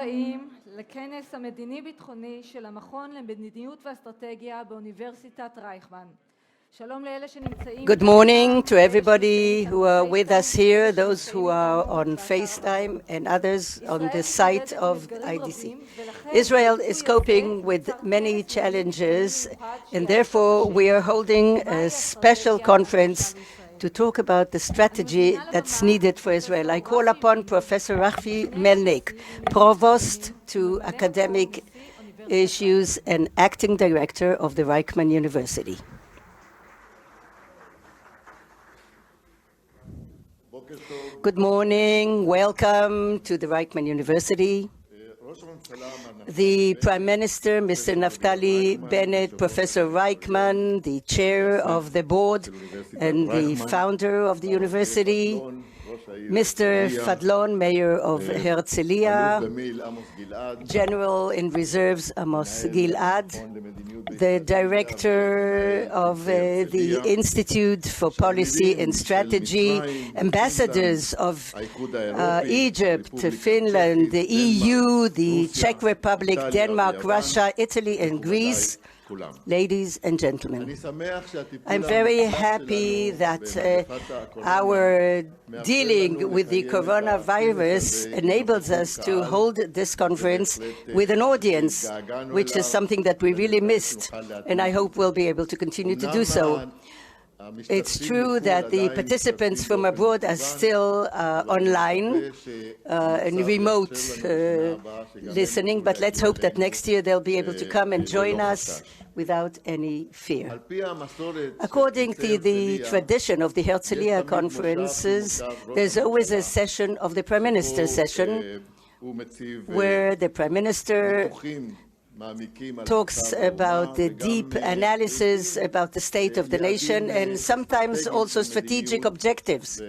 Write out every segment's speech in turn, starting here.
הבאים לכנס המדיני-ביטחוני של המכון למדיניות ואסטרטגיה באוניברסיטת רייכמן. Good morning to everybody who are with us here, those who are on FaceTime and others on the site of IDC. Israel is coping with many challenges, and therefore we are holding a special conference to talk about the strategy that's needed for Israel. I call upon Professor Rafi Melnik, Provost to Academic Issues and Acting Director of the Reichman University. Good morning. Welcome to the Reichman University. The Prime Minister, Mr. Naftali Bennett, Professor Reichman, the chair of the board and the founder of the university, Mr. Fadlon, Mayor of Herzliya, General in Reserves Amos Gilad, the Director of the Institute for Policy and Strategy, ambassadors of Egypt, Finland, the EU, the Czech Republic, Denmark, Russia, Italy, and Greece. Ladies and gentlemen, I'm very happy that our dealing with the coronavirus enables us to hold this conference with an audience, which is something that we really missed, and I hope we'll be able to continue to do so. It's true that the participants from abroad are still online and remote listening, but let's hope that next year they'll be able to come and join us without any fear. According to the tradition of the Herzliya conferences, there's always a session of the Prime Minister's session where the Prime Minister talks about the deep analysis about the state of the nation and sometimes also strategic objectives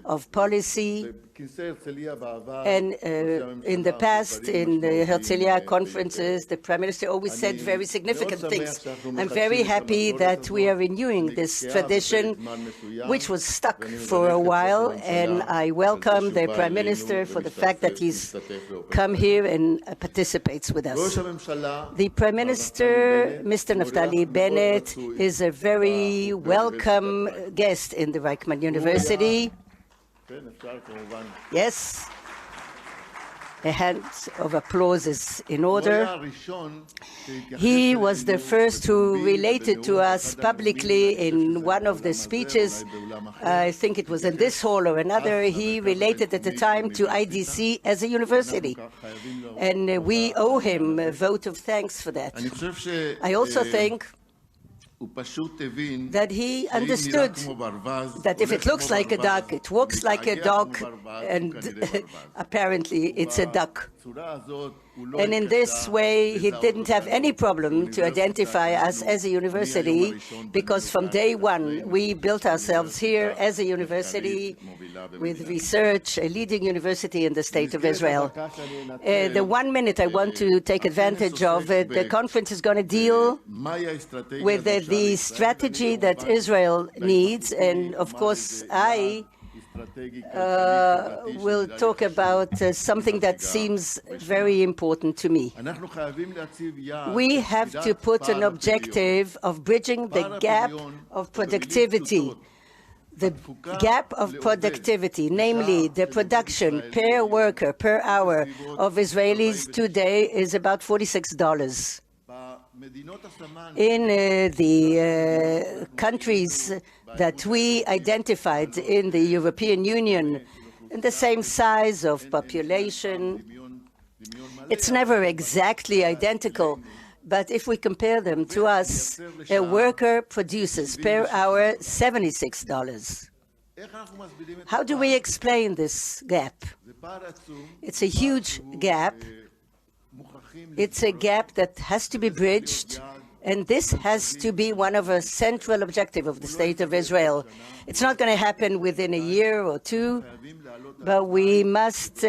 of policy. And in the past, in the Herzliya conferences, the Prime Minister always said very significant things. I'm very happy that we are renewing this tradition, which was stuck for a while, and I welcome the Prime Minister for the fact that he's come here and participates with us. The Prime Minister, Mr. Naftali Bennett, is a very welcome guest in the Reichman University. Yes, a hand of applause is in order. He was the first who related to us publicly in one of the speeches. I think it was in this hall or another. He related at the time to IDC as a university. And we owe him a vote of thanks for that. I also think that he understood that if it looks like a duck, it walks like a dog, and apparently it's a duck. And in this way, he didn't have any problem to identify us as a university, because from day one, we built ourselves here as a university with research, a leading university in the state of Israel. The 1 minute I want to take advantage of, the conference is going to deal with the strategy that Israel needs, and of course I will talk about something that seems very important to me. We have to put an objective of bridging the gap of productivity. The gap of productivity, namely the production per worker, per hour of Israelis today is about $46. In the countries that we identified in the European Union, in the same size of population, it's never exactly identical, but if we compare them to us, a worker produces per hour $76. How do we explain this gap? It's a huge gap. It's a gap that has to be bridged, and this has to be one of a central objective of the State of Israel. It's not going to happen within a year or two, but we must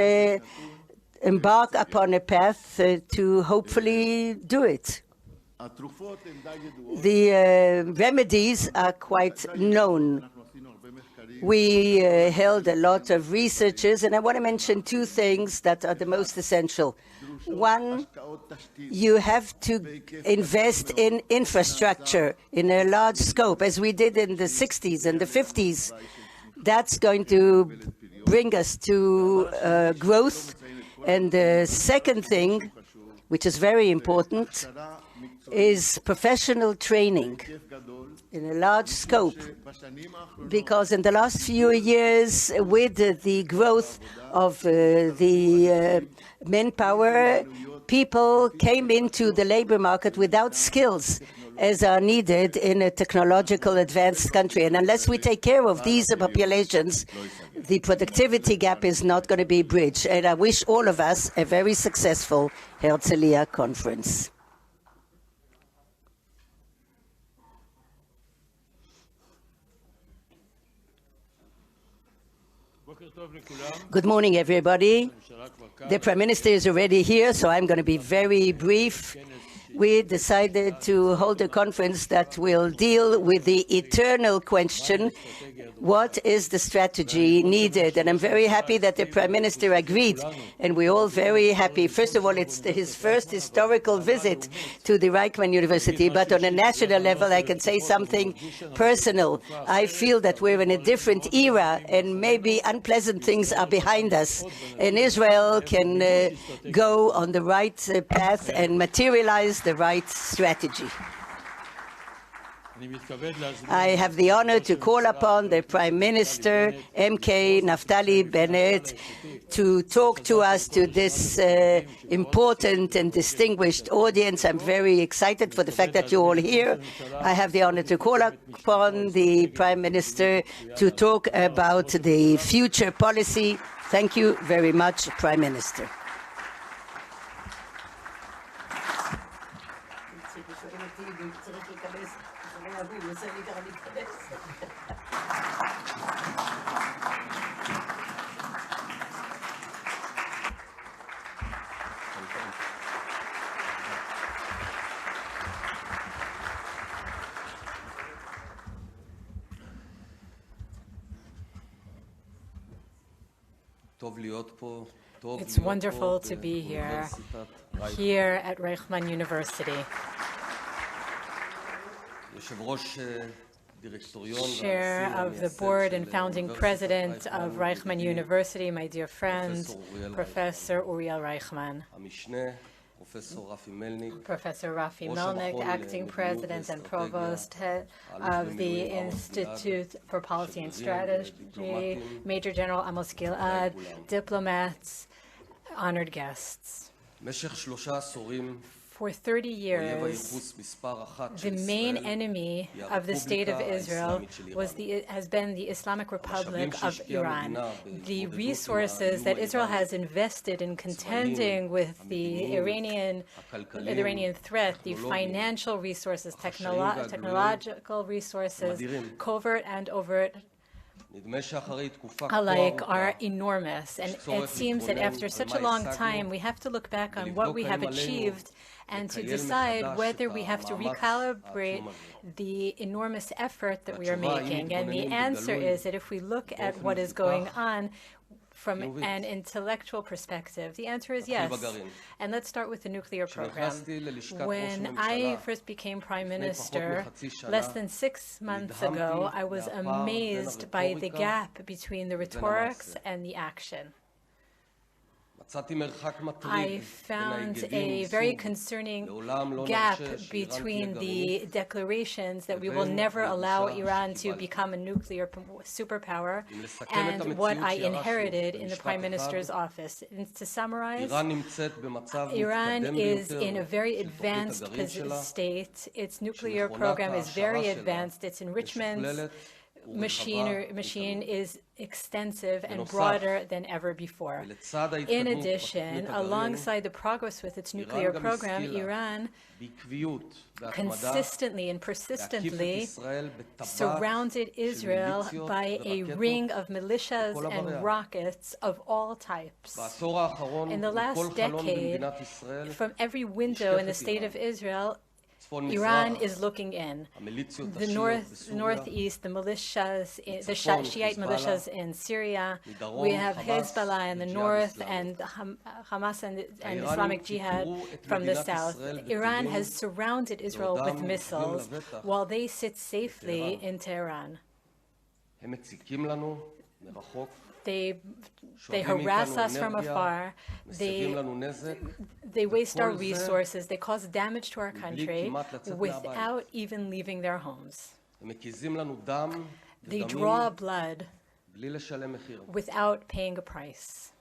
embark upon a path to hopefully do it. The remedies are quite known. We held a lot of researches, and I want to mention two things that are the most essential. One, you have to invest in infrastructure in a large scope, as we did in the 60s and the 50s. That's going to bring us to growth. And the second thing, which is very important, is professional training in a large scope, because in the last few years, with the growth of the manpower, people came into the labor market without skills as are needed in a technological advanced country. And unless we take care of these populations, the productivity gap is not going to be bridged. And I wish all of us a very successful Herzliya conference. Good morning, everybody. The Prime Minister is already here, so I'm going to be very brief. We decided to hold a conference that will deal with the eternal question, what is the strategy needed? And I'm very happy that the Prime Minister agreed, and we're all very happy. First of all, it's his first historical visit to the Reichman University, but on a national level, I can say something personal. I feel that we're in a different era, and maybe unpleasant things are behind us, and Israel can go on the right path and materialize the right strategy. I have the honor to call upon the Prime Minister, MK Naftali Bennett, to talk to us, to this important and distinguished audience. I'm very excited for the fact that you're all here. I have the honor to call upon the Prime Minister to talk about the future policy. Thank you very much, Prime Minister. It's wonderful to be here at Reichman University. Chair of the board and founding president of Reichman University, my dear friend, Professor Uriel Reichman. Professor Rafi Melnick, acting president and provost of the Institute for Policy and Strategy, Major General Amos Gilad, diplomats, honored guests. For 30 years, the main enemy of the State of Israel has been the Islamic Republic of Iran. The resources that Israel has invested in contending with the Iranian threat, the financial resources, technological resources, covert and overt alike, are enormous. And it seems that after such a long time, we have to look back on what we have achieved and to decide whether we have to recalibrate the enormous effort that we are making. And the answer is that if we look at what is going on from an intellectual perspective, the answer is yes. And let's start with the nuclear program. When I first became Prime Minister, less than 6 months ago, I was amazed by the gap between the rhetorics and the action. I found a very concerning gap between the declarations that we will never allow Iran to become a nuclear superpower and what I inherited in the Prime Minister's office. And to summarize, Iran is in a very advanced state. Its nuclear program is very advanced. Its enrichment machine is extensive and broader than ever before. In addition, alongside the progress with its nuclear program, Iran consistently and persistently surrounded Israel by a ring of militias and rockets of all types. In the last decade, from every window in the State of Israel, Iran is looking in. The northeast, the militias, the Shiite militias in Syria. We have Hezbollah in the north and Hamas and Islamic Jihad from the south. Iran has surrounded Israel with missiles while they sit safely in Tehran. They harass us from afar, they waste our resources, they cause damage to our country without even leaving their homes. They draw blood without paying a price.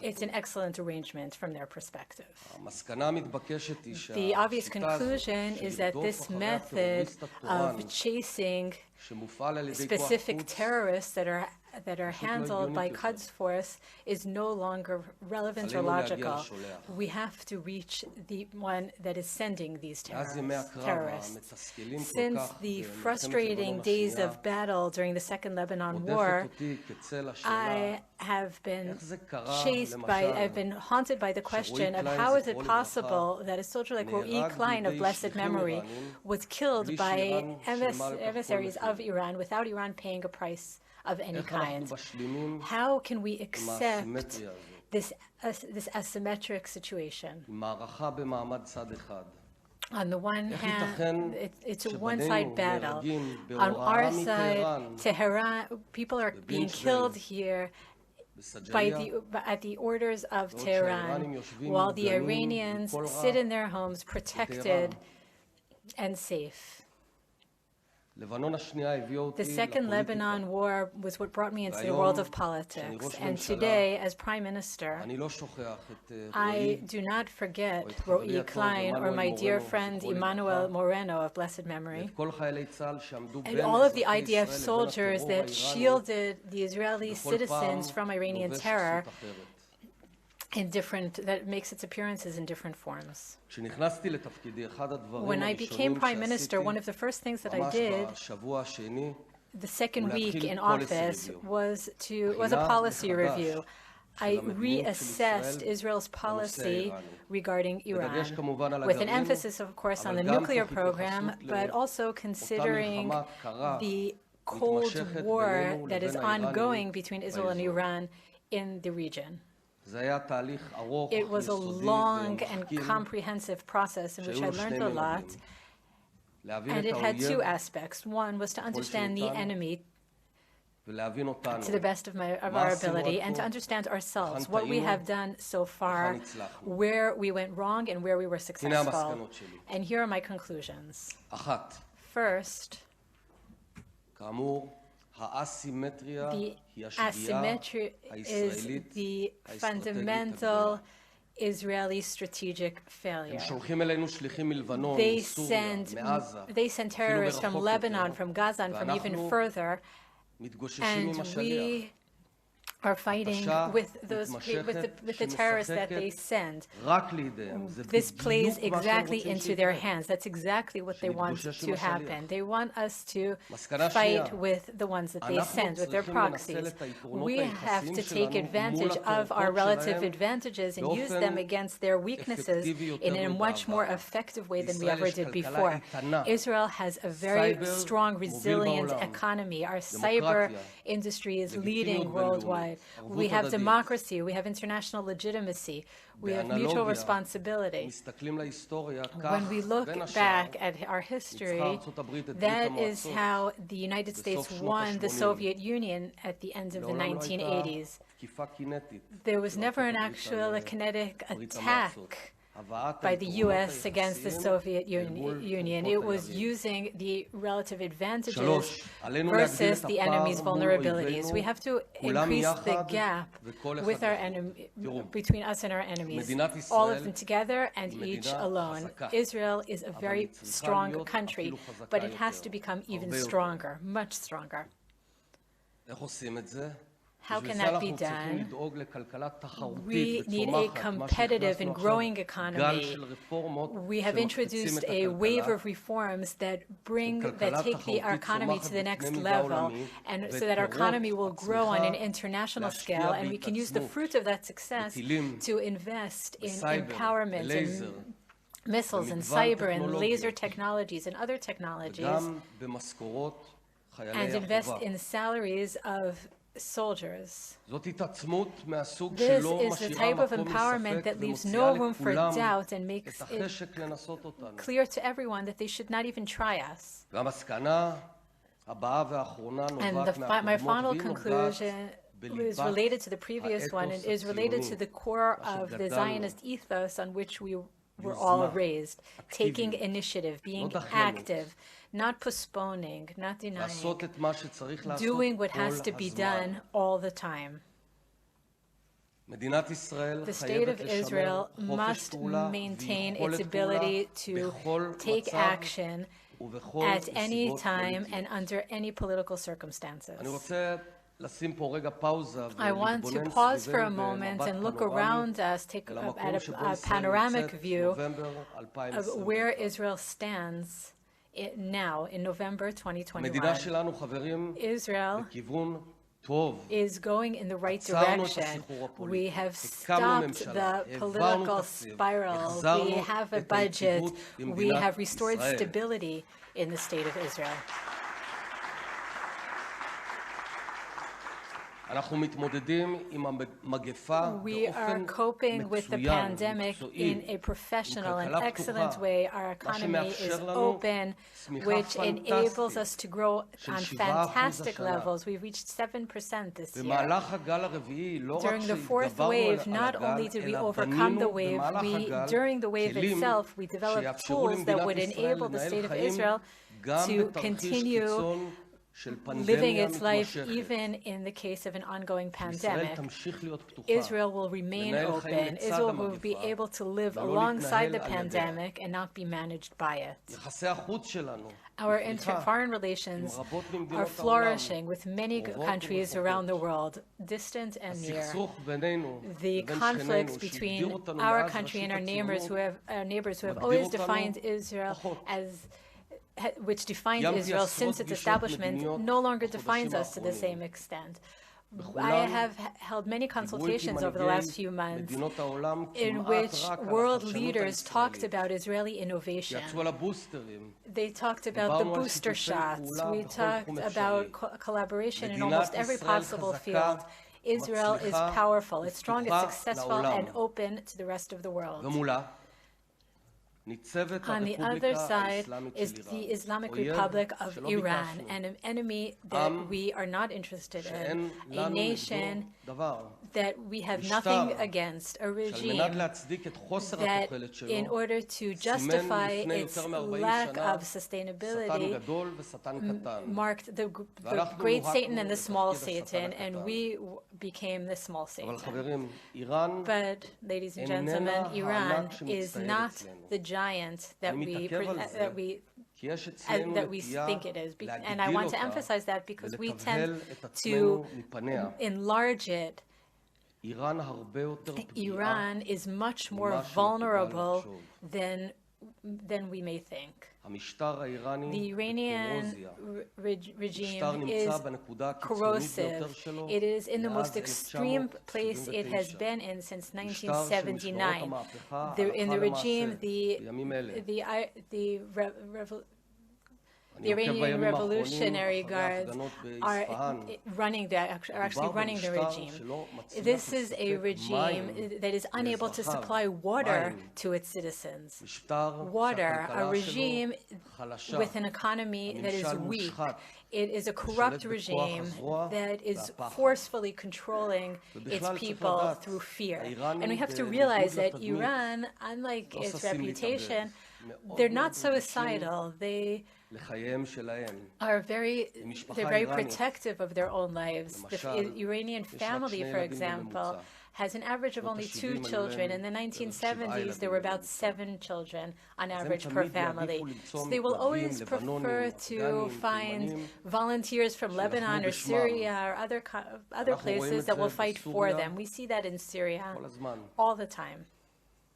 It's an excellent arrangement from their perspective. The obvious conclusion is that this method of chasing specific terrorists that are handled by Quds Force is no longer relevant or logical. We have to reach the one that is sending these terrorists. Since the frustrating days of battle during the Second Lebanon War, I have been I've been haunted by the question of how is it possible that a soldier like Ro'i Klein of blessed memory was killed by emissaries of Iran without Iran paying a price of any kind. How can we accept this asymmetric situation? On the one hand, it's a one-side battle. On our side, Tehran, people are being killed here at the orders of Tehran, while the Iranians sit in their homes protected and safe. The Second Lebanon War was what brought me into the world of politics, and today, as Prime Minister, I do not forget Ro'i Klein or my dear friend Emmanuel Moreno of blessed memory, and all of the IDF soldiers that shielded the Israeli citizens from Iranian terror that makes its appearances in different forms. When I became Prime Minister, one of the first things that I did the second week in office was a policy review. I reassessed Israel's policy regarding Iran, with an emphasis, of course, on the nuclear program, but also considering the Cold War that is ongoing between Israel and Iran in the region. It was a long and comprehensive process in which I learned a lot, and it had two aspects. One was to understand the enemy to the best of our ability, and to understand ourselves, what we have done so far, where we went wrong and where we were successful. And here are my conclusions. First, the asymmetry is the fundamental Israeli strategic failure. They send terrorists from Lebanon, from Gaza, and from even further, and we are fighting with the terrorists that they send. This plays exactly into their hands. That's exactly what they want to happen. They want us to fight with the ones that they send, with their proxies. We have to take advantage of our relative advantages and use them against their weaknesses in a much more effective way than we ever did before. Israel has a very strong, resilient economy. Our cyber industry is leading worldwide. We have democracy, we have international legitimacy, we have mutual responsibility. When we look back at our history, that is how the United States won the Soviet Union at the end of the 1980s. There was never an actual kinetic attack by the U.S. against the Soviet Union. It was using the relative advantages versus the enemy's vulnerabilities. We have to increase the gap with our between us and our enemies, all of them together and each alone. Israel is a very strong country, but it has to become even stronger, much stronger. How can that be done? We need a competitive and growing economy. We have introduced a wave of reforms that take our economy to the next level, and so that our economy will grow on an international scale, and we can use the fruit of that success to invest in empowerment missiles and cyber and laser technologies and other technologies, and invest in salaries of soldiers. This is the type of empowerment that leaves no room for doubt and makes it clear to everyone that they should not even try us. And my final conclusion is related to the previous one and is related to the core of the Zionist ethos on which we were all raised: taking initiative, being active, not postponing, not denying, doing what has to be done all the time. The state of Israel must maintain its ability to take action at any time and under any political circumstances. I want to pause for a moment and look around us, take at a panoramic view of where Israel stands now in November 2021. Israel is going in the right direction. We have stopped the political spiral. We have a budget. We have restored stability in the state of Israel. We are coping with the pandemic in a professional and excellent way. Our economy is open, which enables us to grow on fantastic levels. We reached 7% this year. During the fourth wave, not only did we overcome the wave, during the wave itself, we developed tools that would enable the state of Israel to continue living its life even in the case of an ongoing pandemic. Israel will remain open. Israel will be able to live alongside the pandemic and not be managed by it. Our foreign relations are flourishing with many countries around the world, distant and near. The conflicts between our country and our neighbors who have always defined Israel which defined Israel since its establishment, no longer defines us to the same extent. I have held many consultations over the last few months in which world leaders talked about Israeli innovation. They talked about the booster shots. We talked about collaboration in almost every possible field. Israel is powerful, it's strong, it's successful, and open to the rest of the world. On the other side is the Islamic Republic of Iran, an enemy that we are not interested in, a nation that we have nothing against, a regime that, in order to justify its lack of sustainability, marked the great Satan and the small Satan, and we became the small Satan. But, ladies and gentlemen, Iran is not the giant that we think it is. And I want to emphasize that because we tend to enlarge it. Iran is much more vulnerable than we may think. The Iranian regime is corrosive. It is in the most extreme place it has been in since 1979. In the regime, the Iranian Revolutionary Guards are actually running the regime. This is a regime that is unable to supply water to its citizens. Water, a regime with an economy that is weak. It is a corrupt regime that is forcefully controlling its people through fear. And we have to realize that Iran, unlike its reputation, they're not suicidal. They're very protective of their own lives. The Iranian family, for example, has an average of only 2 children. In the 1970s, there were about 7 children on average per family. So they will always prefer to find volunteers from Lebanon or Syria or other places that will fight for them. We see that in Syria all the time.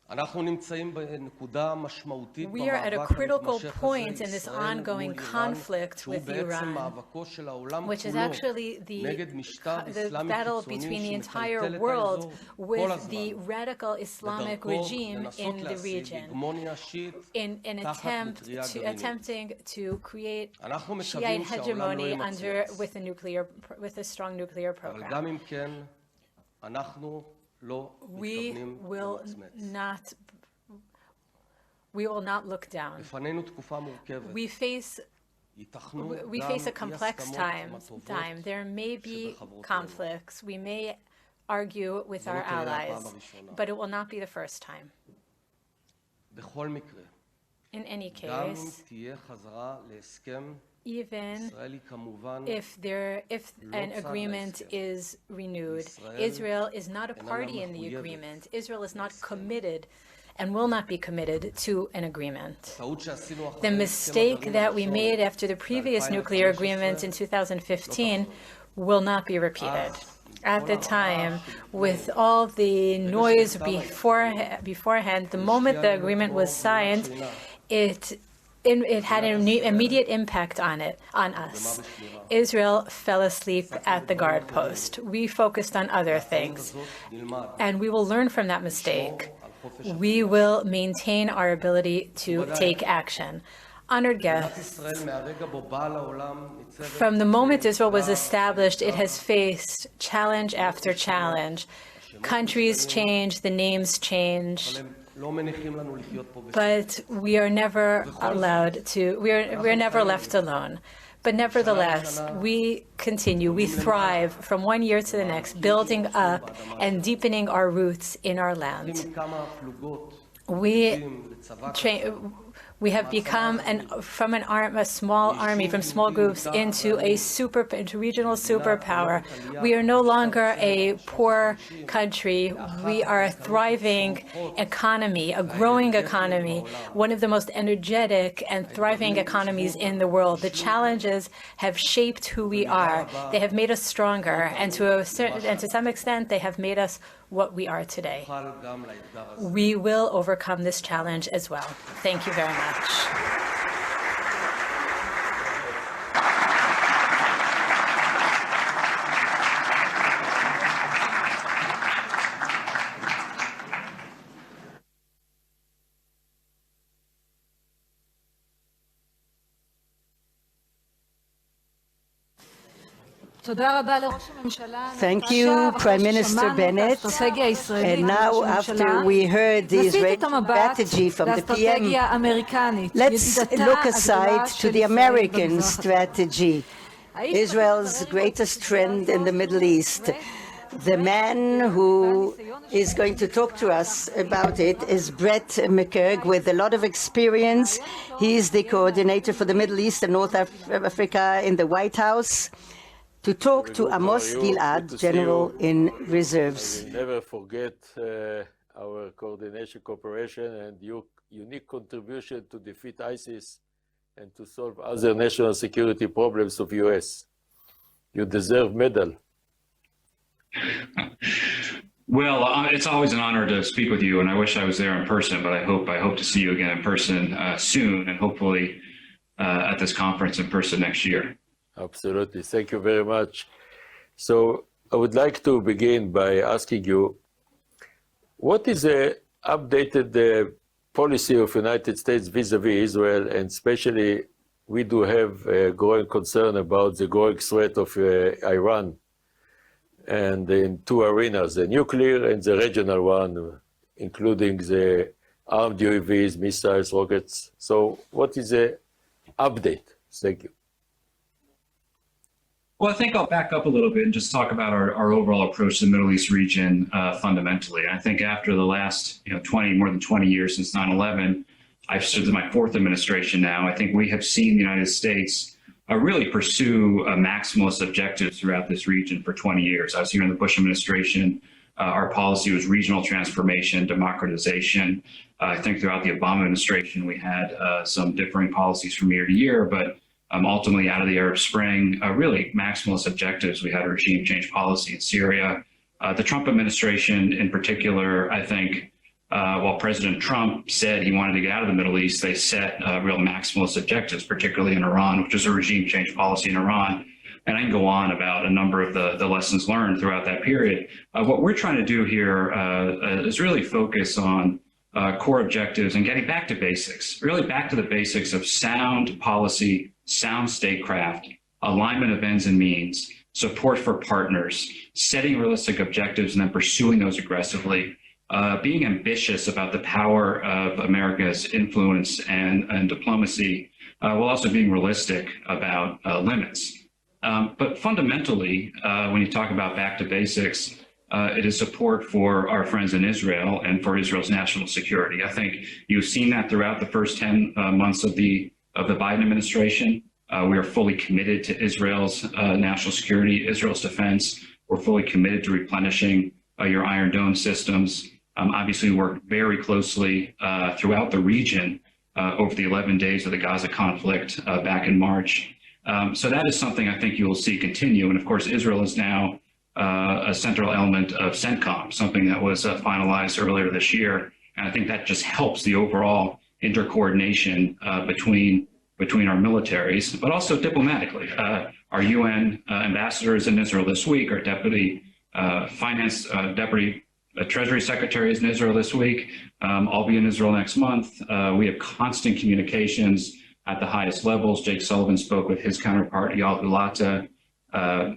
We are at a critical point in this ongoing conflict with Iran, which is actually the battle between the entire world with the radical Islamic regime in the region, in an attempting to create Shiite hegemony with a strong nuclear program. We will not look down. We face a complex time. There may be conflicts. We may argue with our allies, but it will not be the first time. In any case, even if an agreement is renewed, Israel is not a party in the agreement. Israel is not committed and will not be committed to an agreement. The mistake that we made after the previous nuclear agreement in 2015 will not be repeated. At the time, with all the noise beforehand, the moment the agreement was signed, it had an immediate impact on us. Israel fell asleep at the guard post. We focused on other things, and we will learn from that mistake. We will maintain our ability to take action. Honored guests, from the moment Israel was established, it has faced challenge after challenge. Countries change, the names change, but we are never never left alone. But nevertheless, we continue, we thrive from one year to the next, building up and deepening our roots in our land. We have become a small army, from small groups into regional superpower. We are no longer a poor country. We are a thriving economy, a growing economy, one of the most energetic and thriving economies in the world. The challenges have shaped who we are. They have made us stronger, and to some extent, they have made us what we are today. We will overcome this challenge as well. Thank you very much. Thank you, Prime Minister Bennett. And now, after we heard the Israeli strategy from the PM, let's look aside to the American strategy, Israel's greatest friend in the Middle East. The man who is going to talk to us about it is Brett McCurg, with a lot of experience. He is the coordinator for the Middle East and North Africa in the White House, to talk to Amos Gilad, General in Reserves. I will never forget our coordination cooperation and your unique contribution to defeat ISIS and to solve other national security problems of U.S. You deserve medal. Well, it's always an honor to speak with you, and I wish I was there in person, but I hope to see you again in person soon, and hopefully at this conference in person next year. Absolutely. Thank you very much. So I would like to begin by asking you, what is the updated policy of United States vis-a-vis Israel, and especially we do have a growing concern about the growing threat of Iran, and in two arenas, the nuclear and the regional one, including the armed UAVs, missiles, rockets. So what is the update? Thank you. Well, I think I'll back up a little bit and just talk about our overall approach to the Middle East region fundamentally. I think after the last more than 20 years since 9/11, I've stood in my fourth administration now. I think we have seen the United States really pursue maximalist objectives throughout this region for 20 years. I was here in the Bush administration. Our policy was regional transformation, democratization. I think throughout the Obama administration, we had some differing policies from year to year, but ultimately out of the Arab Spring, really maximalist objectives. We had a regime change policy in Syria. The Trump administration in particular, I think, while President Trump said he wanted to get out of the Middle East, they set real maximalist objectives, particularly in Iran, which is a regime change policy in Iran. And I can go on about a number of the lessons learned throughout that period. What we're trying to do here is really focus on core objectives and getting back to basics, really back to the basics of sound policy, sound statecraft, alignment of ends and means, support for partners, setting realistic objectives and then pursuing those aggressively, being ambitious about the power of America's influence and diplomacy, while also being realistic about limits. But fundamentally, when you talk about back to basics, it is support for our friends in Israel and for Israel's national security. I think you've seen that throughout the first 10 months of the Biden administration. We are fully committed to Israel's national security, Israel's defense. We're fully committed to replenishing your Iron Dome systems. Obviously, we work very closely throughout the region over the 11 days of the Gaza conflict back in March. So that is something I think you will see continue. And of course, Israel is now a central element of CENTCOM, something that was finalized earlier this year. And I think that just helps the overall intercoordination between our militaries, but also diplomatically. Our UN ambassador is in Israel this week. Our deputy Treasury Secretary is in Israel this week. I'll be in Israel next month. We have constant communications at the highest levels. Jake Sullivan spoke with his counterpart, Eyal Gulata,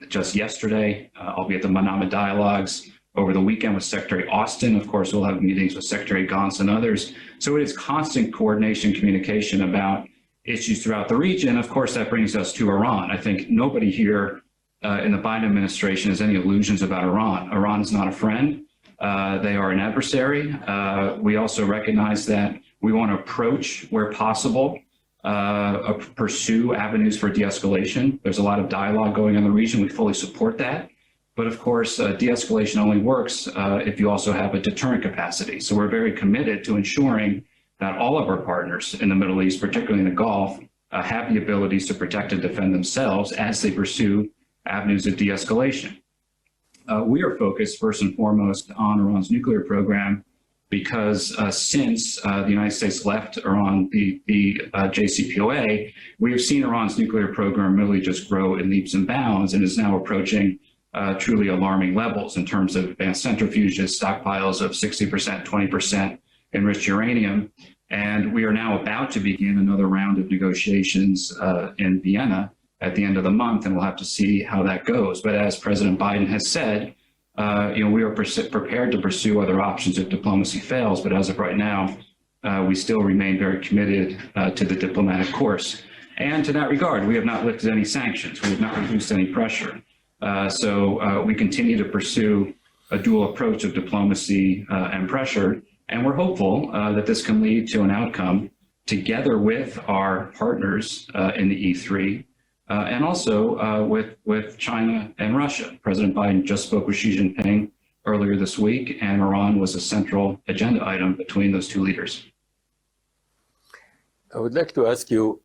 just yesterday. I'll be at the Manama Dialogues over the weekend with Secretary Austin. Of course, we'll have meetings with Secretary Gantz and others. So it is constant coordination, communication about issues throughout the region. Of course, that brings us to Iran. I think nobody here in the Biden administration has any illusions about Iran. Iran is not a friend. They are an adversary. We also recognize that we want to approach where possible, pursue avenues for de-escalation. There's a lot of dialogue going on in the region. We fully support that. But of course, de-escalation only works if you also have a deterrent capacity. So we're very committed to ensuring that all of our partners in the Middle East, particularly in the Gulf, have the abilities to protect and defend themselves as they pursue avenues of de-escalation. We are focused first and foremost on Iran's nuclear program because since the United States left Iran, the JCPOA, we have seen Iran's nuclear program really just grow in leaps and bounds and is now approaching truly alarming levels in terms of advanced centrifuges, stockpiles of 60%, 20% enriched uranium. And we are now about to begin another round of negotiations in Vienna at the end of the month, and we'll have to see how that goes. But as President Biden has said, we are prepared to pursue other options if diplomacy fails. But as of right now, we still remain very committed to the diplomatic course. And to that regard, we have not lifted any sanctions. We have not reduced any pressure. So we continue to pursue a dual approach of diplomacy and pressure. And we're hopeful that this can lead to an outcome together with our partners in the E3 and also with China and Russia. President Biden just spoke with Xi Jinping earlier this week, and Iran was a central agenda item between those two leaders. I would like to ask you,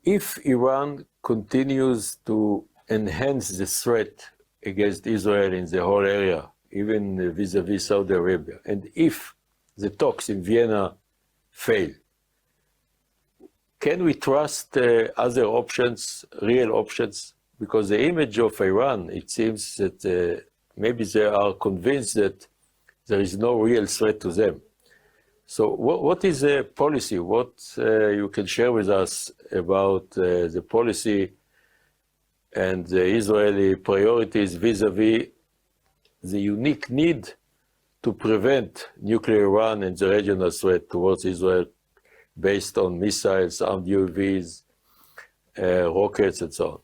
if Iran continues to enhance the threat against Israel in the whole area, even vis-a-vis Saudi Arabia, and if the talks in Vienna fail, can we trust other options, real options? Because the image of Iran, it seems that maybe they are convinced that there is no real threat to them. So what is the policy? What you can share with us about the policy and the Israeli priorities vis-a-vis the unique need to prevent nuclear Iran and the regional threat towards Israel based on missiles, armed UAVs, rockets, and so on?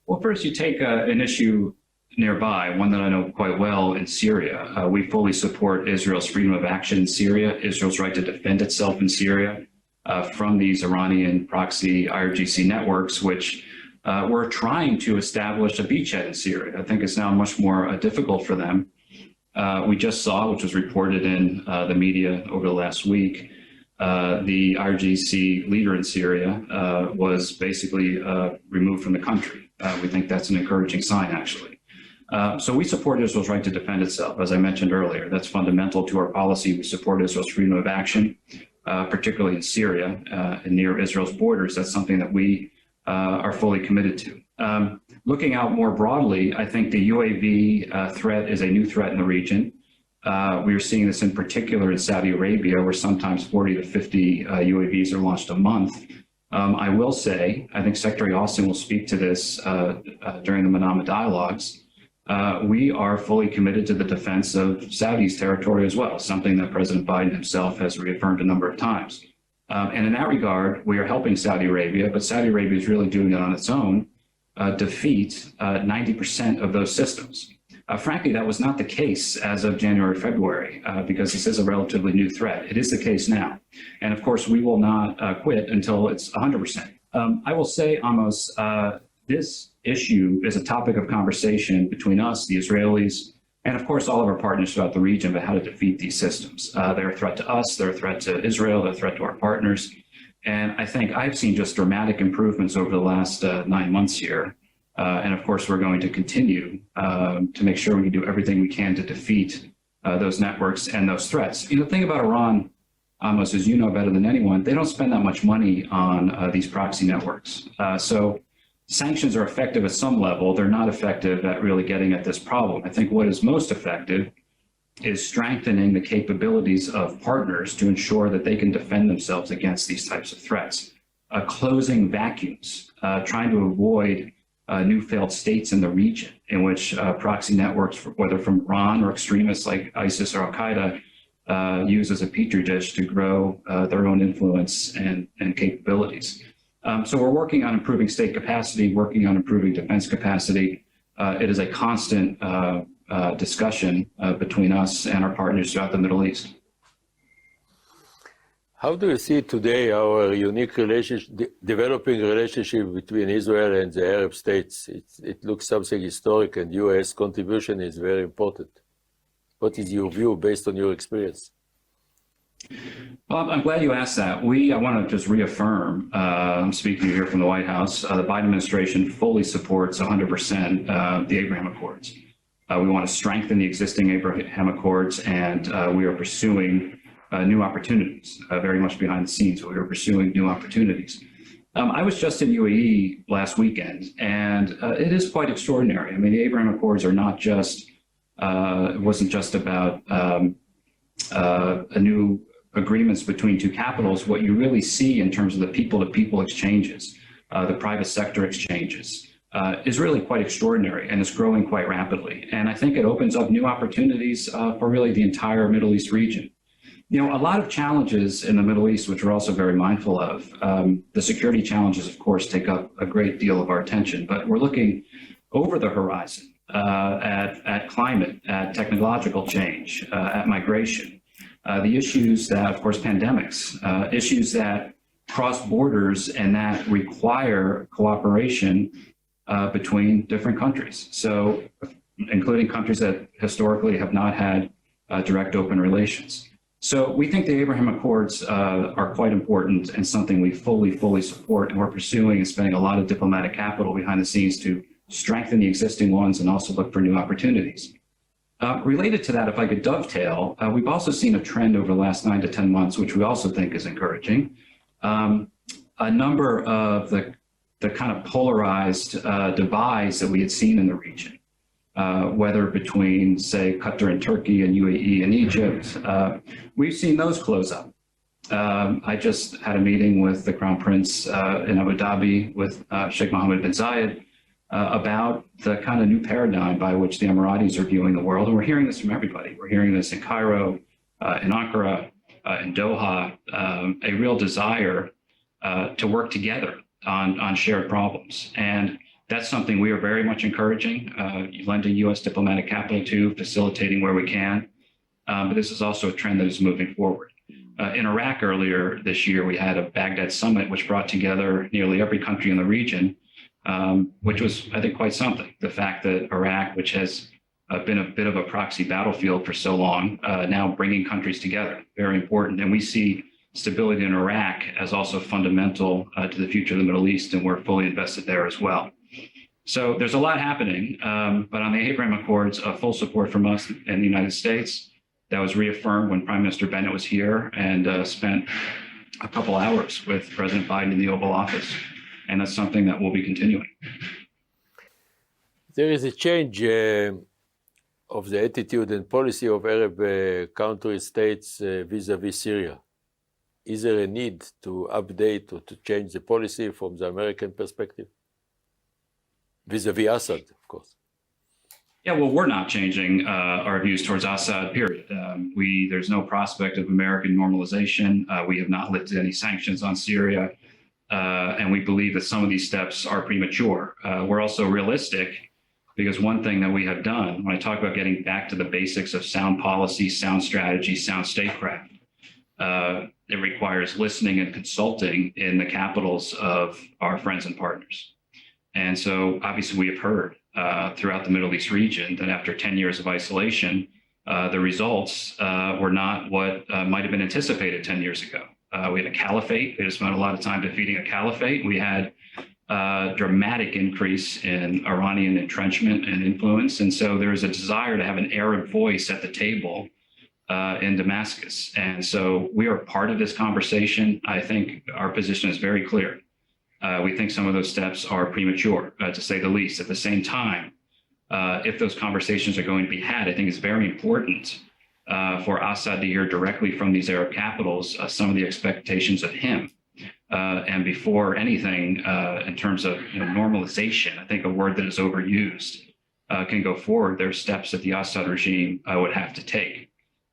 Well, first you take an issue nearby, one that I know quite well in Syria. We fully support Israel's freedom of action in Syria, Israel's right to defend itself in Syria from these Iranian proxy IRGC networks, which were trying to establish a beachhead in Syria. I think it's now much more difficult for them. We just saw, which was reported in the media over the last week, the IRGC leader in Syria was basically removed from the country. We think that's an encouraging sign, actually. So we support Israel's right to defend itself, as I mentioned earlier. That's fundamental to our policy. We support Israel's freedom of action, particularly in Syria and near Israel's borders. That's something that we are fully committed to. Looking out more broadly, I think the UAV threat is a new threat in the region. We are seeing this in particular in Saudi Arabia, where sometimes 40 to 50 UAVs are launched a month. I will say, I think Secretary Austin will speak to this during the Manama dialogues. We are fully committed to the defense of Saudi's territory as well, something that President Biden himself has reaffirmed a number of times. And in that regard, we are helping Saudi Arabia, but Saudi Arabia is really doing it on its own, defeat 90% of those systems. Frankly, that was not the case as of January, February, because this is a relatively new threat. It is the case now. And of course, we will not quit until it's 100%. I will say, Amos, this issue is a topic of conversation between us, the Israelis, and of course, all of our partners throughout the region about how to defeat these systems. They're a threat to us, they're a threat to Israel, they're a threat to our partners. And I think I've seen just dramatic improvements over the last 9 months here. And of course, we're going to continue to make sure we do everything we can to defeat those networks and those threats. You know, the thing about Iran, Amos, as you know better than anyone, they don't spend that much money on these proxy networks. So sanctions are effective at some level. They're not effective at really getting at this problem. I think what is most effective is strengthening the capabilities of partners to ensure that they can defend themselves against these types of threats, closing vacuums, trying to avoid new failed states in the region in which proxy networks, whether from Iran or extremists like ISIS or Al-Qaeda, use as a petri dish to grow their own influence and capabilities. So we're working on improving state capacity, working on improving defense capacity. It is a constant discussion between us and our partners throughout the Middle East. How do you see today our unique developing relationship between Israel and the Arab states? It looks something historic, and U.S. contribution is very important. What is your view based on your experience? Well, I'm glad you asked that. I want to just reaffirm, I'm speaking here from the White House, the Biden administration fully supports 100% the Abraham Accords. We want to strengthen the existing Abraham Accords, and we are pursuing new opportunities, very much behind the scenes. We are pursuing new opportunities. I was just in UAE last weekend, and it is quite extraordinary. I mean, the Abraham Accords are not just, it wasn't just about a new agreements between two capitals. What you really see in terms of the people-to-people exchanges, the private sector exchanges, is really quite extraordinary, and it's growing quite rapidly. And I think it opens up new opportunities for really the entire Middle East region. You know, a lot of challenges in the Middle East, which we're also very mindful of, the security challenges, of course, take up a great deal of our attention, but we're looking over the horizon at climate, at technological change, at migration, the issues that, of course, pandemics, issues that cross borders and that require cooperation between different countries. So, including countries that historically have not had direct open relations. So we think the Abraham Accords are quite important and something we fully support, and we're pursuing and spending a lot of diplomatic capital behind the scenes to strengthen the existing ones and also look for new opportunities. Related to that, if I could dovetail, we've also seen a trend over the last 9 to 10 months, which we also think is encouraging. A number of the kind of polarized divides that we had seen in the region, whether between, say, Qatar and Turkey and UAE and Egypt, we've seen those close up. I just had a meeting with the Crown Prince in Abu Dhabi with Sheikh Mohammed bin Zayed about the kind of new paradigm by which the Emiratis are viewing the world. And we're hearing this from everybody. We're hearing this in Cairo, in Ankara, in Doha, a real desire to work together on shared problems. And that's something we are very much encouraging, lending U.S. diplomatic capital to, facilitating where we can. But this is also a trend that is moving forward. In Iraq earlier this year, we had a Baghdad summit, which brought together nearly every country in the region, which was, I think, quite something. The fact that Iraq, which has been a bit of a proxy battlefield for so long, now bringing countries together, very important. And we see stability in Iraq as also fundamental to the future of the Middle East, and we're fully invested there as well. So there's a lot happening, but on the Abraham Accords, full support from us in the United States. That was reaffirmed when Prime Minister Bennett was here and spent a couple hours with President Biden in the Oval Office. And that's something that we'll be continuing. There is a change of the attitude and policy of Arab country states vis-a-vis Syria. Is there a need to update or to change the policy from the American perspective? Vis-a-vis Assad, of course. Yeah, well, we're not changing our views towards Assad, period. There's no prospect of American normalization. We have not lifted any sanctions on Syria. And we believe that some of these steps are premature. We're also realistic because one thing that we have done, when I talk about getting back to the basics of sound policy, sound strategy, sound statecraft, it requires listening and consulting in the capitals of our friends and partners. And so obviously we have heard throughout the Middle East region that after 10 years of isolation, the results were not what might have been anticipated 10 years ago. We had a caliphate. We had spent a lot of time defeating a caliphate. We had a dramatic increase in Iranian entrenchment and influence. And so there is a desire to have an Arab voice at the table in Damascus. And so we are part of this conversation. I think our position is very clear. We think some of those steps are premature, to say the least. At the same time, if those conversations are going to be had, I think it's very important for Assad to hear directly from these Arab capitals some of the expectations of him. And before anything, in terms of normalization, I think a word that is overused, can go forward, there are steps that the Assad regime would have to take.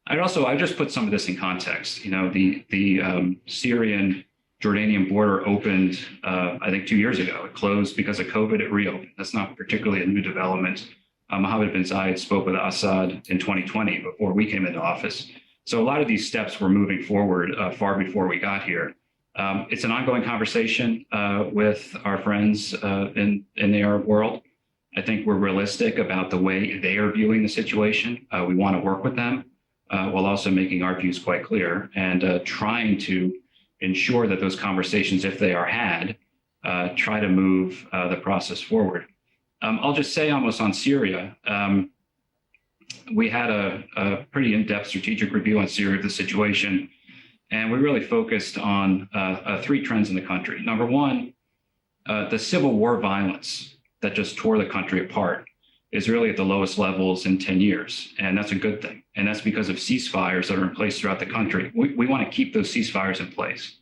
I just put some of this in context. The Syrian Jordanian border opened, I think 2 years ago. It closed because of COVID, it reopened. That's not particularly a new development. Mohammed bin Zayed spoke with Assad in 2020 before we came into office. So a lot of these steps were moving forward far before we got here. It's an ongoing conversation with our friends in the Arab world. I think we're realistic about the way they are viewing the situation. We want to work with them while also making our views quite clear and trying to ensure that those conversations, if they are had, try to move the process forward. I'll just say almost on Syria, we had a pretty in-depth strategic review on Syria, the situation, and we really focused on 3 trends in the country. Number one, the civil war violence that just tore the country apart is really at the lowest levels in 10 years, and that's a good thing. And that's because of ceasefires that are in place throughout the country. We want to keep those ceasefires in place.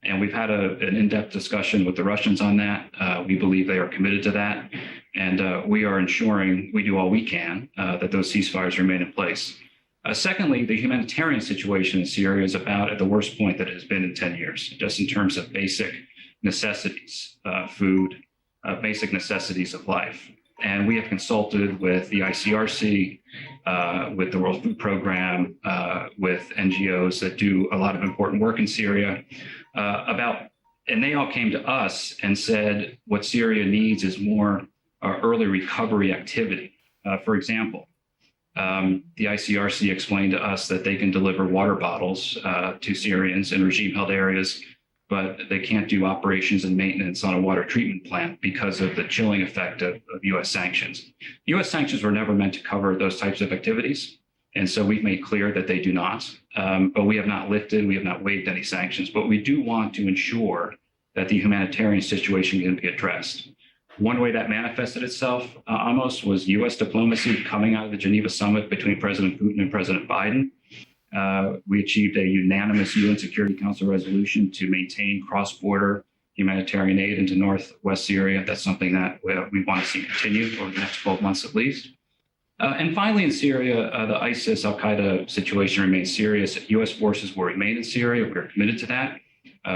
And we've had an in-depth discussion with the Russians on that. We believe they are committed to that. And we are ensuring we do all we can that those ceasefires remain in place. Secondly, the humanitarian situation in Syria is about at the worst point that it has been in 10 years, just in terms of basic necessities, food, basic necessities of life. And we have consulted with the ICRC, with the World Food Program, with NGOs that do a lot of important work in Syria and they all came to us and said what Syria needs is more early recovery activity. For example, the ICRC explained to us that they can deliver water bottles to Syrians in regime-held areas, but they can't do operations and maintenance on a water treatment plant because of the chilling effect of U.S. sanctions. U.S. sanctions were never meant to cover those types of activities, and so we've made clear that they do not. But we have not lifted, we have not waived any sanctions, but we do want to ensure that the humanitarian situation can be addressed. One way that manifested itself, Amos, was U.S. diplomacy coming out of the Geneva summit between President Putin and President Biden. We achieved a unanimous UN Security Council resolution to maintain cross-border humanitarian aid into northwest Syria. That's something that we want to see continue over the next 12 months at least. And finally, in Syria, the ISIS al-Qaeda situation remains serious. U.S. forces will remain in Syria. We're committed to that.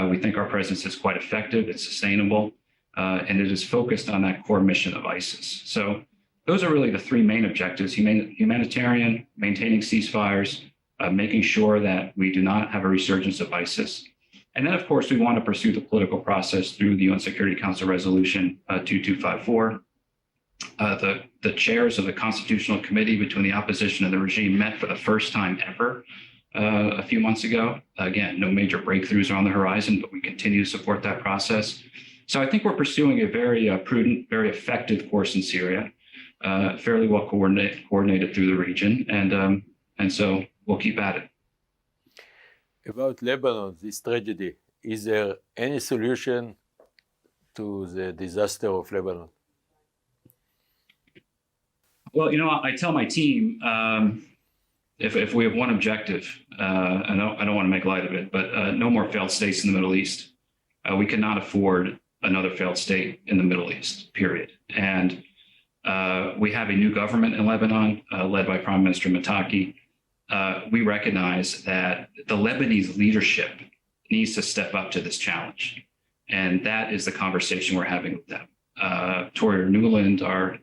We think our presence is quite effective, it's sustainable, and it is focused on that core mission of ISIS. So those are really the 3 main objectives: humanitarian, maintaining ceasefires, making sure that we do not have a resurgence of ISIS. And then, of course, we want to pursue the political process through the UN Security Council Resolution 2254. The chairs of the Constitutional Committee between the opposition and the regime met for the first time ever a few months ago. Again, no major breakthroughs are on the horizon, but we continue to support that process. So I think we're pursuing a very prudent, very effective course in Syria, fairly well coordinated through the region, and so we'll keep at it. About Lebanon, this tragedy, is there any solution to the disaster of Lebanon? Well, I tell my team, if we have one objective, I don't want to make light of it, but no more failed states in the Middle East. We cannot afford another failed state in the Middle East, period. And we have a new government in Lebanon, led by Prime Minister Mataki. We recognize that the Lebanese leadership needs to step up to this challenge. And that is the conversation we're having with them. Toria Nuland, our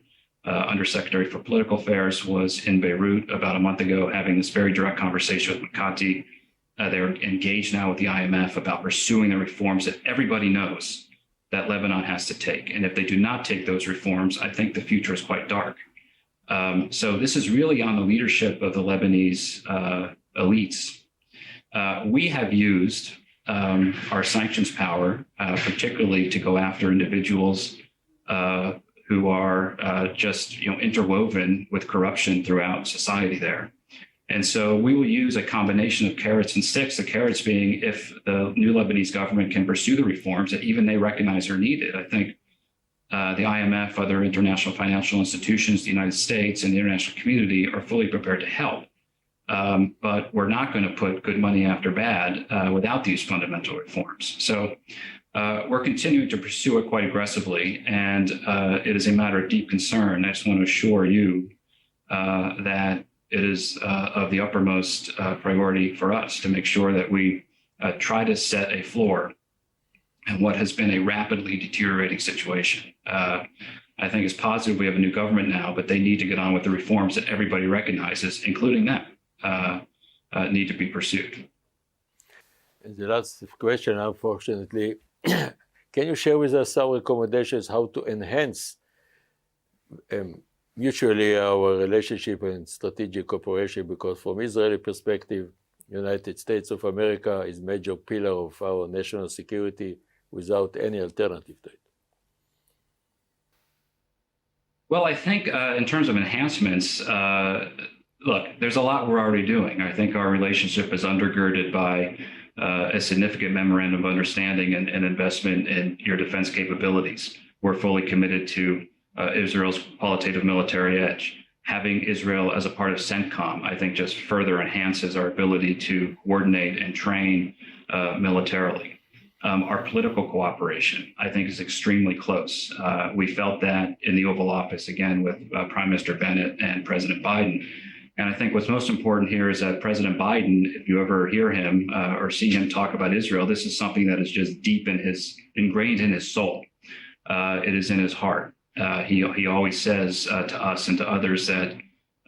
Undersecretary for Political Affairs, was in Beirut about a month ago having this very direct conversation with Makati. They're engaged now with the IMF about pursuing the reforms that everybody knows that Lebanon has to take. And if they do not take those reforms, I think the future is quite dark. So this is really on the leadership of the Lebanese elites. We have used our sanctions power, particularly to go after individuals who are just interwoven with corruption throughout society there. And so we will use a combination of carrots and sticks, the carrots being if the new Lebanese government can pursue the reforms that even they recognize are needed. I think the IMF, other international financial institutions, the United States, and the international community are fully prepared to help. But we're not going to put good money after bad without these fundamental reforms. So we're continuing to pursue it quite aggressively, and it is a matter of deep concern. I just want to assure you that it is of the uppermost priority for us to make sure that we try to set a floor in what has been a rapidly deteriorating situation. I think it's positive we have a new government now, but they need to get on with the reforms that everybody recognizes, including them, need to be pursued. And the last question, unfortunately, can you share with us our recommendations how to enhance mutually our relationship and strategic cooperation? Because from Israeli perspective, United States of America is major pillar of our national security without any alternative to it. Well, I think in terms of enhancements, look, there's a lot we're already doing. I think our relationship is undergirded by a significant memorandum of understanding and investment in your defense capabilities. We're fully committed to Israel's qualitative military edge. Having Israel as a part of CENTCOM, I think, just further enhances our ability to coordinate and train militarily. Our political cooperation, I think, is extremely close. We felt that in the Oval Office, again, with Prime Minister Bennett and President Biden. And I think what's most important here is that President Biden, if you ever hear him or see him talk about Israel, this is something that is just deep in ingrained in his soul. It is in his heart. He always says to us and to others that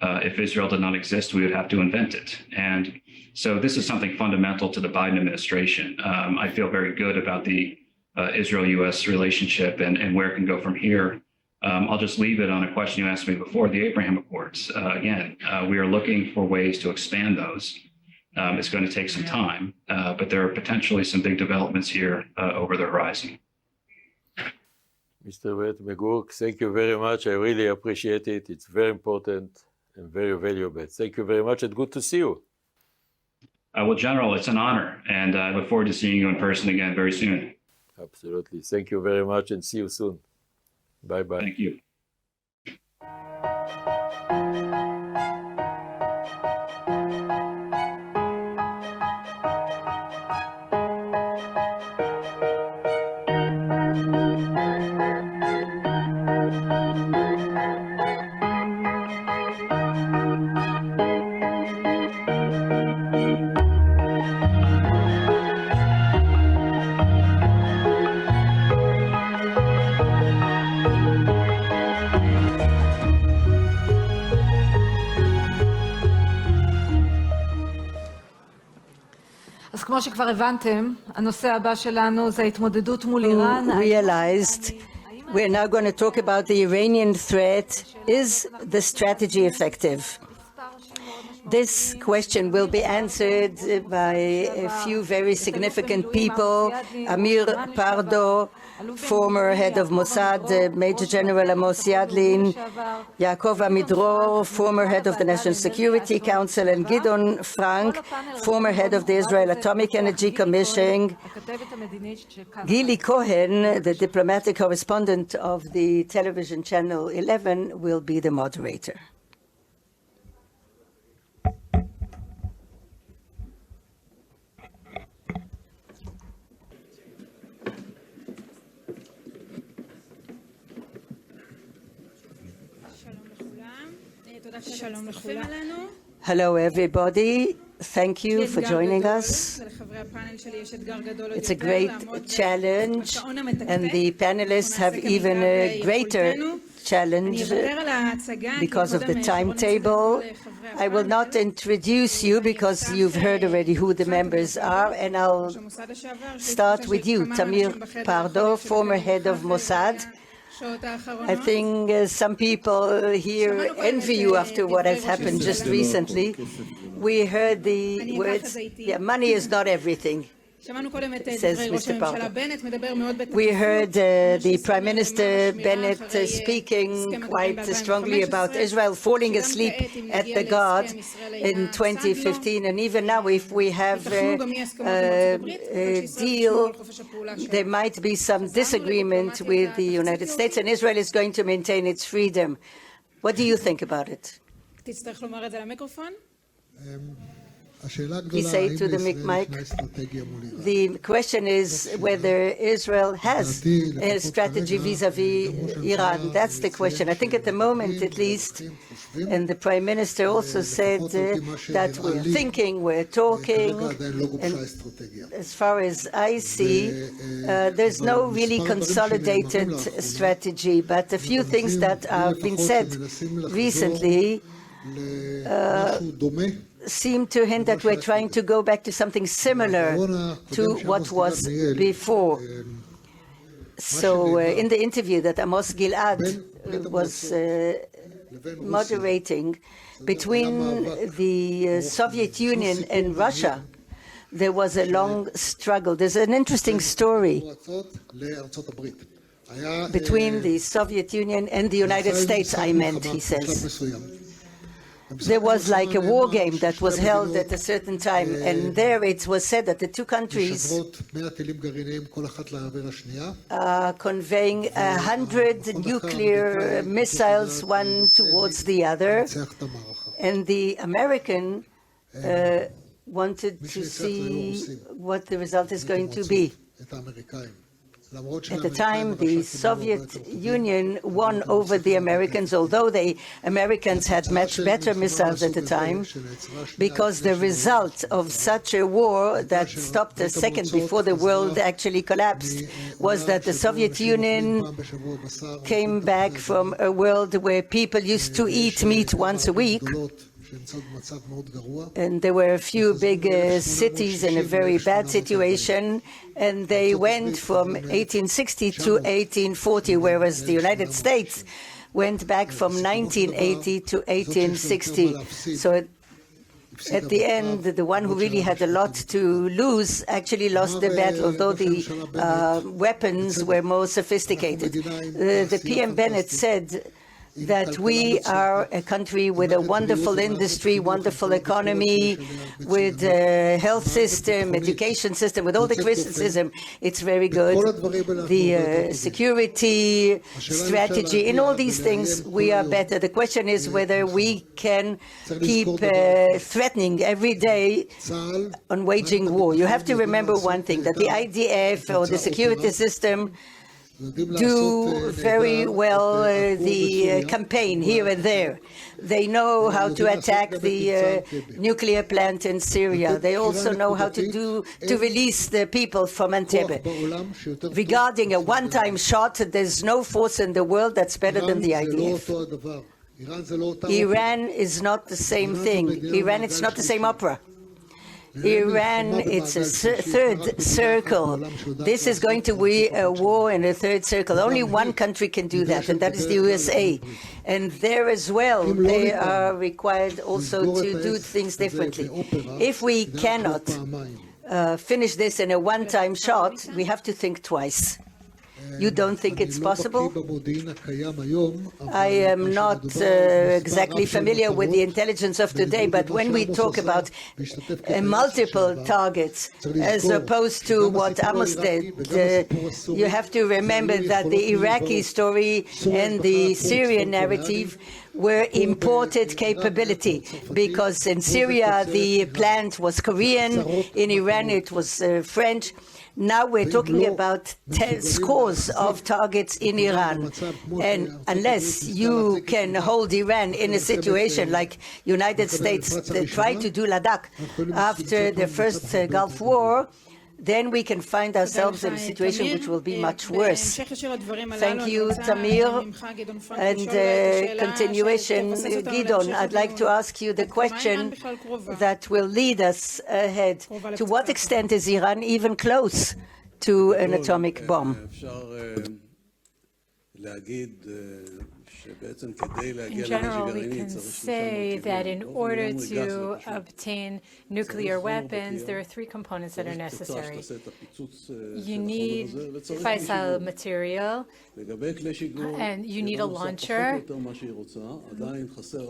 if Israel did not exist, we would have to invent it. And so this is something fundamental to the Biden administration. I feel very good about the Israel-U.S. relationship and where it can go from here. I'll just leave it on a question you asked me before, the Abraham Accords. Again, we are looking for ways to expand those. It's going to take some time, but there are potentially some big developments here over the horizon. Mr. Megur, thank you very much. I really appreciate it. It's very important and very valuable. Thank you very much, and good to see you. Well, General, it's an honor, and I look forward to seeing you in person again very soon. Absolutely. Thank you very much, and see you soon. Bye-bye. Thank you. אז כמו שכבר הבנתם, הנושא הבא שלנו זה ההתמודדות מול איראן. Realized we're now going to talk about the Iranian threat. Is the strategy effective? This question will be answered by a few very significant people: Amir Pardo, former head of Mossad, Major General Amos Yadlin, Yaakov Amidror, former head of the National Security Council, and Gideon Frank, former head of the Israel Atomic Energy Commission. Gili Cohen, the diplomatic correspondent of the television channel 11, will be the moderator. Hello, everybody. Thank you for joining us. It's a great challenge, and the panelists have even a greater challenge because of the timetable. I will not introduce you because you've heard already who the members are, and I'll start with you, Tamir Pardo, former head of Mossad. I think some people here envy you after what has happened just recently. We heard the words, yeah, money is not everything, says Mr. Pardo. We heard the Prime Minister Bennett speaking quite strongly about Israel falling asleep at the guard in 2015, and even now, if we have a deal, there might be some disagreement with the United States, and Israel is going to maintain its freedom. What do you think about it? He said to the mic, the question is whether Israel has a strategy vis-à-vis Iran. That's the question. I think at the moment, at least, and the Prime Minister also said that we're thinking, we're talking, and as far as I see, there's no really consolidated strategy, but a few things that have been said recently seem to hint that we're trying to go back to something similar to what was before. So in the interview that Amos Gilad was moderating between the Soviet Union and Russia, there was a long struggle. There's an interesting story between the Soviet Union and the United States, I meant, he says. There was like a war game that was held at a certain time, and there it was said that the two countries are conveying 100 nuclear missiles, one towards the other, and the American wanted to see what the result is going to be. At the time, the Soviet Union won over the Americans, although the Americans had much better missiles at the time, because the result of such a war that stopped a second before the world actually collapsed was that the Soviet Union came back from a world where people used to eat meat once a week, and there were a few big cities in a very bad situation, and they went from 1860 to 1840, whereas the United States went back from 1980 to 1860. So at the end, the one who really had a lot to lose actually lost the battle, although the weapons were more sophisticated. The PM Bennett said that we are a country with a wonderful industry, wonderful economy, with a health system, education system, with all the criticism, it's very good. The security strategy, in all these things, we are better. The question is whether we can keep threatening every day on waging war. You have to remember one thing, that the IDF or the security system do very well the campaign here and there. They know how to attack the nuclear plant in Syria. They also know how to release the people from Entebbe. Regarding a one-time shot, there's no force in the world that's better than the IDF. Iran is not the same thing. Iran, it's not the same opera. Iran, it's a third circle. This is going to be a war in a third circle. Only one country can do that, and that is the USA. And there as well, they are required also to do things differently. If we cannot finish this in a one-time shot, we have to think twice. You don't think it's possible? I am not exactly familiar with the intelligence of today, but when we talk about multiple targets, as opposed to what Amos did, you have to remember that the Iraqi story and the Syrian narrative were imported capability, because in Syria the plant was Korean, in Iran it was French. Now we're talking about scores of targets in Iran. And unless you can hold Iran in a situation like United States tried to do Ladakh after the first Gulf War, then we can find ourselves in a situation which will be much worse. Thank you, Tamir. And continuation, Gidon, I'd like to ask you the question that will lead us ahead. To what extent is Iran even close to an atomic bomb? In general, we can say that in order to obtain nuclear weapons, there are three components that are necessary. You need fissile material, and you need a launcher.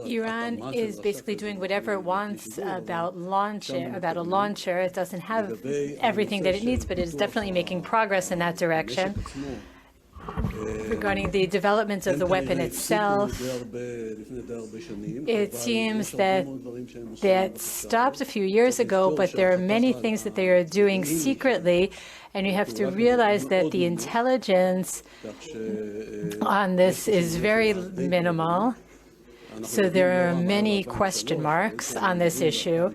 Iran is basically doing whatever it wants about a launcher. It doesn't have everything that it needs, but it is definitely making progress in that direction. Regarding the development of the weapon itself, it seems that stopped a few years ago, but there are many things that they are doing secretly, and you have to realize that the intelligence on this is very minimal. So there are many question marks on this issue.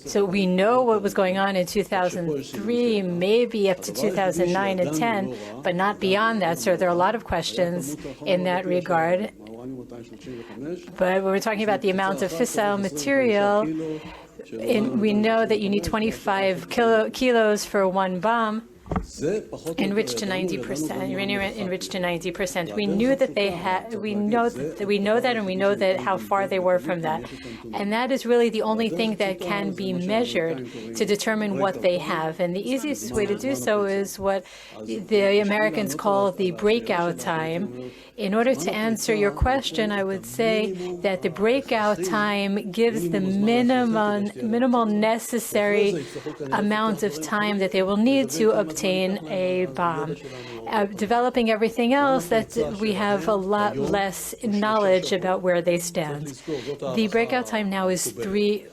So we know what was going on in 2003, maybe up to 2009 and 10, but not beyond that. So there are a lot of questions in that regard. But when we're talking about the amount of fissile material, we know that you need 25 kilos for one bomb. Enriched to 90%, uranium enriched to 90%. We knew that they had. We know that, and we know that how far they were from that, and that is really the only thing that can be measured to determine what they have. And the easiest way to do so is what the Americans call the breakout time. In order to answer your question, I would say that the breakout time gives the minimal necessary amount of time that they will need to obtain a bomb. Developing everything else, that we have a lot less knowledge about where they stand. The breakout time now is 3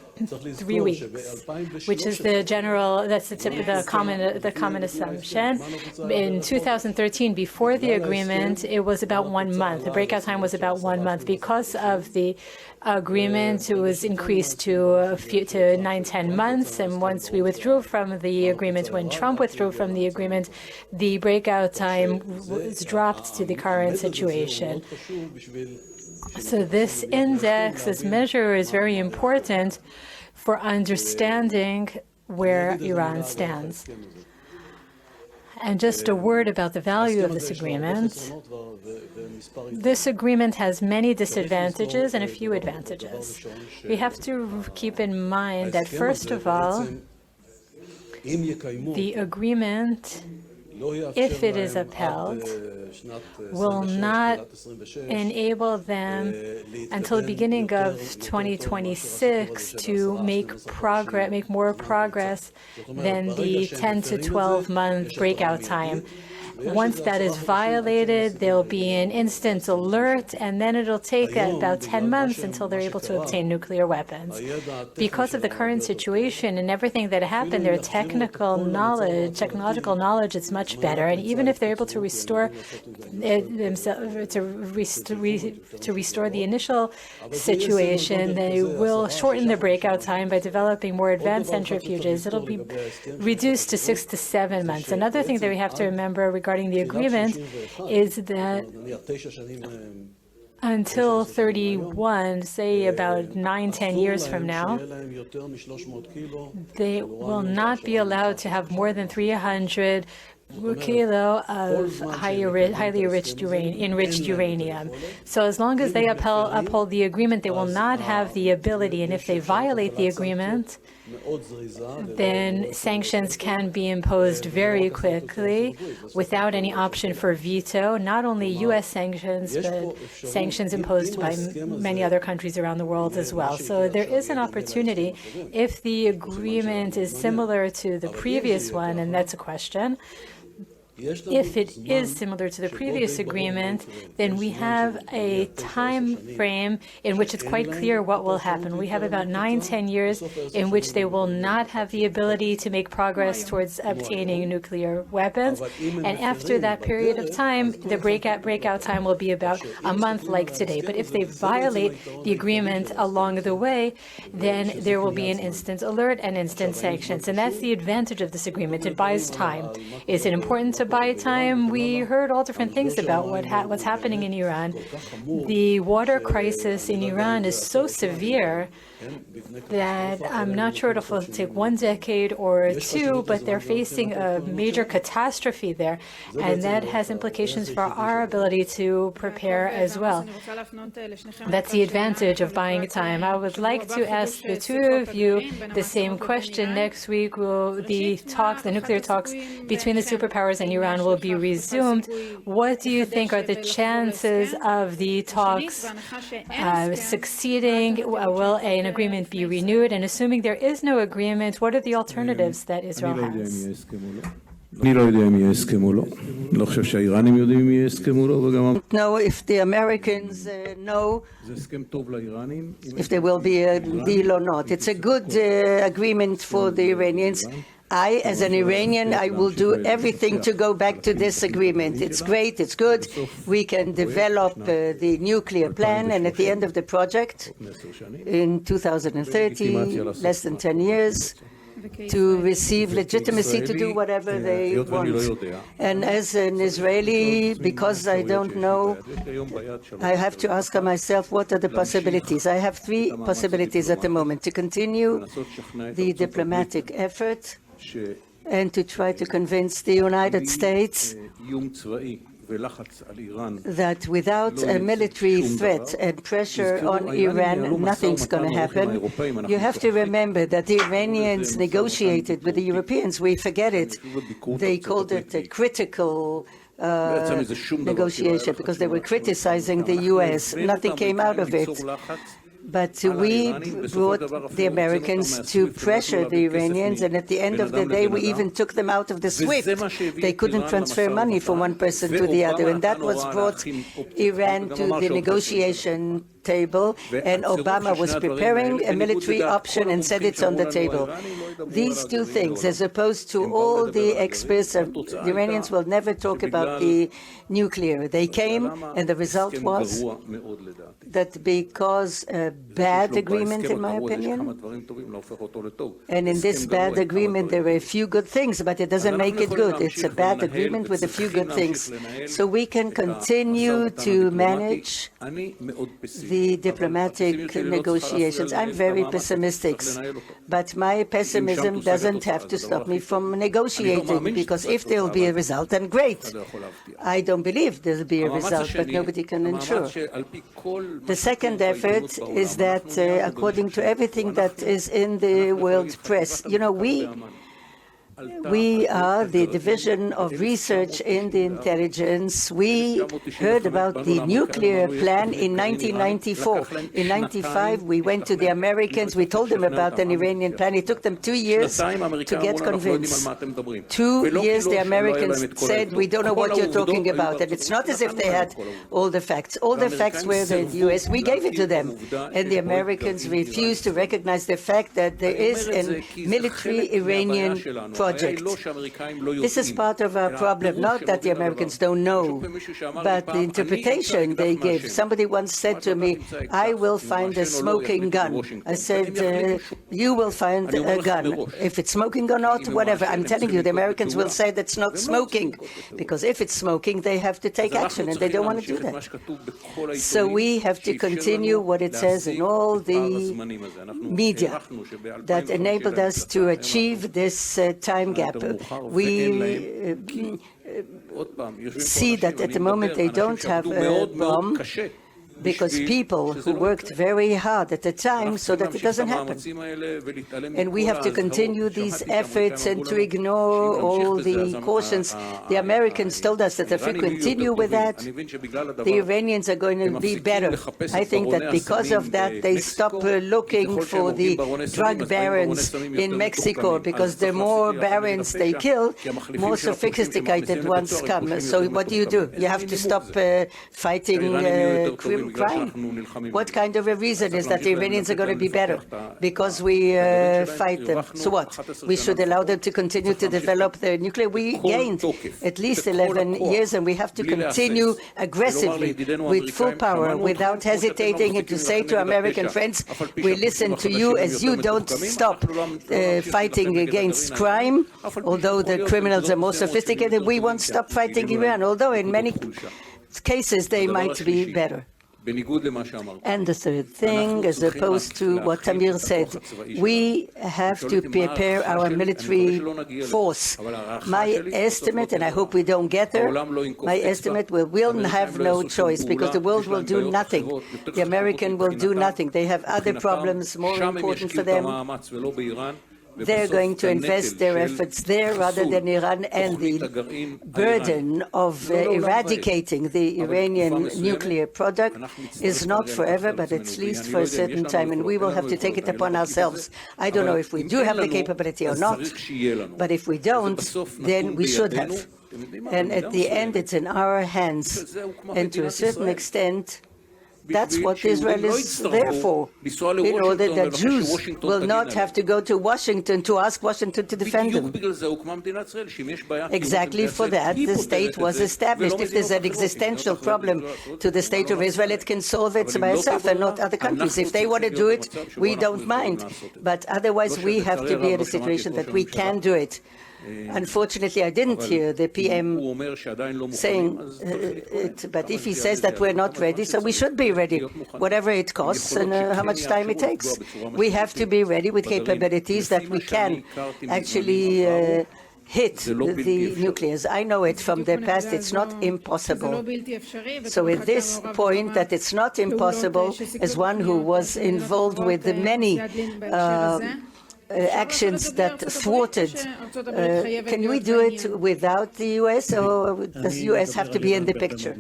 weeks, which is the general, that's the common assumption. In 2013, before the agreement, it was about 1 month. The breakout time was about 1 month. Because of the agreement, it was increased to 9-10 months. And once we withdrew from the agreement, when Trump withdrew from the agreement, the breakout time was dropped to the current situation. So this index, this measure, is very important for understanding where Iran stands. And just a word about the value of this agreement. This agreement has many disadvantages and a few advantages. We have to keep in mind that, first of all, the agreement, if it is upheld, will not enable them until the beginning of 2026 to make more progress than the 10 to 12 month breakout time. Once that is violated, there'll be an instant alert, and then it'll take about 10 months until they're able to obtain nuclear weapons. Because of the current situation and everything that happened, their technological knowledge is much better. And even if they're able to restore themselves, to restore the initial situation, they will shorten the breakout time by developing more advanced centrifuges. It'll be reduced to 6 to 7 months. Another thing that we have to remember regarding the agreement is that until 31, say about 9-10 years from now, they will not be allowed to have more than 300 kilo of highly enriched uranium. So as long as they uphold the agreement, they will not have the ability, and if they violate the agreement, then sanctions can be imposed very quickly without any option for veto, not only U.S. sanctions, but sanctions imposed by many other countries around the world as well. So there is an opportunity if the agreement is similar to the previous one, and that's a question. If it is similar to the previous agreement, then we have a time frame in which it's quite clear what will happen. We have about 9-10 years in which they will not have the ability to make progress towards obtaining nuclear weapons. And after that period of time, the breakout time will be about a month like today. But if they violate the agreement along the way, then there will be an instant alert and instant sanctions. And that's the advantage of this agreement. It buys time. Is it important to buy time? We heard all different things about what's happening in Iran. The water crisis in Iran is so severe that I'm not sure if it'll take 1 decade or 2, but they're facing a major catastrophe there, and that has implications for our ability to prepare as well. That's the advantage of buying time. I would like to ask the two of you the same question. Next week, the nuclear talks between the superpowers and Iran will be resumed. What do you think are the chances of the talks succeeding? Will an agreement be renewed? And assuming there is no agreement, what are the alternatives that Israel has? אני לא יודע אם יהיה הסכם או לא. לא חושב שהאיראנים יודעים אם יהיה הסכם או לא, וגם... know if the Americans know זה הסכם טוב לאיראנים. if there will be a deal or not. It's a good agreement for the Iranians. I, as an Iranian, I will do everything to go back to this agreement. It's great, it's good. We can develop the nuclear plan, and at the end of the project, in 2030, less than 10 years, to receive legitimacy to do whatever they want. And as an Israeli, because I don't know, I have to ask myself, what are the possibilities? I have 3 possibilities at the moment: to continue the diplomatic effort and to try to convince the United States that without a military threat and pressure on Iran, nothing's going to happen. You have to remember that the Iranians negotiated with the Europeans. We forget it. They called it a critical negotiation because they were criticizing the U.S. Nothing came out of it. But we brought the Americans to pressure the Iranians, and at the end of the day, we even took them out of the SWIFT. They couldn't transfer money from one person to the other, and that was brought Iran to the negotiation table, and Obama was preparing a military option and said it's on the table. These 2 things, as opposed to all the experts, the Iranians will never talk about the nuclear. They came, and the result was that because a bad agreement, in my opinion, and in this bad agreement there are a few good things, but it doesn't make it good. It's a bad agreement with a few good things. So we can continue to manage the diplomatic negotiations. I'm very pessimistic, but my pessimism doesn't have to stop me from negotiating, because if there will be a result, then great. I don't believe there will be a result, but nobody can ensure. The second effort is that, according to everything that is in the world press, we are the Division of Research in the Intelligence. We heard about the nuclear plan in 1994. In 1995, we went to the Americans. We told them about an Iranian plan. It took them 2 years to get convinced. 2 years, the Americans said, we don't know what you're talking about. And it's not as if they had all the facts. All the facts were the U.S. We gave it to them. And the Americans refused to recognize the fact that there is a military Iranian project. This is part of our problem, not that the Americans don't know, but the interpretation they give. Somebody once said to me, I will find a smoking gun. I said, you will find a gun. If it's smoking or not, whatever. I'm telling you, the Americans will say that's not smoking, because if it's smoking, they have to take action, and they don't want to do that. So we have to continue what it says in all the media that enabled us to achieve this time gap. We see that at the moment they don't have a bomb, because people who worked very hard at the time so that it doesn't happen. And we have to continue these efforts and to ignore all the cautions. The Americans told us that if we continue with that, the Iranians are going to be better. I think that because of that, they stop looking for the drug barons in Mexico, because the more barons they kill, more sophisticated ones come. So what do? You have to stop fighting crime. What kind of a reason is that the Iranians are going to be better? Because we fight them. So what? We should allow them to continue to develop their nuclear. We gained at least 11 years, and we have to continue aggressively with full power, without hesitating, and to say to American friends, we listen to you as you don't stop fighting against crime. Although the criminals are more sophisticated, we won't stop fighting Iran, although in many cases they might be better. And the third thing, as opposed to what Tamir said, we have to prepare our military force. My estimate, and I hope we don't get there, my estimate, we will have no choice, because the world will do nothing. The American will do nothing. They have other problems more important for them. They're going to invest their efforts there rather than Iran, and the burden of eradicating the Iranian nuclear product is not forever, but at least for a certain time, and we will have to take it upon ourselves. I don't know if we do have the capability or not, but if we don't, then we should have. And at the end, it's in our hands, and to a certain extent, that's what Israel is there for, in order that Jews will not have to go to Washington to ask Washington to defend them. Exactly for that, the state was established. If there's an existential problem to the state of Israel, it can solve it by itself and not other countries. If they want to do it, we don't mind. But otherwise, we have to be in a situation that we can do it. Unfortunately, I didn't hear the PM saying it, but if he says that we're not ready, so we should be ready, whatever it costs and how much time it takes. We have to be ready with capabilities that we can actually hit the nuclears. I know it from the past, it's not impossible. So at this point that it's not impossible, as one who was involved with the many actions that thwarted. Can we do it without the U.S., or does the U.S. have to be in the picture?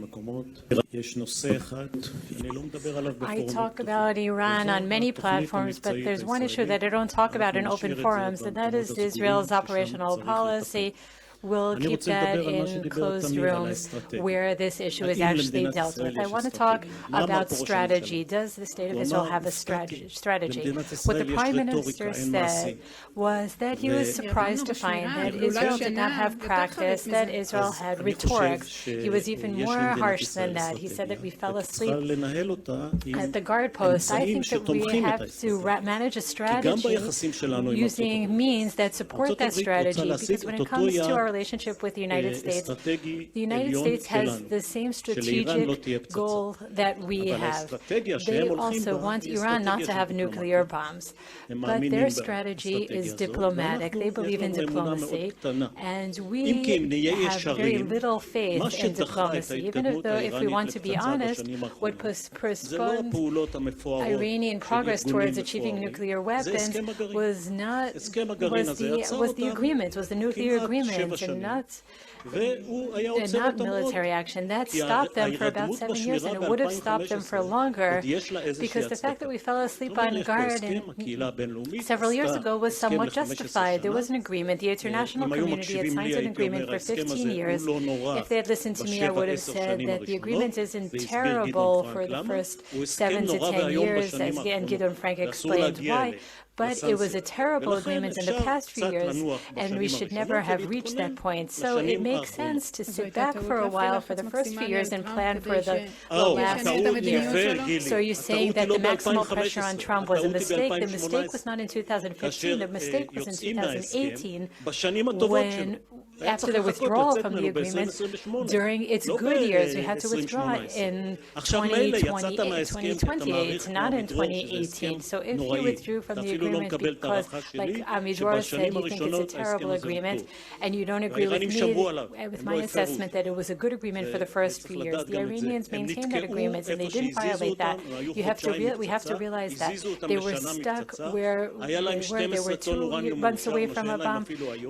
I talk about Iran on many platforms, but there's one issue that I don't talk about in open forums, and that is Israel's operational policy. We'll keep that in closed rooms where this issue is actually dealt with. I want to talk about strategy. Does the State of Israel have a strategy? What the Prime Minister said was that he was surprised to find that Israel did not have practice, that Israel had rhetoric. He was even more harsh than that. He said that we fell asleep at the guard post. I think that we have to manage a strategy using means that support that strategy, because when it comes to our relationship with the United States, the United States has the same strategic goal that we have. They also want Iran not to have nuclear bombs, but their strategy is diplomatic. They believe in diplomacy, and we have very little faith in diplomacy, even though, if we want to be honest, what postpones Iranian progress towards achieving nuclear weapons was the agreement, was the nuclear agreement, and not military action. That stopped them for about 7 years, and it would have stopped them for longer, because the fact that we fell asleep on guard several years ago was somewhat justified. There was an agreement. The international community had signed an agreement for 15 years. If they had listened to me, I would have said that the agreement isn't terrible for the first 7 to 10 years, as Gideon Frank explained why. But it was a terrible agreement in the past few years, and we should never have reached that point. So it makes sense to sit back for a while for the first few years and plan for the last year. So you're saying that the maximal pressure on Trump was a mistake. The mistake was not in 2015. The mistake was in 2018, when, after the withdrawal from the agreement, during its good years, we had to withdraw in 2028, not in 2018. So if you withdrew from the agreement agreement because, like Amidor said, you think it's a terrible agreement, and you don't agree with me, with my assessment that it was a good agreement for the first few years. The Iranians maintained that agreement, and they didn't violate that. We have to realize that they were stuck where they were. They were 2 months away from a bomb.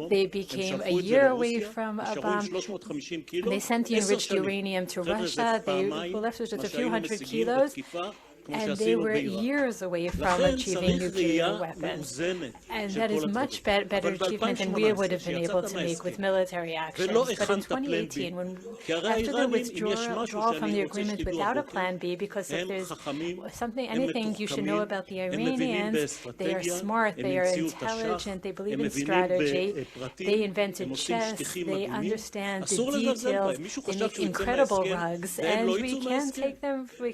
They became a year away from a bomb. They sent the enriched uranium to Russia. They were left with just a few hundred kilos, and they were years away from achieving nuclear weapons. And that is much better achievement than we would have been able to make with military actions. But in 2018, after the withdrawal from the agreement without a plan B, because if there's anything you should know about the Iranians, they are smart, they are intelligent, they believe in strategy, they invented chess, they understand the details, they make incredible rugs, and we can't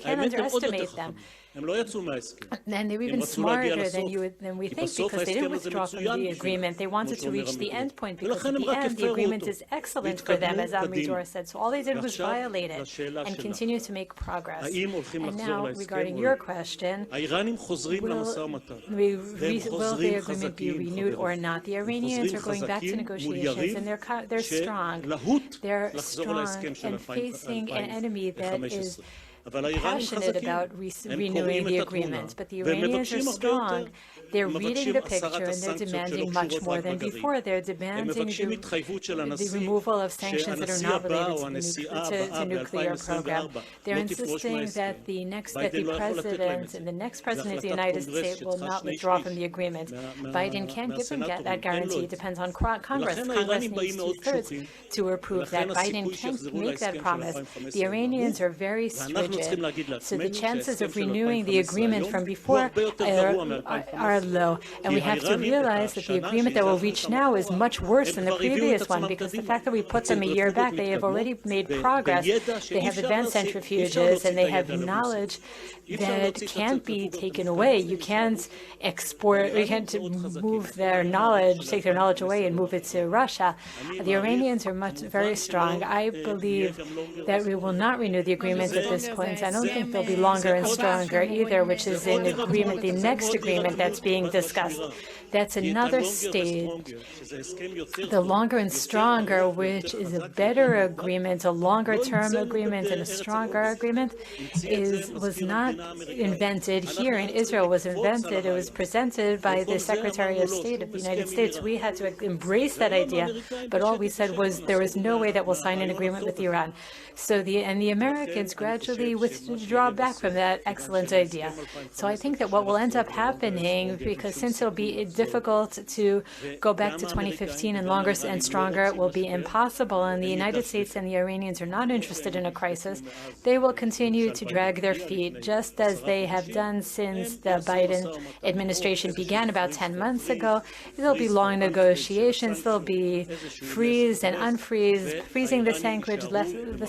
underestimate them. And they were even smarter than we think, because they didn't withdraw from the agreement. They wanted to reach the end point, because at the end, the agreement is excellent for them, as Amidor said. So all they did was violate it and continue to make progress. And now, regarding your question, will the agreement be renewed or not? The Iranians are going back to negotiations, and they're strong. They're strong and facing an enemy that is passionate about renewing the agreement, but the Iranians are strong. They're reading the picture, and they're demanding much more than before. They're demanding the removal of sanctions that are not related to the nuclear program. They're insisting that the president and the next president of the United States will not withdraw from the agreement. Biden can't give them that guarantee. It depends on Congress. Congress needs 2/3 to approve that. Biden can't make that promise. The Iranians are very stringent. So the chances of renewing the agreement from before are low. And we have to realize that the agreement that we'll reach now is much worse than the previous one, because the fact that we put them a year back, they have already made progress. They have advanced centrifuges, and they have knowledge that can't be taken away. You can't move their knowledge, take their knowledge away and move it to Russia. The Iranians are very strong. I believe that we will not renew the agreement at this point. I don't think they'll be longer and stronger either, which is in agreement, the next agreement that's being discussed. That's another stage. The longer and stronger, which is a better agreement, a longer-term agreement, and a stronger agreement, was not invented here in Israel. It was invented, it was presented by the Secretary of State of the United States. We had to embrace that idea, but all we said was there is no way that we'll sign an agreement with Iran. So the Americans gradually withdraw back from that excellent idea. So I think that what will end up happening, because since it'll be difficult to go back to 2015 and longer and stronger, it will be impossible, and the United States and the Iranians are not interested in a crisis. They will continue to drag their feet, just as they have done since the Biden administration began about 10 months ago. There'll be long negotiations. There'll be freeze and unfreeze, freezing the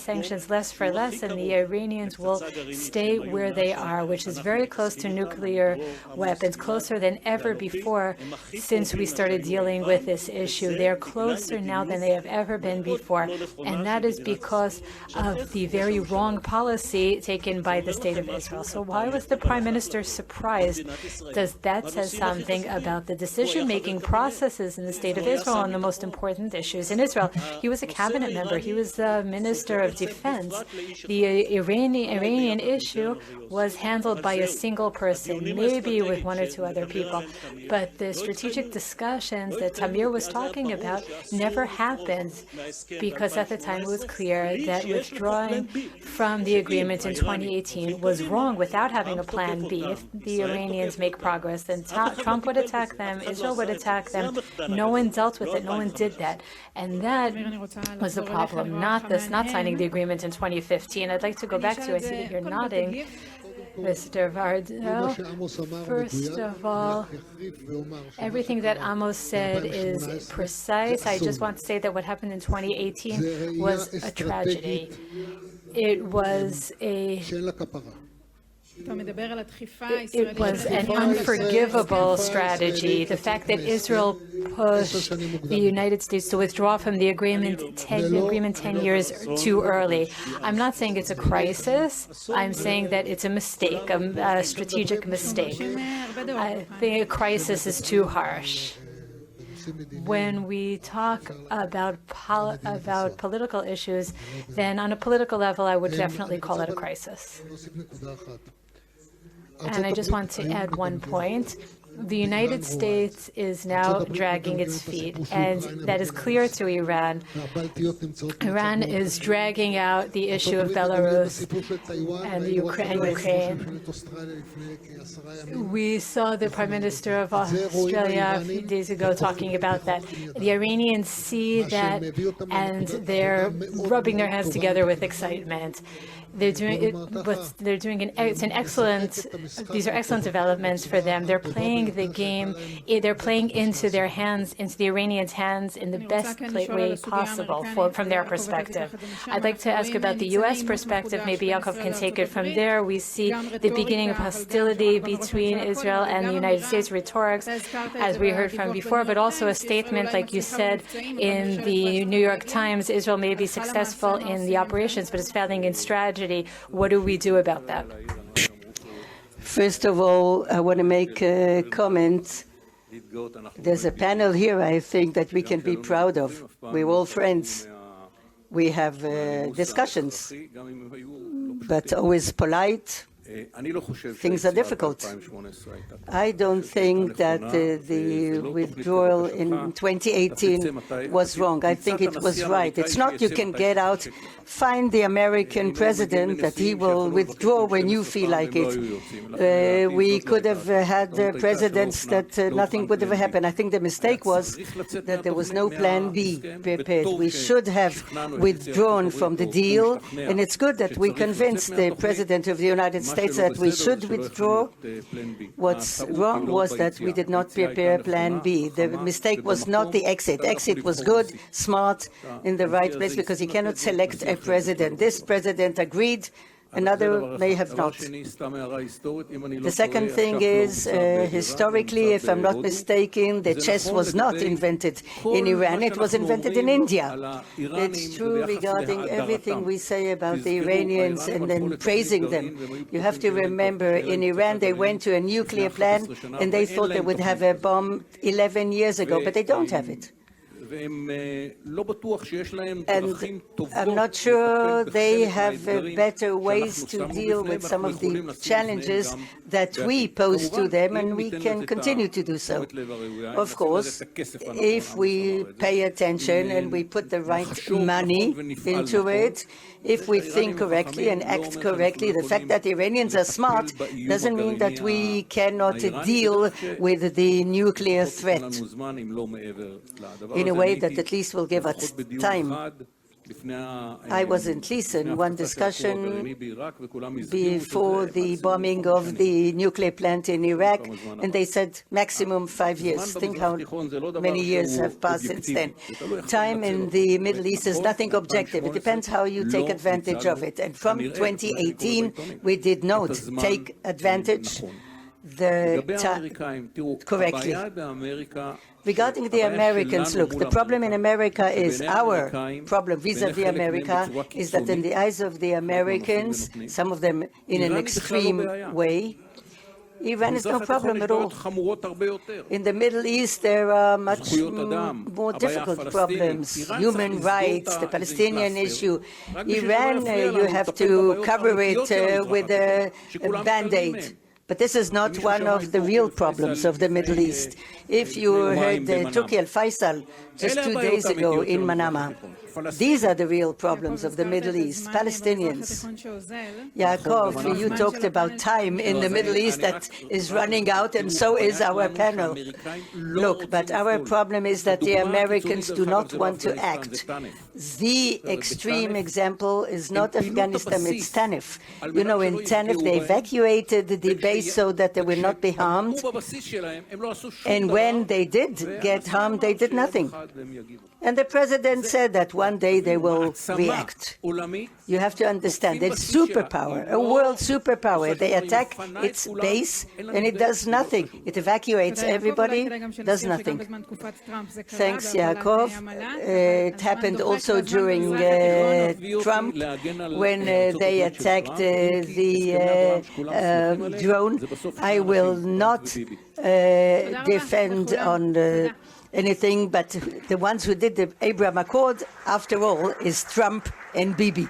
sanctions less for less, and the Iranians will stay where they are, which is very close to nuclear weapons, closer than ever before since we started dealing with this issue. They're closer now than they have ever been before, and that is because of the very wrong policy taken by the State of Israel. So why was the Prime Minister surprised? Does that say something about the decision-making processes in the State of Israel on the most important issues in Israel? He was a cabinet member. He was the Minister of Defense. The Iranian issue was handled by a single person, maybe with 1 or 2 other people. But the strategic discussions that Tamir was talking about never happened, because at the time it was clear that withdrawing from the agreement in 2018 was wrong without having a plan B. If the Iranians make progress, then Trump would attack them, Israel would attack them. No one dealt with it, no one did that. And that was the problem, not signing the agreement in 2015. I'd like to go back to, I see that you're nodding, Mr. Vardo. First of all, everything that Amos said is precise. I just want to say that what happened in 2018 was a tragedy. It was It was an unforgivable strategy. The fact that Israel pushed the United States to withdraw from the agreement 10 years too early. I'm not saying it's a crisis. I'm saying that it's a mistake, a strategic mistake. I think a crisis is too harsh. When we talk about political issues, then on a political level, I would definitely call it a crisis. And I just want to add one point. The United States is now dragging its feet, and that is clear to Iran. Iran is dragging out the issue of Belarus and Ukraine. We saw the Prime Minister of Australia a few days ago talking about that. The Iranians see that, and they're rubbing their hands together with excitement. They're doing it, but they're doing it's an excellent. These are excellent developments for them. They're playing the game. They're playing into their hands, into the Iranians' hands, in the best way possible from their perspective. I'd like to ask about the U.S. perspective. Maybe Yaakov can take it from there. We see the beginning of hostility between Israel and the United States, rhetorics, as we heard from before, but also a statement, like you said, in the New York Times. Israel may be successful in the operations, but it's failing in strategy. What do we do about that? First of all, I want to make a comment. There's a panel here, I think, that we can be proud of. We're all friends. We have discussions, but always polite. Things are difficult. I don't think that the withdrawal in 2018 was wrong. I think it was right. It's not you can get out, find the American president that he will withdraw when you feel like it. We could have had presidents that nothing would have happened. I think the mistake was that there was no plan B prepared. We should have withdrawn from the deal, and it's good that we convinced the president of the United States that we should withdraw. What's wrong was that we did not prepare Plan B. The mistake was not the exit. Exit was good, smart, in the right place, because you cannot select a president. This president agreed, another may have not. The second thing is, historically, if I'm not mistaken, the chess was not invented in Iran. It was invented in India. It's true regarding everything we say about the Iranians and then praising them. You have to remember, in Iran, they went to a nuclear plant and they thought they would have a bomb 11 years ago, but they don't have it. And I'm not sure they have better ways to deal with some of the challenges that we pose to them, and we can continue to do so. Of course, if we pay attention and we put the right money into it, if we think correctly and act correctly, the fact that the Iranians are smart doesn't mean that we cannot deal with the nuclear threat in a way that at least will give us time. I was in Thyssen, one discussion before the bombing of the nuclear plant in Iraq, and they said maximum 5 years. Think how many years have passed since then. Time in the Middle East is nothing objective. It depends how you take advantage of it. And from 2018, we did not take advantage correctly. Regarding the Americans, look, the problem in America is our problem vis-à-vis America is that in the eyes of the Americans, some of them in an extreme way, Iran is no problem at all. In the Middle East, there are much more difficult problems. Human rights, the Palestinian issue. Iran, you have to cover it with a Band-Aid. But this is not one of the real problems of the Middle East. If you heard Turki al-Faisal just 2 days ago in Manama, these are the real problems of the Middle East, Palestinians. Yaakov, you talked about time in the Middle East that is running out, and so is our panel. Look, but our problem is that the Americans do not want to act. The extreme example is not Afghanistan, it's Tanif. You know, in Tanif, they evacuated the base so that they will not be harmed. And when they did get harmed, they did nothing. And the president said that one day they will react. You have to understand, it's superpower, a world superpower. They attack its base and it does nothing. It evacuates everybody, does nothing. Thanks, Yaakov. It happened also during Trump when they attacked the drone. I will not defend on anything, but the ones who did the Abraham Accord, after all, is Trump and Bibi.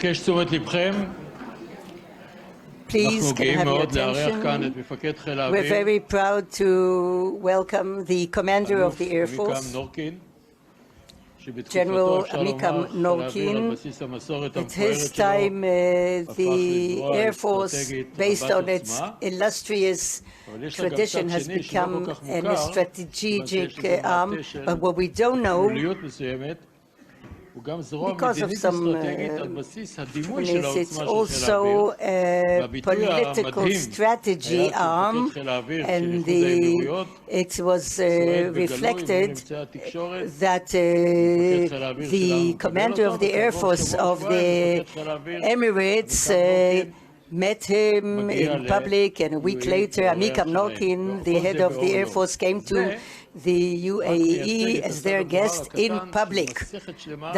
מבקש תשומת לבכם. Please, can I have your attention? We're very proud to welcome the commander of the Air Force, General Amikam Norkin. At his time, the Air Force, based on its illustrious tradition, has become a strategic arm. But what we don't know, because of some it's also a political strategy arm, and it was reflected that the commander of the Air Force of the Emirates met him in public, and a week later Amikam Norkin, the head of the Air Force, came to the UAE as their guest in public.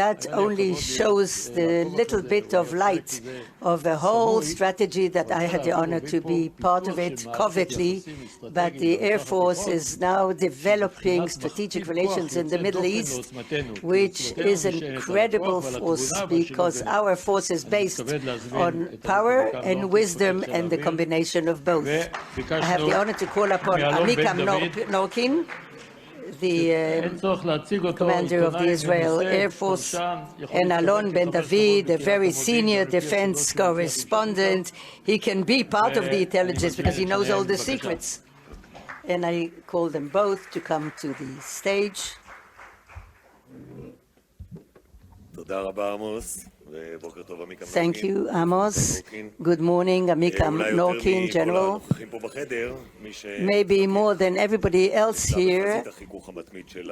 That only shows the little bit of light of the whole strategy that I had the honor to be part of it covertly. But the Air Force is now developing strategic relations in the Middle East, which is an incredible force because our force is based on power and wisdom and the combination of both. I have the honor to call upon Amikam Norkin, the commander of the Israel Air Force, and Alon Ben David, a very senior defense correspondent. He can be part of the intelligence because he knows all the secrets. And I call them both to come to the stage. Thank you, Amos. Good morning, Amikam Norkin, General. Maybe more than everybody else here,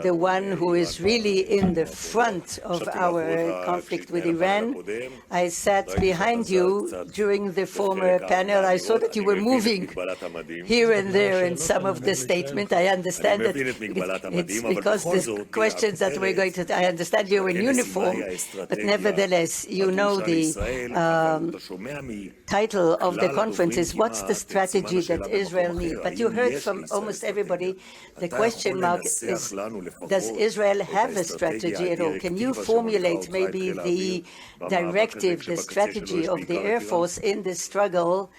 the one who is really in the front of our conflict with Iran. I sat behind you during the former panel. I saw that you were moving here and there in some of the statement. I understand that it's because the questions that we're going to, I understand you're in uniform, but nevertheless, you know the title of the conference is what's the strategy that Israel needs? But you heard from almost everybody, the question mark is, does Israel have a strategy at all? Can you formulate maybe the directive, the strategy of the Air Force in this struggle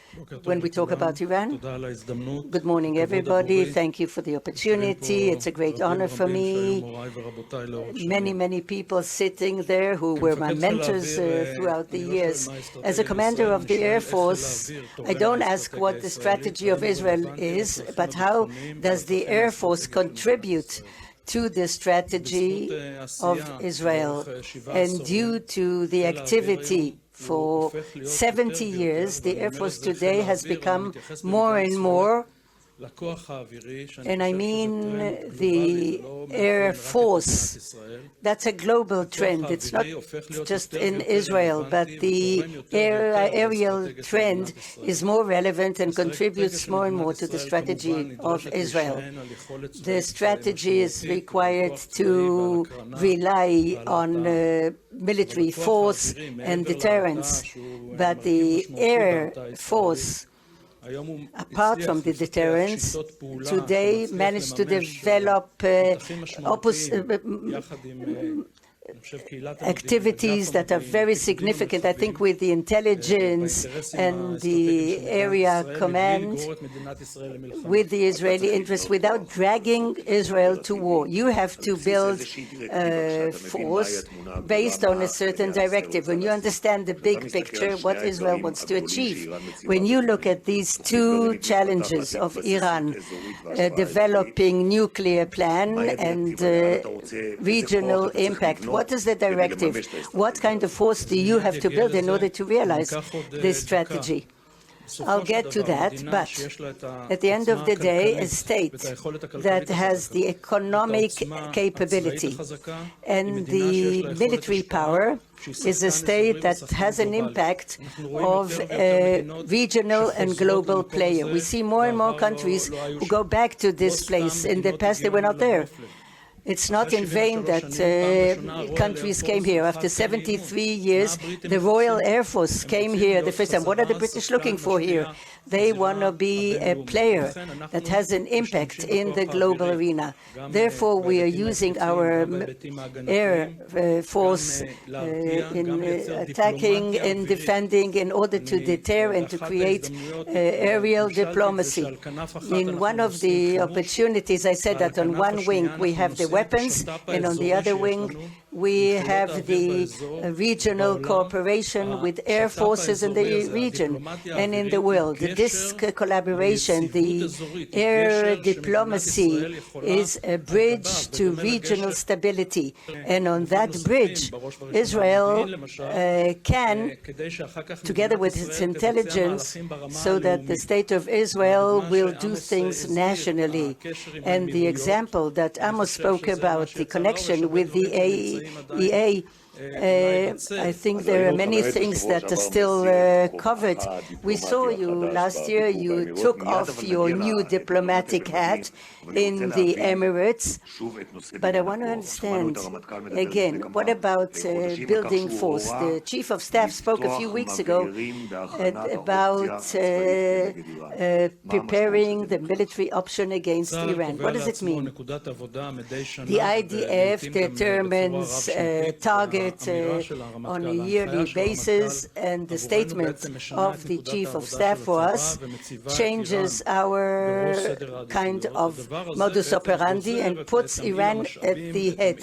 when we talk about Iran? Good morning, everybody. Thank you for the opportunity. It's a great honor for me. Many, many people sitting there who were my mentors throughout the years. As a commander of the Air Force, I don't ask what the strategy of Israel is, but how does the Air Force contribute to the strategy of Israel. And due to the activity for 70 years, the Air Force today has become more and more, and I mean the Air Force. That's a global trend. It's not just in Israel, but the aerial trend is more relevant and contributes more and more to the strategy of Israel. The strategy is required to rely on military force and deterrence, but the Air Force, apart from the deterrence, today managed to develop activities that are very significant. I think with the intelligence and the area command, with the Israeli interests, without dragging Israel to war. You have to build a force based on a certain directive. When you understand the big picture, what Israel wants to achieve, when you look at these two challenges of Iran, developing nuclear plan and regional impact, what is the directive? What kind of force do you have to build in order to realize this strategy? I'll get to that, but at the end of the day, a state that has the economic capability and the military power is a state that has an impact of a regional and global player. We see more and more countries who go back to this place. In the past, they were not there. It's not in vain that countries came here. After 73 years, the Royal Air Force came here the first time. What are the British looking for here? They want to be a player that has an impact in the global arena. Therefore, we are using our Air Force in attacking and defending in order to deter and to create aerial diplomacy. In one of the opportunities, I said that on one wing we have the weapons, and on the other wing we have the regional cooperation with air forces in the region and in the world. This collaboration, the air diplomacy, is a bridge to regional stability. And on that bridge, Israel can, together with its intelligence, so that the state of Israel will do things nationally. And the example that Amos spoke about, the connection with the AEA, I think there are many things that are still covered. We saw you last year, you took off your new diplomatic hat in the Emirates, but I want to understand, again, what about building force? The Chief of Staff spoke a few weeks ago about preparing the military option against Iran. What does it mean? The IDF determines target on a yearly basis, and the statement of the Chief of Staff for us changes our kind of modus operandi and puts Iran at the head.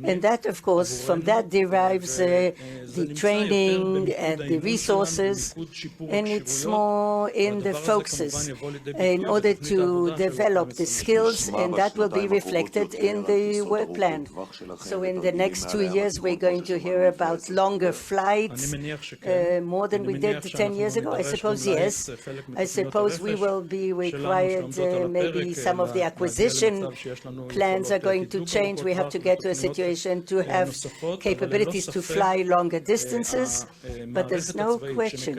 And that, of course, from that derives the training and the resources, and it's more in the focuses in order to develop the skills, and that will be reflected in the work plan. So in the next 2 years, we're going to hear about longer flights, more than we did 10 years ago. I suppose yes. I suppose we will be required, maybe some of the acquisition plans are going to change. We have to get to a situation to have capabilities to fly longer distances, but there's no question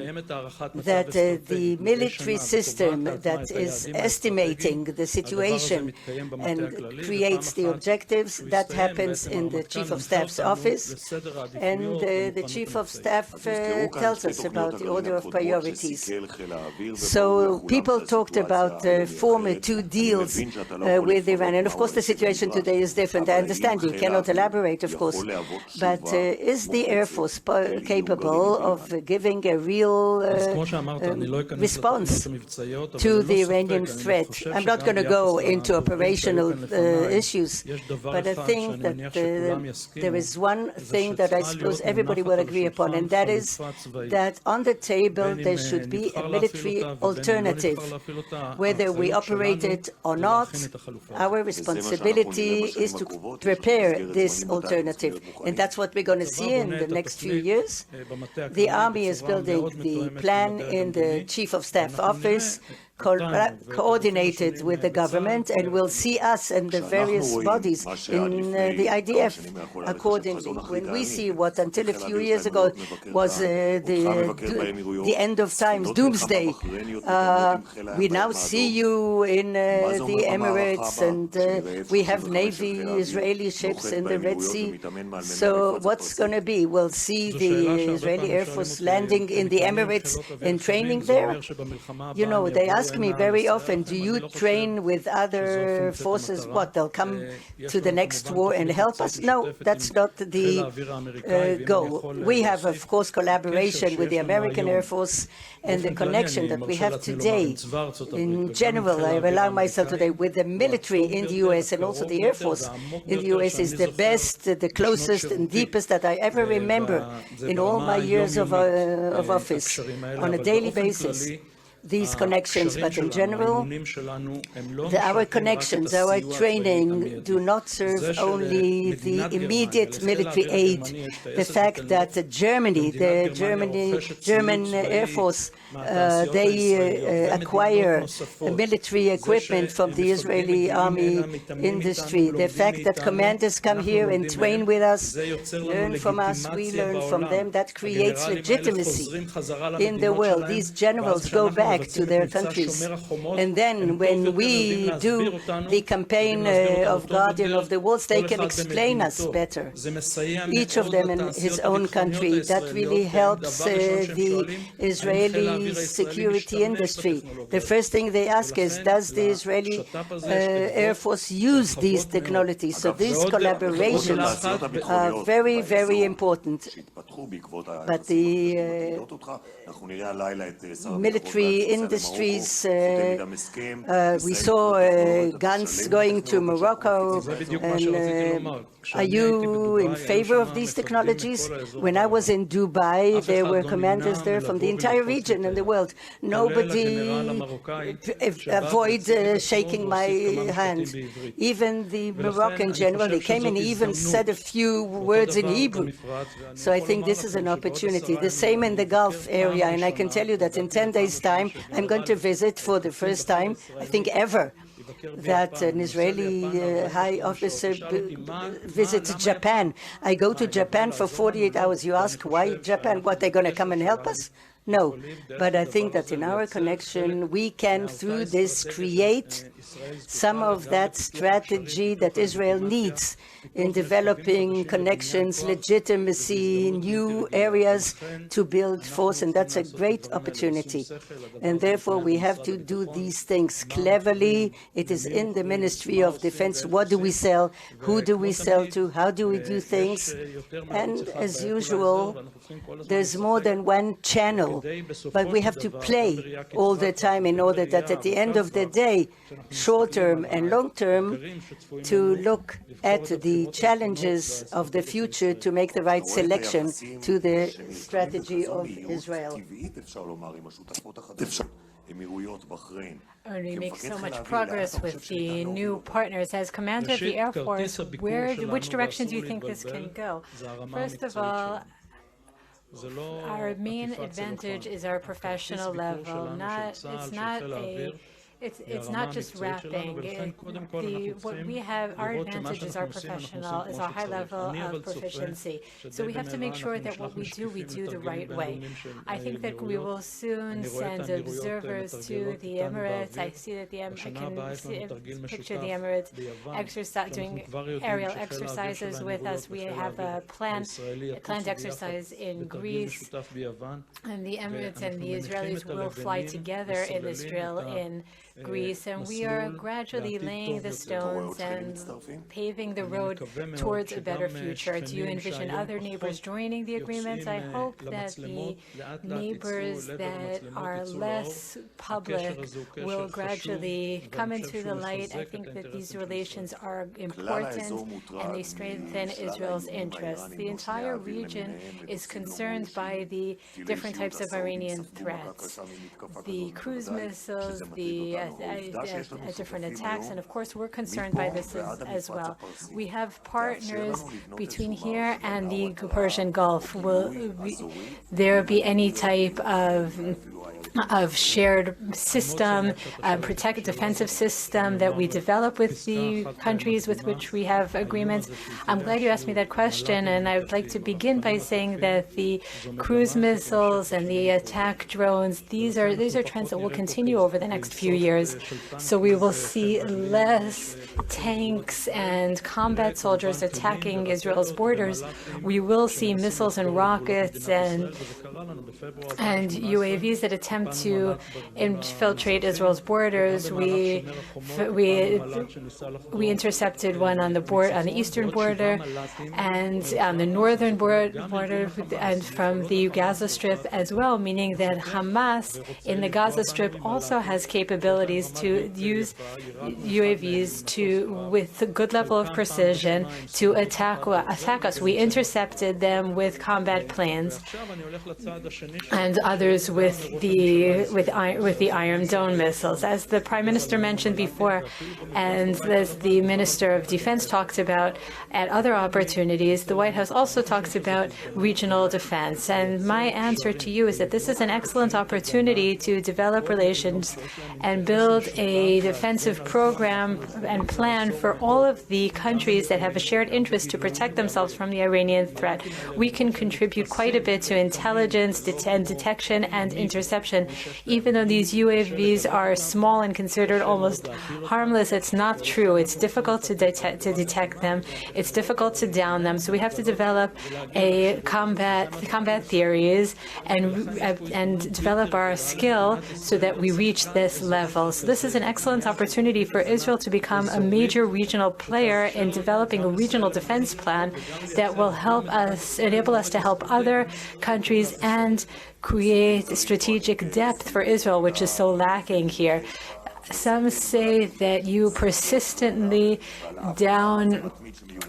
that the military system that is estimating the situation and creates the objectives, that happens in the Chief of Staff's office, and the Chief of Staff tells us about the order of priorities. So people talked about former 2 deals with Iran, and of course the situation today is different. I understand you cannot elaborate, of course, but is the Air Force capable of giving a real response to the Iranian threat? I'm not going to go into operational issues, but I think that there is one thing thing that I suppose everybody will agree upon, and that is that on the table there should be a military alternative. Whether we operate it or not, our responsibility is to prepare this alternative. And that's what we're going to see in the next few years. The Army is building the plan in the Chief of Staff office, coordinated with the government, and will see us and the various bodies in the IDF accordingly. When we see what until a few years ago was the end of times, doomsday, we now see you in the Emirates, and we have Navy Israeli ships in the Red Sea. So what's going to be? We'll see the Israeli Air Force landing in the Emirates and training there. You know, they ask me very often, do you train with other forces? What, they'll come to the next war and help us? No, that's not the goal. We have, of course, collaboration with the American Air Force, and the connection that we have today, in general, I allow myself today, with the military in the U.S. and also the Air Force in the U.S. is the best, the closest and deepest that I ever remember in all my years of office on a daily basis. These connections, but in general, our connections, our training do not serve only the immediate military aid. The fact that Germany, the German Air Force, they acquire military equipment from the Israeli army industry. The fact that commanders come here and train with us, learn from us, we learn from them, that creates legitimacy in the world. These generals go back to their countries. And then when we do the campaign of Guardian of the Walls, they can explain us better. Each of them in his own country. That really helps the Israeli security industry. The first thing they ask is, does the Israeli Air Force use these technologies? So these collaborations are very, very important. But the military industries, we saw guns going to Morocco. And, are you in favor of these technologies? When I was in Dubai, there were commanders there from the entire region and the world. Nobody avoid shaking my hand. Even the Moroccan general, he came and even said a few words in Hebrew. So I think this is an opportunity. The same in the Gulf area, and I can tell you that in 10 days' time, I'm going to visit for the first time, I think ever, that an Israeli high officer visits Japan. I go to Japan for 48 hours. You ask, why Japan? What, they're going to come and help us? No, but I think that in our connection, we can, through this, create some of that strategy that Israel needs in developing connections, legitimacy, new areas to build force, and that's a great opportunity. And therefore, we have to do these things cleverly. It is in the Ministry of Defense. What do we sell? Who do we sell to? How do we do things? And as usual, there's more than one channel, but we have to play all the time in order that at the end of the day, short-term and long-term, to look at the challenges of the future to make the right selection to the strategy of Israel. And we make so much progress with the new partners. As commander of the Air Force, which direction do you think this can go? First of all, our main advantage is our professional level. It's not just rapping. What we have, our advantage is our professional, is our high level of proficiency. So we have to make sure that what we do the right way. I think that we will soon send observers to the Emirates. I see that I can picture the Emirates doing aerial exercises with us. We have a planned exercise in Greece, and the Emirates and the Israelis will fly together in this drill in Greece, and we are gradually laying the stones and paving the road towards a better future. Do you envision other neighbors joining the agreements? I hope that the neighbors that are less public will gradually come into the light. I think that these relations are important and they strengthen Israel's interests. The entire region is concerned by the different types of Iranian threats, the cruise missiles, the different attacks, and of course we're concerned by this as well. We have partners between here and the Persian Gulf. Will there be any type of shared system, defensive system that we develop with the countries with which we have agreements? I'm glad you asked me that question, and I would like to begin by saying that the cruise missiles and the attack drones, these are trends that will continue over the next few years. So we will see less tanks and combat soldiers attacking Israel's borders. We will see missiles and rockets and UAVs that attempt to infiltrate Israel's borders. We intercepted one on the eastern border and on the northern border and from the Gaza Strip as well, meaning that Hamas in the Gaza Strip also has capabilities to use UAVs with a good level of precision to attack us. We intercepted them with combat planes and others with the Iron Dome missiles. As the Prime Minister mentioned before, and as the Minister of Defense talked about at other opportunities, the White House also talks about regional defense. And my answer to you is that this is an excellent opportunity to develop relations and build a defensive program and plan for all of the countries that have a shared interest to protect themselves from the Iranian threat. We can contribute quite a bit to intelligence, detection, and interception. Even though these UAVs are small and considered almost harmless, it's not true. It's difficult to detect them. It's difficult to down them. So we have to develop a combat theories and develop our skill so that we reach this level. So this is an excellent opportunity for Israel to become a major regional player in developing a regional defense plan that will enable us to help other countries and create strategic depth for Israel, which is so lacking here. Some say that you persistently down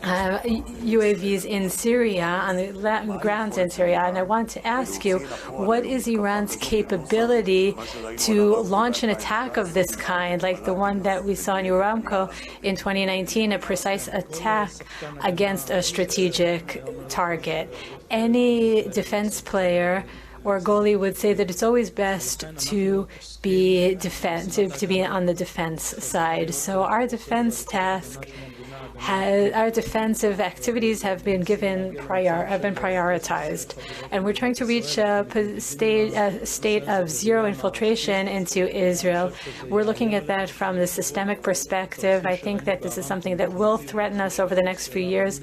UAVs in Syria, on the ground in Syria, and I want to ask you, what is Iran's capability to launch an attack of this kind, like the one that we saw in Aramco in 2019, a precise attack against a strategic target? Any defense player or goalie would say that it's always best to be on the defense side. So our defense task our defensive activities have been prioritized, and we're trying to reach a state of zero infiltration into Israel. We're looking at that from the systemic perspective. I think that this is something that will threaten us over the next few years.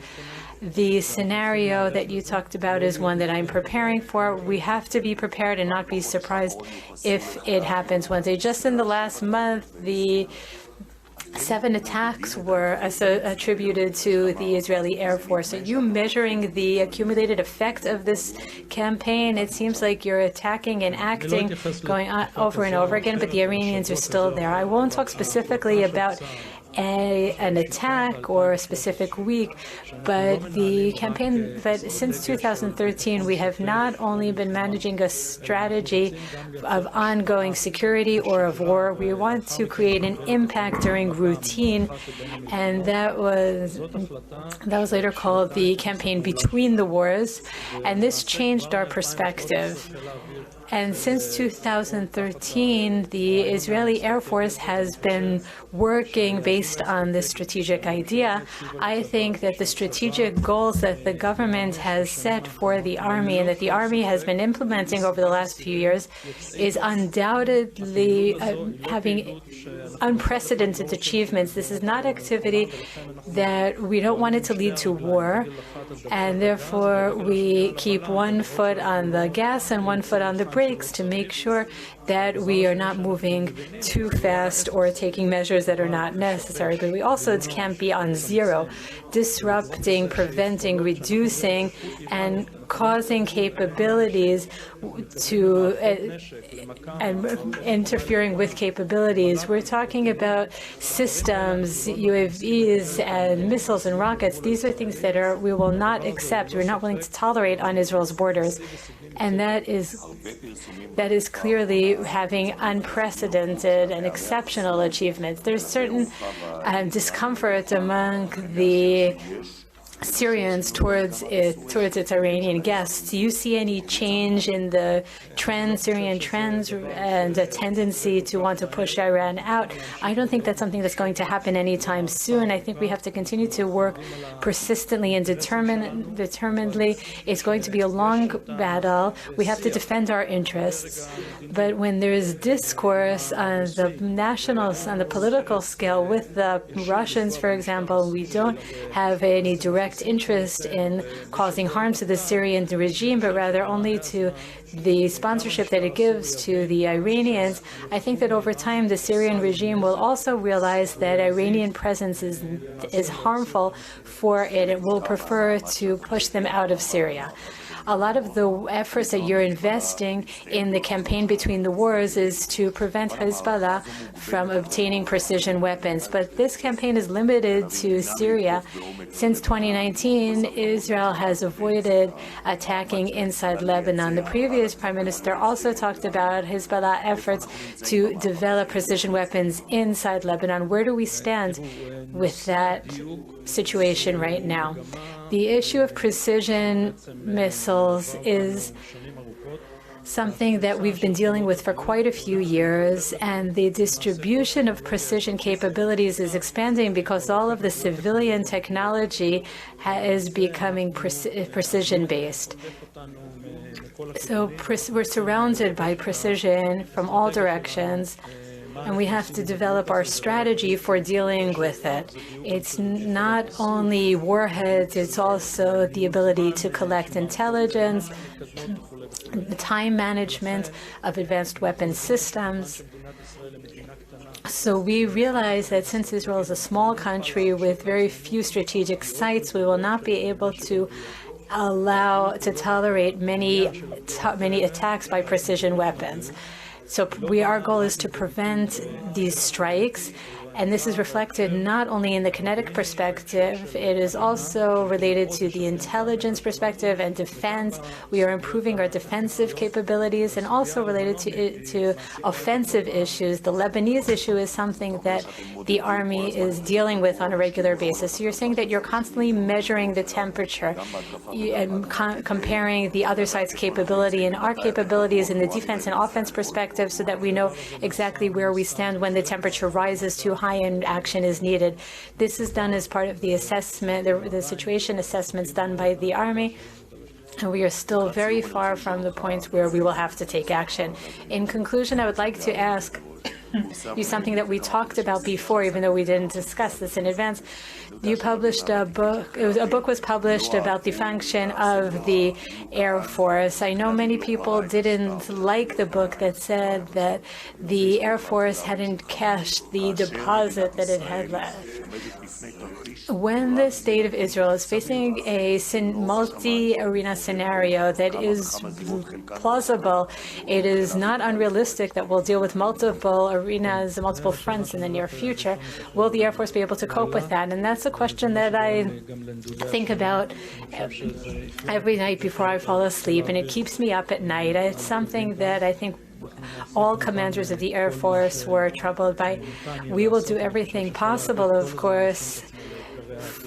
The scenario that you talked about is one that I'm preparing for. We have to be prepared and not be surprised if it happens one day. Just in the last month, the 7 attacks were attributed to the Israeli Air Force. Are you measuring the accumulated effect of this campaign? It seems like you're attacking and acting, going on over and over again, but the Iranians are still there. I won't talk specifically about an attack or a specific week, but the campaign that since 2013 we have not only been managing a strategy of ongoing security or of war. We want to create an impact during routine, and that was later called the campaign between the wars, and this changed our perspective. And since 2013, the Israeli Air Force has been working based on this strategic idea. I think that the strategic goals that the government has set for the Army and that the Army has been implementing over the last few years is undoubtedly having unprecedented achievements. This is not activity that we don't want it to lead to war, and therefore we keep one foot on the gas and one foot on the brake brakes to make sure that we are not moving too fast or taking measures that are not necessary. But we also can't be on zero, disrupting, preventing, reducing, and causing capabilities to and interfering with capabilities. We're talking about systems, UAVs, and missiles and rockets. These are things that we will not accept. We're not willing to tolerate on Israel's borders. And that is clearly having unprecedented and exceptional achievements. There's certain discomfort among the Syrians towards its Iranian guests. Do you see any change in the Syrian trends and a tendency to want to push Iran out? I don't think that's something that's going to happen anytime soon. I think we have to continue to work persistently and determinedly. It's going to be a long battle. We have to defend our interests. But when there is discourse on on the political scale with the Russians, for example, we don't have any direct interest in causing harm to the Syrian regime, but rather only to the sponsorship that it gives to the Iranians. I think that over time the Syrian regime will also realize that Iranian presence is harmful for it. It will prefer to push them out of Syria. A lot of the efforts that you're investing in the campaign between the wars is to prevent Hezbollah from obtaining precision weapons. But this campaign is limited to Syria. Since 2019, Israel has avoided attacking inside Lebanon. The previous prime minister also talked about Hezbollah efforts to develop precision weapons inside Lebanon. Where do we stand with that situation right now? The issue of precision missiles is something that we've been dealing with for quite a few years, and the distribution of precision capabilities is expanding because all of the civilian technology is becoming precision-based. So we're surrounded by precision from all directions, and we have to develop our strategy for dealing with it. It's not only warheads, it's also the ability to collect intelligence, the time management of advanced weapon systems. So we realize that since Israel is a small country with very few strategic sites, we will not be able to tolerate many attacks by precision weapons. So our goal is to prevent these strikes, and this is reflected not only in the kinetic perspective, it is also related to the intelligence perspective and defense. We are improving our defensive capabilities and also related to offensive issues. The Lebanese issue is something that the army is dealing with on a regular basis. So you're saying that you're constantly measuring the temperature and comparing the other side's capability and our capabilities in the defense and offense perspective so that we know exactly where we stand when the temperature rises too high and action is needed. This is done as part of the assessment, the situation assessments done by the Army, and we are still very far from the point where we will have to take action. In conclusion, I would like to ask you something that we talked about before, even though we didn't discuss this in advance. You published a book. A book was published about the function of the Air Force. I know many people didn't like the book that said that the Air Force hadn't cashed the deposit that it had left. When the state of Israel is facing a multi-arena scenario that is plausible, it is not unrealistic that we'll deal with multiple arenas, multiple fronts in the near future. Will the Air Force be able to cope with that? And that's a question that I think about every night before I fall asleep, and it keeps me up at night. It's something that I think all commanders of the Air Force were troubled by. We will do everything possible, of course,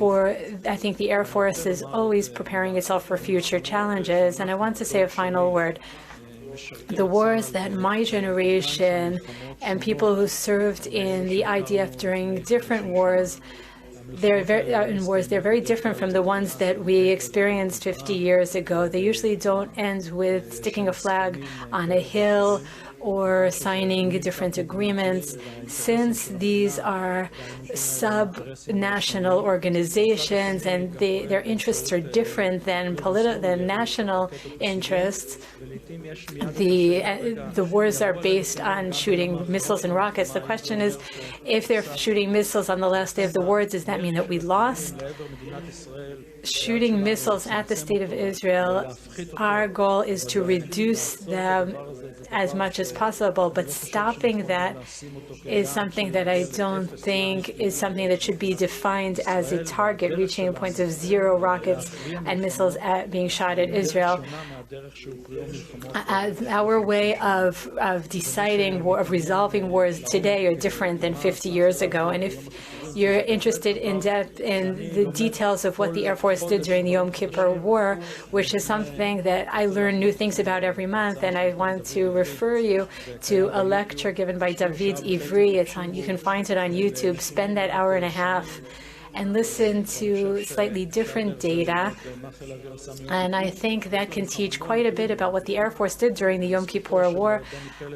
I think the Air Force is always preparing itself for future challenges. And I want to say a final word. The wars that my generation and people who served in the IDF during different wars, they're very different from the ones that we experienced 50 years ago. They usually don't end with sticking a flag on a hill or signing different agreements, since these are sub-national organizations and their interests are different than national interests. The wars are based on shooting missiles and rockets. The question is, if they're shooting missiles on the last day of the war, does that mean that we lost? Shooting missiles at the State of Israel, our goal is to reduce them as much as possible, but stopping that is something that I don't think is something that should be defined as a target, reaching a point of zero rockets and missiles being shot at Israel. Our way of deciding, of resolving wars today are different than 50 years ago. And if you're interested in depth in the details of what the Air Force did during the Yom Kippur War, which is something that I learn new things about every month, and I want to refer you to a lecture given by David Ivri. You can find it on YouTube. Spend that hour and a half and listen to slightly different data. And I think that can teach quite a bit about what the Air Force did during the Yom Kippur War.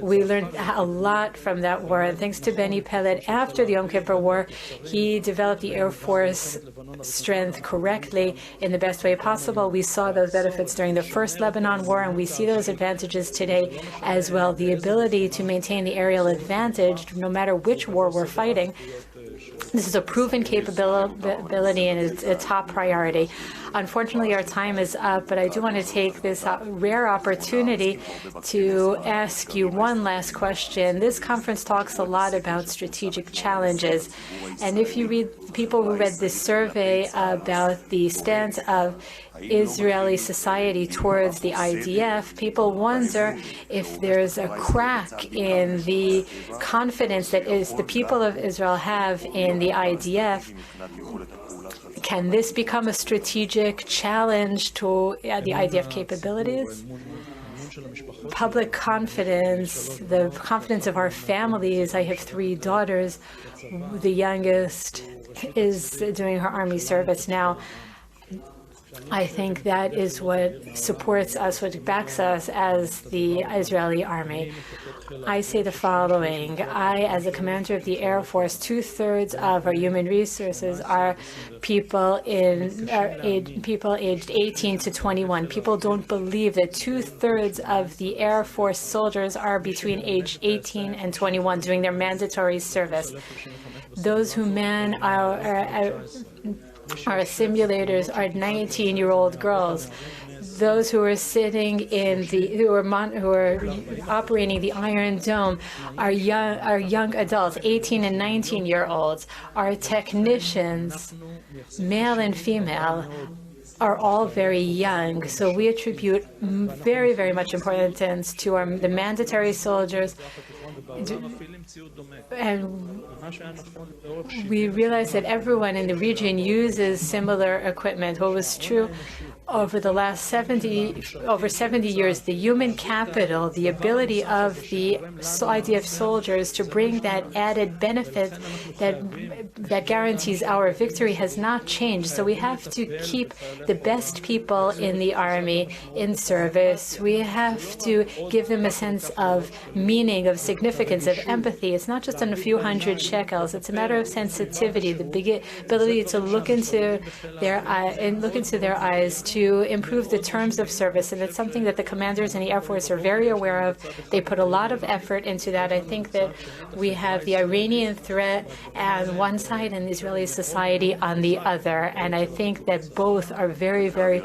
We learned a lot from that war. And thanks to Benny Pellet, after the Yom Kippur War, he developed the Air Force strength correctly in the best way possible. We saw those benefits during the first Lebanon War, and we see those advantages today as well. The ability to maintain the aerial advantage, no matter which war we're fighting. This is a proven capability and it's a top priority. Unfortunately, our time is up, but I do want to take this rare opportunity to ask you one last question. This conference talks a lot about strategic challenges. And if you read, people who read this survey about the stance of Israeli society towards the IDF, people wonder if there's a crack in the confidence that the people of Israel have in the IDF. Can this become a strategic challenge to the IDF capabilities? Public confidence, the confidence of our families. I have 3 daughters. The youngest is doing her army service now. I think that is what supports us, what backs us as the Israeli army. I say the following. As a commander of the Air Force, 2/3 of our human resources are people aged 18 to 21. People don't believe that 2/3 of the Air Force soldiers are between age 18 and 21 doing their mandatory service. Those who man our simulators are 19-year-old girls. Those who are sitting in who are operating the Iron Dome are young adults, 18 and 19-year-olds. Our technicians, male and female, are all very young. So we attribute very, very much importance to the mandatory soldiers. And we realize that everyone in the region uses similar equipment. What was true over the last 70 years, the human capital, the ability of the IDF soldiers to bring that added benefit that guarantees our victory has not changed. So we have to keep the best people in the army in service. We have to give them a sense of meaning, of significance, of empathy. It's not just on a few hundred shekels. It's a matter of sensitivity, the big ability to look into their eyes, to improve the terms of service. And it's something that the commanders in the Air Force are very aware of. They put a lot of effort into that. I think that we have the Iranian threat on one side and Israeli society on the other. And I think that both are very, very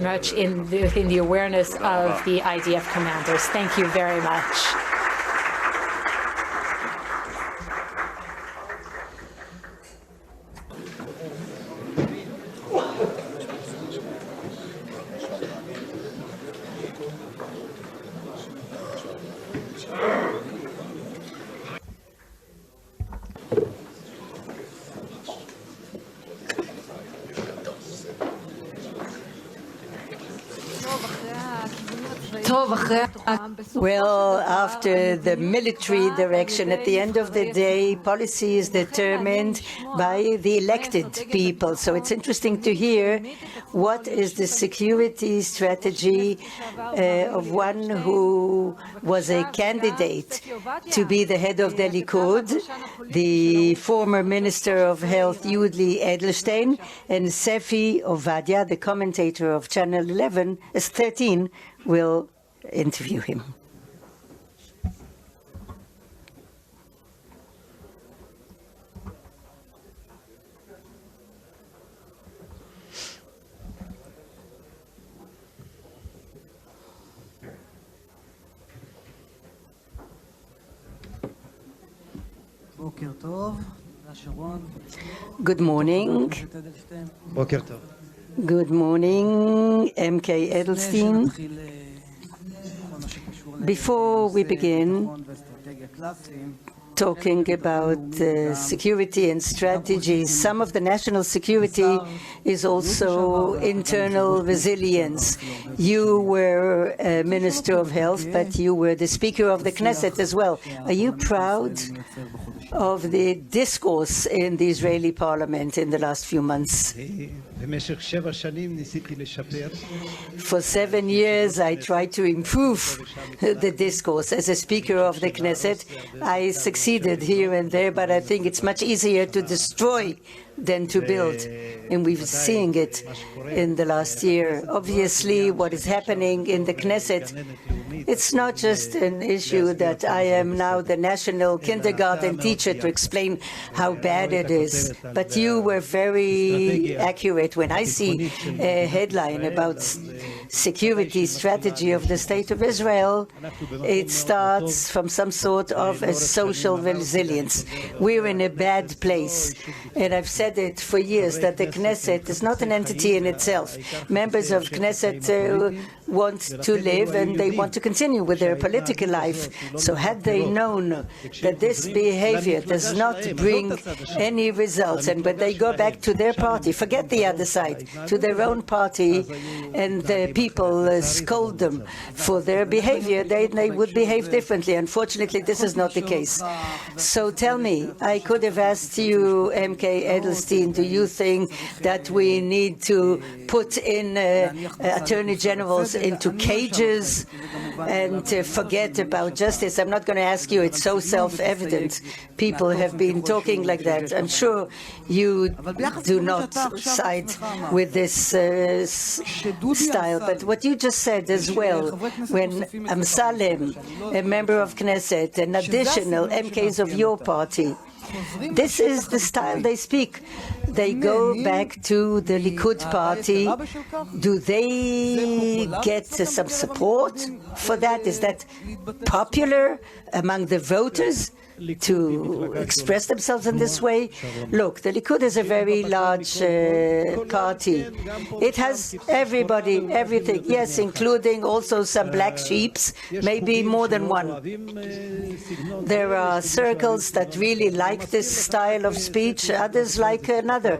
much within the awareness of the IDF commanders. Thank you very much. Well, after the military direction, at the end of the day, policy is determined by the elected people. So it's interesting to hear what is the security strategy of one who was a candidate to be the head of the Likud, the former Minister of Health, Yuli Edelstein, and Sefi Ovadia, the commentator of Channel 13, will interview him. Good morning. Good morning, MK Edelstein. Before we begin talking about security and strategy, some of the national security is also internal resilience. You were a Minister of Health, but you were the Speaker of the Knesset as well. Are you proud of the discourse in the Israeli parliament in the last few months? For 7 years, I tried to improve the discourse. As a Speaker of the Knesset, I succeeded here and there, but I think it's much easier to destroy than to build. And we've seen it in the last year. Obviously, what is happening in the Knesset, it's not just an issue that I am now the national kindergarten teacher to explain how bad it is. But you were very accurate. When I see a headline about security strategy of the State of Israel, it starts from some sort of a social resilience. We're in a bad place. And I've said it for years that the Knesset is not an entity in itself. Members of Knesset want to live and they want to continue with their political life. So had they known that this behavior does not bring any results, and when they go back to their party, forget the other side, to their own party, and the people scold them for their behavior, they would behave differently. Unfortunately, this is not the case. So tell me, I could have asked you, MK Edelstein, do you think that we need to put in attorney generals into cages and forget about justice? I'm not going to ask you, it's so self-evident. People have been talking like that. I'm sure you do not side with this style. But what you just said as well, when Amsalem, a member of Knesset, and additional MKs of your party, this is the style they speak. They go back to the Likud party. Do they get some support for that? Is that popular among the voters to express themselves in this way? Look, the Likud is a very large party. It has everybody, everything, yes, including also some black sheeps, maybe more than one. There are circles that really like this style of speech, others like another.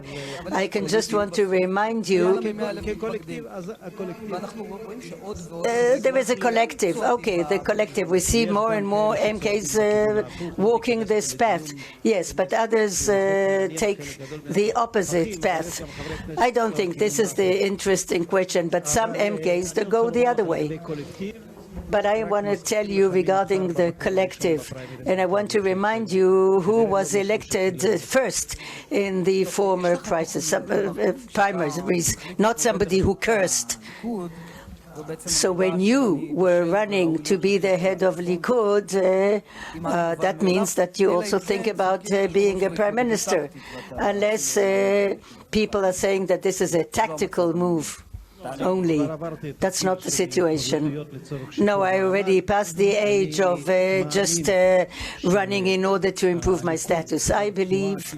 I can just want to remind you, there is a collective. Okay, the collective. We see more and more MKs walking this path. Yes, but others take the opposite path. I don't think this is the interesting question, but some MKs, they go the other way. But I want to tell you regarding the collective, and I want to remind you who was elected first in the former primaries, not somebody who cursed. So when you were running to be the head of Likud, that means that you also think about being a prime minister, unless people are saying that this is a tactical move only. That's not the situation. No, I already passed the age of just running in order to improve my status. I believe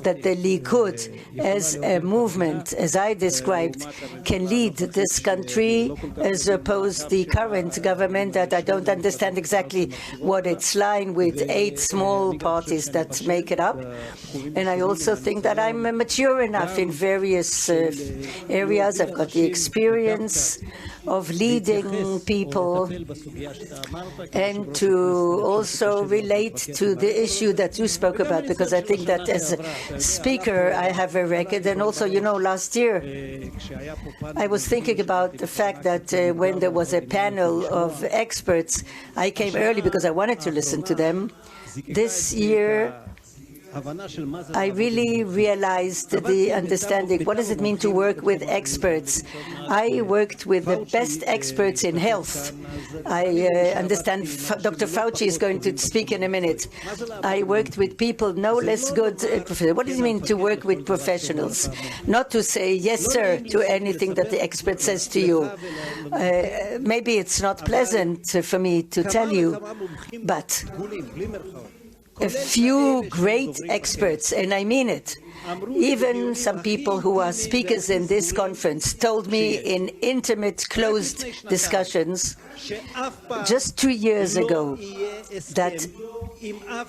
that the Likud, as a movement, as I described, can lead this country as opposed to the current government that I don't understand exactly what it's like, with 8 small parties that make it up. And I also think that I'm mature enough in various areas. I've got the experience of leading people and to also relate to the issue that you spoke about, because I think that as a speaker I have a record. And also, you know, last year I was thinking about the fact that when there was a panel of experts, I came early because I wanted to listen to them. This year I really realized the understanding. What does it mean to work with experts? I worked with the best experts in health. I understand Dr. Fauci is going to speak in a minute. I worked with people no less good. What does it mean to work with professionals? Not to say yes, sir, to anything that the expert says to you. Maybe it's not pleasant for me to tell you, but a few great experts, and I mean it. Even some people who are speakers in this conference told me in intimate, closed discussions just 2 years ago that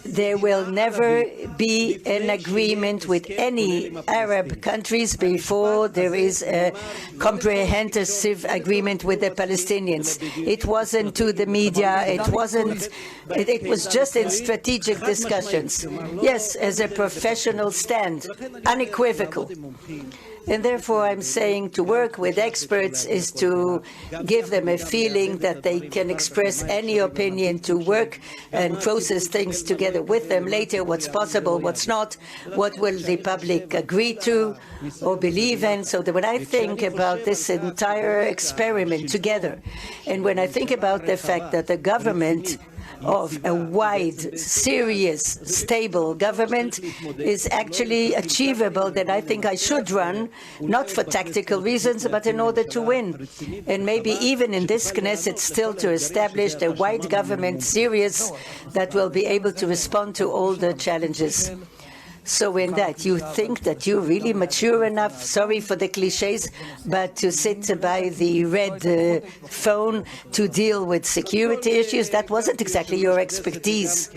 there will never be an agreement with any Arab countries before there is a comprehensive agreement with the Palestinians. It wasn't to the media, it was just in strategic discussions. Yes, as a professional stand, unequivocal. And therefore, I'm saying to work with experts is to give them a feeling that they can express any opinion, to work and process things together with them later, what's possible, what's not, what will the public agree to or believe in. So that when I think about this entire experiment together, and when I think about the fact that the government of a wide, serious, stable government is actually achievable, that I think I should run, not for tactical reasons, but in order to win. And maybe even in this Knesset still to establish a wide government, serious, that will be able to respond to all the challenges. So in that, you think that you're really mature enough, sorry for the cliches, but to sit by the red phone to deal with security issues, that wasn't exactly your expertise.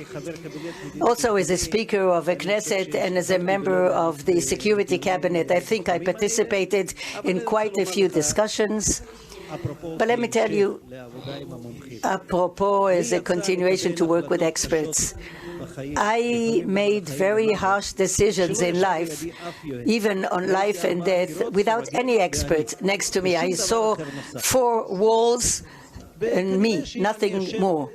Also, as a speaker of a Knesset and as a member of the Security Cabinet, I think I participated in quite a few discussions. But let me tell you, apropos as a continuation to work with experts, I made very harsh decisions in life, even on life and death, without any expert next to me. I saw 4 walls and me, nothing more.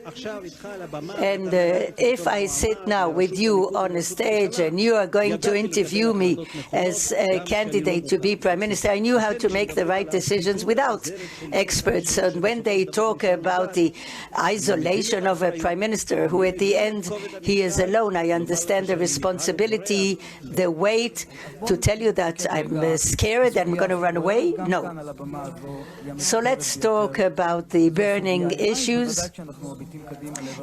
And if I sit now with you on a stage and you are going to interview me as a candidate to be Prime Minister, I knew how to make the right decisions without experts. And when they talk about the isolation of a Prime Minister, who at the end, he is alone, I understand the responsibility, the weight. To tell you that I'm scared and I'm going to run away? No. So let's talk about the burning issues,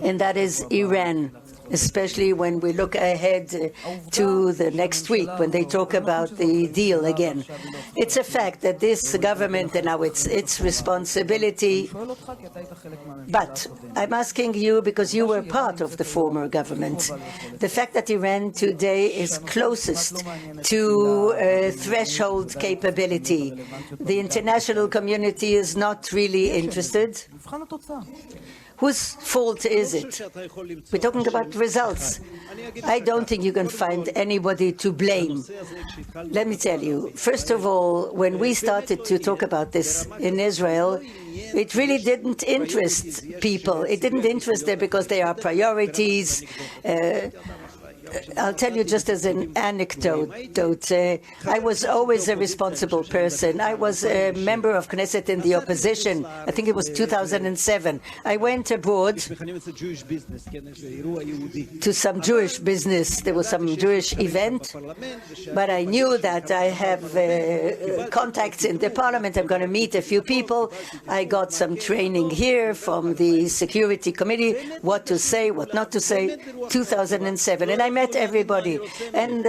and that is Iran, especially when we look ahead to the next week when they talk about the deal again. It's a fact that this government, and now it's its responsibility, but I'm asking you because you were part of the former government. The fact that Iran today is closest to threshold capability, the international community is not really interested. Whose fault is it? We're talking about results. I don't think you can find anybody to blame. Let me tell you, first of all, when we started to talk about this in Israel, it really didn't interest people. It didn't interest them because they are priorities. I'll tell you just as an anecdote, I was always a responsible person. I was a member of Knesset in the opposition. I think it was 2007. I went abroad to some Jewish business. There was some Jewish event, but I knew that I have contacts in the parliament. I'm going to meet a few people. I got some training here from the Security Committee, what to say, what not to say, 2007. And I met met everybody, and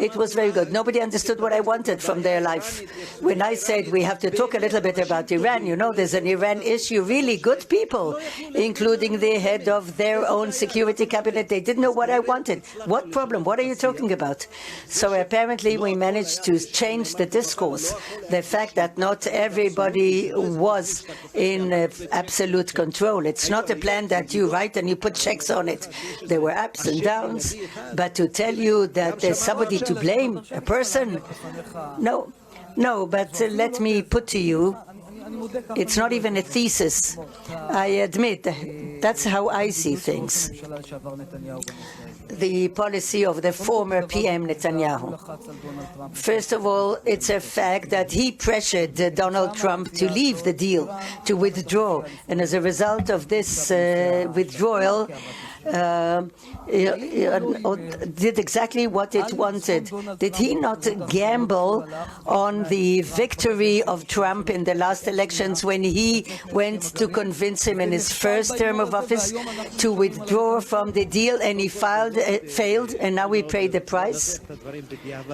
it was very good. Nobody understood what I wanted from their life. When I said we have to talk a little bit about Iran, there's an Iran issue, really good people, including the head of their own security cabinet. They didn't know what I wanted. What problem? What are you talking about? So apparently we managed to change the discourse. The fact that not everybody was in absolute control. It's not a plan that you write and you put checks on it. There were ups and downs, but to tell you that there's somebody to blame, a person, no, but let me put to you, it's not even a thesis. I admit, that's how I see things. The policy of the former PM Netanyahu. First of all, it's a fact that he pressured Donald Trump to leave the deal, to withdraw. And as a result of this withdrawal, did exactly what it wanted. Did he not gamble on the victory of Trump in the last elections when he went to convince him in his first term of office to withdraw from the deal, and he failed, and now we pay the price?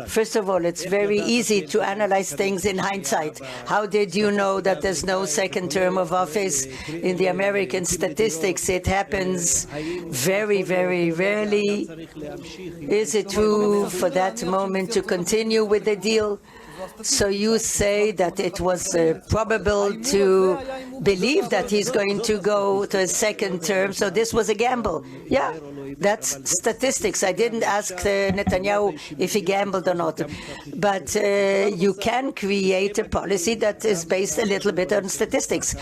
First of all, it's very easy to analyze things in hindsight. How did you know that there's no second term of office? In the American statistics, it happens very, very rarely. Is it true for that moment to continue with the deal? So you say that it was probable to believe that he's going to go to a second term, so this was a gamble. Yeah, that's statistics. I didn't ask Netanyahu if he gambled or not. But you can create a policy that is based a little bit on statistics.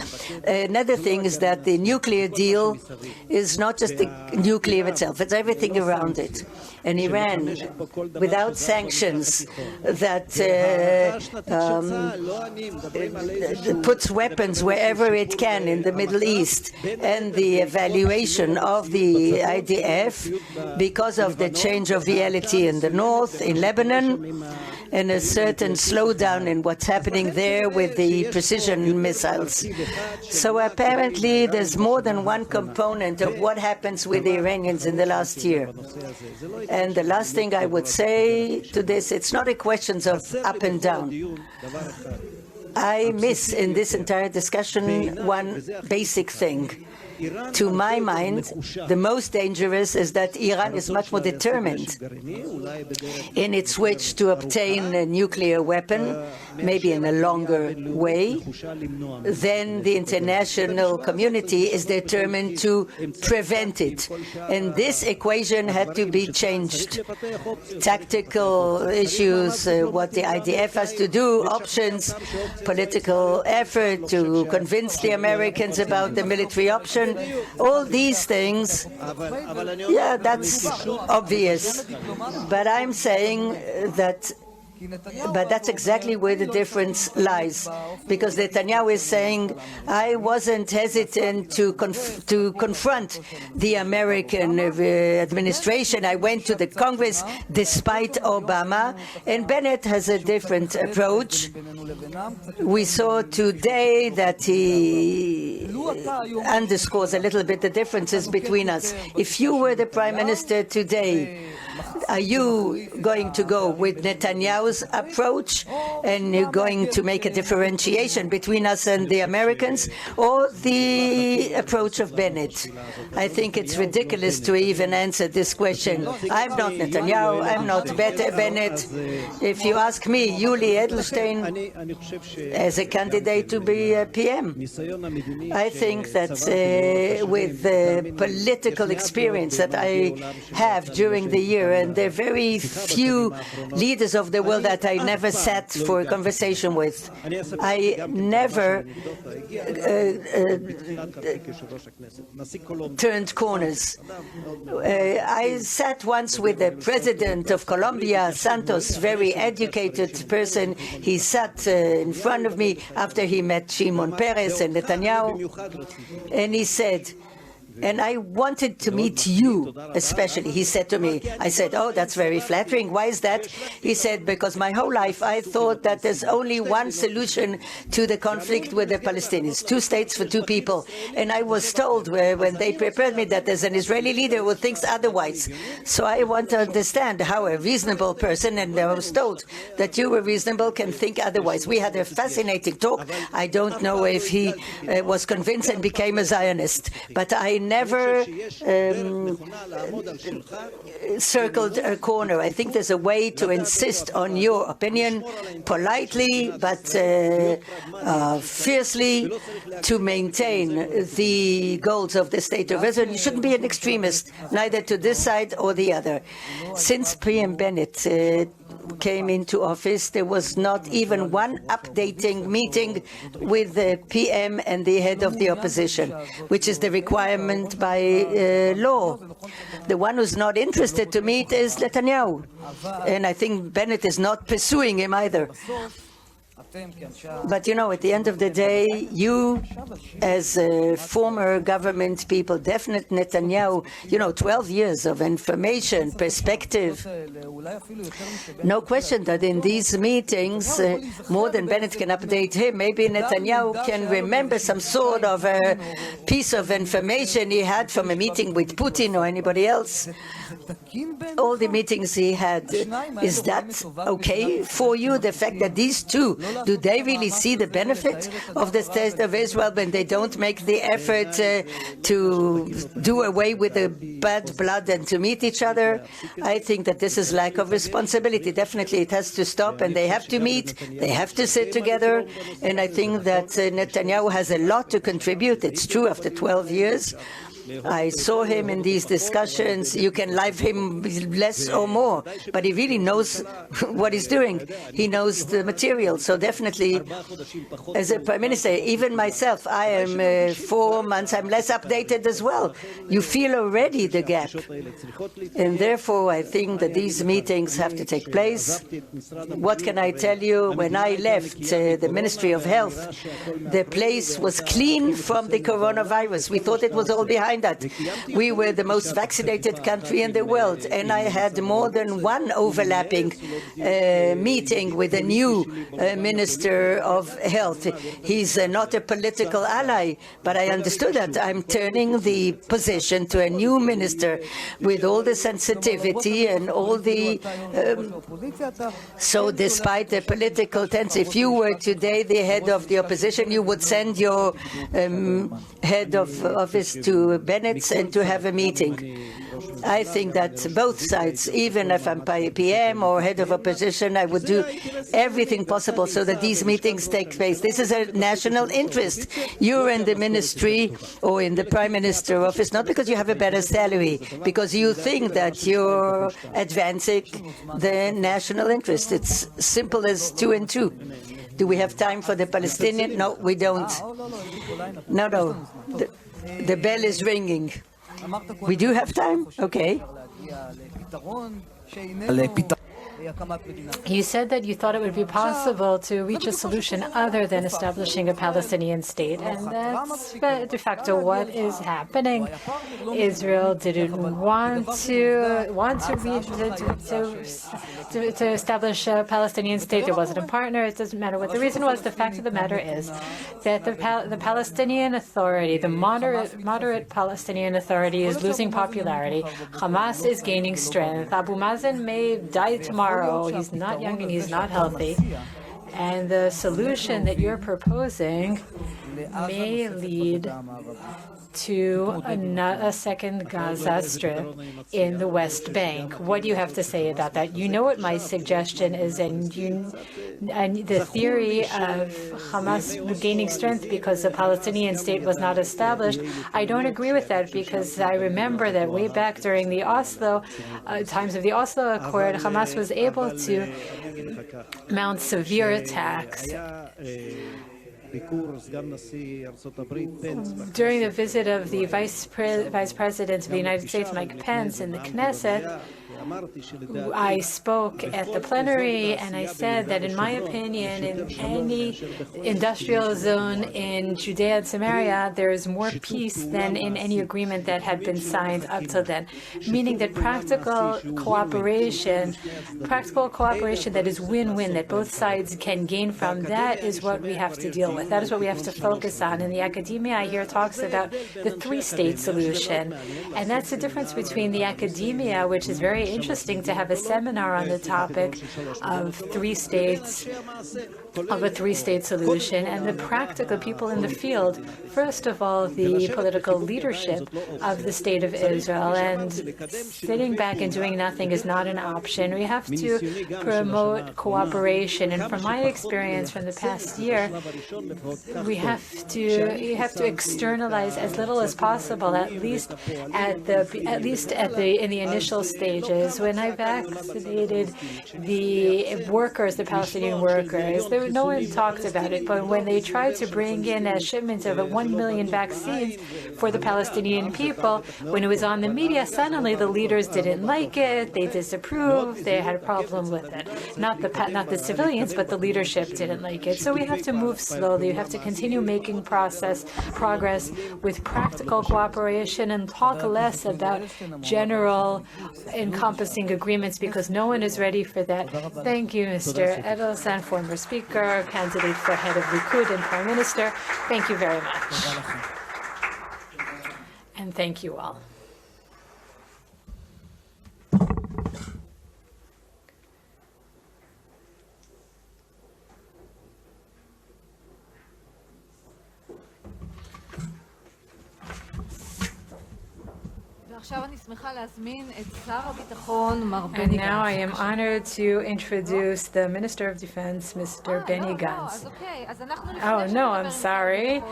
Another thing is that the nuclear deal is not just the nuclear itself, it's everything around it. And Iran, without sanctions, that puts weapons wherever it can in the Middle East, and the evaluation of the IDF because of the change of reality in the north, in Lebanon, and a certain slowdown in what's happening there with the precision missiles. So apparently there's more than one component of what happens with the Iranians in the last year. And the last thing I would say to this, it's not a question of up and down. I miss in this entire discussion one basic thing. To my mind, the most dangerous is that Iran is much more determined in its wish to obtain a nuclear weapon, maybe in a longer way, than the international community is determined to prevent it. And this equation had to be changed. Tactical issues, what the IDF has to do, options, political effort to convince the Americans about the military option, all these things, yeah, that's obvious. But I'm saying that that's exactly where the difference lies, because Netanyahu is saying, I wasn't hesitant to confront the American administration. I went to the Congress despite Obama, and Bennett has a different approach. We saw today that he underscores a little bit the differences between us. If you were the Prime Minister today, are you going to go with Netanyahu's approach and you're going to make a differentiation between us and the Americans, or the approach of Bennett? I think it's ridiculous to even answer this question. I'm not Netanyahu, I'm not Bennett. If you ask me, Yuli Edelstein, as a candidate to be a PM, I think that with the political experience that I have during the year, and there are very few leaders of the world that I never sat for a conversation with. I never turned corners. I sat once with the president of Colombia, Santos, very educated person. He sat in front of me after he met Shimon Peres and Netanyahu, and he said, And I wanted to meet you, especially, he said to me. I said, oh, that's very flattering. Why is that? He said, because my whole life I thought that there's only one solution to the conflict with the Palestinians, 2 states for 2 people. And I was told when they prepared me that there's an Israeli leader who thinks otherwise. So I want to understand how a reasonable person, and I was told that you were reasonable, can think otherwise. We had a fascinating talk. I don't know if he was convinced and became a Zionist, but I never circled a corner. I think there's a way to insist on your opinion politely but fiercely to maintain the goals of the State of Israel. You shouldn't be an extremist, neither to this side or the other. Since PM Bennett came into office, there was not even one updating meeting with the PM and the head of the opposition, which is the requirement by law. The one who's not interested to meet is Netanyahu, and I think Bennett is not pursuing him either. But you know, at the end of the day, you, as former government people, definite Netanyahu, 12 years of information, perspective. No question that in these meetings, more than Bennett can update him, maybe Netanyahu can remember some sort of a piece of information he had from a meeting with Putin or anybody else. All the meetings he had, is that okay for you? The fact that these two, do they really see the benefit of the State of Israel when they don't make the effort to do away with the bad blood and to meet each other? I think that this is lack of responsibility. Definitely it has to stop, and they have to meet, they have to sit together, and I think that Netanyahu has a lot to contribute. It's true, after 12 years. I saw him in these discussions. You can like him less or more, but he really knows what he's doing. He knows the material. So definitely, as a prime minister, even myself, I am 4 months, I'm less updated as well. You feel already the gap. And therefore, I think that these meetings have to take place. What can I tell you? When I left the Ministry of Health, the place was clean from the coronavirus. We thought it was all behind that. We were the most vaccinated country in the world, and I had more than one overlapping meeting with a new Minister of Health. He's not a political ally, but I understood that I'm turning the position to a new minister with all the sensitivity and all the... so despite the political tense, if you were today the head of the opposition, you would send your head of office to Bennett and to have a meeting. I think that both sides, even if I'm PM or head of opposition, I would do everything possible so that these meetings take place. This is a national interest. You're in the ministry or in the prime minister office, not because you have a better salary, because you think that you're advancing the national interest. It's simple as 2 and 2. Do we have time for the Palestinian? No, we don't. No. The bell is ringing. We do have time? Okay. You said that you thought it would be possible to reach a solution other than establishing a Palestinian state, and that's de facto what is happening. Israel didn't want to establish a Palestinian state. There wasn't a partner. It doesn't matter what the reason was. The fact of the matter is that the Palestinian Authority, the moderate Palestinian Authority, is losing popularity. Hamas is gaining strength. Abu Mazen may die tomorrow. He's not young and he's not healthy. And the solution that you're proposing may lead to a second Gaza Strip in the West Bank. What do you have to say about that? You know what my suggestion is, and the theory of Hamas gaining strength because the Palestinian state was not established. I don't agree with that, because I remember that way back during the Oslo times of the Oslo Accord, Hamas was able to mount severe attacks. During the visit of the Vice President of the United States, Mike Pence, in the Knesset, I spoke at the plenary and I said that, in my opinion, in any industrial zone in Judea and Samaria, there is more peace than in any agreement that had been signed up till then, meaning that practical cooperation that is win-win, that both sides can gain from, that is what we have to deal with. That is what we have to focus on. In the academia, I hear talks about the three-state solution, and that's the difference between the academia, which is very interesting to have a seminar on the topic of a three-state solution, and the practical people in the field. First of all, the political leadership of the State of Israel, and sitting back and doing nothing is not an option. We have to promote cooperation, and from my experience from the past year, you have to externalize as little as possible, at least in the initial stages. When I vaccinated the workers, the Palestinian workers, no one talked about it, but when they tried to bring in a shipment of 1 million vaccines for the Palestinian people, when it was on the media, suddenly the leaders didn't like it, they disapproved, they had a problem with it. Not the civilians, but the leadership didn't like it. So we have to move slowly, we have to continue making progress with practical cooperation and talk less about general encompassing agreements, because no one is ready for that. Thank you, Mr. Edelson, former Speaker, candidate for head of Likud and Prime Minister. Thank you very much. And thank you all. And now I am honored to introduce the Minister of Defense, Mr. Benny Gantz. Oh, no, I'm sorry.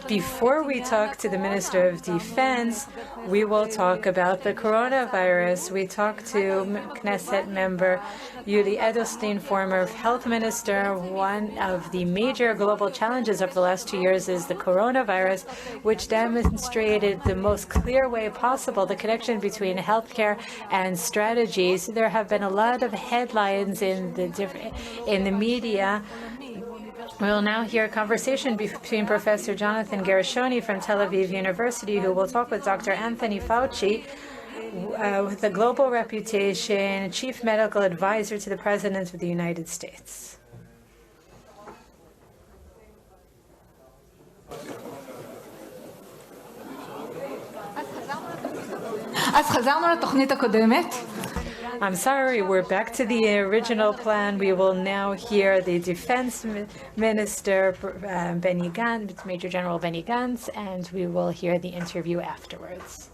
Before we talk to the Minister of Defense, we will talk about the coronavirus. We talked to Knesset member Yuli Edelstein, former health minister. One of the major global challenges of the last 2 years is the coronavirus, which demonstrated the most clear way possible the connection between healthcare and strategies. There have been a lot of headlines in the media. We will now hear a conversation between Professor Jonathan Gershoni from Tel Aviv University, who will talk with Dr. Anthony Fauci, with a global reputation, Chief Medical Advisor to the President of the United States. I'm sorry, we're back to the original plan. We will now hear the Defense Minister, Benny Gantz, Major General Benny Gantz, and we will hear the interview afterwards.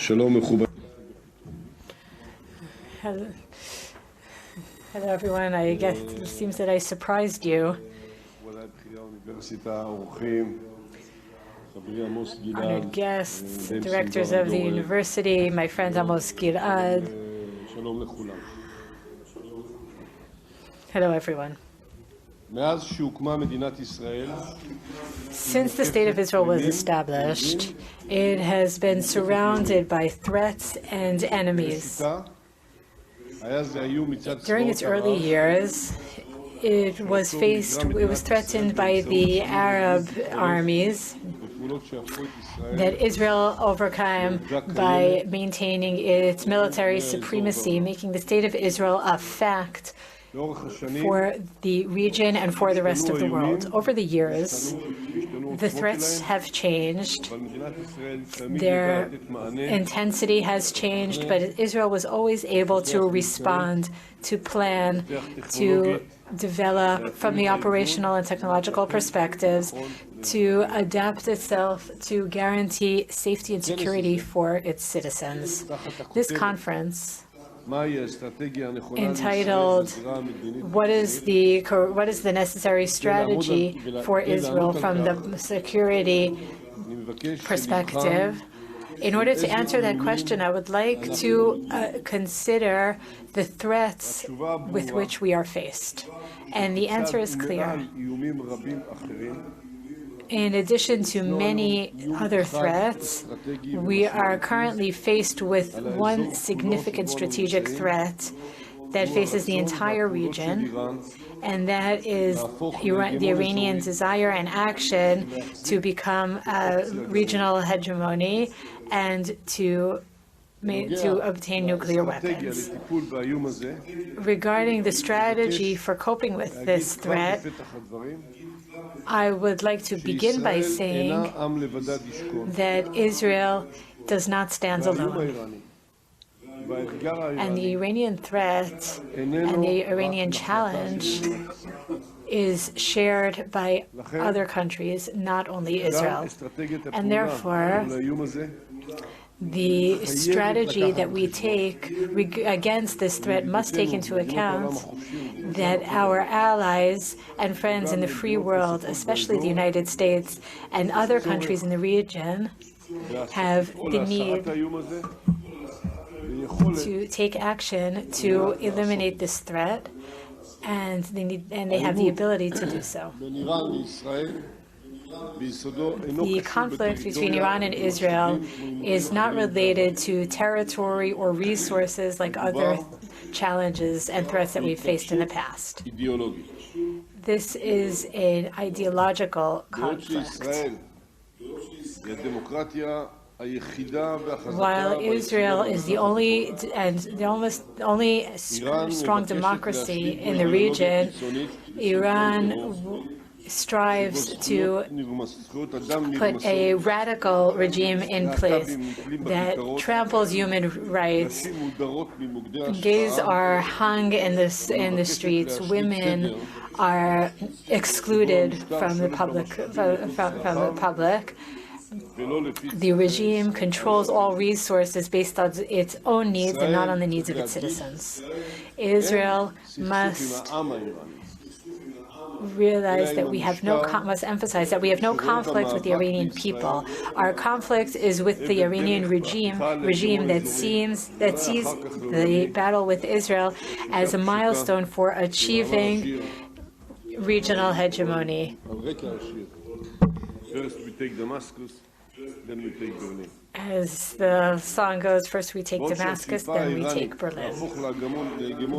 Hello, everyone. I guess it seems that I surprised you. Honored guests, directors of the university, my friend Amos Gilad. Hello, everyone. Since the State of Israel was established, it has been surrounded by threats and enemies. During its early years, it was threatened by the Arab armies, that Israel overcame by maintaining its military supremacy, making the state of Israel a fact for the region and for the rest of the world. Over the years, the threats have changed. Their intensity has changed, but Israel was always able to respond, to plan, to develop from the operational and technological perspectives, to adapt itself to guarantee safety and security for its citizens. This conference, entitled what is the necessary strategy for Israel from the security perspective. In order to answer that question, I would like to consider the threats with which we are faced. And the answer is clear. In addition to many other threats, we are currently faced with one significant strategic threat that faces the entire region, and that is the Iranian desire and action to become a regional hegemony and to obtain nuclear weapons. Regarding the strategy for coping with this threat, I would like to begin by saying that Israel does not stand alone. And the Iranian threat and the Iranian challenge is shared by other countries, not only Israel. And therefore, the strategy that we take against this threat must take into account that our allies and friends in the free world, especially the United States and other countries in the region, have the need to take action to eliminate this threat, and they have the ability to do so. The conflict between Iran and Israel is not related to territory or resources like other challenges and threats that we've faced in the past. This is an ideological conflict. While Israel is the only strong democracy in the region, Iran strives to put a radical regime in place that tramples human rights. Gays are hung in the streets. Women are excluded from the public. The regime controls all resources based on its own needs and not on the needs of its citizens. Israel must realize that must emphasize that we have no conflict with the Iranian people. Our conflict is with the Iranian regime that sees the battle with Israel as a milestone for achieving regional hegemony. First we take Damascus, then we take Berlin. As the song goes, first we take Damascus, then we take Berlin.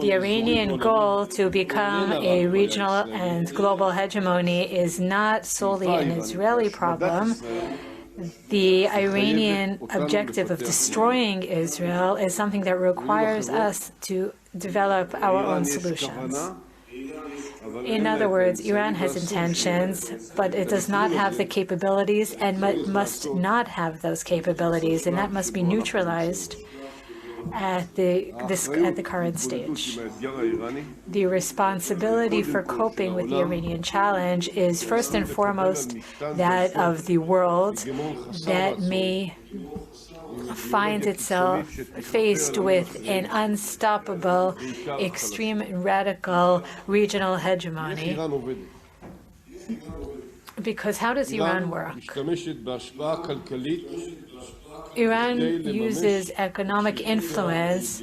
The Iranian goal to become a regional and global hegemony is not solely an Israeli problem. The Iranian objective of destroying Israel is something that requires us to develop our own solutions. In other words, Iran has intentions, but it does not have the capabilities and must not have those capabilities, and that must be neutralized at the current stage. The responsibility for coping with the Iranian challenge is first and foremost that of the world that may find itself faced with an unstoppable, extreme and radical regional hegemony. Because how does Iran work? Iran uses economic influence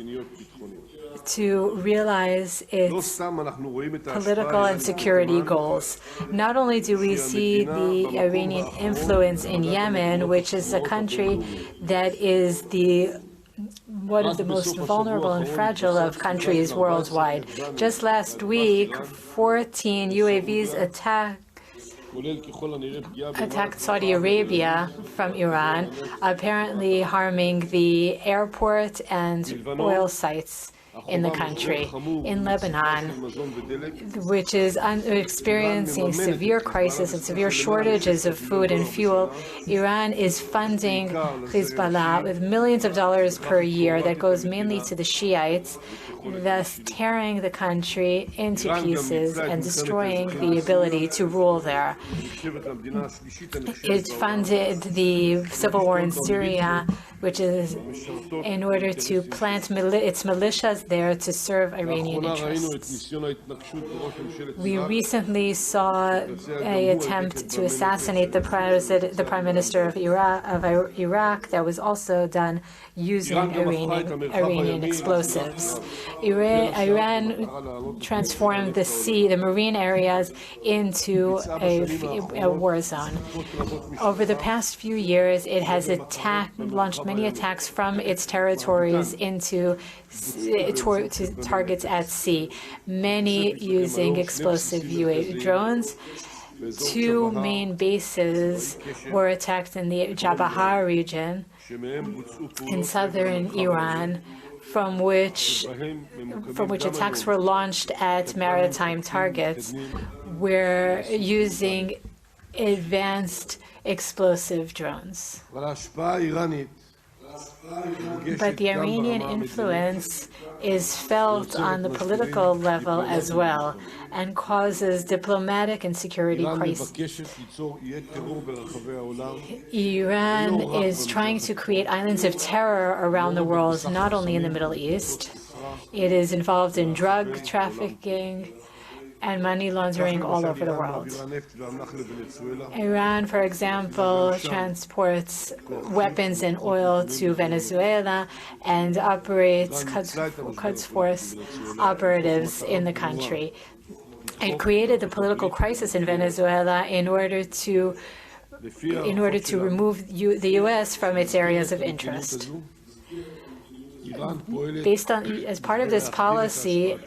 to realize its political and security goals. Not only do we see the Iranian influence in Yemen, which is a country that is one of the most vulnerable and fragile of countries worldwide. Just last week, 14 UAVs attacked attacked Saudi Arabia from Iran, apparently harming the airport and oil sites in the country. In Lebanon, which is experiencing severe crisis and severe shortages of food and fuel, Iran is funding Hezbollah with millions of dollars per year that goes mainly to the Shiites, thus tearing the country into pieces and destroying the ability to rule there. It funded the civil war in Syria, which is in order to plant its militias there to serve Iranian interests. We recently saw an attempt to assassinate the Prime Minister of Iraq that was also done using Iranian explosives. Iran transformed the marine areas into a war zone. Over the past few years, it has launched many attacks from its territories into to targets at sea, many using explosive UAV drones. Two main bases were attacked in the Jabahar region in southern Iran, from which attacks were launched at maritime targets. We're using advanced explosive drones. But the Iranian influence is felt on the political level as well and causes diplomatic and security crises. Iran is trying to create islands of terror around the world, not only in the Middle East. It is involved in drug trafficking and money laundering all over the world. Iran, for example, transports weapons and oil to Venezuela and operates Quds Force operatives in the country. It created the political crisis in Venezuela in order to remove the U.S. from its areas of interest. As part of this policy,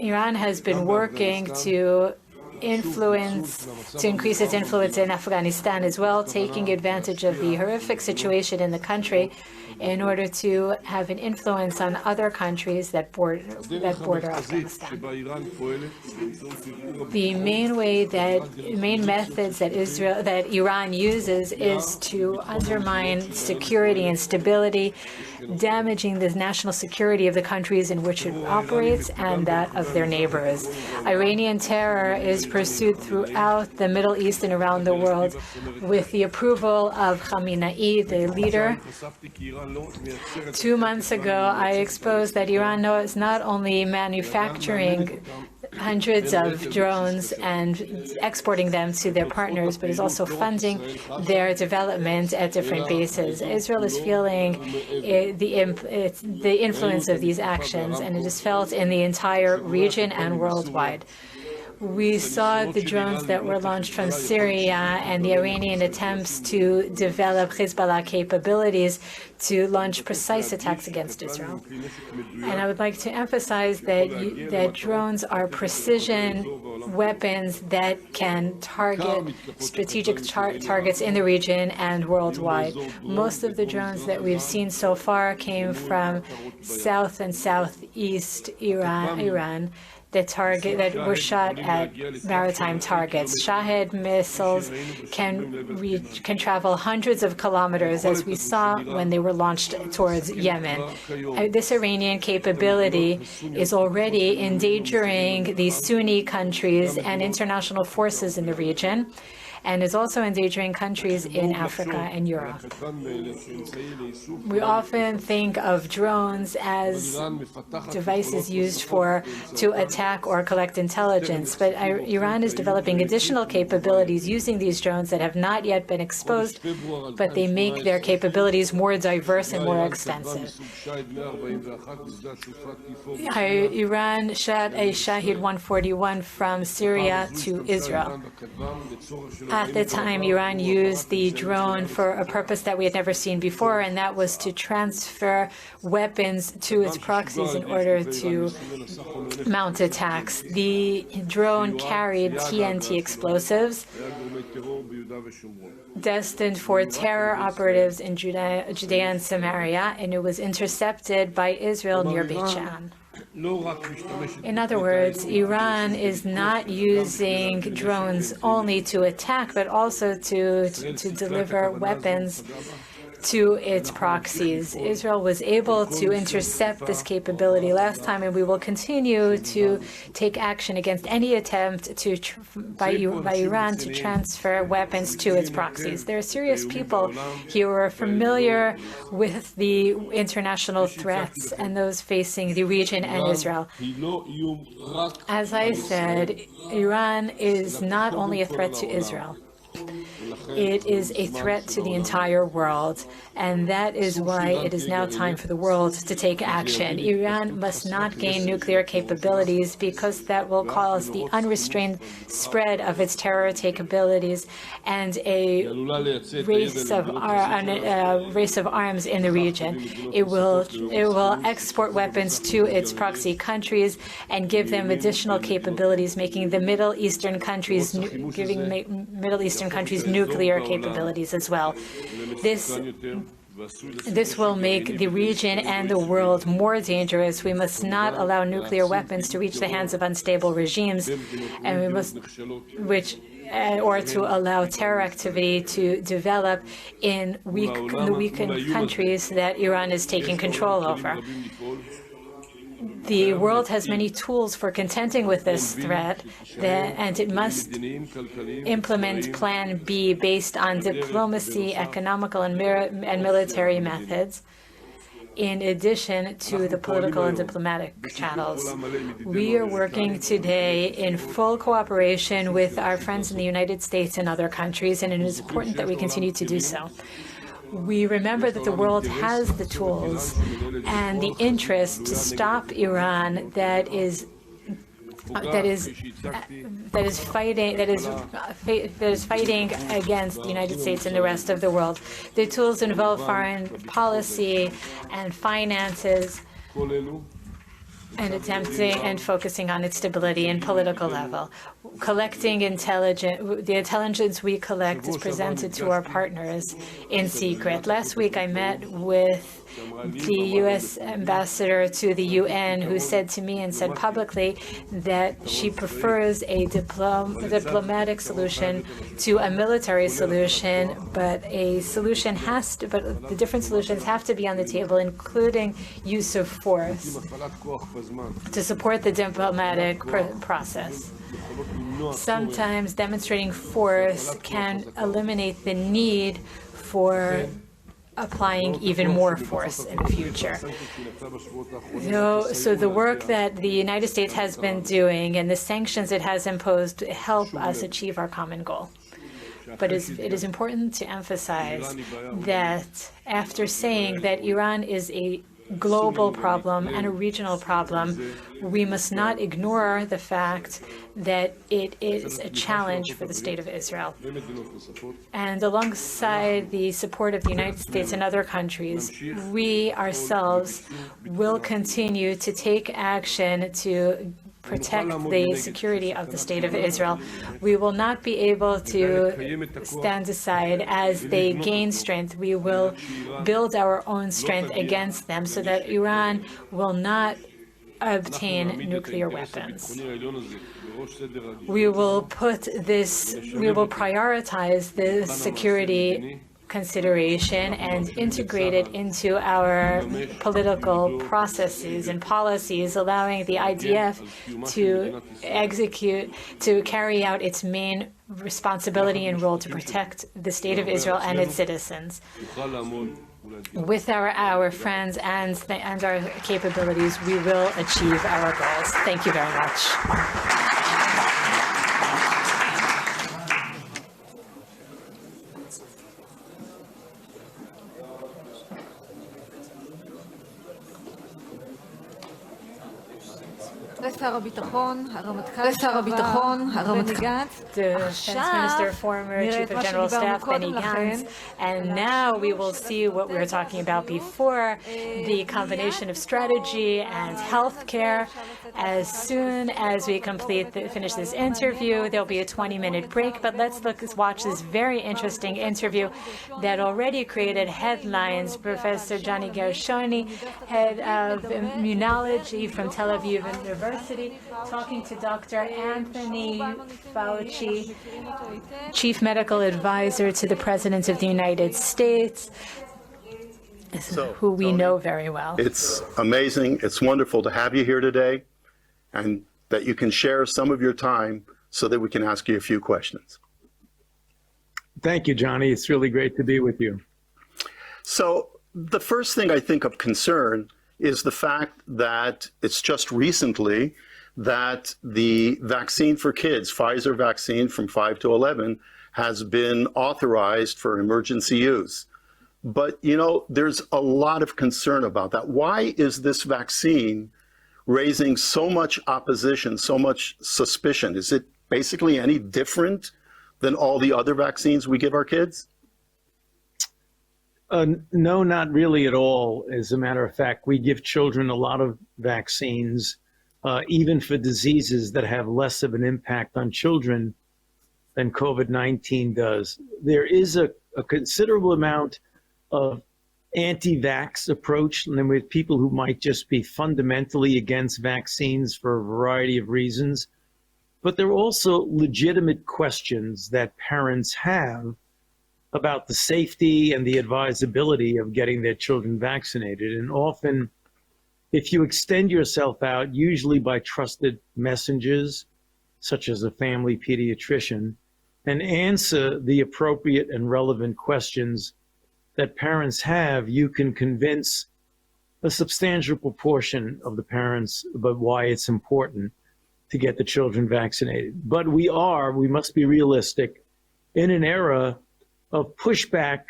Iran has been working to increase its influence in Afghanistan as well, taking advantage of the horrific situation in the country in order to have an influence on other countries that border Afghanistan. The main methods that Iran uses is to undermine security and stability, damaging the national security of the countries in which it operates and that of their neighbors. Iranian terror is pursued throughout the Middle East and around the world with the approval of Khamenei, the leader. 2 months ago, I exposed that Iran is not only manufacturing hundreds of drones and exporting them to their partners, but is also funding their development at different bases. Israel is feeling the influence of these actions, and it is felt in the entire region and worldwide. We saw the drones that were launched from Syria and the Iranian attempts to develop Hezbollah capabilities to launch precise attacks against Israel. And I would like to emphasize that drones are precision weapons that can target strategic targets in the region and worldwide. Most of the drones that we've seen so far came from south and southeast Iran that were shot at maritime targets. Shahed missiles can travel hundreds of kilometers, as we saw when they were launched towards Yemen. This Iranian capability is already endangering the Sunni countries and international forces in the region, and is also endangering countries in Africa and Europe. We often think of drones as devices used to attack or collect intelligence, but Iran is developing additional capabilities using these drones that have not yet been exposed, but they make their capabilities more diverse and more extensive. Iran shot a Shahed 141 from Syria to Israel. At the time, Iran used the drone for a purpose that we had never seen before, and that was to transfer weapons to its proxies in order to mount attacks. The drone carried TNT explosives destined for terror operatives in Judea and Samaria, and it was intercepted by Israel near Beit Shean. In other words, Iran is not using drones only to attack, but also to deliver weapons to its proxies. Israel was able to intercept this capability last time, and we will continue to take action against any attempt by Iran to transfer weapons to its proxies. There are serious people here who are familiar with the international threats and those facing the region and Israel. As I said, Iran is not only a threat to Israel. It is a threat to the entire world, and that is why it is now time for the world to take action. Iran must not gain nuclear capabilities because that will cause the unrestrained spread of its terror capabilities and a race of arms in the region. It will export weapons to its proxy countries and give them additional capabilities, making the Middle Eastern countries nuclear capabilities as well. This will make the region and the world more dangerous. We must not allow nuclear weapons to reach the hands of unstable regimes, and or to allow terror activity to develop in the weakened countries that Iran is taking control over. The world has many tools for contending with this threat, and it must implement Plan B based on diplomacy, economical, and military methods, in addition to the political and diplomatic channels. We are working today in full cooperation with our friends in the United States and other countries, and it is important that we continue to do so. We remember that the world has the tools and the interest to stop Iran that is fighting against the United States and the rest of the world. The tools involve foreign policy and finances, and attempting and focusing on its stability and political level. Collecting the intelligence we collect is presented to our partners in secret. Last week I met with the U.S. ambassador to the UN, who said to me and said publicly that she prefers a diplomatic solution to a military solution, but the different solutions have to be on the table, including use of force to support the diplomatic process. Sometimes demonstrating force can eliminate the need for applying even more force in the future. So the work that the United States has been doing and the sanctions it has imposed help us achieve our common goal. But it is important to emphasize that after saying that Iran is a global problem and a regional problem, we must not ignore the fact that it is a challenge for the State of Israel. And alongside the support of the United States and other countries, we ourselves will continue to take action to protect the security of the State of Israel. We will not be able to stand aside as they gain strength. We will build our own strength against them so that Iran will not obtain nuclear weapons. We will prioritize the security consideration and integrate it into our political processes and policies, allowing the IDF to carry out its main responsibility and role to protect the State of Israel and its citizens. With our friends and our capabilities, we will achieve our goals. Thank you very much. ושר הביטחון, הרמטכ"ל גנץ, Defense Minister, former Chief of General Staff Benny Gantz, and now we will see what we were talking about before, the combination of strategy and healthcare. As soon as we finish this interview, there'll be a 20-minute break, but let's watch this very interesting interview that already created headlines. Professor Johnny Gershoni, head of immunology from Tel Aviv University, talking to Dr. Anthony Fauci, Chief Medical Advisor to the President of the United States, who we know very well. It's amazing. It's wonderful to have you here today and that you can share some of your time so that we can ask you a few questions. Thank you, Johnny. It's really great to be with you. So the first thing I think of concern is the fact that it's just recently that the vaccine for kids, Pfizer vaccine from 5 to 11, has been authorized for emergency use. But, you know, there's a lot of concern about that. Why is this vaccine raising so much opposition, so much suspicion? Is it basically any different than all the other vaccines we give our kids? No, not really at all. As a matter of fact, we give children a lot of vaccines, even for diseases that have less of an impact on children than COVID-19 does. There is a considerable amount of anti-vax approach, and with people who might just be fundamentally against vaccines for a variety of reasons. But there are also legitimate questions that parents have about the safety and the advisability of getting their children vaccinated. And often, if you extend yourself out, usually by trusted messengers, such as a family pediatrician, and answer the appropriate and relevant questions that parents have, you can convince a substantial proportion of the parents about why it's important to get the children vaccinated. But we must be realistic, in an era of pushback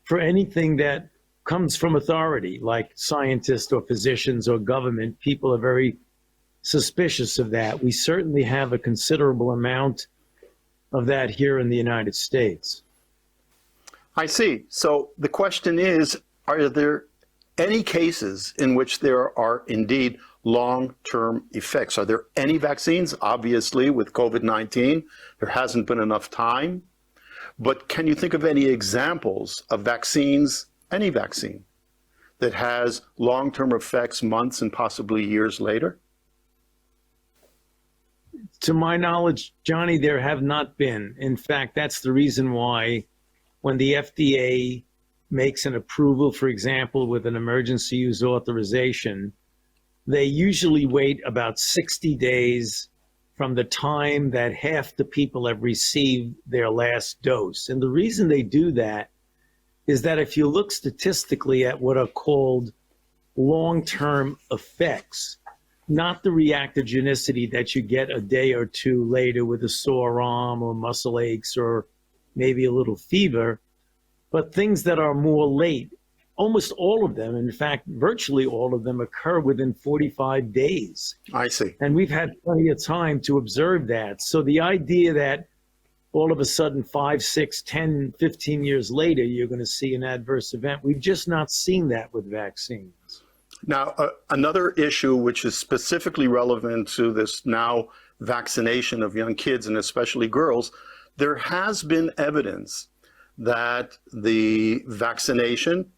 for anything that comes from authority, like scientists or physicians or government. People are very suspicious of that. We certainly have a considerable amount of that here in the United States. I see. So the question is, are there any cases in which there are indeed long-term effects? Are there any vaccines? Obviously, with COVID-19, there hasn't been enough time. But can you think of any examples of vaccines, any vaccine, that has long-term effects months and possibly years later? To my knowledge, Johnny, there have not been. In fact, that's the reason why when the FDA makes an approval, for example, with an emergency use authorization, they usually wait about 60 days from the time that half the people have received their last dose. And the reason they do that is that if you look statistically at what are called long-term effects, not the reactogenicity that you get a day or two later with a sore arm or muscle aches or maybe a little fever, but things that are more late, almost all of them, in fact, virtually all of them occur within 45 days. I see. And we've had plenty of time to observe that. So the idea that all of a sudden 5, 6, 10, 15 years later, you're going to see an adverse event, we've just not seen that with vaccines. Now, another issue which is specifically relevant to this now vaccination of young kids and especially girls, there has been evidence that the vaccination,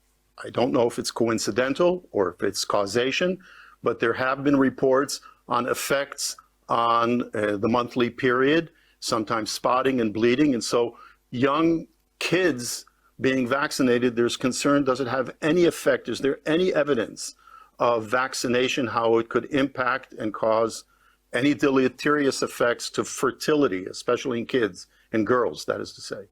I don't know if it's coincidental or if it's causation, but there have been reports on effects on the monthly period, sometimes spotting and bleeding. And so young kids being vaccinated, there's concern, does it have any effect? Is there any evidence of vaccination, how it could impact and cause any deleterious effects to fertility, especially in kids and girls, that is to say?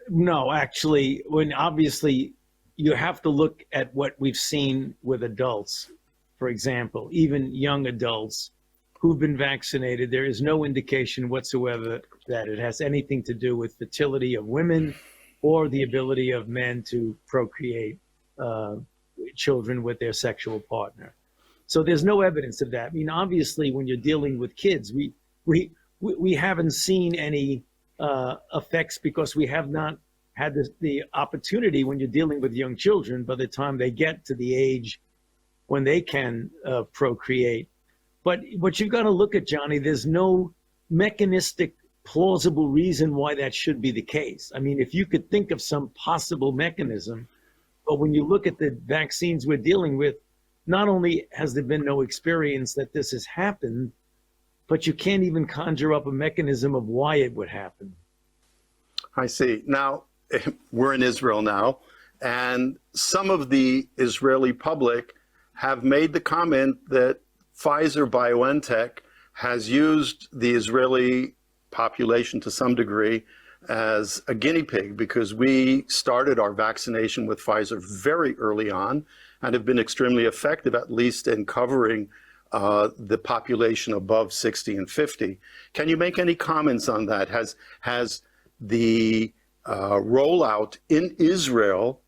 No, actually, obviously you have to look at what we've seen with adults. For example, even young adults who've been vaccinated, there is no indication whatsoever that it has anything to do with fertility of women or the ability of men to procreate children with their sexual partner. So there's no evidence of that. I mean, obviously, when you're dealing with kids, we haven't seen any effects because we have not had the opportunity when you're dealing with young children by the time they get to the age when they can procreate. But what you've got to look at, Johnny, there's no mechanistic, plausible reason why that should be the case. I mean, if you could think of some possible mechanism, but when you look at the vaccines we're dealing with, not only has there been no experience that this has happened, but you can't even conjure up a mechanism of why it would happen. I see. Now, we're in Israel now, and some of the Israeli public have made the comment that Pfizer-BioNTech has used the Israeli population to some degree as a guinea pig, because we started our vaccination with Pfizer very early on and have been extremely effective, at least in covering the population above 60 and 50. Can you make any comments on that? Has the rollout in Israel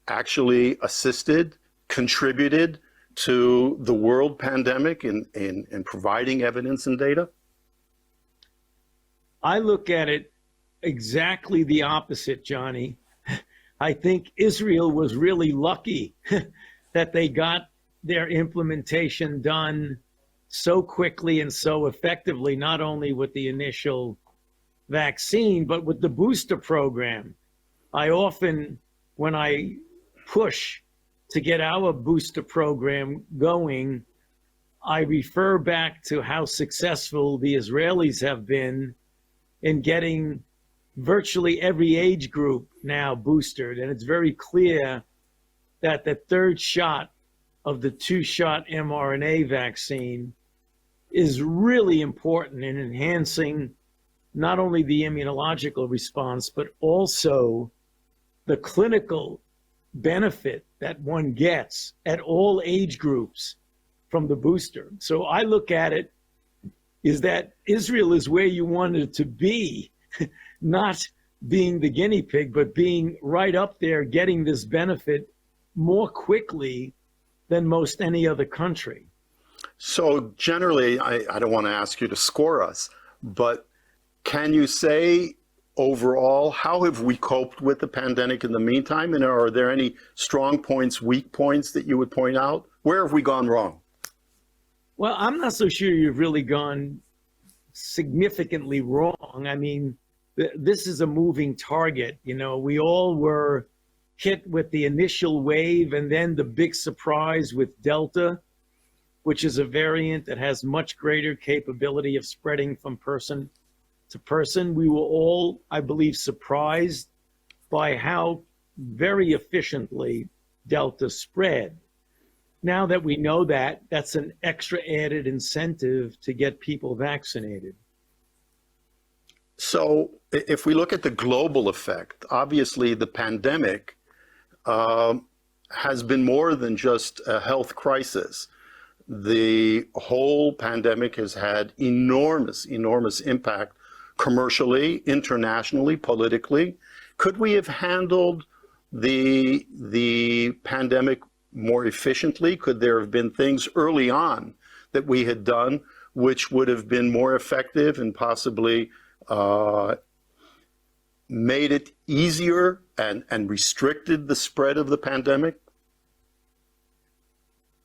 actually assisted, contributed to the world pandemic in providing evidence and data? I look at it exactly the opposite, Johnny. I think Israel was really lucky that they got their implementation done so quickly and so effectively, not only with the initial vaccine, but with the booster program. I often, when I push to get our booster program going, I refer back to how successful the Israelis have been in getting virtually every age group now boosted. And it's very clear that the third shot of the two-shot mRNA vaccine is really important in enhancing not only the immunological response, but also the clinical benefit that one gets at all age groups from the booster. So I look at it is that Israel is where you wanted to be, not being the guinea pig, but being right up there, getting this benefit more quickly than most any other country. So generally, I don't want to ask you to score us, but can you say overall, how have we coped with the pandemic in the meantime? And are there any strong points, weak points that you would point out? Where have we gone wrong? Well, I'm not so sure you've really gone significantly wrong. I mean, this is a moving target. You know, we all were hit with the initial wave and then the big surprise with Delta, which is a variant that has much greater capability of spreading from person to person. We were all, I believe, surprised by how very efficiently Delta spread. Now that we know that, that's an extra added incentive to get people vaccinated. So if we look at the global effect, obviously the pandemic has been more than just a health crisis. The whole pandemic has had enormous impact commercially, internationally, politically. Could we have handled the pandemic more efficiently? Could there have been things early on that we had done which would have been more effective and possibly made it easier and restricted the spread of the pandemic?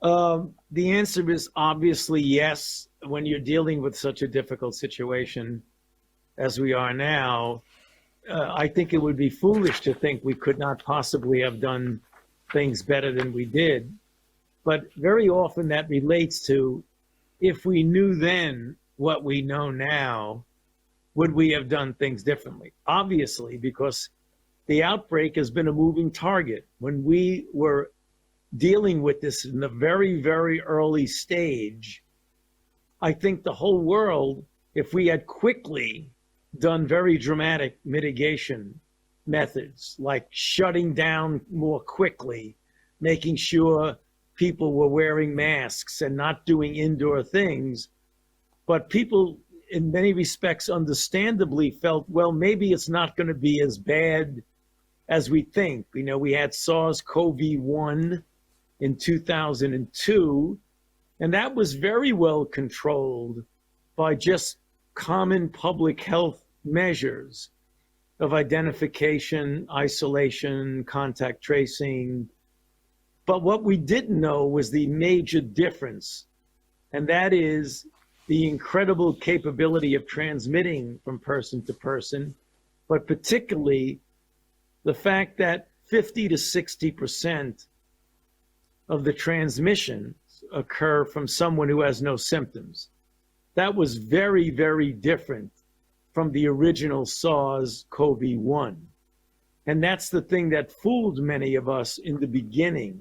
The answer is obviously yes. When you're dealing with such a difficult situation as we are now, I think it would be foolish to think we could not possibly have done things better than we did. But very often that relates to, if we knew then what we know now, would we have done things differently? Obviously, because the outbreak has been a moving target. When we were dealing with this in the very, very early stage, I think the whole world, if we had quickly done very dramatic mitigation methods, like shutting down more quickly, making sure people were wearing masks and not doing indoor things. But people, in many respects, understandably felt, well, maybe it's not going to be as bad as we think. You know, we had SARS-CoV-1 in 2002, and that was very well controlled by just common public health measures of identification, isolation, contact tracing. But what we didn't know was the major difference, and that is the incredible capability of transmitting from person to person, but particularly the fact that 50 to 60% of the transmissions occur from someone who has no symptoms. That was very, very different from the original SARS-CoV-1. And that's the thing that fooled many of us in the beginning.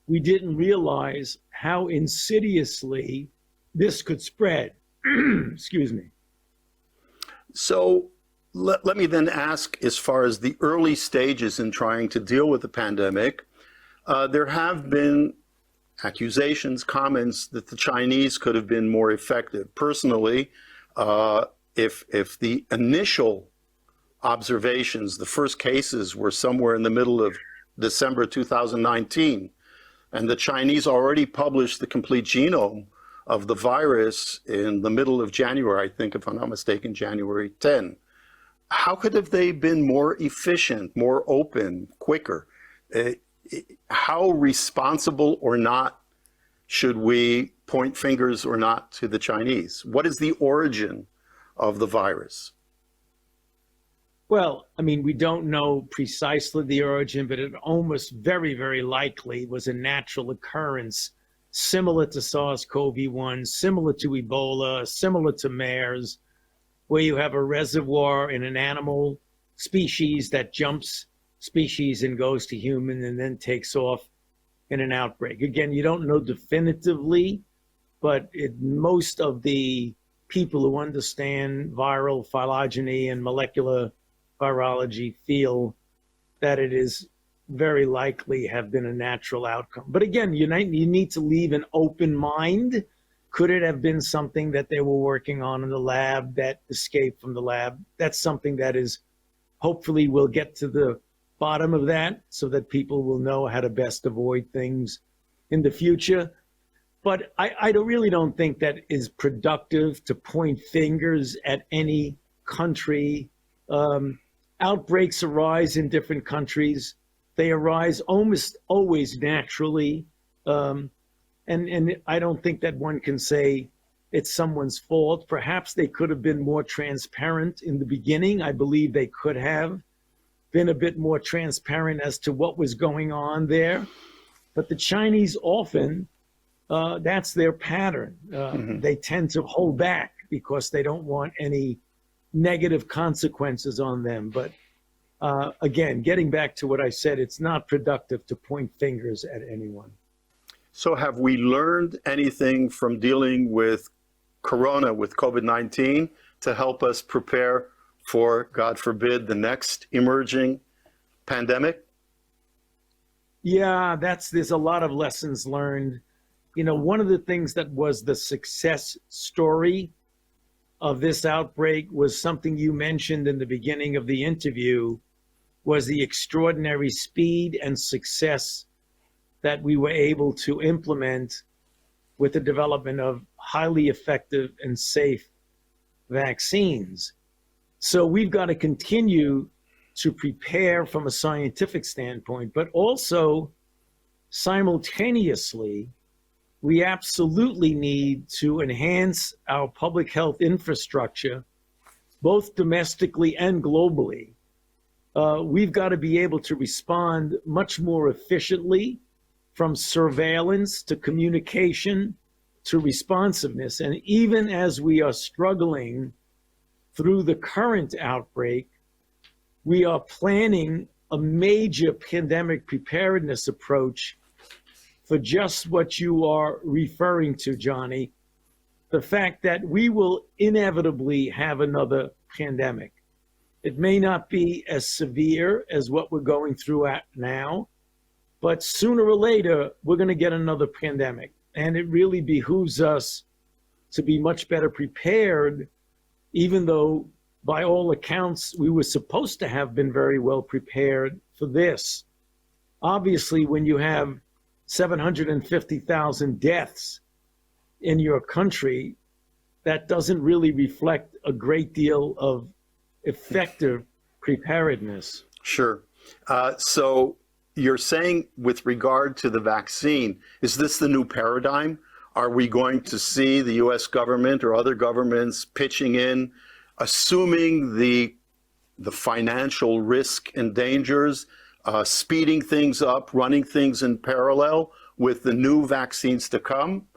We didn't realize how insidiously this could spread. Excuse me. So let me then ask, as far as the early stages in trying to deal with the pandemic, there have been accusations, comments that the Chinese could have been more effective. Personally, if the initial observations, the first cases were somewhere in the middle of December 2019, and the Chinese already published the complete genome of the virus in the middle of January, I think, if I'm not mistaken, January 10. How could have they been more efficient, more open, quicker? How responsible or not should we point fingers or not to the Chinese? What is the origin of the virus? Well, I mean, we don't know precisely the origin, but it almost very, very likely was a natural occurrence similar to SARS-CoV-1, similar to Ebola, similar to MERS, where you have a reservoir in an animal species that jumps species and goes to human and then takes off in an outbreak. Again, you don't know definitively, but most of the people who understand viral phylogeny and molecular virology feel that it is very likely have been a natural outcome. But again, you need to leave an open mind. Could it have been something that they were working on in the lab that escaped from the lab? That's something that is, hopefully we'll get to the bottom of that so that people will know how to best avoid things in the future. But I really don't think that is productive to point fingers at any country. Outbreaks arise in different countries. They arise almost always naturally. And I don't think that one can say it's someone's fault. Perhaps they could have been more transparent in the beginning. I believe they could have been a bit more transparent as to what was going on there. But the Chinese often, that's their pattern. They tend to hold back because they don't want any negative consequences on them. But again, getting back to what I said, it's not productive to point fingers at anyone. So have we learned anything from dealing with Corona, with COVID-19, to help us prepare for, God forbid, the next emerging pandemic? Yeah, there's a lot of lessons learned. You know, one of the things that was the success story of this outbreak was something you mentioned in the beginning of the interview, was the extraordinary speed and success that we were able to implement with the development of highly effective and safe vaccines. So we've got to continue to prepare from a scientific standpoint, but also simultaneously, we absolutely need to enhance our public health infrastructure, both domestically and globally. We've got to be able to respond much more efficiently, from surveillance to communication to responsiveness. And even as we are struggling through the current outbreak, we are planning a major pandemic preparedness approach for just what you are referring to, Johnny, the fact that we will inevitably have another pandemic. It may not be as severe as what we're going through at now, but sooner or later, we're going to get another pandemic. And it really behooves us to be much better prepared, even though by all accounts, we were supposed to have been very well prepared for this. Obviously, when you have 750,000 deaths in your country, that doesn't really reflect a great deal of effective preparedness. Sure. So you're saying with regard to the vaccine, is this the new paradigm? Are we going to see the US government or other governments pitching in, assuming the financial risk and dangers, speeding things up, running things in parallel with the new vaccines to come?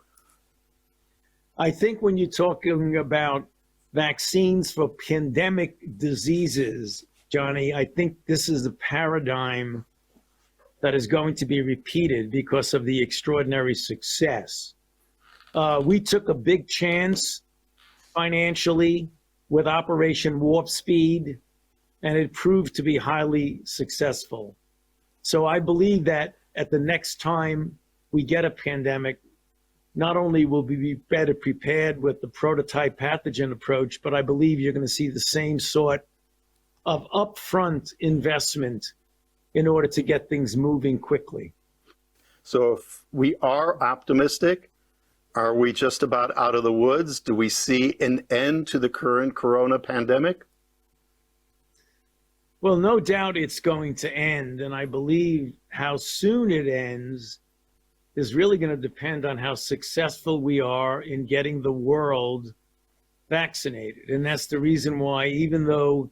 I think when you're talking about vaccines for pandemic diseases, Johnny, I think this is the paradigm that is going to be repeated because of the extraordinary success. We took a big chance financially with Operation Warp Speed, and it proved to be highly successful. So I believe that at the next time we get a pandemic, not only will we be better prepared with the prototype pathogen approach, but I believe you're going to see the same sort of upfront investment in order to get things moving quickly. So if we are optimistic, are we just about out of the woods? Do we see an end to the current corona pandemic? Well, no doubt it's going to end, and I believe how soon it ends is really going to depend on how successful we are in getting the world vaccinated. And that's the reason why, even though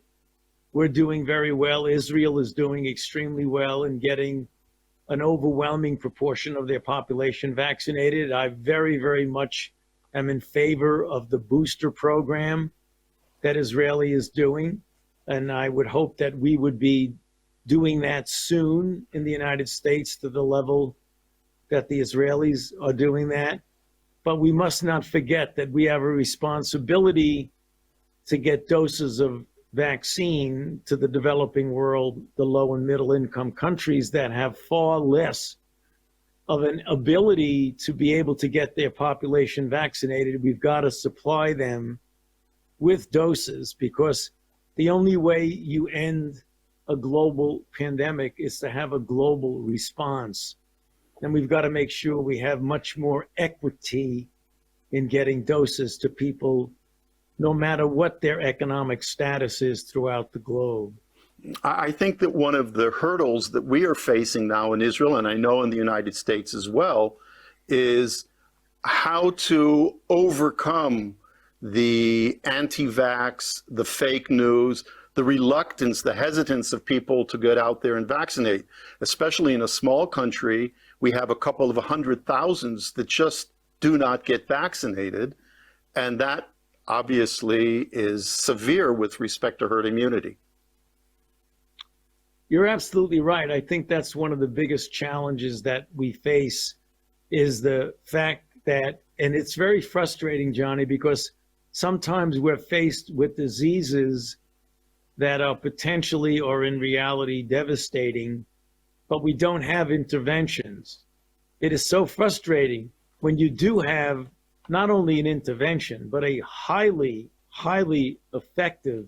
we're doing very well, Israel is doing extremely well in getting an overwhelming proportion of their population vaccinated. I very, very much am in favor of the booster program that Israeli is doing. And I would hope that we would be doing that soon in the United States to the level that the Israelis are doing that. But we must not forget that we have a responsibility to get doses of vaccine to the developing world, the low and middle income countries that have far less of an ability to be able to get their population vaccinated. We've got to supply them with doses, because the only way you end a global pandemic is to have a global response. And we've got to make sure we have much more equity in getting doses to people, no matter what their economic status is throughout the globe. I think that one of the hurdles that we are facing now in Israel, and I know in the United States as well, is how to overcome the anti-vax, the fake news, the reluctance, the hesitance of people to get out there and vaccinate. Especially in a small country, we have a couple of 100,000 that just do not get vaccinated, and that obviously is severe with respect to herd immunity. You're absolutely right. I think that's one of the biggest challenges that we face, is the fact that, and it's very frustrating, Johnny, because sometimes we're faced with diseases that are potentially or in reality devastating, but we don't have interventions. It is so frustrating when you do have not only an intervention, but a highly, highly effective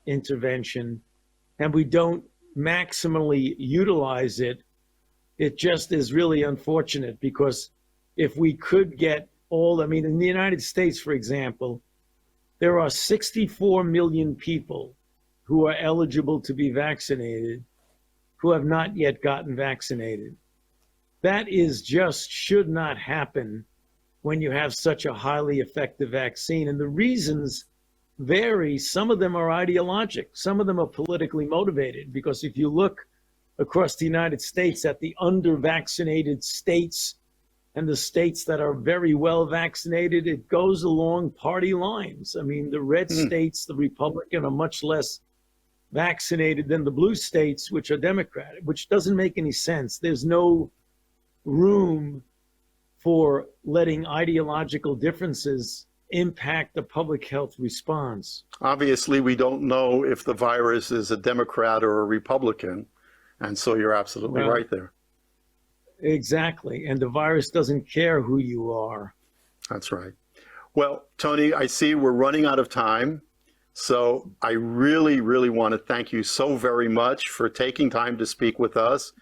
intervention, and we don't maximally utilize it. It just is really unfortunate, because if we could get all, I mean, in the United States, for example, there are 64 million people who are eligible to be vaccinated who have not yet gotten vaccinated. That is just should not happen when you have such a highly effective vaccine. And the reasons vary. Some of them are ideologic. Some of them are politically motivated, because if you look across the United States at the under-vaccinated states and the states that are very well vaccinated, it goes along party lines. I mean, the red states, the Republican, are much less vaccinated than the blue states, which are Democratic, which doesn't make any sense. There's no room for letting ideological differences impact the public health response. Obviously, we don't know if the virus is a Democrat or a Republican, and so you're absolutely right there. Exactly, and the virus doesn't care who you are. That's right. Well, Tony, I see we're running out of time, so I really, really want to thank you so very much for taking time to speak with us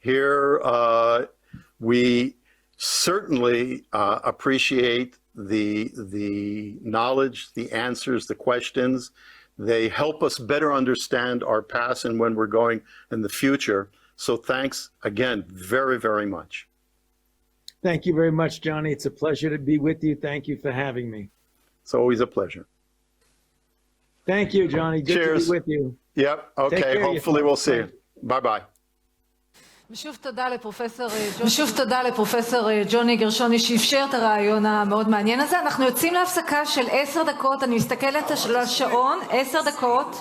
here We certainly appreciate the knowledge, the answers, the questions. They help us better understand our past and when we're going in the future. So thanks again very, very much. Thank you very much, Johnny. It's a pleasure to be with you. Thank you for having me. It's always a pleasure. Thank you, Johnny. Good Cheers. to be with you. Yep. Take Okay. care of Hopefully we'll see you. yourself. Bye-bye. ושוב תודה לפרופסור ג'וני גרשוני שאפשר את הרעיון המאוד מעניין הזה. אנחנו יוצאים להפסקה של 10 דקות, אני מסתכלת על השעון, 10 דקות.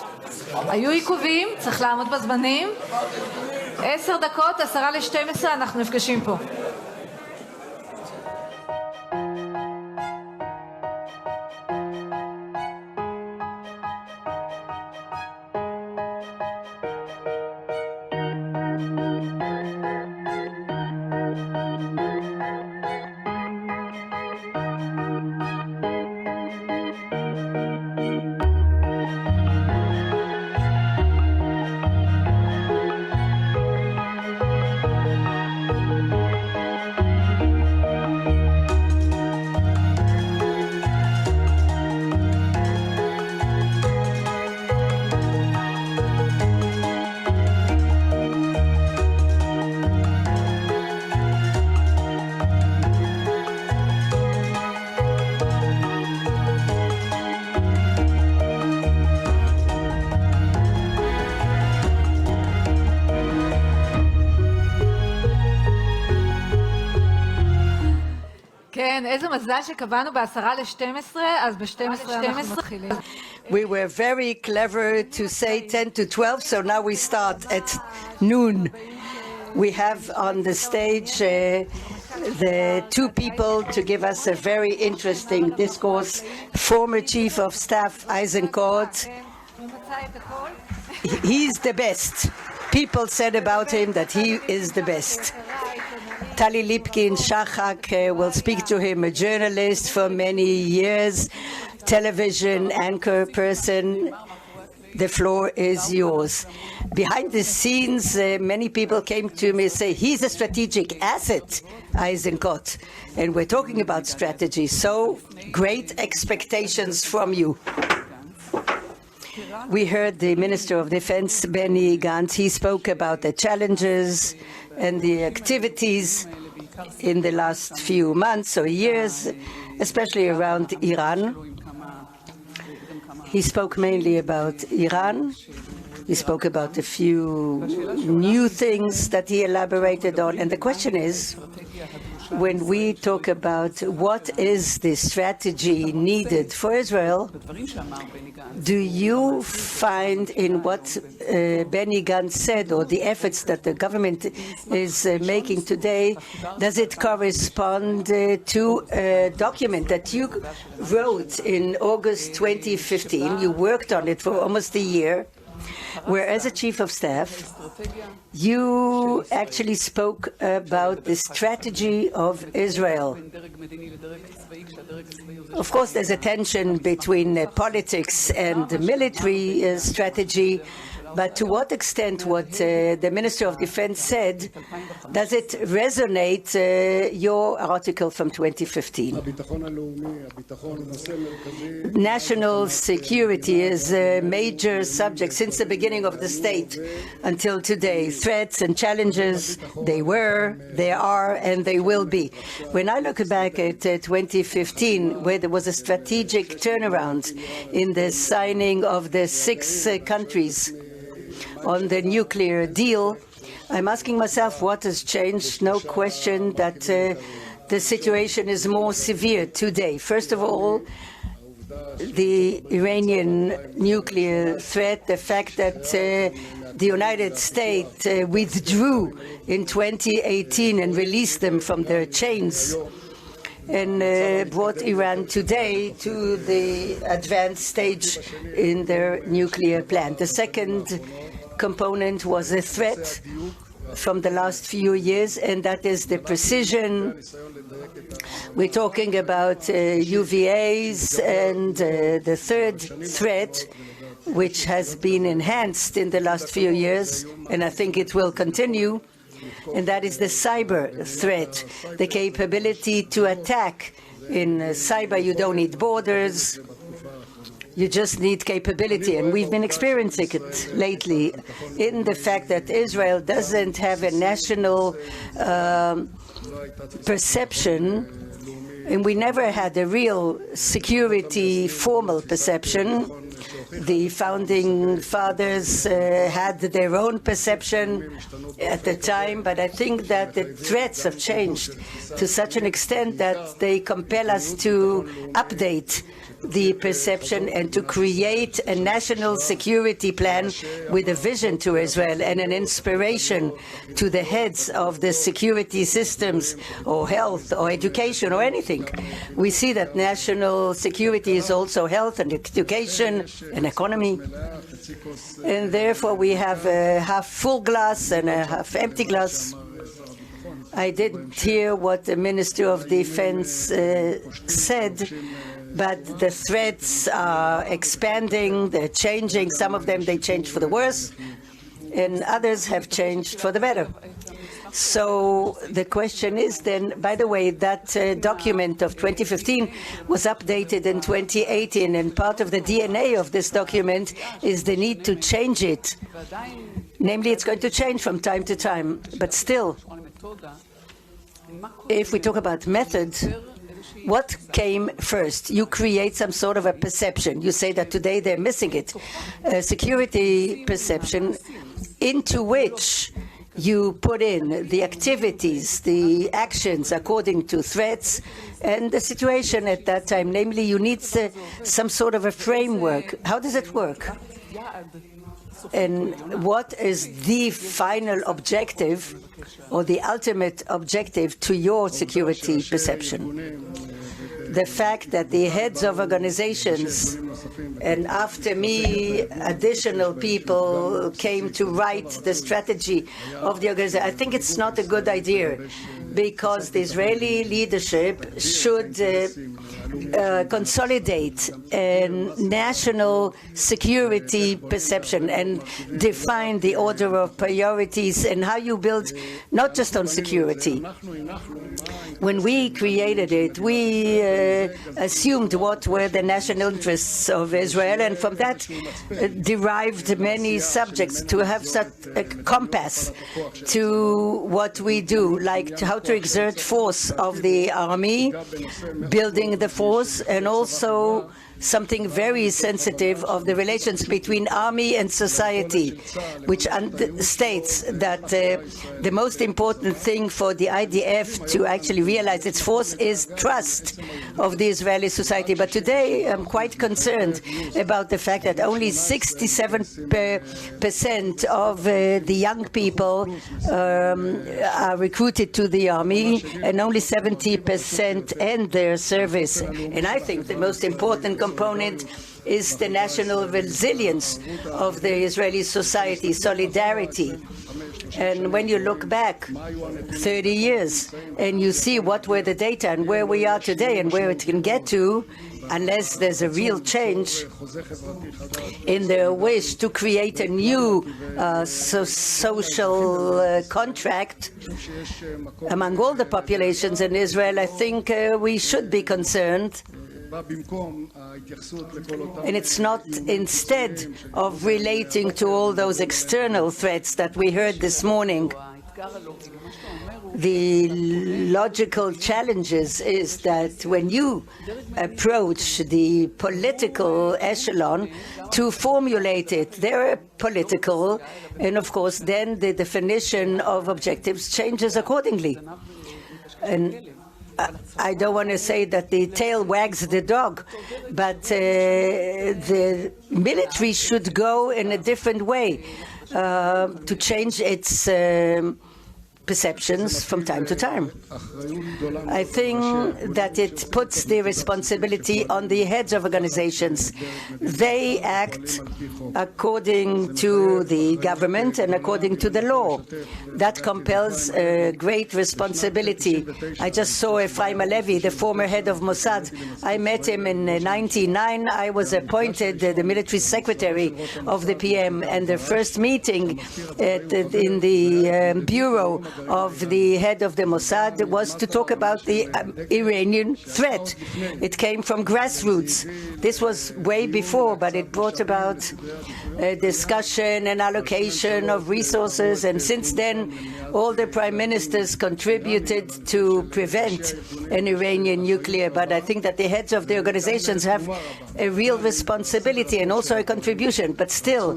היו עיכובים, צריך לעמוד בזמנים. 10 דקות, 11:50, אנחנו נפגשים פה. כן, איזה מזל שקבענו ב11:50, אז ב12 אנחנו מתחילים. We were very clever to say 10 to 12, so now we start at noon. We have on the stage the two people to give us a very interesting discourse. Former Chief of Staff Eisenkot. He's the best. People said about him that he is the best. Tali Lipkin-Shachak will speak to him, a journalist for many years, television anchor person. The floor is yours. Behind the scenes, many people came to me and say, he's a strategic asset, Eisenkot. And we're talking about strategy, so great expectations from you. We heard the Minister of Defense, Benny Gantz. He spoke about the challenges and the activities in the last few months or years, especially around Iran. He spoke mainly about Iran. He spoke about a few new things that he elaborated on. And the question is, when we talk about what is the strategy needed for Israel, do you find in what Benny Gantz said, or the efforts that the government is making today, does it correspond to a document that you wrote in August 2015? You worked on it for almost a year, where as a chief of staff, you actually spoke about the strategy of Israel. Of course, there's a tension between politics and the military strategy, but to what extent what the Minister of Defense said, does it resonate your article from 2015? National security is a major subject since the beginning of the state until today. Threats and challenges, they were, they are, and they will be. When I look back at 2015, where there was a strategic turnaround in the signing of the 6 countries on the nuclear deal, I'm asking myself what has changed. No question that the situation is more severe today. First of all, the Iranian nuclear threat, the fact that the United States withdrew in 2018 and released them from their chains and brought Iran today to the advanced stage in their nuclear plan. The second component was a threat from the last few years, and that is the precision. We're talking about UVAs, and the third threat, which has been enhanced in the last few years, and I think it will continue, and that is the cyber threat, the capability to attack. In cyber, you don't need borders. You just need capability, and we've been experiencing it lately in the fact that Israel doesn't have a national perception, and we never had a real security formal perception. The founding fathers had their own perception at the time, but I think that the threats have changed to such an extent that they compel us to update the perception and to create a national security plan with a vision to Israel and an inspiration to the heads of the security systems or health or education or anything. We see that national security is also health and education and economy. And therefore we have a half full glass and a half empty glass. I didn't hear what the Minister of Defense said, but the threats are expanding, they're changing. Some of them, they changed for the worse, and others have changed for the better. So the question is then, by the way, that document of 2015 was updated in 2018, and part of the DNA of this document is the need to change it. Namely, it's going to change from time to time, but still, if we talk about method, what came first? You create some sort of a perception. You say that today they're missing it. A security perception into which you put in the activities, the actions according to threats and the situation at that time. Namely, you need some sort of a framework. How does it work? And what is the final objective or the ultimate objective to your security perception? The fact that the heads of organizations, and after me, additional people came to write the strategy of the organization. I think it's not a good idea, because the Israeli leadership should consolidate a national security perception and define the order of priorities and how you build not just on security. When we created it, we assumed what were the national interests of Israel, and from that derived many subjects to have such a compass to what we do, like how to exert force of the army, building the force, and also something very sensitive of the relations between army and society, which states that the most important thing for the IDF to actually realize its force is trust of the Israeli society. But today I'm quite concerned about the fact that only 67% of the young people are recruited to the army, and only 70% end their service. And I think the most important component is the national resilience of the Israeli society, solidarity. And when you look back 30 years and you see what were the data and where we are today and where it can get to, unless there's a real change in their wish to create a new social contract among all the populations in Israel, I think we should be concerned. And it's not instead of relating to all those external threats that we heard this morning. The logical challenges is that when you approach the political echelon to formulate it, they're political, and of course then the definition of objectives changes accordingly. And I don't want to say that the tail wags the dog, but the military should go in a different way to change its perceptions from time to time. I think that it puts the responsibility on the heads of organizations. They act according to the government and according to the law. That compels a great responsibility. I just saw Ephraim Halevi, the former head of Mossad. I met him in 1999. I was appointed the military secretary of the PM, and the first meeting in the bureau of the head of the Mossad was to talk about the Iranian threat. It came from grassroots. This was way before, but it brought about a discussion and allocation of resources, and since then all the prime ministers contributed to prevent an Iranian nuclear. But I think that the heads of the organizations have a real responsibility and also a contribution. But still,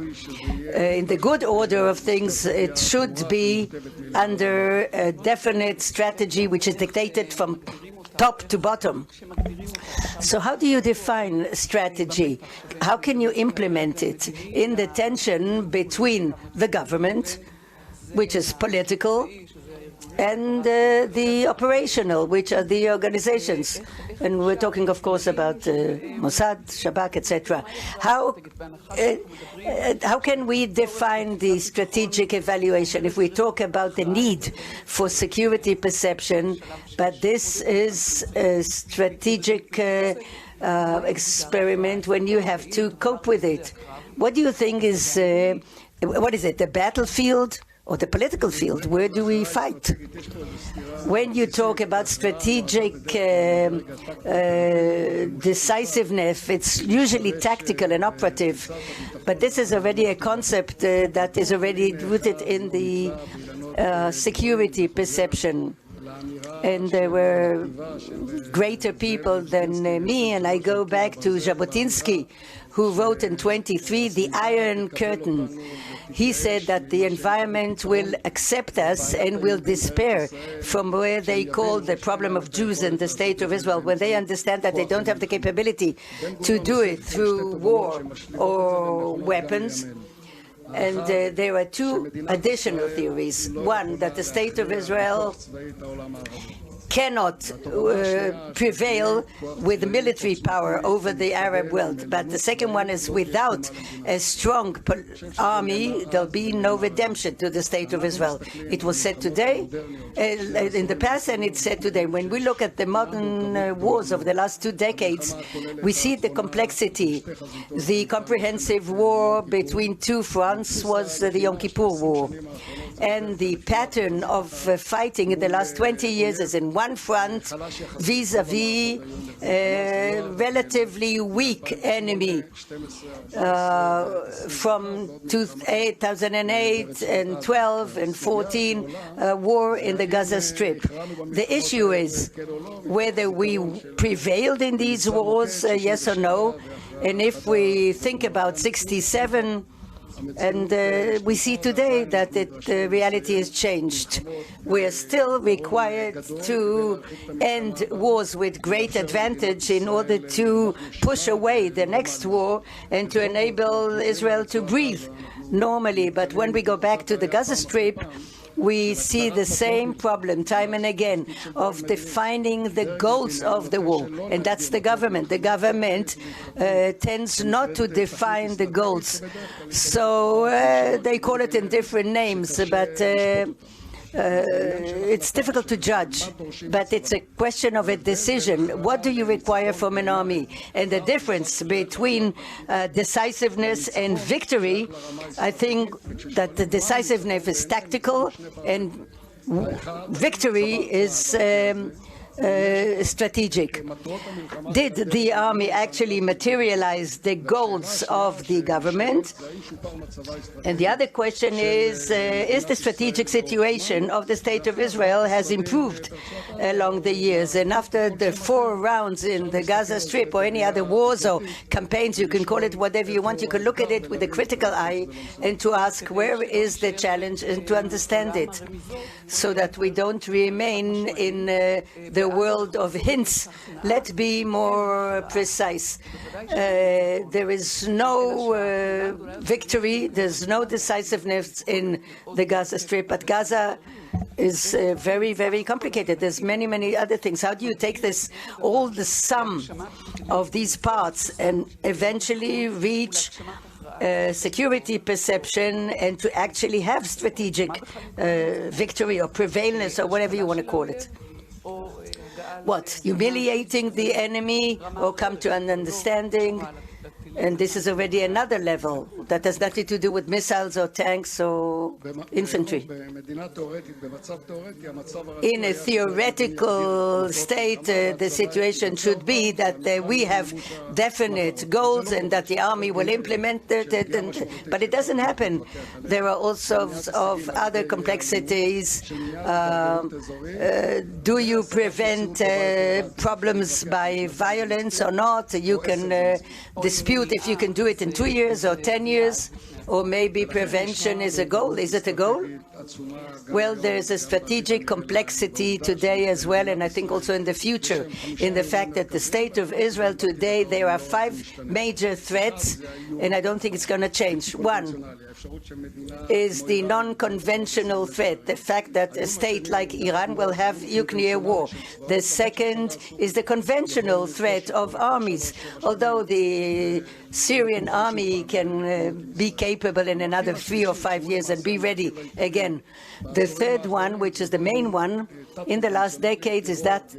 in the good order of things, it should be under a definite strategy which is dictated from top to bottom. So how do you define strategy? How can you implement it in the tension between the government, which is political, and the operational, which are the organizations? And we're talking, of course, about Mossad, Shabak, etc. How can we define the strategic evaluation if we talk about the need for security perception, but this is a strategic experiment when you have to cope with it? What do you think is, what is it, the battlefield or the political field? Where do we fight? When you talk about strategic decisiveness, it's usually tactical and operative, but this is already a concept that is already rooted in the security perception. And there were greater people than me, and I go back to Jabotinsky, who wrote in 1923, The Iron Curtain. He said that the environment will accept us and will despair from where they call the problem of Jews and the state of Israel, when they understand that they don't have the capability to do it through war or weapons. And there are two additional theories. One, that the state of Israel cannot prevail with military power over the Arab world. But the second one is, without a strong army, there'll be no redemption to the state of Israel. It was said today, in the past, and it's said today. When we look at the modern wars of the last 2 decades, we see the complexity. The comprehensive war between two fronts was the Yom Kippur War. And the pattern of fighting in the last 20 years is in one front vis-à-vis a relatively weak enemy. From 2008 and 12 and 14, war in the Gaza Strip. The issue is whether we prevailed in these wars, yes or no. And if we think about 67, and we see today that the reality has changed. We are still required to end wars with great advantage in order to push away the next war and to enable Israel to breathe normally. But when we go back to the Gaza Strip, we see the same problem time and again of defining the goals of the war, and that's the government. The government tends not to define the goals, so they call it in different names, but it's difficult to judge, but it's a question of a decision. What do you require from an army? And the difference between decisiveness and victory, I think that the decisiveness is tactical and victory is strategic. Did the army actually materialize the goals of the government? And the other question is the strategic situation of the State of Israel has improved along the years? And after the 4 rounds in the Gaza Strip or any other wars or campaigns, you can call it whatever you want, you can look at it with a critical eye and to ask where is the challenge and to understand it, so that we don't remain in the world of hints. Let's be more precise. There is no victory, there's no decisiveness in the Gaza Strip, but Gaza is very, very complicated. There's many, many other things. How do you take this, all the sum of these parts, and eventually reach security perception and to actually have strategic victory or prevalence or whatever you want to call it? What, humiliating the enemy or come to an understanding? And this is already another level that has nothing to do with missiles or tanks or infantry. In a theoretical state, the situation should be that we have definite goals and that the army will implement it, but it doesn't happen. There are all sorts of other complexities. Do you prevent problems by violence or not? You can dispute if you can do it in 2 years or 10 years, or maybe prevention is a goal. Is it a goal? Well, there's a strategic complexity today as well, and I think also in the future, in the fact that the state of Israel today, there are 5 major threats, and I don't think it's going to change. One is the non-conventional threat, the fact that a state like Iran will have nuclear war. The second is the conventional threat of armies, although the Syrian army can be capable in another 3 or 5 years and be ready again. The third one, which is the main one in the last decades, is that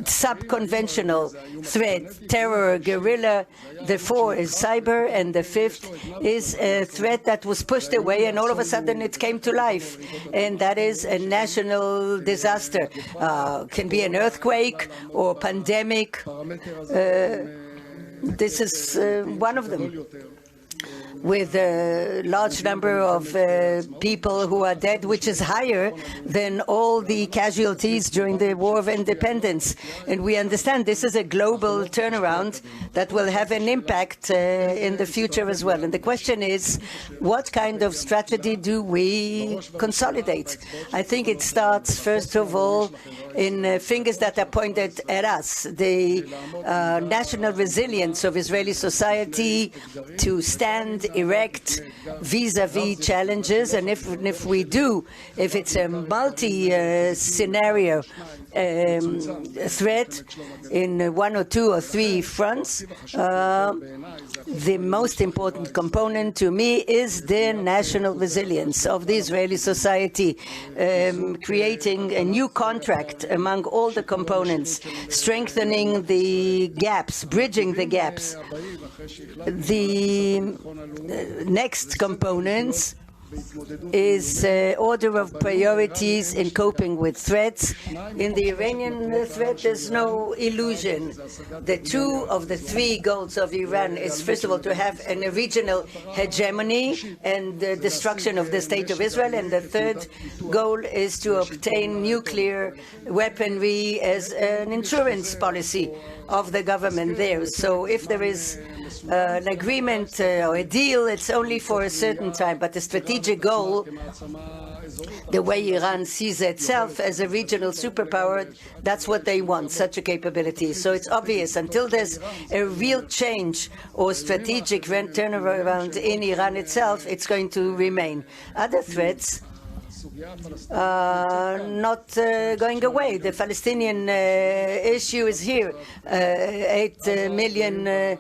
sub-conventional threat, terror, guerrilla. The 4th is cyber, and the 5th is a threat that was pushed away, and all of a sudden it came to life, and that is a national disaster. Can be an earthquake or pandemic. This is one of them, with a large number of people who are dead, which is higher than all the casualties during the War of Independence. And we understand this is a global turnaround that will have an impact in the future as well. And the question is, what kind of strategy do we consolidate? I think it starts, first of all, in fingers that are pointed at us, the national resilience of Israeli society to stand erect vis-à-vis challenges, and if we do, if it's a multi-scenario threat in 1 or 2 or 3 fronts, the most important component to me is the national resilience of the Israeli society, creating a new contract among all the components, strengthening the gaps, bridging the gaps. The next components is order of priorities in coping with threats. In the Iranian threat, there's no illusion. The 2 of the 3 goals of Iran is, first of all, to have a regional hegemony and the destruction of the State of Israel, and the 3rd goal is to obtain nuclear weaponry as an insurance policy of the government there. So if there is an agreement or a deal, it's only for a certain time, but the strategic goal, the way Iran sees itself as a regional superpower, that's what they want, such a capability. So it's obvious, until there's a real change or strategic turnaround in Iran itself, it's going to remain. Other threats not going away. The Palestinian issue is here. 8 million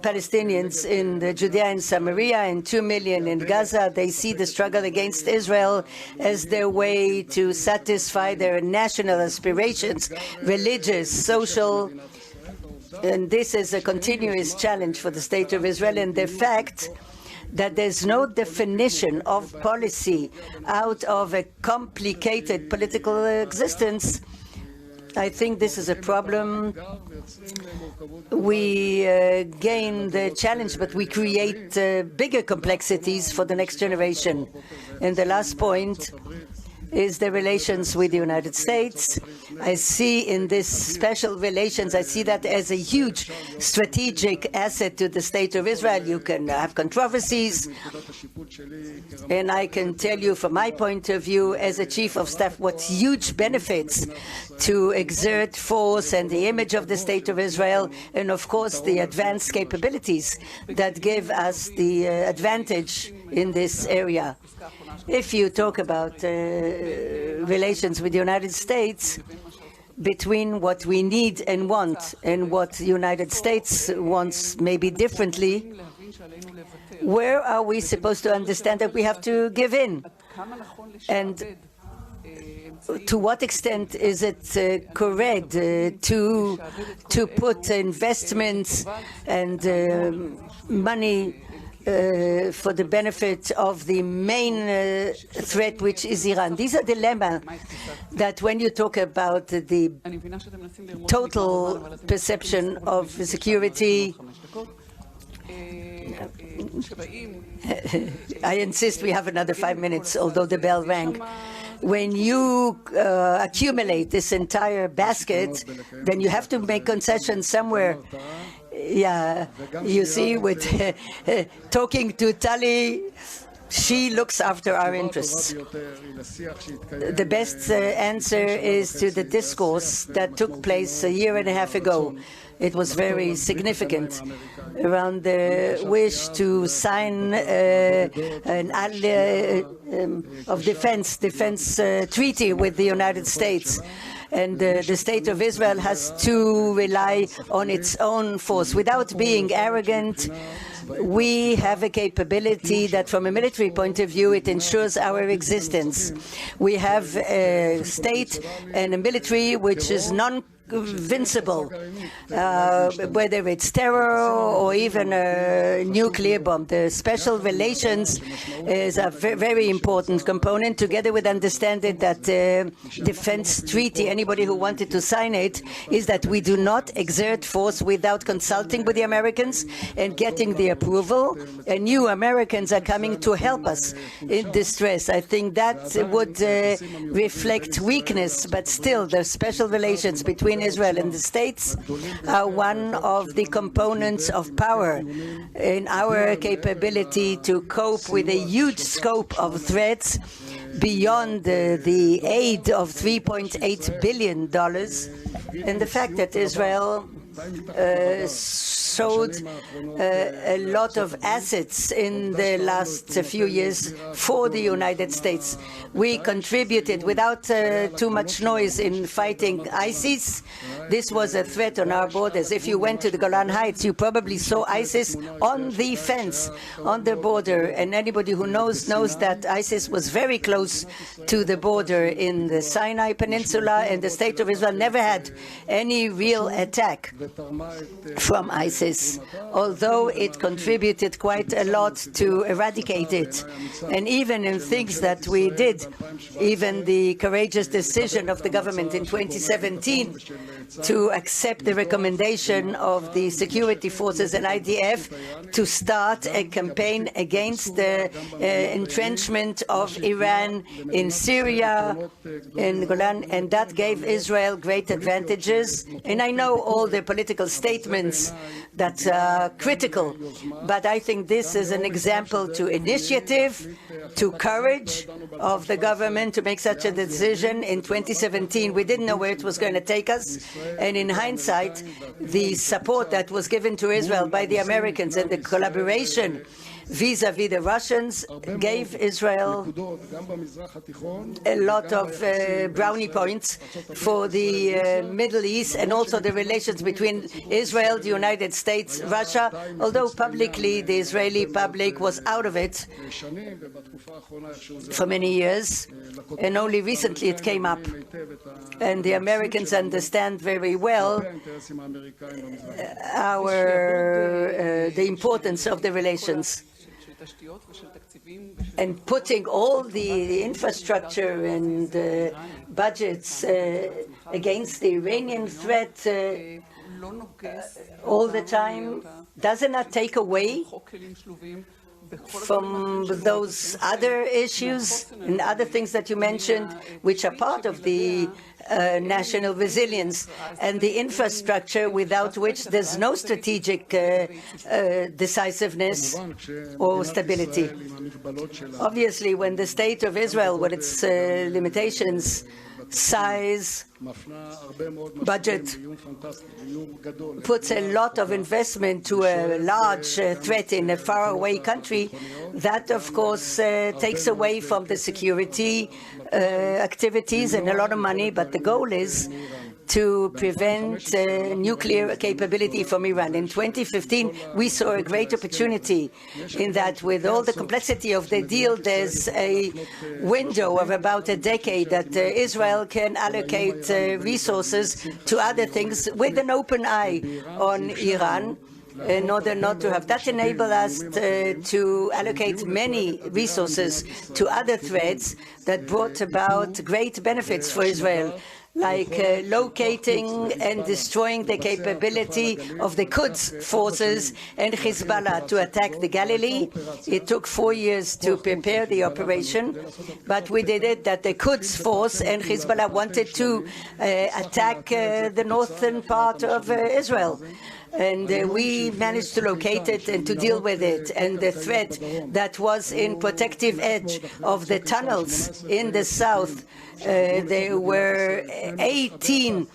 Palestinians in Judea and Samaria and 2 million in Gaza. They see the struggle against Israel as their way to satisfy their national aspirations, religious, social, and this is a continuous challenge for the State of Israel. And the fact that there's no definition of policy out of a complicated political existence, I think this is a problem. We gain the challenge, but we create bigger complexities for the next generation. And the last point is the relations with the United States. I see in this special relations, I see that as a huge strategic asset to the State of Israel. You can have controversies, and I can tell you from my point of view as a chief of staff what huge benefits to exert force and the image of the State of Israel, and of course the advanced capabilities that give us the advantage in this area. If you talk about relations with the United States, between what we need and want and what the United States wants maybe differently, where are we supposed to understand that we have to give in? And to what extent is it correct to put investments and money for the benefit of the main threat, which is Iran? These are dilemmas that when you talk about the total perception of security, I insist we have another 5 minutes, although the bell rang. When you accumulate this entire basket, then you have to make concessions somewhere. Yeah, you see, with talking to Tali, she looks after our interests. The best answer is to the discourse that took place a year and a half ago. It was very significant around the wish to sign an of defense treaty with the United States. And the State of Israel has to rely on its own force. Without being arrogant, we have a capability that from a military point of view, it ensures our existence. We have a state and a military which is non-invincible, whether it's terror or even a nuclear bomb. The special relations is a very important component, together with understanding that defense treaty, anybody who wanted to sign it, is that we do not exert force without consulting with the Americans and getting the approval. And new Americans are coming to help us in distress. I think that would reflect weakness, but still the special relations between Israel and the States are one of the components of power in our capability to cope with a huge scope of threats beyond the aid of $3.8 billion, and the fact that Israel showed a lot of assets in the last few years for the United States. We contributed without too much noise in fighting ISIS. This was a threat on our borders. If you went to the Golan Heights, you probably saw ISIS on the fence, on the border. And anybody who knows that ISIS was very close to the border in the Sinai Peninsula, and the State of Israel never had any real attack from ISIS, although it contributed quite a lot to eradicate it. And even in things that we did, even the courageous decision of the government in 2017 to accept the recommendation of the security forces and IDF to start a campaign against the entrenchment of Iran in Syria, in Golan, and that gave Israel great advantages. And I know all the political statements that are critical, but I think this is an example to initiative, to courage of the government to make such a decision. In 2017, we didn't know where it was going to take us, and in hindsight, the support that was given to Israel by the Americans and the collaboration vis-à-vis the Russians gave Israel a lot of brownie points for the Middle East, and also the relations between Israel, the United States, Russia, although publicly the Israeli public was out of it for many years, and only recently it came up. And the Americans understand very well the importance of the relations. And putting all the infrastructure and budgets against the Iranian threat all the time, doesn't that take away from those other issues and other things that you mentioned, which are part of the national resilience and the infrastructure without which there's no strategic decisiveness or stability? Obviously, when the State of Israel, with its limitations, size budget puts a lot of investment to a large threat in a faraway country, that of course takes away from the security activities and a lot of money, but the goal is to prevent nuclear capability from Iran. In 2015, we saw a great opportunity in that with all the complexity of the deal, there's a window of about a decade that Israel can allocate resources to other things with an open eye on Iran, in order not to have that enable us to allocate many resources to other threats that brought about great benefits for Israel, like locating and destroying the capability of the Quds forces and Hezbollah to attack the Galilee. It took 4 years to prepare the operation, but we did it that the Quds force and Hezbollah wanted to attack the northern part of Israel. And we managed to locate it and to deal with it. And the threat that was in protective edge of the tunnels in the south, there were 18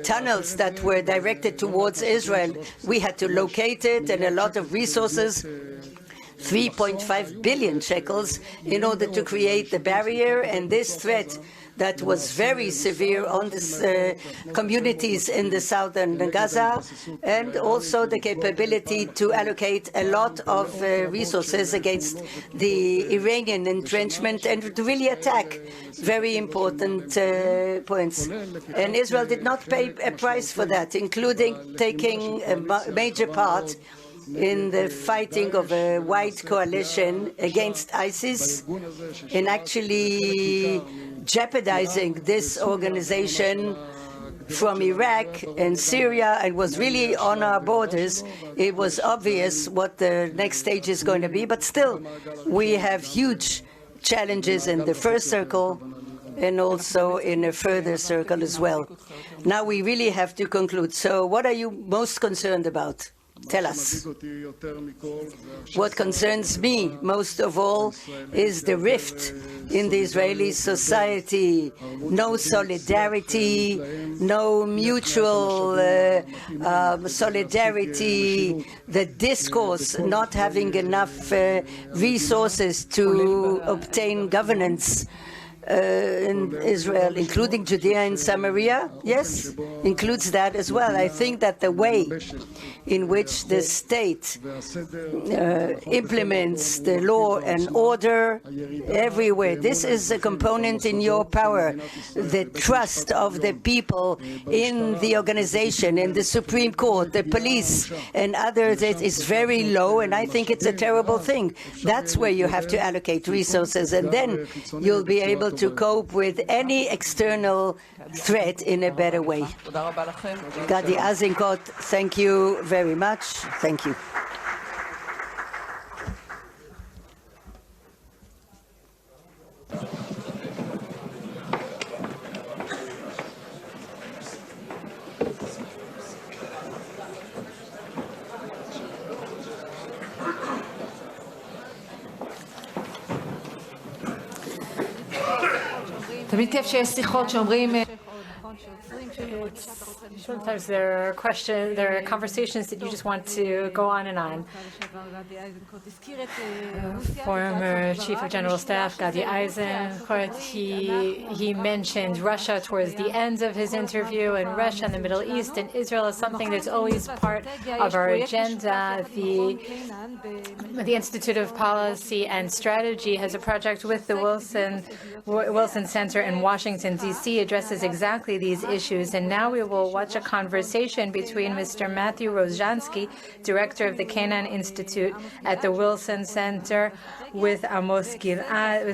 tunnels that were directed towards Israel. We had to locate it and a lot of resources, 3.5 billion shekels, in order to create the barrier. And this threat that was very severe on the communities in the southern Gaza, and also the capability to allocate a lot of resources against the Iranian entrenchment and to really attack very important points. And Israel did not pay a price for that, including taking a major part in the fighting of a white coalition against ISIS, and actually jeopardizing this organization from Iraq and Syria, and was really on our borders. It was obvious what the next stage is going to be, but still we have huge challenges in the first circle and also in a further circle as well. Now we really have to conclude. So what are you most concerned about? Tell us. What concerns me most of all is the rift in the Israeli society. No solidarity, no mutual solidarity, the discourse not having enough resources to obtain governance in Israel, including Judea and Samaria, yes, includes that as well. I think that the way in which the state implements the law and order everywhere, this is a component in your power. The trust of the people in the organization, in the Supreme Court, the police, and others is very low, and I think it's a terrible thing. That's where you have to allocate resources, and then you'll be able to cope with any external threat in a better way. Gadi Eisenkot, thank you very much. Thank you. תמיד כיף שיש שיחות שאומרים Sometimes there are conversations that you just want to go on and on. Former Chief of General Staff Gadi Eisenkot, he mentioned Russia towards the end of his interview, and Russia and the Middle East and Israel is something that's always part of our agenda. The Institute of Policy and Strategy has a project with the Wilson Center in Washington, D.C. addresses exactly these issues. And now we will watch a conversation between Mr. Matthew Rozhansky, director of the Canaan Institute at the Wilson Center, with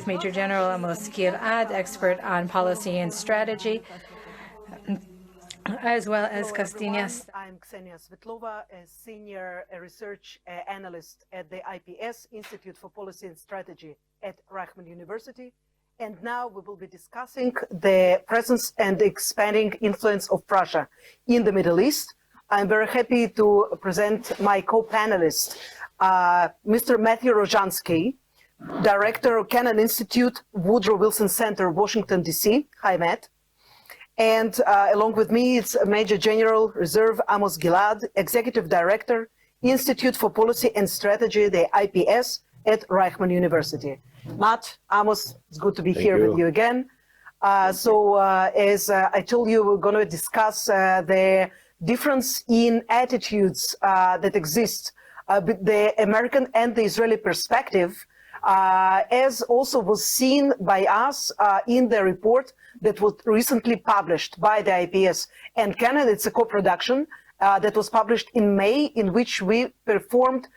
Major General Amos Gilad, expert on policy and strategy, as well as Kastinas. I'm Ksenia Svetlova, a senior research analyst at the IPS, Institute for Policy and Strategy at Reichman University. And now we will be discussing the presence and expanding influence of Russia in the Middle East. I'm very happy to present my co-panelist, Mr. Matthew Rozhansky, Director of Kennan Institute, Woodrow Wilson Center, Washington, D.C. Hi, Matt. And along with me, it's Major General Reserve Amos Gilad, Executive Director, Institute for Policy and Strategy, the IPS at Reichman University. Matt, Amos, it's good to be here with you again. As I told you, we're going to discuss the difference in attitudes that exist the American and the Israeli perspective, as also was seen by us in the report that was recently published by the IPS and Canada. It's a co-production that was published in May, in which we performed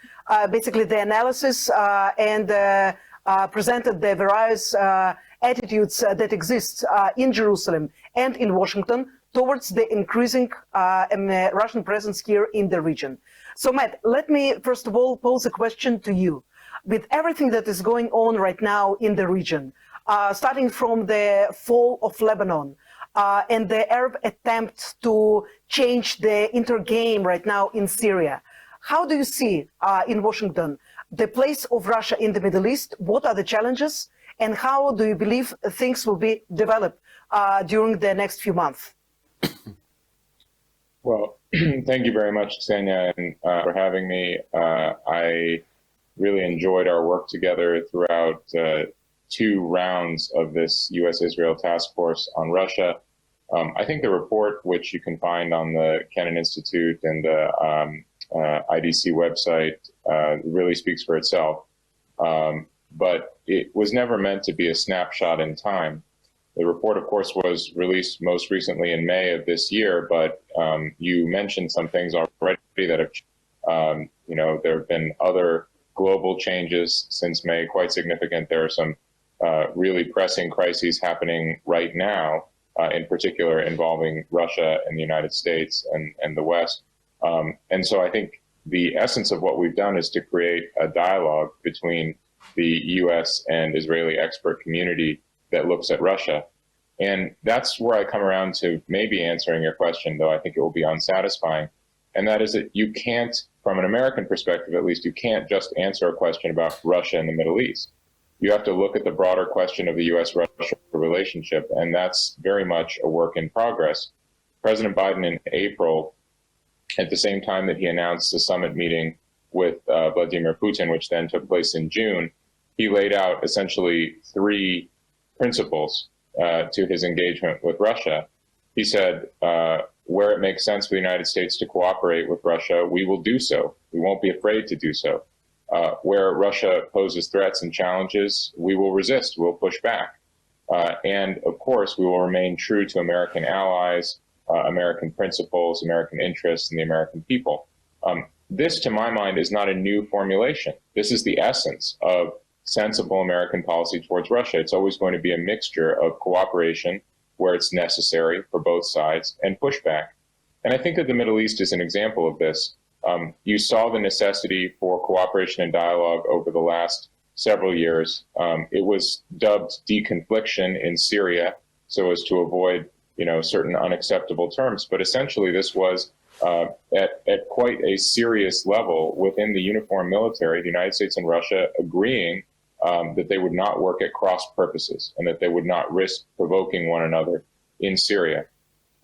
basically the analysis and presented the various attitudes that exist in Jerusalem and in Washington towards the increasing Russian presence here in the region. So, Matt, let me first of all pose a question to you. With everything that is going on right now in the region, starting from the fall of Lebanon and the Arab attempt to change the intergame right now in Syria, how do you see in Washington the place of Russia in the Middle East? What are the challenges? And how do you believe things will be developed during the next few months? Well, thank you very much, Ksenia, for having me. I really enjoyed our work together throughout 2 rounds of this U.S.-Israel task force on Russia. I think the report, which you can find on the Kennan Institute and the IDC website, really speaks for itself. But it was never meant to be a snapshot in time. The report, of course, was released most recently in May of this year, but you mentioned some things already that have, there have been other global changes since May, quite significant. There are some really pressing crises happening right now, in particular involving Russia and the United States and the West. And so I think the essence of what we've done is to create a dialogue between the U.S. and Israeli expert community that looks at Russia. And that's where I come around to maybe answering your question, though I think it will be unsatisfying. And that is that you can't, from an American perspective at least, you can't just answer a question about Russia and the Middle East. You have to look at the broader question of the U.S.-Russia relationship, and that's very much a work in progress. President Biden in April, at the same time that he announced the summit meeting with Vladimir Putin, which then took place in June, he laid out essentially 3 principles to his engagement with Russia. He said, where it makes sense for the United States to cooperate with Russia, we will do so. We won't be afraid to do so. Where Russia poses threats and challenges, we will resist, we'll push back. And of course, we will remain true to American allies, American principles, American interests, and the American people. This, to my mind, is not a new formulation. This is the essence of sensible American policy towards Russia. It's always going to be a mixture of cooperation where it's necessary for both sides and pushback. And I think that the Middle East is an example of this. You saw the necessity for cooperation and dialogue over the last several years. It was dubbed deconfliction in Syria so as to avoid, certain unacceptable terms. But essentially, this was at quite a serious level within the uniformed military, the United States and Russia agreeing that they would not work at cross purposes and that they would not risk provoking one another in Syria.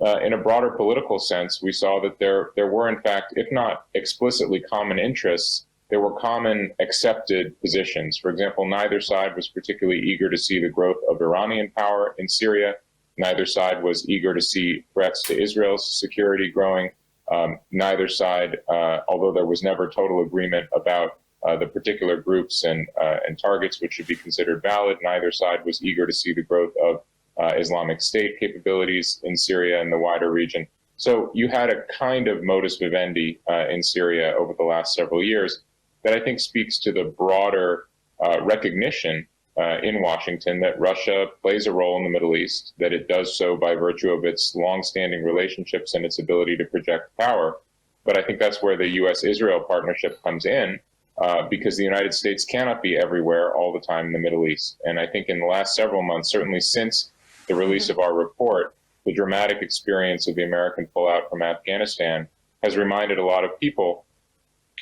In a broader political sense, we saw that there were, in fact, if not explicitly common interests, there were common accepted positions. For example, neither side was particularly eager to see the growth of Iranian power in Syria. Neither side was eager to see threats to Israel's security growing. Neither side, although there was never total agreement about the particular groups and targets which should be considered valid, neither side was eager to see the growth of Islamic State capabilities in Syria and the wider region. So you had a kind of modus vivendi in Syria over the last several years that I think speaks to the broader recognition in Washington that Russia plays a role in the Middle East, that it does so by virtue of its longstanding relationships and its ability to project power. But I think that's where the U.S.-Israel partnership comes in, because the United States cannot be everywhere all the time in the Middle East. And I think in the last several months, certainly since the release of our report, the dramatic experience of the American pullout from Afghanistan has reminded a lot of people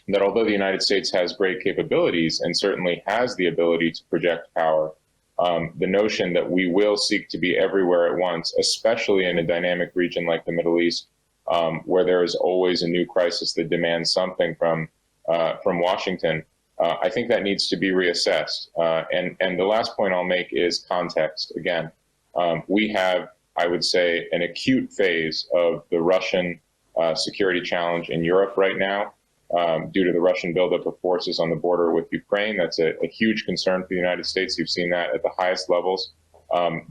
that although the United States has great capabilities and certainly has the ability to project power, the notion that we will seek to be everywhere at once, especially in a dynamic region like the Middle East, where there is always a new crisis that demands something from Washington, I think that needs to be reassessed. And the last point I'll make is context. Again, we have, I would say, an acute phase of the Russian security challenge in Europe right now, due to the Russian buildup of forces on the border with Ukraine. That's a huge concern for the United States. You've seen that at the highest levels.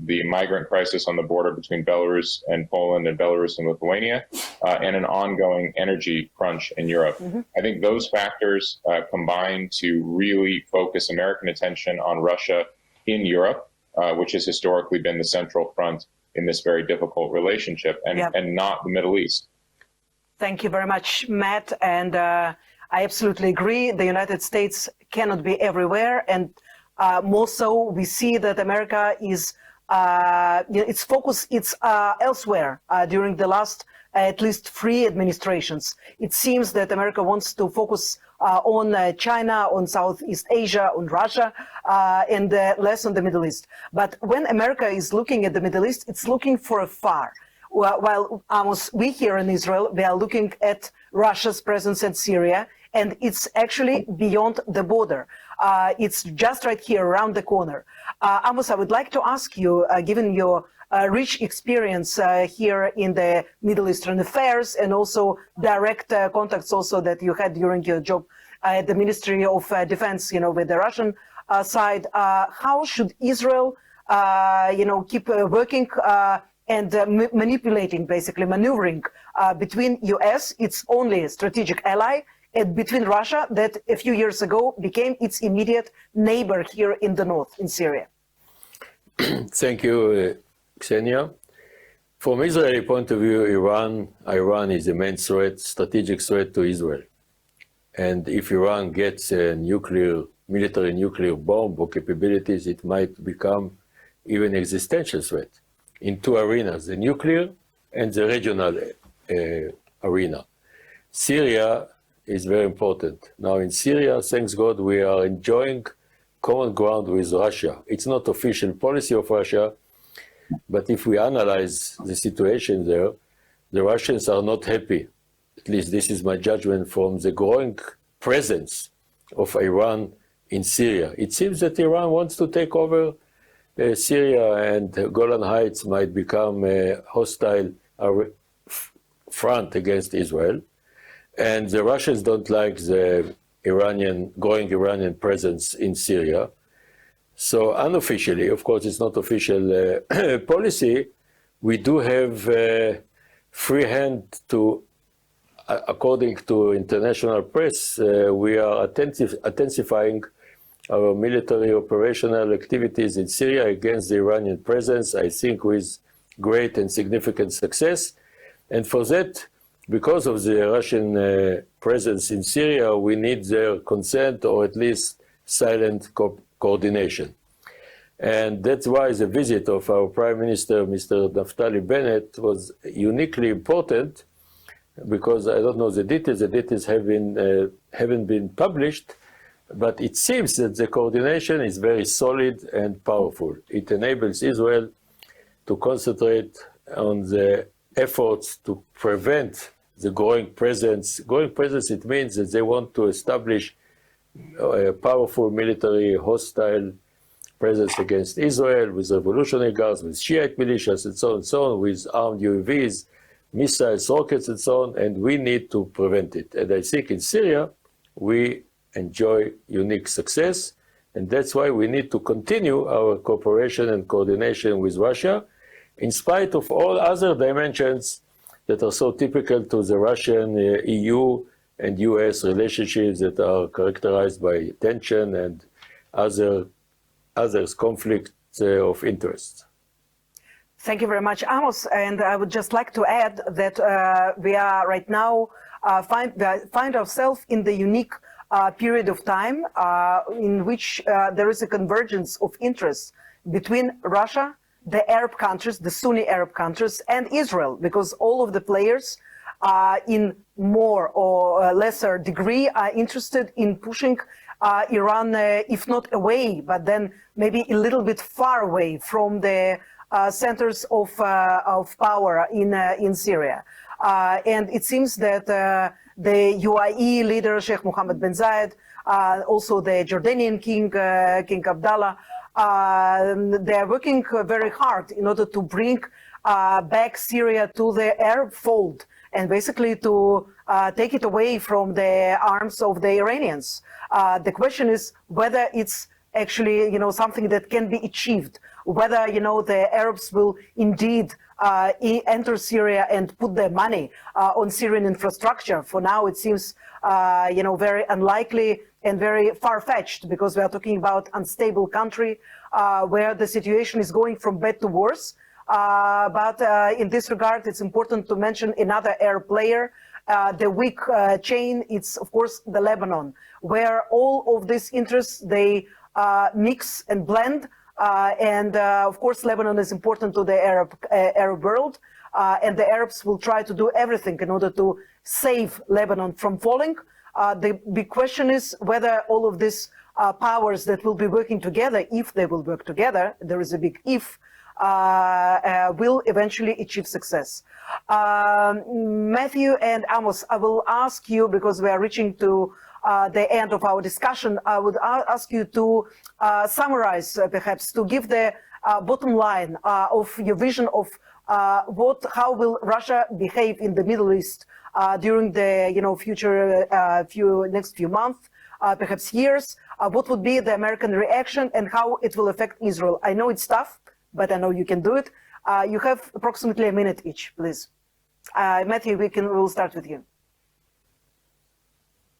The migrant crisis on the border between Belarus and Poland and Belarus and Lithuania, and an ongoing energy crunch in Europe. I think those factors combine to really focus American attention on Russia in Europe, which has historically been the central front in this very difficult relationship, and not the Middle East. Thank you very much, Matt. And I absolutely agree. The United States cannot be everywhere. And more so, we see that America is, its focus, it's elsewhere during the last at least 3 administrations. It seems that America wants to focus on China, on Southeast Asia, on Russia, and less on the Middle East. But when America is looking at the Middle East, it's looking for afar. While Amos, we here in Israel, we are looking at Russia's presence in Syria, and it's actually beyond the border. It's just right here around the corner. Amos, I would like to ask you, given your rich experience here in the Middle Eastern affairs and also direct contacts also that you had during your job at the Ministry of Defense, with the Russian side, how should Israel, keep working and manipulating, basically maneuvering between U.S., its only strategic ally, and between Russia, that a few years ago became its immediate neighbor here in the north, in Syria? Thank you, Ksenia. From Israeli point of view, Iran is the main threat, strategic threat to Israel. And if Iran gets a military nuclear bomb or capabilities, it might become even existential threat in 2 arenas, the nuclear and the regional arena. Syria is very important. Now in Syria, thanks God, we are enjoying common ground with Russia. It's not official policy of Russia, but if we analyze the situation there, the Russians are not happy. At least this is my judgment from the growing presence of Iran in Syria. It seems that Iran wants to take over Syria, and Golan Heights might become a hostile front against Israel. And the Russians don't like the growing Iranian presence in Syria. So unofficially, of course, it's not official policy, we do have free hand to, according to international press, we are intensifying our military operational activities in Syria against the Iranian presence, I think with great and significant success. And for that, because of the Russian presence in Syria, we need their consent or at least silent coordination. And that's why the visit of our Prime Minister, Mr. Naftali Bennett, was uniquely important, because I don't know the details haven't been published, but it seems that the coordination is very solid and powerful. It enables Israel to concentrate on the efforts to prevent the growing presence. Growing presence, it means that they want to establish a powerful military hostile presence against Israel with revolutionary guards, with Shiite militias, and so on, with armed UAVs, missiles, rockets, and so on, and we need to prevent it. And I think in Syria, we enjoy unique success, and that's why we need to continue our cooperation and coordination with Russia, in spite of all other dimensions that are so typical to the Russian, EU, and US relationships that are characterized by tension and others conflicts of interest. Thank you very much, Amos. And I would just like to add that we are right now find ourselves in the unique period of time in which there is a convergence of interests between Russia, the Arab countries, the Sunni Arab countries, and Israel, because all of the players in more or lesser degree are interested in pushing Iran, if not away, but then maybe a little bit far away from the centers of power in Syria. And it seems that the UAE leader, Sheikh Mohammed bin Zayed, also the Jordanian king, King Abdullah, they are working very hard in order to bring back Syria to the Arab fold and basically to take it away from the arms of the Iranians. The question is whether it's actually, something that can be achieved, whether, the Arabs will indeed enter Syria and put their money on Syrian infrastructure. For now, it seems, very unlikely and very far-fetched, because we are talking about unstable country where the situation is going from bad to worse. But in this regard, it's important to mention another Arab player, the weak chain. It's, of course, the Lebanon, where all of these interests, they mix and blend. And of course, Lebanon is important to the Arab world. And the Arabs will try to do everything in order to save Lebanon from falling. The big question is whether all of these powers that will be working together, if they will work together, there is a big if, will eventually achieve success. Matthew and Amos, I will ask you, because we are reaching to the end of our discussion, I would ask you to summarize, perhaps, to give the bottom line of your vision of how will Russia behave in the Middle East during the future next few months, perhaps years. What would be the American reaction and how it will affect Israel? I know it's tough, but I know you can do it. You have approximately a minute each, please. Matthew, we'll start with you.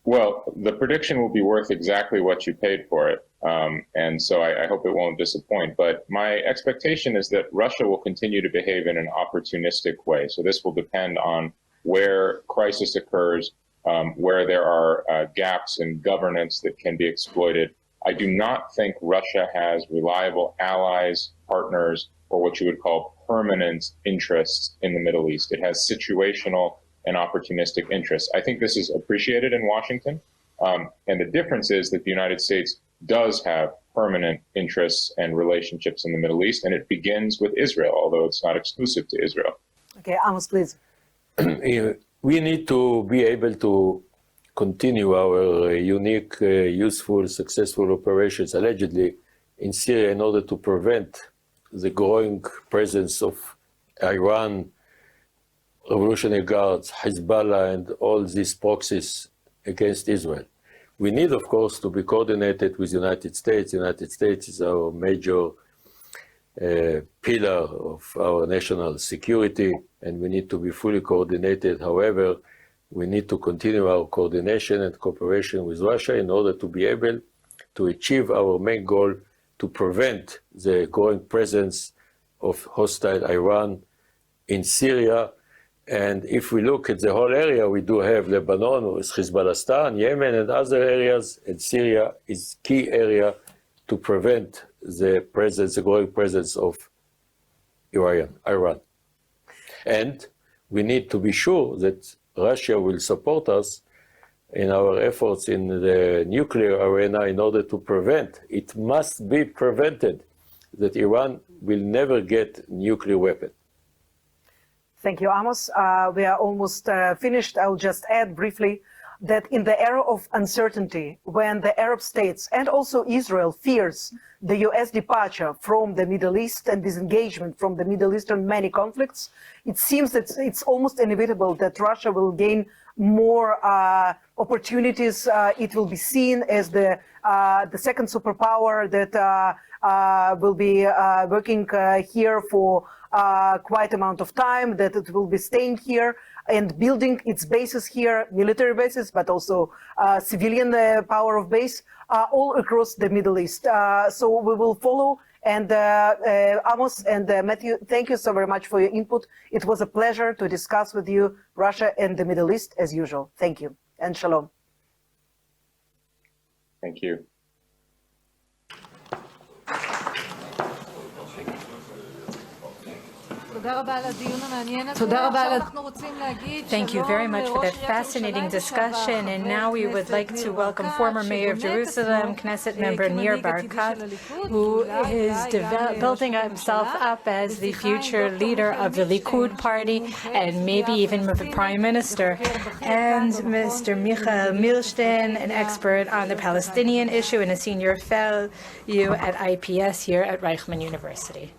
Well, the prediction will be worth exactly what you paid for it. And so I hope it won't disappoint. But my expectation is that Russia will continue to behave in an opportunistic way. So this will depend on where crisis occurs, where there are gaps in governance that can be exploited. I do not think Russia has reliable allies, partners, or what you would call permanent interests in the Middle East. It has situational and opportunistic interests. I think this is appreciated in Washington. And the difference is that the United States does have permanent interests and relationships in the Middle East, and it begins with Israel, although it's not exclusive to Israel. Okay, Amos, please. We need to be able to continue our unique, useful, successful operations, allegedly, in Syria in order to prevent the growing presence of Iran, Revolutionary Guards, Hezbollah, and all these proxies against Israel. We need, of course, to be coordinated with the United States. The United States is our major pillar of our national security, and we need to be fully coordinated. However, we need to continue our coordination and cooperation with Russia in order to be able to achieve our main goal, to prevent the growing presence of hostile Iran in Syria. And if we look at the whole area, we do have Lebanon, with Hezbollah, Yemen, and other areas, and Syria is key area to prevent the growing presence of Iran. And we need to be sure that Russia will support us in our efforts in the nuclear arena in order to prevent, it must be prevented, that Iran will never get nuclear weapon. Thank you, Amos. We are almost finished. I'll just add briefly that in the era of uncertainty, when the Arab states and also Israel fears the US departure from the Middle East and disengagement from the Middle Eastern many conflicts, it seems that it's almost inevitable that Russia will gain more opportunities. It will be seen as the second superpower that will be working here for quite amount of time, that it will be staying here and building its bases here, military bases, but also civilian power of base, all across the Middle East. So we will follow. And Amos and Matthew, thank you so very much for your input. It was a pleasure to discuss with you Russia and the Middle East as usual. Thank you and shalom. Thank you. Thank you very much for that fascinating discussion. And now we would like to welcome former Mayor of Jerusalem, Knesset member Nir Barkat, who is building himself up as the future leader of the Likud party and maybe even the prime minister. And Mr. Michael Milstein, an expert on the Palestinian issue and a senior fellow at IPS here at Reichman University.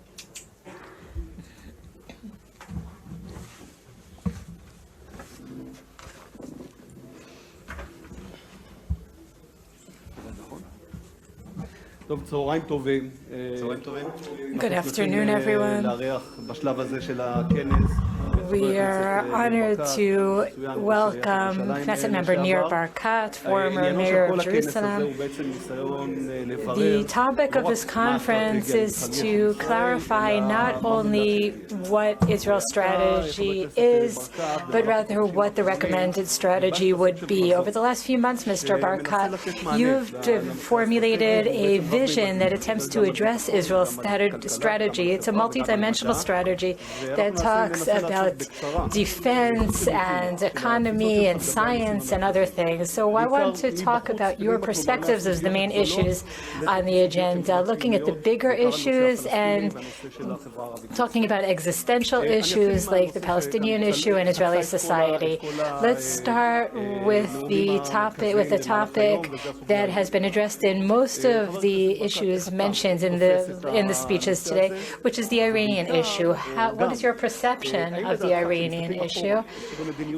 Good afternoon, everyone. We are honored to welcome Knesset member Nir Barkat, former mayor of Jerusalem. The topic of this conference is to clarify not only what Israel's strategy is, but rather what the recommended strategy would be. Over the last few months, Mr. Barkat, you've formulated a vision that attempts to address Israel's strategy. It's a multidimensional strategy that talks about defense and economy and science and other things. So I want to talk about your perspectives as the main issues on the agenda, looking at the bigger issues and talking about existential issues like the Palestinian issue and Israeli society. Let's start with the topic that has been addressed in most of the issues mentioned in the speeches today, which is the Iranian issue. What is your perception of the Iranian issue?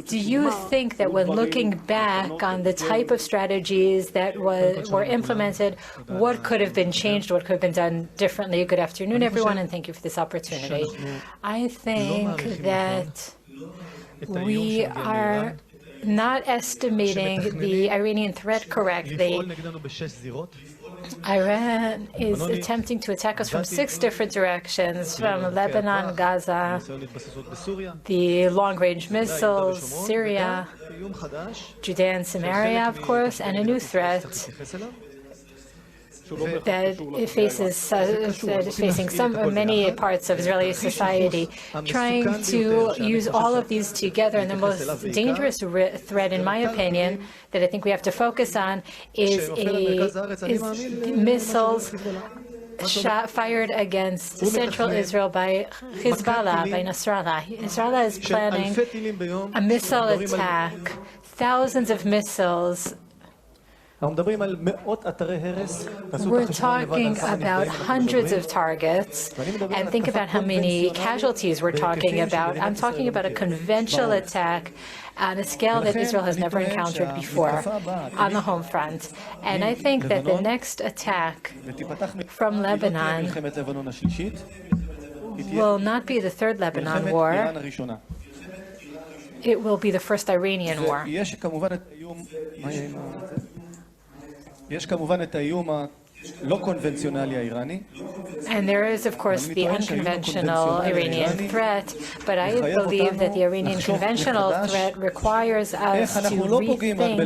Do you think that when looking back on the type of strategies that were implemented, what could have been changed, what could have been done differently? Good afternoon, everyone, and thank you for this opportunity. I think that we are not estimating the Iranian threat correctly. Iran is attempting to attack us from 6 different directions, from Lebanon, Gaza, the long-range missiles, Syria, Judea and Samaria, of course, and a new threat that is facing many parts of Israeli society, trying to use all of these together. And the most dangerous threat, in my opinion, that I think we have to focus on is missiles fired against central Israel by Hezbollah, by Nasrallah. Nasrallah is planning a missile attack, thousands of missiles. We're talking about hundreds of targets, and think about how many casualties we're talking about. I'm talking about a conventional attack on a scale that Israel has never encountered before on the home front. And I think that the next attack from Lebanon will not be the third Lebanon war. It will be the first Iranian war. And there is, of course, the unconventional Iranian threat, but I believe that the Iranian conventional threat requires us to rethink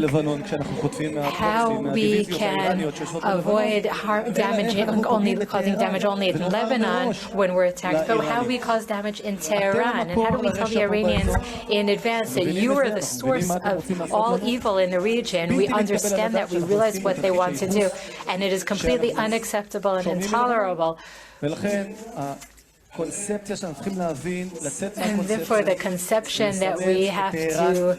how we can avoid causing damage only in Lebanon when we're attacked, but how we cause damage in Tehran, and how do we tell the Iranians in advance that you are the source of all evil in the region. We understand that, we realize what they want to do, and it is completely unacceptable and intolerable. And therefore, the conception that we have to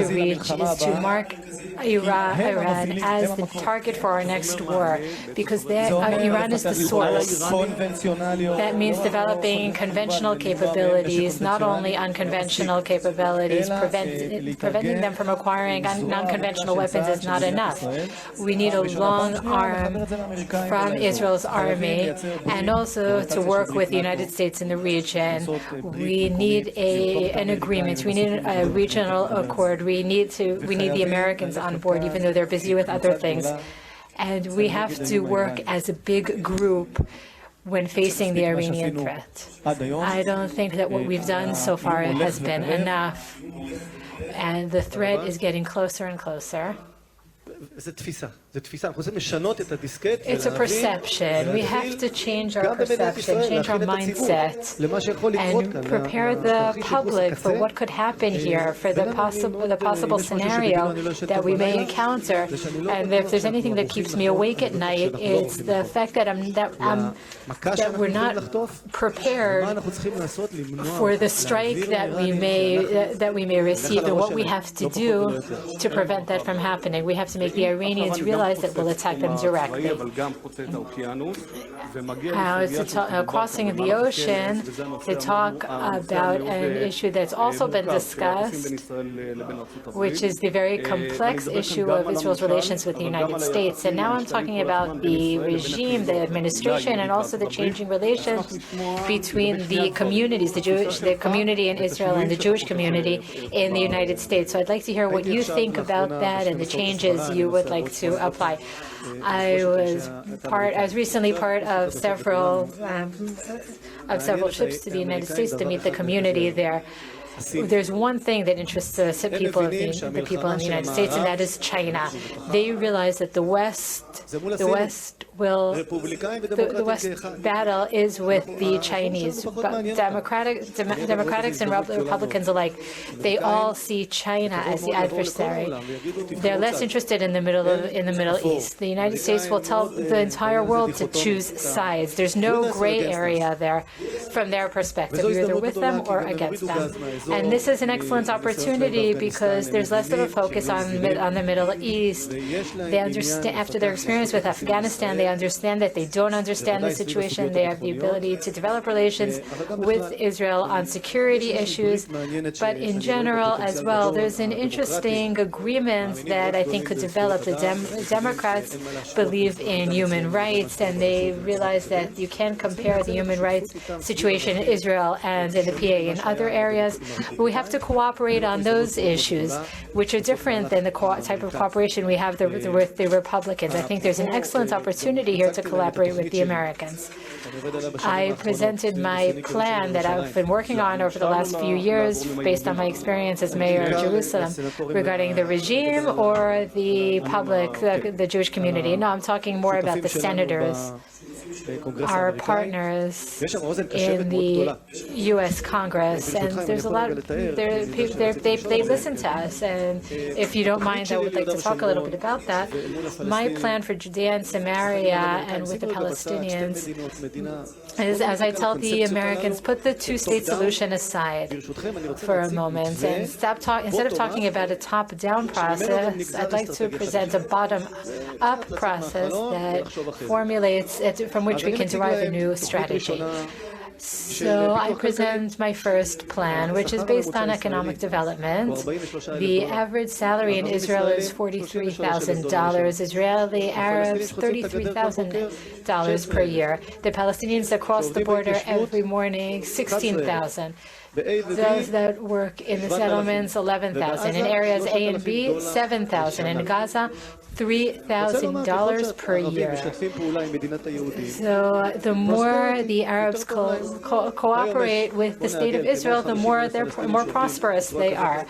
reach is to mark Iran as the target for our next war, because Iran is the source. That means developing conventional capabilities, not only unconventional capabilities. Preventing them from acquiring non-conventional weapons is not enough. We need a long arm from Israel's army, and also to work with the United States in the region. We need an agreement. We need a regional accord. We need the Americans on board, even though they're busy with other things. And we have to work as a big group when facing the Iranian threat. I don't think that what we've done so far has been enough. And the threat is getting closer and closer. It's a perception. We have to change our perception, change our mindset, and prepare the public for what could happen here, for the possible scenario that we may encounter. And if there's anything that keeps me awake at night, it's the fact that we're not prepared for the strike that we may receive, and what we have to do to prevent that from happening. We have to make the Iranians realize that we'll attack them directly. It's crossing the ocean, to talk about an issue that's also been discussed, which is the very complex issue of Israel's relations with the United States. And now I'm talking about the regime, the administration, and also the changing relations between the communities, the community in Israel and the Jewish community in the United States. So I'd like to hear what you think about that and the changes you would like to apply. I was recently part of several trips to the United States to meet the community there. There's one thing that interests the people in the United States, and that is China. They realize that the West battle is with the Chinese. But Democrats and Republicans alike, they all see China as the adversary. They're less interested in the Middle East. The United States will tell the entire world to choose sides. There's no gray area there from their perspective. You're either with them or against them. And this is an excellent opportunity because there's less of a focus on the Middle East. They understand, after their experience with Afghanistan, they understand that they don't understand the situation. They have the ability to develop relations with Israel on security issues. But in general as well, there's an interesting agreement that I think could develop. The Democrats believe in human rights, and they realize that you can't compare the human rights situation in Israel and in the PA in other areas. We have to cooperate on those issues, which are different than the type of cooperation we have with the Republicans. I think there's an excellent opportunity here to collaborate with the Americans. I presented my plan that I've been working on over the last few years based on my experience as mayor of Jerusalem regarding the regime or the public, the Jewish community. No, I'm talking more about the senators, our partners in the U.S. Congress, and there's a lot. They listen to us, and if you don't mind, I would like to talk a little bit about that. My plan for Judea and Samaria and with the Palestinians is, as I tell the Americans, put the two-state solution aside for a moment and instead of talking about a top-down process, I'd like to present a bottom-up process that formulates from which we can derive a new strategy. So I present my first plan, which is based on economic development. The average salary in Israel is $43,000. Israeli Arabs, $33,000 per year. The Palestinians that cross the border every morning, $16,000. Those that work in the settlements, 11,000. In areas A and B, $7,000. In Gaza, $3,000 per year. So the more the Arabs cooperate with the state of Israel, the more prosperous they are.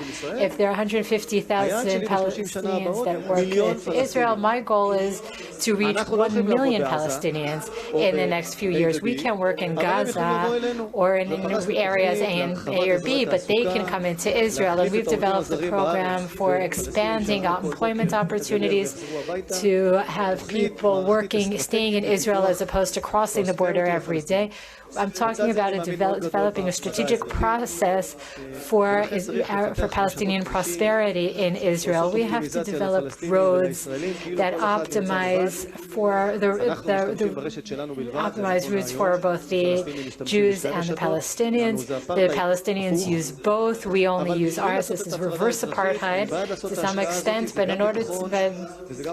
If there are 150,000 Palestinians that work with Israel, my goal is to reach 1 million Palestinians in the next few years. We can work in Gaza or in areas A or B, but they can come into Israel. And we've developed a program for expanding employment opportunities to have people staying in Israel as opposed to crossing the border every day. I'm talking about developing a strategic process for Palestinian prosperity in Israel. We have to develop roads that optimize routes for both the Jews and the Palestinians. The Palestinians use both. We only use ours. This is reverse apartheid to some extent. But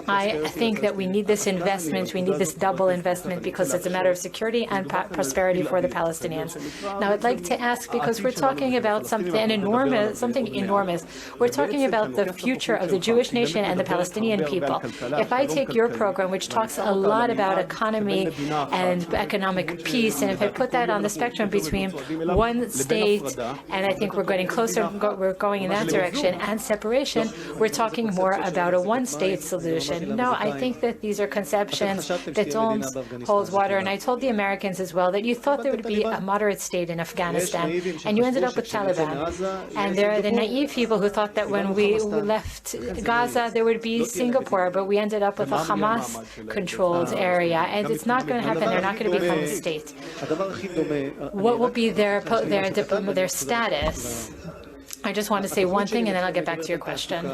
I think that we need this investment. We need this double investment because it's a matter of security and prosperity for the Palestinians. Now, I'd like to ask, because we're talking about something enormous. We're talking about the future of the Jewish nation and the Palestinian people. If I take your program, which talks a lot about economy and economic peace, and if I put that on the spectrum between one state state, and I think we're getting closer, we're going in that direction, and separation, we're talking more about a one-state solution. No, I think that these are conceptions that don't hold water, and I told the Americans as well that you thought there would be a moderate state in Afghanistan, and you ended up with Taliban. And there are the naive people who thought that when we left Gaza, there would be Singapore, but we ended up with a Hamas-controlled area, and it's not going to happen. They're not going to become a state. What will be their status? I just want to say one thing, and then I'll get back to your question.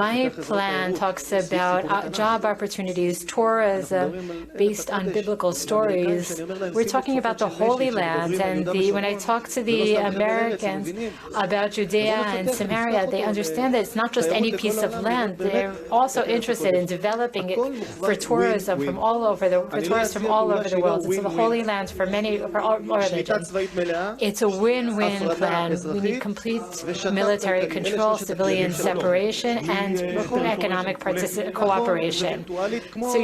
My plan talks about job opportunities, tourism based on biblical stories. We're talking about the Holy Land, and when I talk to the Americans about Judea and Samaria, they understand that it's not just any piece of land. They're also interested in developing it for tourism from all over the tourists from all over the world. It's the Holy Land for all religions. It's a win-win plan. We need complete military control, civilian separation, and economic cooperation. So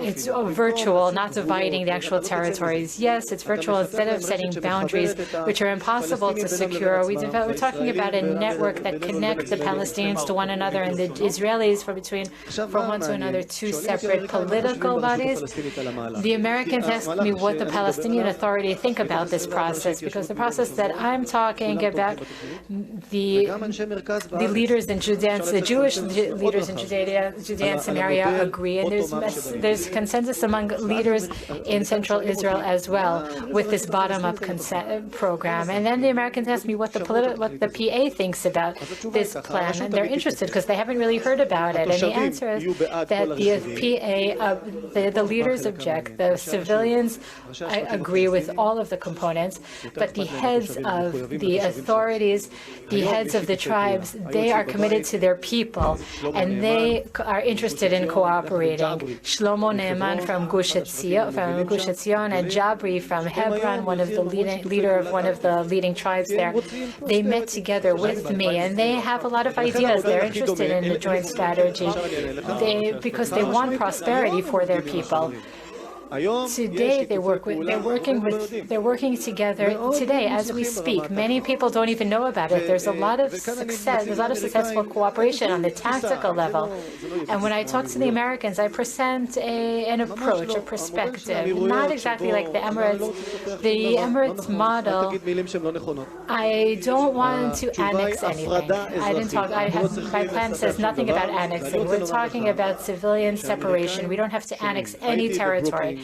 it's virtual, not dividing the actual territories. Yes, it's virtual. Instead of setting boundaries, which are impossible to secure, we're talking about a network that connects the Palestinians to one another and the Israelis from one to another, two separate political bodies. The Americans asked me what the Palestinian Authority think about this process, because the process that I'm talking about, the leaders in Judea, the Jewish leaders in Judea and Samaria agree, and there's consensus among leaders in central Israel as well with this bottom-up program. And then the Americans asked me what the PA thinks about this plan, and they're interested because they haven't really heard about it. And the answer is that the PA, the leaders object, the civilians agree with all of the components, but the heads of the authorities, the heads of the tribes, they are committed to their people, and they are interested in cooperating. Shlomo Ne'eman from Gush Etzion, and Jabri from Hebron, leader of one of the leading tribes there, they met together with me, and they have a lot of ideas. They're interested in the joint strategy because they want prosperity for their people. Today, they're working together today as we speak. Many people don't even know about it. There's a lot of success. There's a lot of successful cooperation on the tactical level. And when I talk to the Americans, I present an approach, a perspective, not exactly like the Emirates. The Emirates model, I don't want to annex anything. My plan says nothing about annexing. We're talking about civilian separation. We don't have to annex any territory.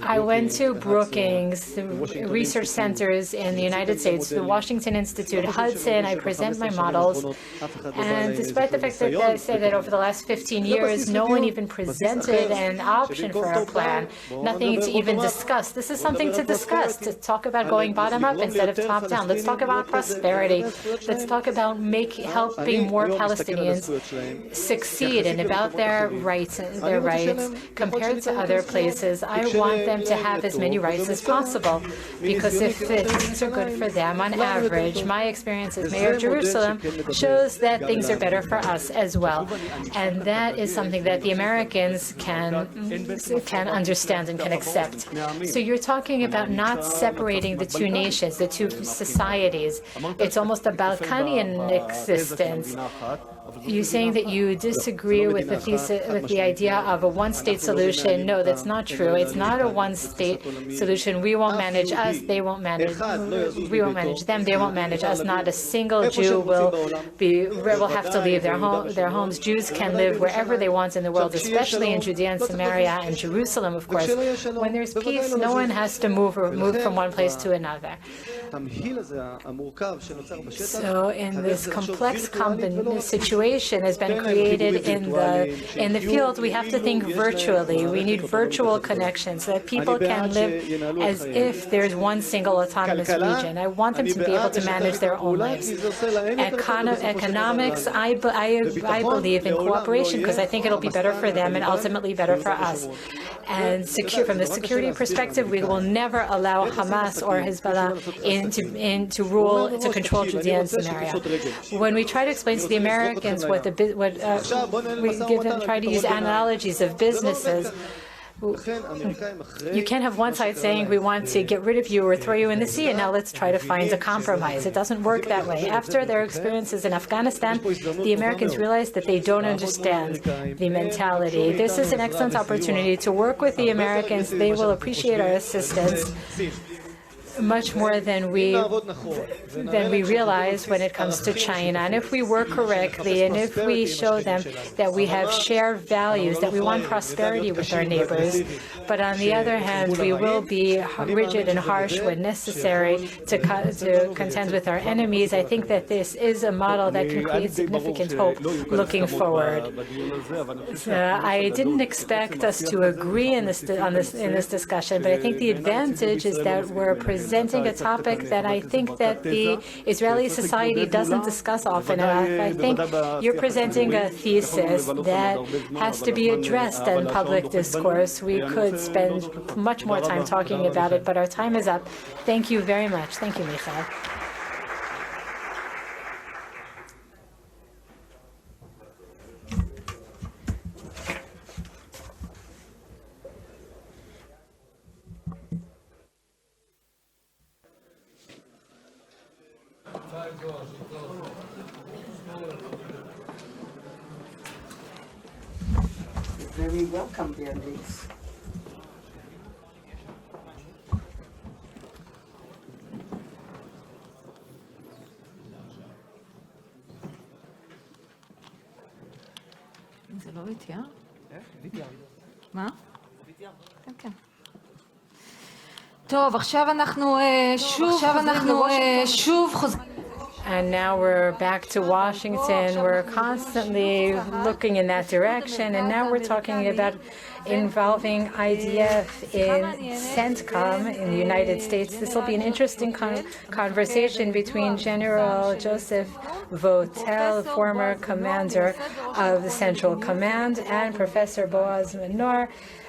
I went to Brookings, the research centers in the United States, the Washington Institute, Hudson. I present my models. And despite the fact that I say that over the last 15 years, no one even presented an option for a plan, nothing to even discuss. This is something to discuss, to talk about going bottom up instead of top down. Let's talk about prosperity. Let's talk about helping more Palestinians succeed and about their rights compared to other places. I want them to have as many rights as possible, because if things are good for them, on average, my experience as mayor of Jerusalem shows that things are better for us as well. And that is something that the Americans can understand and can accept. So you're talking about not separating the two nations, the two societies. It's almost a Balkanian existence. You're saying that you disagree with the idea of a one-state solution. No, that's not true. It's not a one-state solution. We won't manage us. They won't manage. We won't manage them. They won't manage us. Not a single Jew will have to leave their homes. Jews can live wherever they want in the world, especially in Judea and Samaria and Jerusalem, of course. When there's peace, no one has to move from one place to another. So in this complex situation has been created in the field, we have to think virtually. We need virtual connections so that people can live as if there's one single autonomous region. I want them to be able to manage their own lives. Economics, I believe in cooperation because I think it'll be better for them and ultimately better for us. And from the security perspective, we will never allow Hamas or Hezbollah to control Judea and Samaria. When we try to explain to the Americans try to use analogies of businesses, You can't have one side saying we want to get rid of you or throw you in the sea, and now let's try to find a compromise. It doesn't work that way. After their experiences in Afghanistan, the Americans realized that they don't understand the mentality. This is an excellent opportunity to work with the Americans. They will appreciate our assistance much more than we realize when it comes to China. And if we work correctly, and if we show them that we have shared values, that we want prosperity with our neighbors, but on the other hand, we will be rigid and harsh when necessary to contend with our enemies, I think that this is a model that can create significant hope looking forward. I didn't expect us to agree in this discussion, but I think the advantage is that we're presenting a topic that I think that the Israeli society doesn't discuss often. And I think you're presenting a thesis that has to be addressed in public discourse. We could spend much more time talking about it, but our time is up. Thank you very much. Thank you, Michael. Very welcome, Beatrice. זה לא איתי, אה? מה? כן, כן. טוב, עכשיו אנחנו שוב חוזרים. And now we're back to Washington. We're constantly looking in that direction. And now we're talking about involving IDF in CENTCOM in the United States. This will be an interesting conversation between General Joseph Votel, former commander of the Central Command, and Professor Boaz Menor,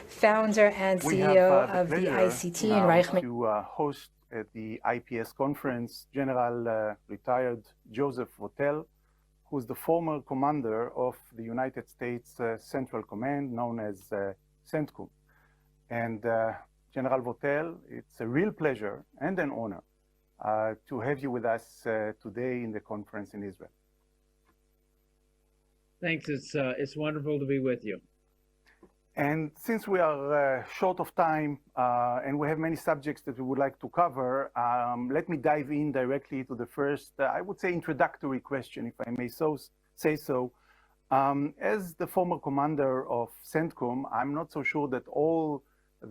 founder and CEO of the ICT in Reichman. To host at the IPS conference, General retired Joseph Votel, who's the former commander of the United States Central Command, known as CENTCOM. And General Votel, it's a real pleasure and an honor to have you with us today in the conference in Israel. Thanks. It's wonderful to be with you. And since we are short of time and we have many subjects that we would like to cover, let me dive in directly to the first, I would say, introductory question, if I may say so. As the former commander of CENTCOM, I'm not so sure that all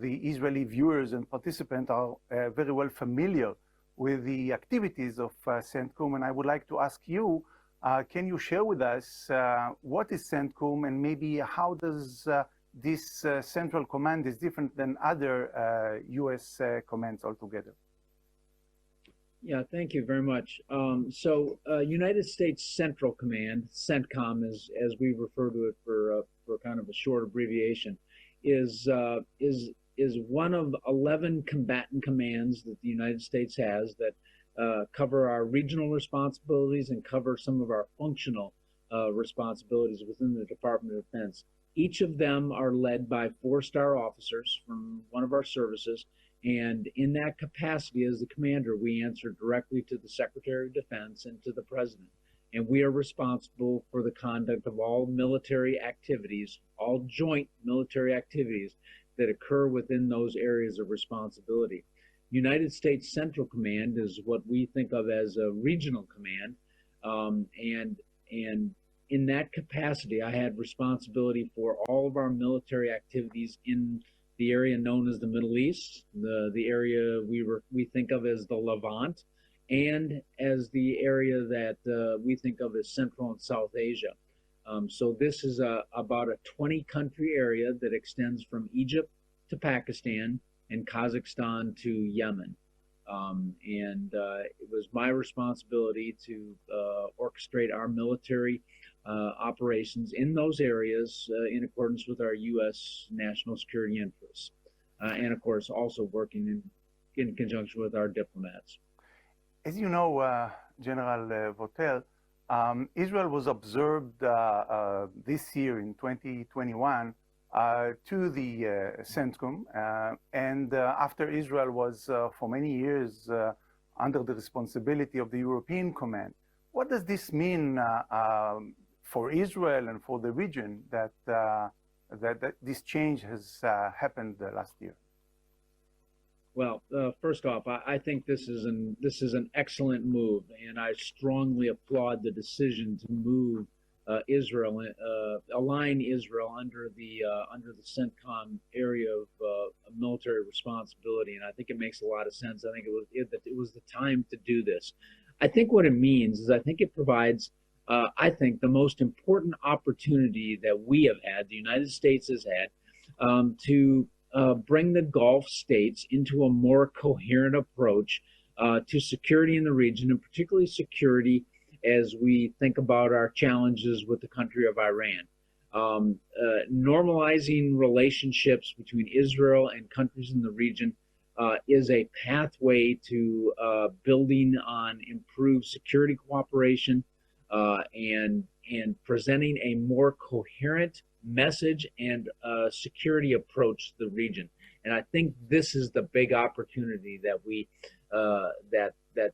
the Israeli viewers and participants are very well familiar with the activities of CENTCOM, and I would like to ask you, can you share with us what is CENTCOM, and maybe how does this central command is different than other U.S. commands altogether? Yeah, thank you very much. United States Central Command, CENTCOM, as we refer to it for kind of a short abbreviation, is one of 11 combatant commands that the United States has that cover our regional responsibilities and cover some of our functional responsibilities within the Department of Defense. Each of them are led by 4-star officers from one of our services, and in that capacity as the commander, we answer directly to the Secretary of Defense and to the President. And we are responsible for the conduct of all military activities, all joint military activities that occur within those areas of responsibility. United States Central Command is what we think of as a regional command, and in that capacity, I had responsibility for all of our military activities in the area known as the Middle East, the area we think of as the Levant, and as the area that we think of as Central and South Asia. So this is about a 20-country area that extends from Egypt to Pakistan and Kazakhstan to Yemen. It was my responsibility to orchestrate our military operations in those areas in accordance with our U.S. national security interests. And of course, also working in conjunction with our diplomats. As you know, General Votel, Israel was observed this year in 2021 to the CENTCOM. And after Israel was for many years under the responsibility of the European Command, what does this mean for Israel and for the region that, that this change has happened last year? Well, first off, I think this is an excellent move, and I strongly applaud the decision to move Israel, align Israel under the CENTCOM area of military responsibility, and I think it makes a lot of sense. I think it was the time to do this. I think what it means is I think it provides, I think, the most important opportunity that we have had, the United States has had, to bring the Gulf states into a more coherent approach to security in the region, and particularly security as we think about our challenges with the country of Iran. Normalizing relationships between Israel and countries in the region is a pathway to building on improved security cooperation and presenting a more coherent message and security approach to the region. And I think this is the big opportunity that we that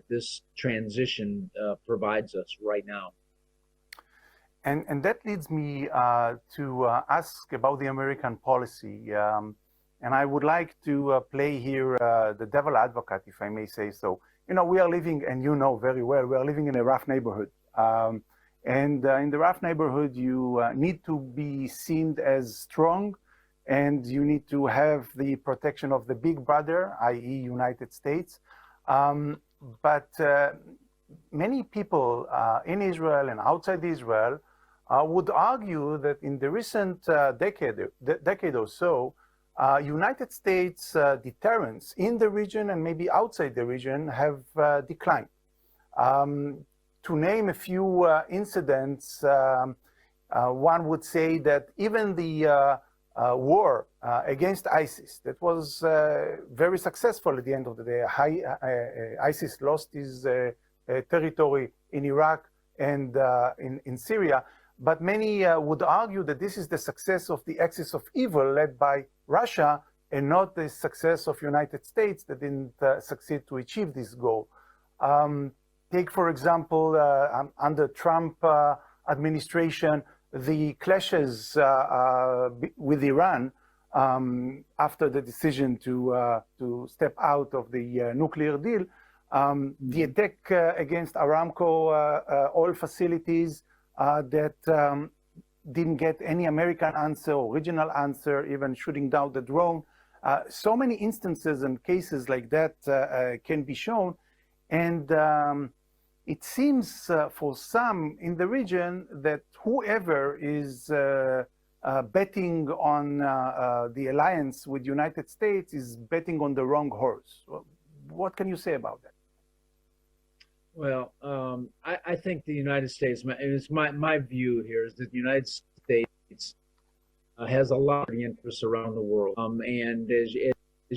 this transition provides us right now. And that leads me to ask about the American policy. And I would like to play here the devil advocate, if I may say so. You know, we are living, and you know very well, we are living in a rough neighborhood. And in the rough neighborhood, you need to be seen as strong, and you need to have the protection of the big brother, i.e. United States. But many people in Israel and outside Israel would argue that in the recent decade or so, United States deterrence in the region and maybe outside the region have declined. To name a few incidents, one would say that even the war against ISIS, that was very successful at the end of the day. ISIS lost his territory in Iraq and in Syria, but many would argue that this is the success of the axis of evil led by Russia and not the success of United States that didn't succeed to achieve this goal. Take, for example, under Trump administration, the clashes with Iran after the decision to step out of the nuclear deal, the attack against Aramco oil facilities that didn't get any American answer or regional answer, even shooting down the drone. So many instances and cases like that can be shown. And it seems for some in the region that whoever is betting on the alliance with United States is betting on the wrong horse. What can you say about that? Well, I think the United States, it's my view here is that the United States has a lot of interests around the world. And as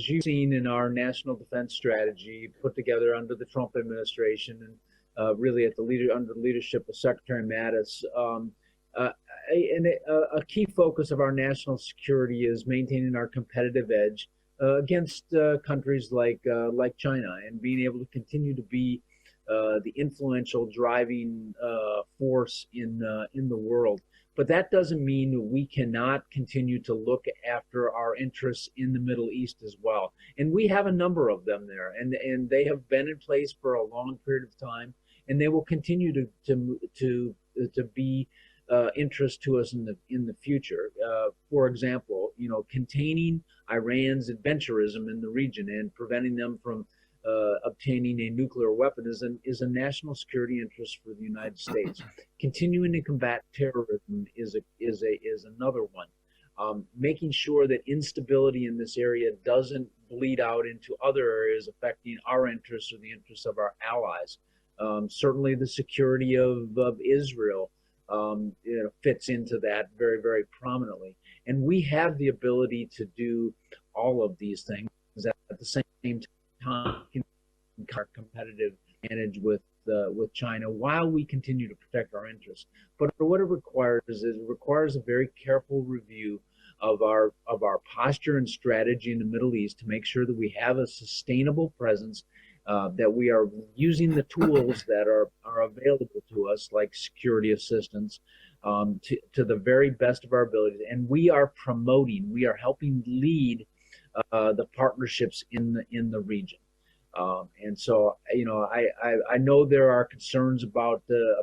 you've seen in our national defense strategy put together under the Trump administration and really at under the leadership of Secretary Mattis, a key focus of our national security is maintaining our competitive edge against countries like China, and being able to continue to be the influential driving force in the world. But that doesn't mean that we cannot continue to look after our interests in the Middle East as well. And we have a number of them there, and they have been in place for a long period of time, and they will continue to be interest to us in the future. For example, containing Iran's adventurism in the region and preventing them from obtaining a nuclear weapon is a national security interest for the United States. Continuing to combat terrorism is another one. Making sure that instability in this area doesn't bleed out into other areas affecting our interests or the interests of our allies. Certainly, the security of Israel fits into that very, very prominently, and we have the ability to do all of these things at the same time. Our competitive advantage with China while we continue to protect our interests. But what it requires is it requires a very careful review of our posture and strategy in the Middle East to make sure that we have a sustainable presence, that we are using the tools that are available to us, like security assistance, to the very best of our abilities. And we are helping lead the partnerships in the region. And so, I know there are concerns about the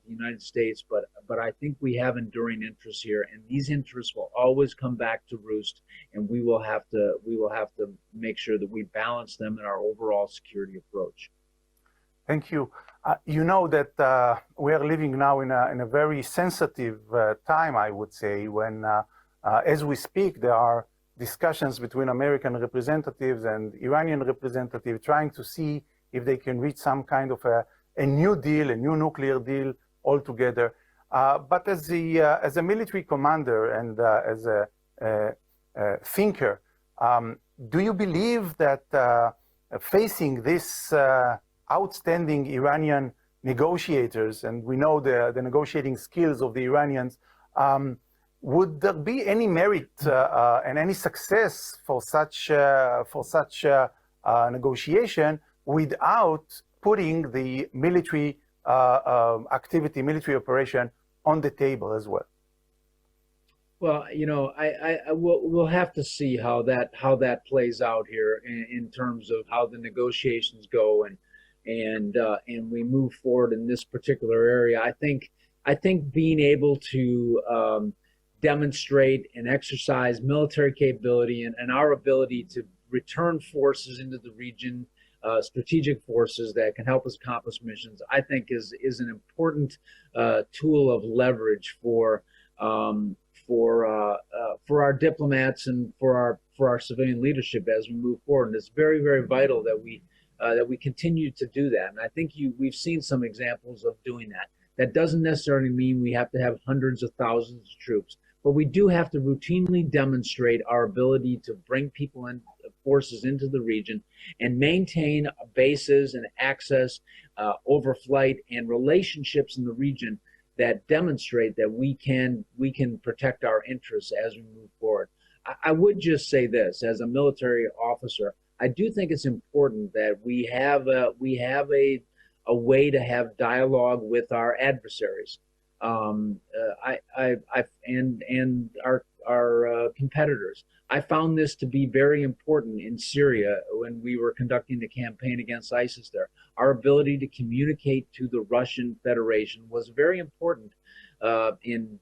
United States, but I think we have enduring interests here, and these interests will always come back to roost, and we will have to make sure that we balance them in our overall security approach. Thank you. You know that we are living now in a very sensitive time, I would say, when, as we speak, there are discussions between American representatives and Iranian representatives trying to see if they can reach some kind of a new deal, a new nuclear deal altogether. But as a military commander and as a thinker, do you believe that facing this outstanding Iranian negotiators, and we know the negotiating skills of the Iranians, would there be any merit and any success for such negotiation without putting the military activity, military operation on the table as well? Well, we'll have to see how that plays out here in terms of how the negotiations go and we move forward in this particular area. I think being able to demonstrate and exercise military capability and our ability to return forces into the region, strategic forces that can help us accomplish missions, I think is an important tool of leverage for our diplomats and for our civilian leadership as we move forward. And it's very, very vital that we continue to do that. And I think we've seen some examples of doing that. That doesn't necessarily mean we have to have hundreds of thousands of troops, but we do have to routinely demonstrate our ability to bring people and forces into the region and maintain bases and access, overflight, and relationships in the region that demonstrate that we can protect our interests as we move forward. I would just say this, as a military officer, I do think it's important that we have a way to have dialogue with our adversaries, and our competitors. I found this to be very important in Syria when we were conducting the campaign against ISIS there. Our ability to communicate to the Russian Federation was very important in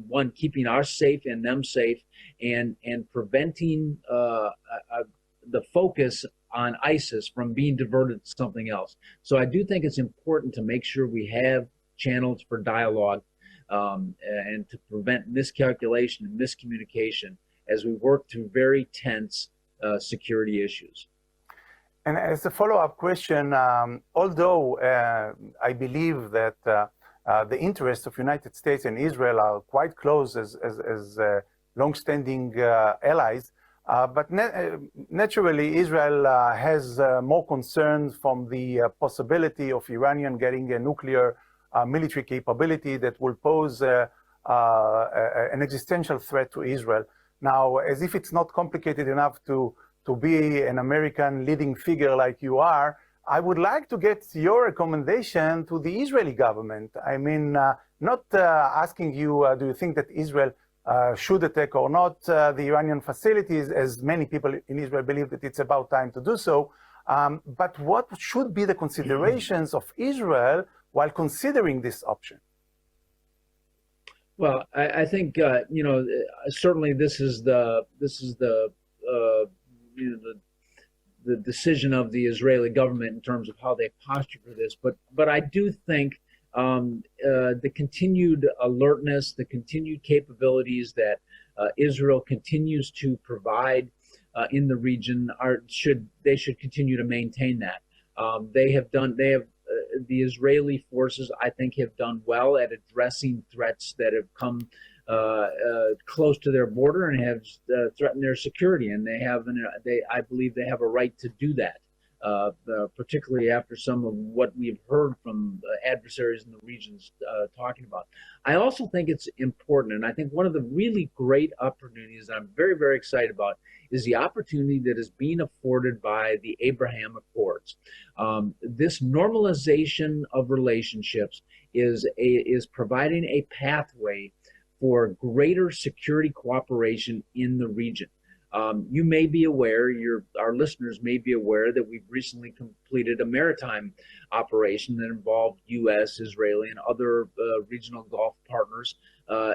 one, keeping us safe and them safe, and preventing the focus on ISIS from being diverted to something else. So I do think it's important to make sure we have channels for dialogue and to prevent miscalculation and miscommunication as we work through very tense security issues. And as a follow-up question, although I believe that the interests of United States and Israel are quite close as long-standing allies, but naturally Israel has more concerns from the possibility of Iranian getting a nuclear military capability that will pose an existential threat to Israel. Now, as if it's not complicated enough to be an American leading figure like you are, I would like to get your recommendation to the Israeli government. I mean, not asking you, do you think that Israel should attack or not the Iranian facilities, as many people in Israel believe that it's about time to do so, but what should be the considerations of Israel while considering this option? Well, I think certainly this is the decision of the Israeli government in terms of how they posture for this. But I do think the continued alertness, the continued capabilities that Israel continues to provide in the region should continue to maintain that. The Israeli forces, I think, have done well at addressing threats that have come close to their border and have threatened their security, and I believe they have a right to do that. particularly after some of what we've heard from adversaries in the regions talking about. I also think it's important, and I think one of the really great opportunities that I'm very, very excited about is the opportunity that is being afforded by the Abraham Accords. This normalization of relationships is providing a pathway for greater security cooperation in the region. You may be aware, our listeners may be aware that we've recently completed a maritime operation that involved U.S., Israeli, and other regional Gulf partners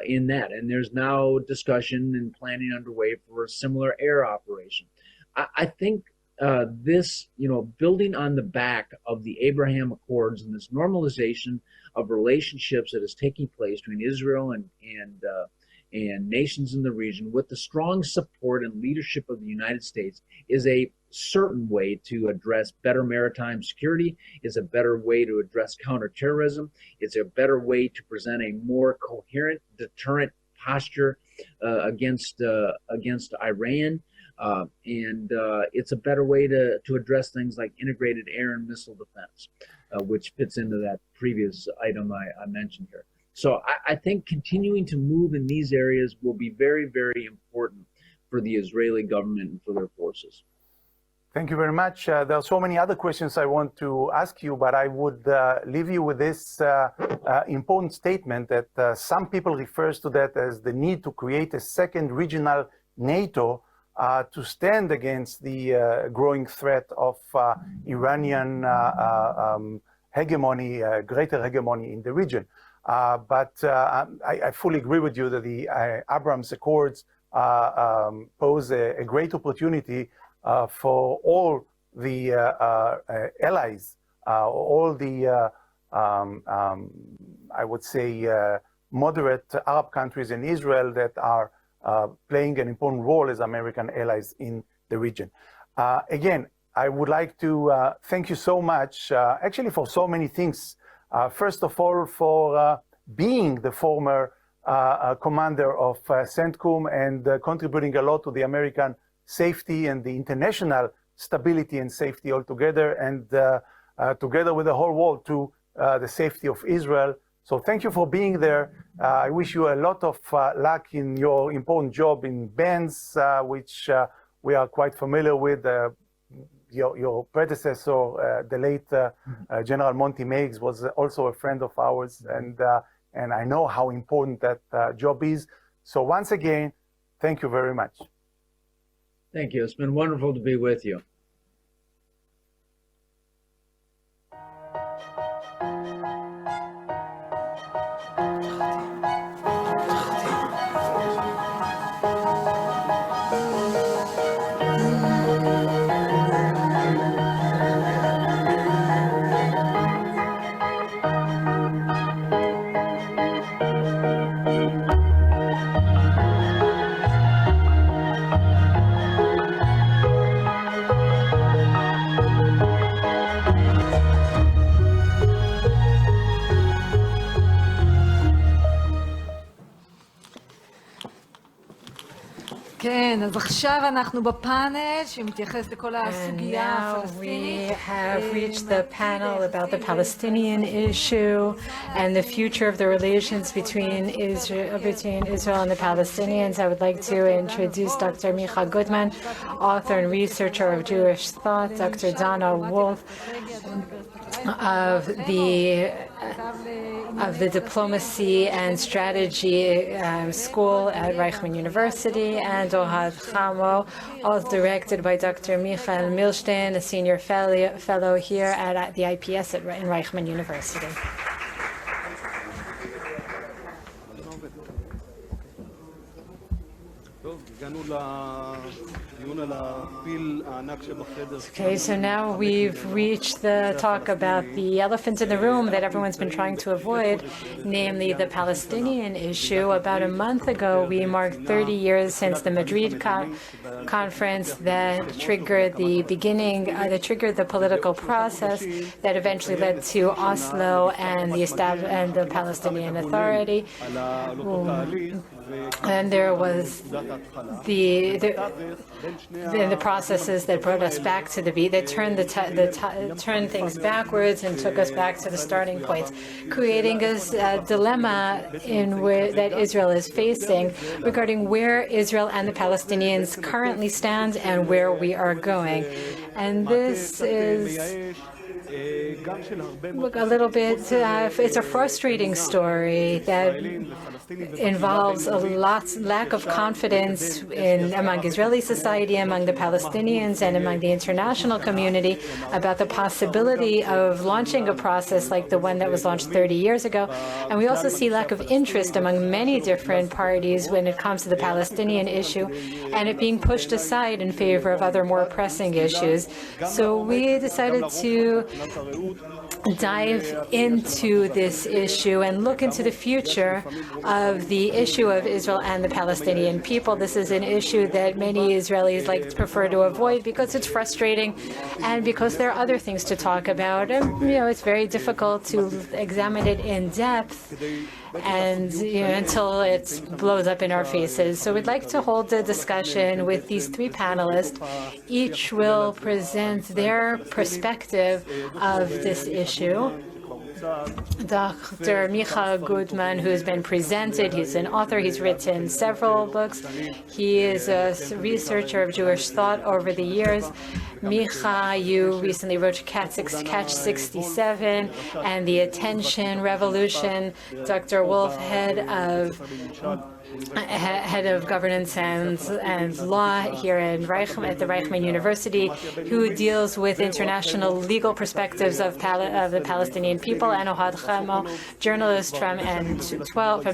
in that. And there's now discussion and planning underway for a similar air operation. I think this, building on the back of the Abraham Accords and this normalization of relationships that is taking place between Israel and nations in the region, with the strong support and leadership of the United States, is a certain way to address better maritime security, is a better way to address counterterrorism, it's a better way to present a more coherent deterrent posture against Iran, and it's a better way to address things like integrated air and missile defense, which fits into that previous item I mentioned here. So I think continuing to move in these areas will be very, very important for the Israeli government and for their forces. Thank you very much. There are so many other questions I want to ask you, but I would leave you with this important statement that some people refer to that as the need to create a second regional NATO to stand against the growing threat of Iranian hegemony, greater hegemony in the region. But I fully agree with you that the Abraham Accords pose a great opportunity for all the allies, all the, I would say, moderate Arab countries in Israel that are playing an important role as American allies in the region. Again, I would like to thank you so much, actually for so many things. First of all, for being the former commander of CENTCOM and contributing a lot to the American safety and the international stability and safety altogether, and together with the whole world to the safety of Israel. So thank you for being there. I wish you a lot of luck in your important job in bands, which we are quite familiar with. Your predecessor, the late General Monty Meigs, was also a friend of ours, and I know how important that job is. So once again, thank you very much. Thank you. It's been wonderful to be with you. כן, אז עכשיו אנחנו בפאנל שמתייחס לכל הסוגיה הפלסטינית. We have reached the panel about the Palestinian issue and the future of the relations between Israel and the Palestinians. I would like to introduce Dr. Micha Goodman, author and researcher of Jewish thought, Dr. Donna Wolf of the Diplomacy and Strategy School at Reichman University, and Ohad Chamo, all directed by Dr. Michael Milstein, a senior fellow here at the IPS in Reichman University. Okay, so now we've reached the talk about the elephant in the room that everyone's been trying to avoid, namely the Palestinian issue. About a month ago, we marked 30 years since the Madrid conference that triggered the political process that eventually led to Oslo and the Palestinian Authority. And there was the processes that brought us back to the beat, that turned things backwards and took us back to the starting point, creating a dilemma that Israel is facing regarding where Israel and the Palestinians currently stand and where we are going. And this is a little bit, it's a frustrating story that involves a lack of confidence among Israeli society, among the Palestinians, and among the international community about the possibility of launching a process like the one that was launched 30 years ago. And we also see lack of interest among many different parties when it comes to the Palestinian issue, and it being pushed aside in favor of other more pressing issues. So we decided to dive into this issue and look into the future of the issue of Israel and the Palestinian people. This is an issue that many Israelis prefer to avoid because it's frustrating and because there are other things to talk about. And, it's very difficult to examine it in depth and until it blows up in our faces. So we'd like to hold a discussion with these three panelists. Each will present their perspective of this issue. Dr. Micha Goodman, who has been presented, he's an author, he's written several books. He is a researcher of Jewish thought over the years. Micha, you recently wrote Catch 67 and the Attention Revolution. Dr. Wolf, head of governance and law here at the Reichman University, who deals with international legal perspectives of the Palestinian people, and Ohad Chamo, journalist from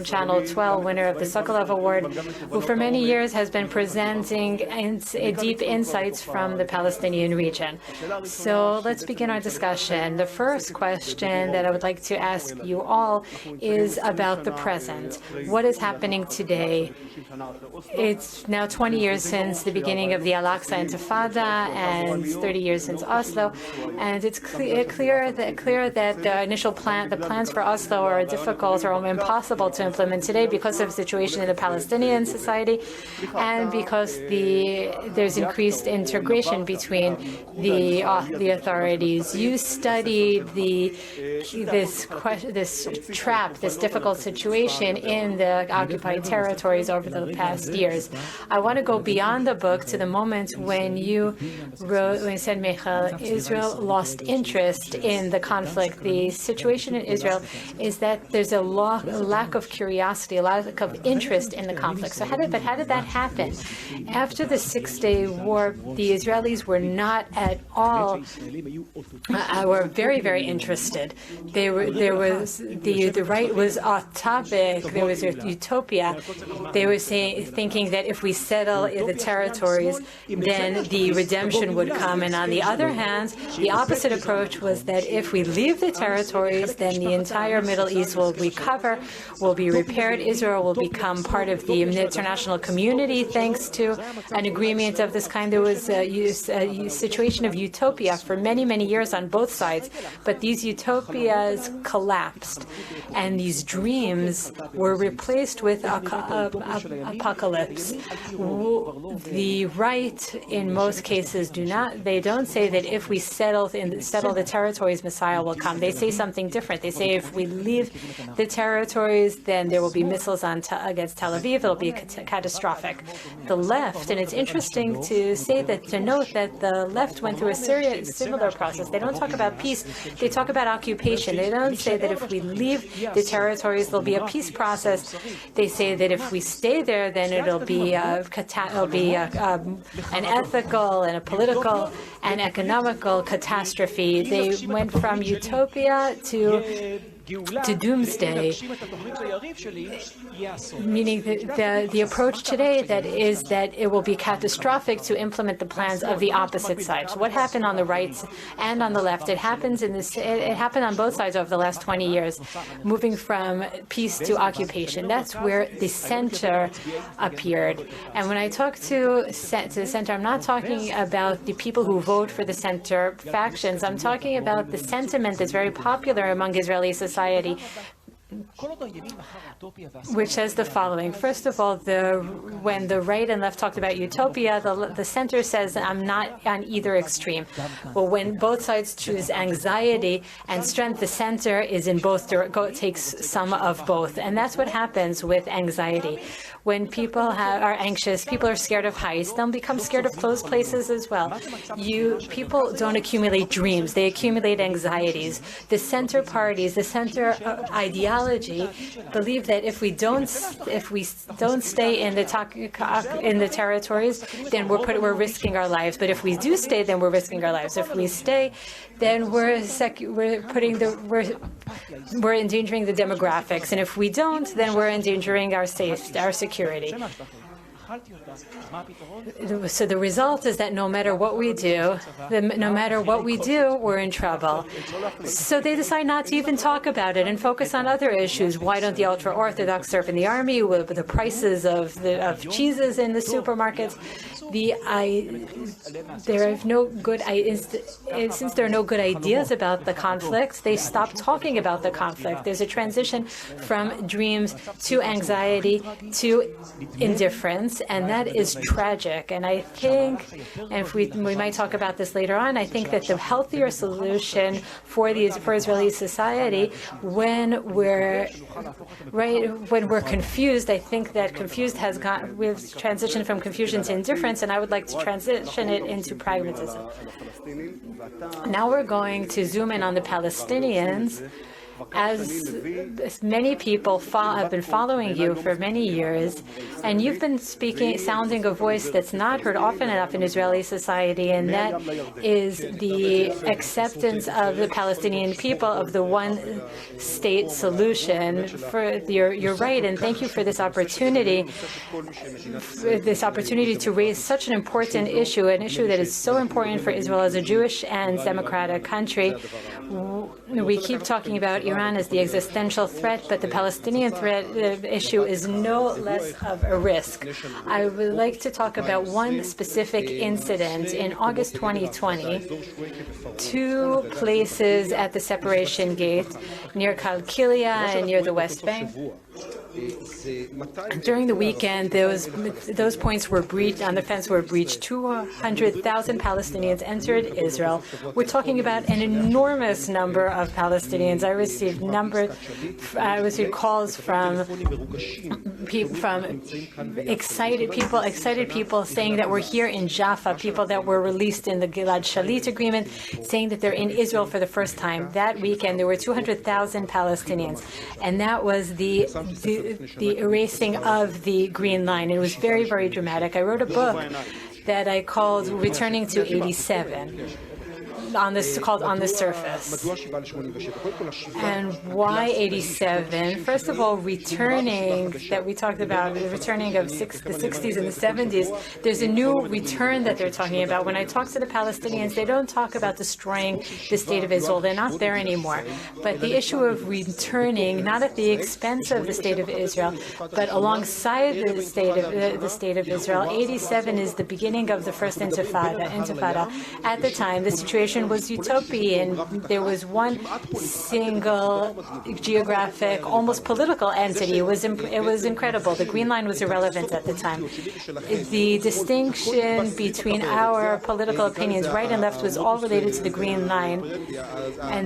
Channel 12, winner of the Sokolov Award, who for many years has been presenting deep insights from the Palestinian region. So let's begin our discussion. The first question that I would like to ask you all is about the present. What is happening today? It's now 20 years since the beginning of the Al-Aqsa Intifada and 30 years since Oslo, and it's clear that the plans for Oslo are difficult or impossible to implement today because of the situation in the Palestinian society and because there's increased integration between the authorities. You studied this difficult situation in the occupied territories over the past years. I want to go beyond the book to the moment when you said, Michael, Israel lost interest in the conflict. The situation in Israel is that there's a lack of curiosity, a lack of interest in the conflict. So how did that happen? After the Six-Day War, the Israelis were not at all, were very, very interested. The right was off topic. There was a utopia. They were thinking that if we settle the territories, then the redemption would come. And on the other hand, the opposite approach was that if we leave the territories, then the entire Middle East will recover, will be repaired. Israel will become part of the international community thanks to an agreement of this kind. There was a situation of utopia for many, many years on both sides, but these utopias collapsed, and these dreams were replaced with apocalypse. The right, in most cases, don't say that if we settle the territories, Messiah will come. They say something different. They say if we leave the territories, then there will be missiles against Tel Aviv. It'll be catastrophic. The left, and it's interesting to note that the left went through a similar process. They don't talk about peace. They talk about occupation. They don't say that if we leave the territories, there'll be a peace process. They say that if we stay there, then it'll be an ethical and a political and economical catastrophe. They went from utopia to doomsday, meaning that the approach today is that it will be catastrophic to implement the plans of the opposite side. So what happened on the right and on the left? It happened on both sides over the last 20 years, moving from peace to occupation. That's where the center appeared. And when I talk to the center, I'm not talking about the people who vote for the center factions. I'm talking about the sentiment that's very popular among Israeli society which says the following. First of all, when the right and left talked about utopia, the center says I'm not on either extreme. Well, when both sides choose anxiety and strength, the center is in both, takes some of both. And that's what happens with anxiety. When people are anxious, people are scared of heights, they'll become scared of closed places as well. People don't accumulate dreams, they accumulate anxieties. The center parties, the center ideology believe that if we don't stay in the territories, then we're risking our lives. But if we do stay, then we're risking our lives. If we stay, then we're endangering the demographics, and if we don't, then we're endangering our security. So the result is that no matter what we do, we're in trouble. So they decide not to even talk about it and focus on other issues. Why don't the ultra-Orthodox serve in the army? With the prices of cheeses in the supermarkets, since there are no good ideas about the conflict, they stop talking about the conflict. There's a transition from dreams to anxiety to indifference, and that is tragic. And I think, and we might talk about this later on, I think that the healthier solution for Israeli society, when we're confused, I think that we've transitioned from confusion to indifference, and I would like to transition it into pragmatism. Now we're going to zoom in on the Palestinians. As many people have been following you for many years, and you've been sounding a voice that's not heard often enough in Israeli society, and that is the acceptance of the Palestinian people of the one-state solution. You're right, and thank you for this opportunity to raise such an important issue, an issue that is so important for Israel as a Jewish and democratic country. We keep talking about Iran as the existential threat, but the Palestinian threat issue is no less of a risk. I would like to talk about one specific incident. In August 2020, two places at the separation gate near Kalkilia and near the West Bank. During the weekend, those points were breached, on the fence were breached. 200,000 Palestinians entered Israel. We're talking about an enormous number of Palestinians. I received calls from excited people saying that we're here in Jaffa, people that were released in the Gilad Shalit agreement, saying that they're in Israel for the first time. That weekend, there were 200,000 Palestinians, and that was the erasing of the Green Line. It was very, very dramatic. I wrote a book that I called Returning to 87. Called On the Surface. And why 87? First of all, returning, that we talked about, the returning of the 60s and the 70s, there's a new return that they're talking about. When I talk to the Palestinians, they don't talk about destroying the state of Israel. They're not there anymore. But the issue of returning, not at the expense of the state of Israel, but alongside the state of Israel, 87 is the beginning of the first Intifada. At the time, the situation was utopian. There was one single geographic, almost political entity. It was incredible. The Green Line was irrelevant at the time. The distinction between our political opinions, right and left, was all related to the Green Line, and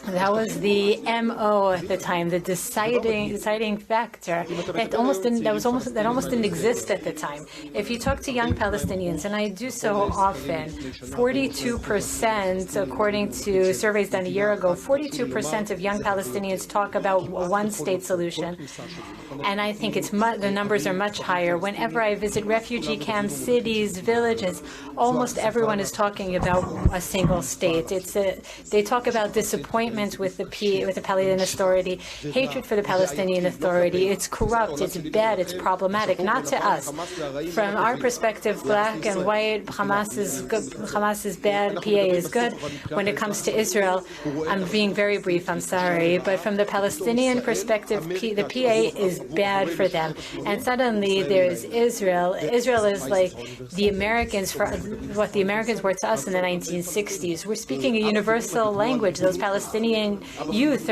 that was the MO at the time, the deciding factor that almost didn't exist at the time. If you talk to young Palestinians, and I do so often, 42%, according to surveys done a year ago, 42% of young Palestinians talk about a one-state solution. And I think the numbers are much higher. Whenever I visit refugee camps, cities, villages, almost everyone is talking about a single state. They talk about disappointment with the Palestinian Authority, hatred for the Palestinian Authority. It's corrupt, it's bad, it's problematic. Not to us. From our perspective, black and white, Hamas is good, Hamas is bad, PA is good. When it comes to Israel, I'm being very brief, I'm sorry, but from the Palestinian perspective, the PA is bad for them. And suddenly there's Israel. Israel is like the Americans, for what the Americans were to us in the 1960s. We're speaking a universal language. Those Palestinians Palestinian youth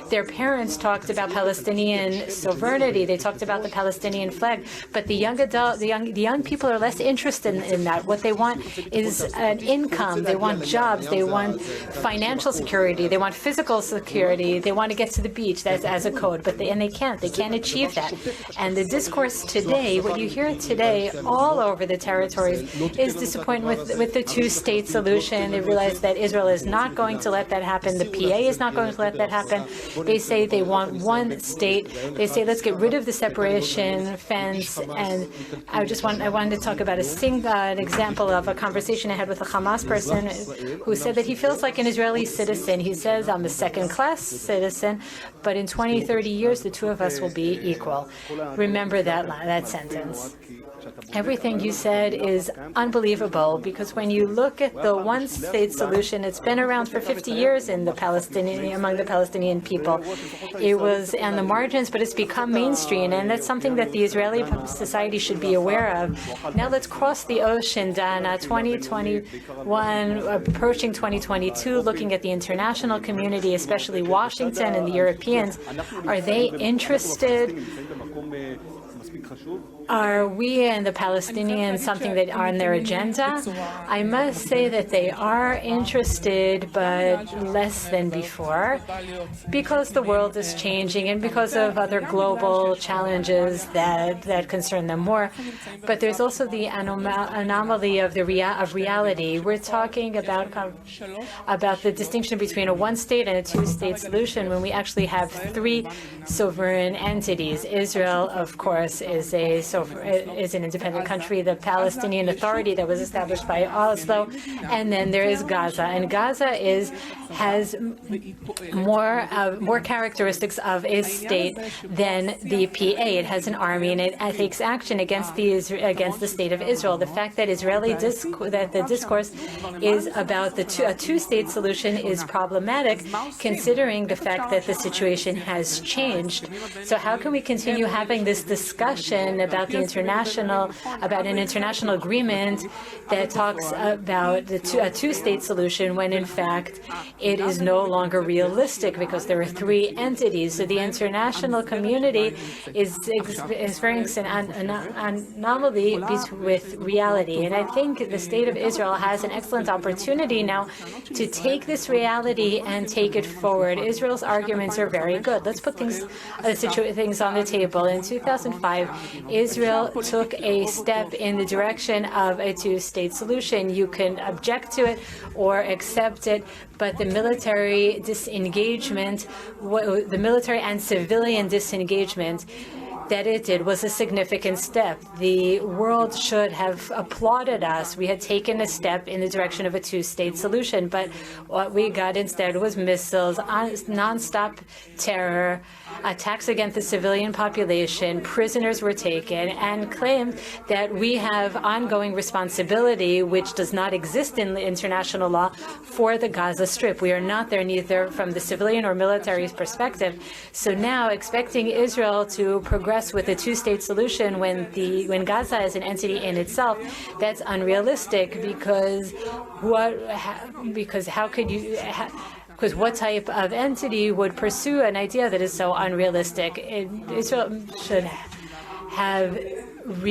their parents talked about Palestinian sovereignty. They talked about the Palestinian flag, but the young people are less interested in that. What they want is an income. They want jobs. They want financial security. They want physical security. They want to get to the beach. That's as a code, and they can't. They can't achieve that. And the discourse today, what you hear today all over the territories, is disappointment with the two-state solution. They realize that Israel is not going to let that happen. The PA is not going to let that happen. They say they want one state. They say let's get rid of the separation fence. And I wanted to talk about an example of a conversation I had with a Hamas person who said that he feels like an Israeli citizen. He says, I'm a second-class citizen, but in 20, 30 years, the two of us will be equal. Remember that sentence. Everything you said is unbelievable, because when you look at the one-state solution, it's been around for 50 years among the Palestinian people. It was on the margins, but it's become mainstream, and that's something that the Israeli society should be aware of. Now let's cross the ocean, Dana. 2021, approaching 2022, looking at the international community, especially Washington and the Europeans. Are they interested? Are we and the Palestinians something that are on their agenda? I must say that they are interested, but less than before, because the world is changing and because of other global challenges that concern them more. But there's also the anomaly of reality. We're talking about the distinction between a one-state and a two-state solution when we actually have three sovereign entities. Israel, of course, is an independent country, the Palestinian Authority that was established by Oslo, and then there is Gaza. And Gaza has more characteristics of a state than the PA. It has an army, and it takes action against the state of Israel. The fact that the discourse is about a two-state solution is problematic, considering the fact that the situation has changed. So how can we continue having this discussion about an international agreement that talks about a two-state solution when, in fact, it is no longer realistic because there are three entities? So the international community is experiencing an anomaly with reality. And I think the state of Israel has an excellent opportunity now to take this reality and take it forward. Israel's arguments are very good. Let's put things on the table. In 2005, Israel took a step in the direction of a two-state solution. You can object to it or accept it, but the military disengagement, the military and civilian disengagement that it did was a significant step. The world should have applauded us. We had taken a step in the direction of a two-state solution, but what we got instead was missiles, nonstop terror, attacks against the civilian population, prisoners were taken, and claimed that we have ongoing responsibility, which does not exist in the international law, for the Gaza Strip. We are not there neither from the civilian or military perspective. So now expecting Israel to progress with a two-state solution when Gaza is an entity in itself, that's unrealistic, because what type of entity would pursue an idea that is so unrealistic? Israel should have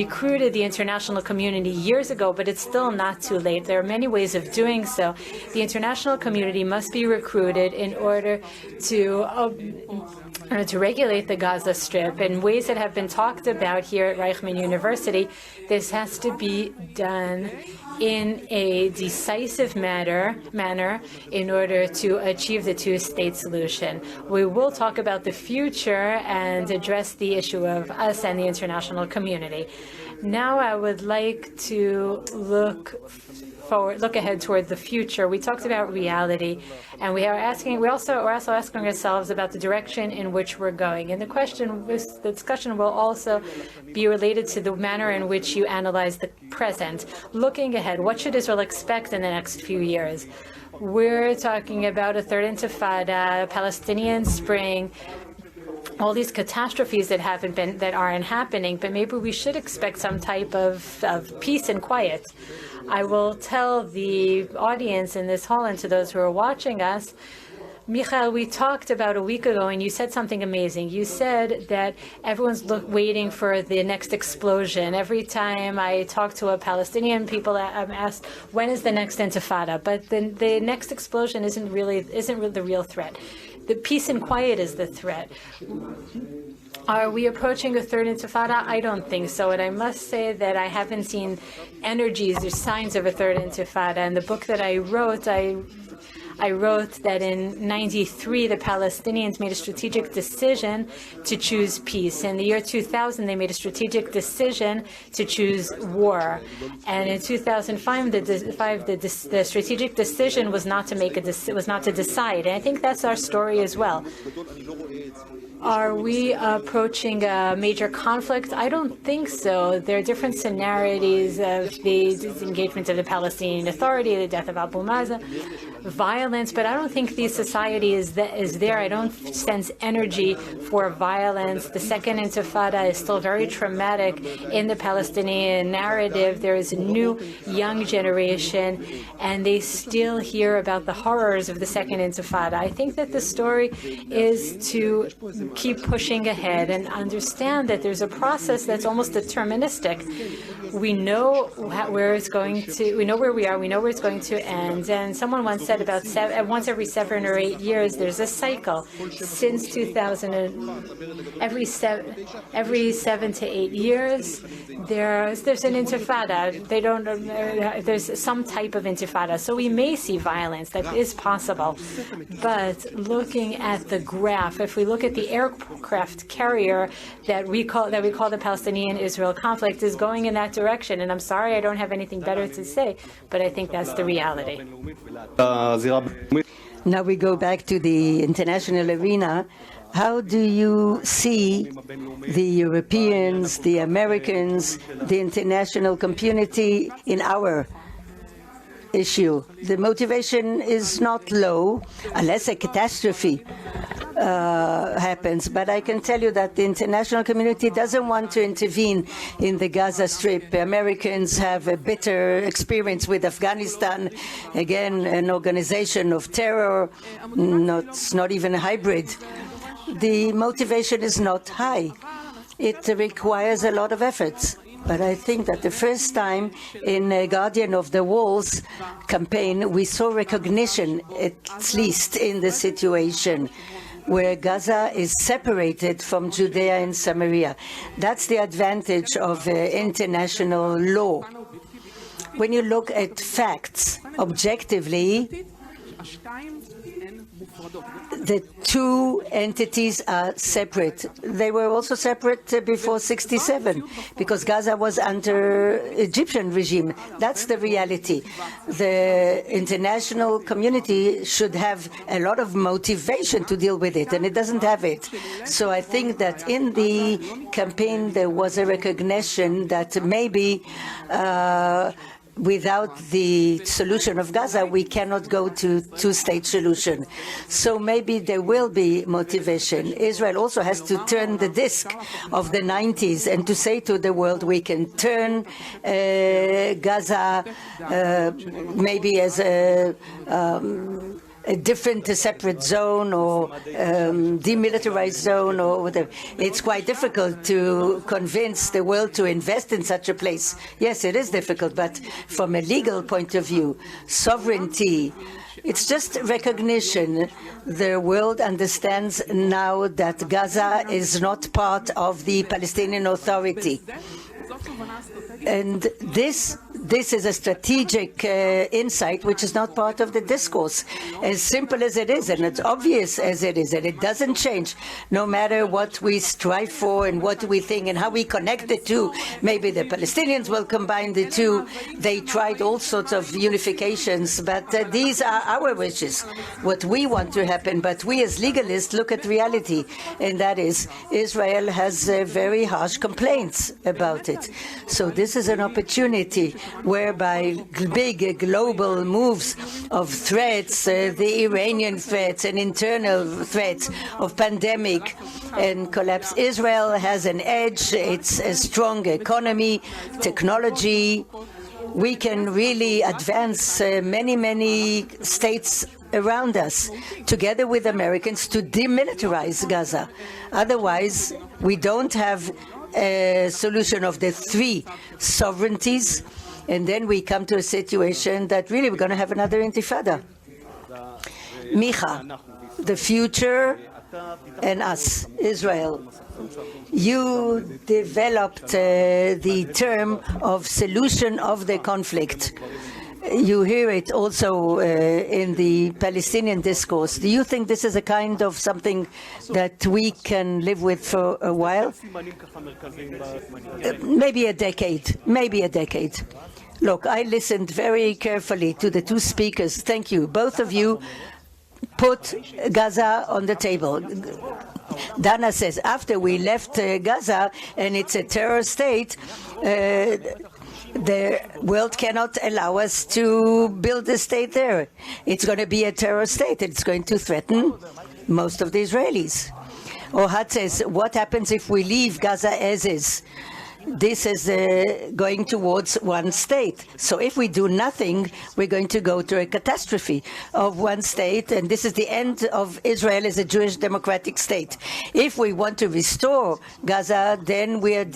recruited the international community years ago, but it's still not too late. There are many ways of doing so. The international community must be recruited in order to regulate the Gaza Strip in ways that have been talked about here at Reichman University. This has to be done in a decisive manner in order to achieve the two-state solution. We will talk about the future and address the issue of us and the international community. Now I would like to look ahead toward the future. We talked about reality, and we're also asking ourselves about the direction in which we're going. And the discussion will also be related to the manner in which you analyze the present. Looking ahead, what should Israel expect in the next few years? We're talking about a third intifada, Palestinian Spring, all these catastrophes that aren't happening, but maybe we should expect some type of peace and quiet. I will tell the audience in this hall and to those who are watching us Michael, we talked about a week ago, and you said something amazing. You said that everyone's waiting for the next explosion. Every time I talk to a Palestinian, people I'm asked, when is the next intifada? But the next explosion isn't really the real threat. The peace and quiet is the threat. Are we approaching a third intifada? I don't think so. And I must say that I haven't seen energies or signs of a third intifada. In the book that I wrote, I wrote that in '93, the Palestinians made a strategic decision to choose peace. In the year 2000, they made a strategic decision to choose war. And in 2005, the strategic decision was not to decide. And I think that's our story as well. Are we approaching a major conflict? I don't think so. There are different scenarios of the disengagement of the Palestinian Authority, the death of Abu Mazen, violence, but I don't think the society is there. I don't sense energy for violence. The second intifada is still very traumatic in the Palestinian narrative. There is a new young generation, and they still hear about the horrors of the second intifada. I think that the story is to keep pushing ahead and understand that there's a process that's almost deterministic. We know where it's going to, we know where we are, we know where it's going to end. And someone once said about once every 7 or 8 years, there's a cycle. Since 2000, every 7 to 8 years, there's an intifada. There's some type of intifada. So we may see violence. That is possible. But looking at the graph, if we look at the aircraft carrier that we call the Palestinian-Israel conflict, is going in that direction. And I'm sorry, I don't have anything better to say, but I think that's the reality. Now we go back to the international arena. How do you see the Europeans, the Americans, the international community in our issue? The motivation is not low, unless a catastrophe happens. But I can tell you that the international community doesn't want to intervene in the Gaza Strip. Americans have a bitter experience with Afghanistan, again, an organization of terror, not even a hybrid. The motivation is not high. It requires a lot of efforts. But I think that the first time in a Guardian of the Walls campaign, we saw recognition, at least in the situation where Gaza is separated from Judea and Samaria. That's the advantage of international law. When you look at facts objectively, the two entities are separate. They were also separate before '67 because Gaza was under Egyptian regime. That's the reality. The international community should have a lot of motivation to deal with it, and it doesn't have it. So I think that in the campaign there was a recognition that maybe without the solution of Gaza, we cannot go to two-state solution. So maybe there will be motivation. Israel also has to turn the disc of the 90s and to say to the world, we can turn Gaza maybe as a different, separate zone or demilitarized zone or whatever. It's quite difficult to convince the world to invest in such a place. Yes, it is difficult, but from a legal point of view, sovereignty, it's just recognition. The world understands now that Gaza is not part of the Palestinian Authority. And this is a strategic insight which is not part of the discourse. As simple as it is, and as obvious as it is, and it doesn't change no matter what we strive for and what we think and how we connect the two. Maybe the Palestinians will combine the two. They tried all sorts of unifications, but these are our wishes, what we want to happen. But we as legalists look at reality, and that is Israel has very harsh complaints about it. So this is an opportunity whereby big global moves of threats, the Iranian threats and internal threats of pandemic and collapse. Israel has an edge. It's a strong economy, technology. We can really advance many states around us, together with Americans, to demilitarize Gaza. Otherwise, we don't have a solution of the three sovereignties, and then we come to a situation that really we're going to have another intifada. Micha, the future and us, Israel. You developed the term of solution of the conflict. You hear it also in the Palestinian discourse. Do you think this is a kind of something that we can live with for a while? Maybe a decade. Maybe a decade. Look, I listened very carefully to the two speakers. Thank you. Both of you put Gaza on the table. Dana says, after we left Gaza and it's a terror state, the world cannot allow us to build a state there. It's going to be a terror state. It's going to threaten most of the Israelis. Ohad says, what happens if we leave Gaza as is? This is going towards one state. So if we do nothing, we're going to go to a catastrophe of one state, and this is the end of Israel as a Jewish democratic state. If we want to restore Gaza, then we are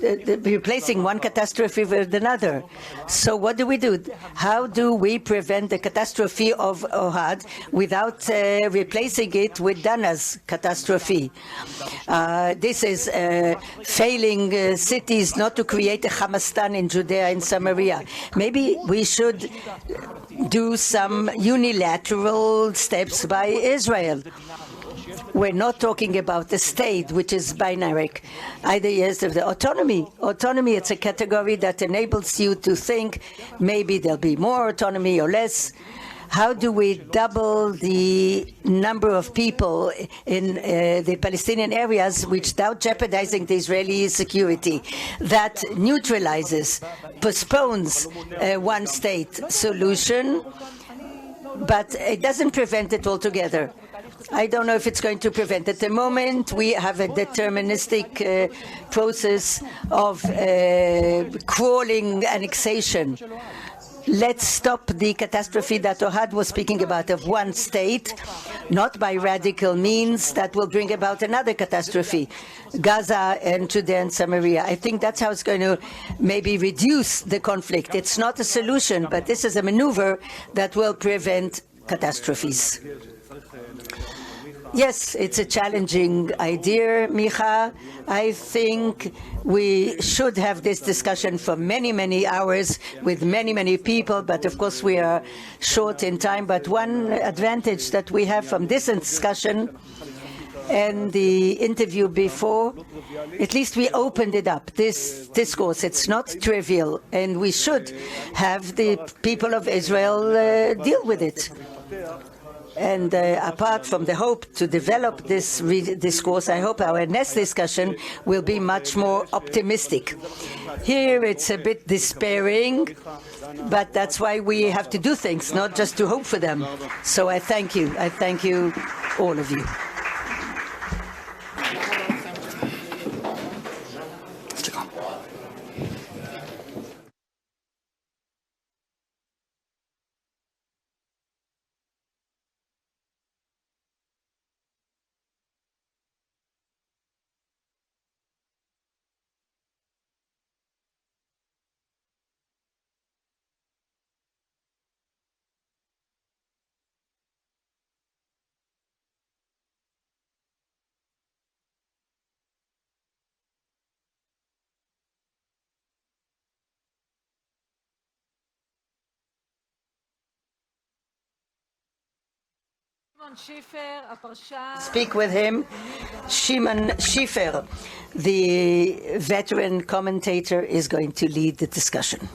replacing one catastrophe with another. So what do we do? How do we prevent the catastrophe of Ohad without replacing it with Dana's catastrophe? This is failing cities not to create a Hamastan in Judea and Samaria. Maybe we should do some unilateral steps by Israel. We're not talking about the state, which is binary. Either yes or the autonomy. Autonomy, it's a category that enables you to think maybe there'll be more autonomy or less. How do we double the number of people in the Palestinian areas without jeopardizing the Israeli security? That neutralizes, postpones a one-state solution, but it doesn't prevent it altogether. I don't know if it's going to prevent. At the moment, we have a deterministic process of crawling annexation. Let's stop the catastrophe that Ohad was speaking about of one state, not by radical means that will bring about another catastrophe, Gaza and Judea and Samaria. I think that's how it's going to maybe reduce the conflict. It's not a solution, but this is a maneuver that will prevent catastrophes. Yes, it's a challenging idea, Micha. I think we should have this discussion for many, many hours with many, many people, but of course we are short in time. But one advantage that we have from this discussion and the interview before, at least we opened it up, this discourse. It's not trivial, and we should have the people of Israel deal with it. And apart from the hope to develop this discourse, I hope our next discussion will be much more optimistic. Here it's a bit despairing, but that's why we have to do things, not just to hope for them. So I thank you. I thank you, all of you. Speak with him. Shimon Schiffer, the veteran commentator, is going to lead the discussion.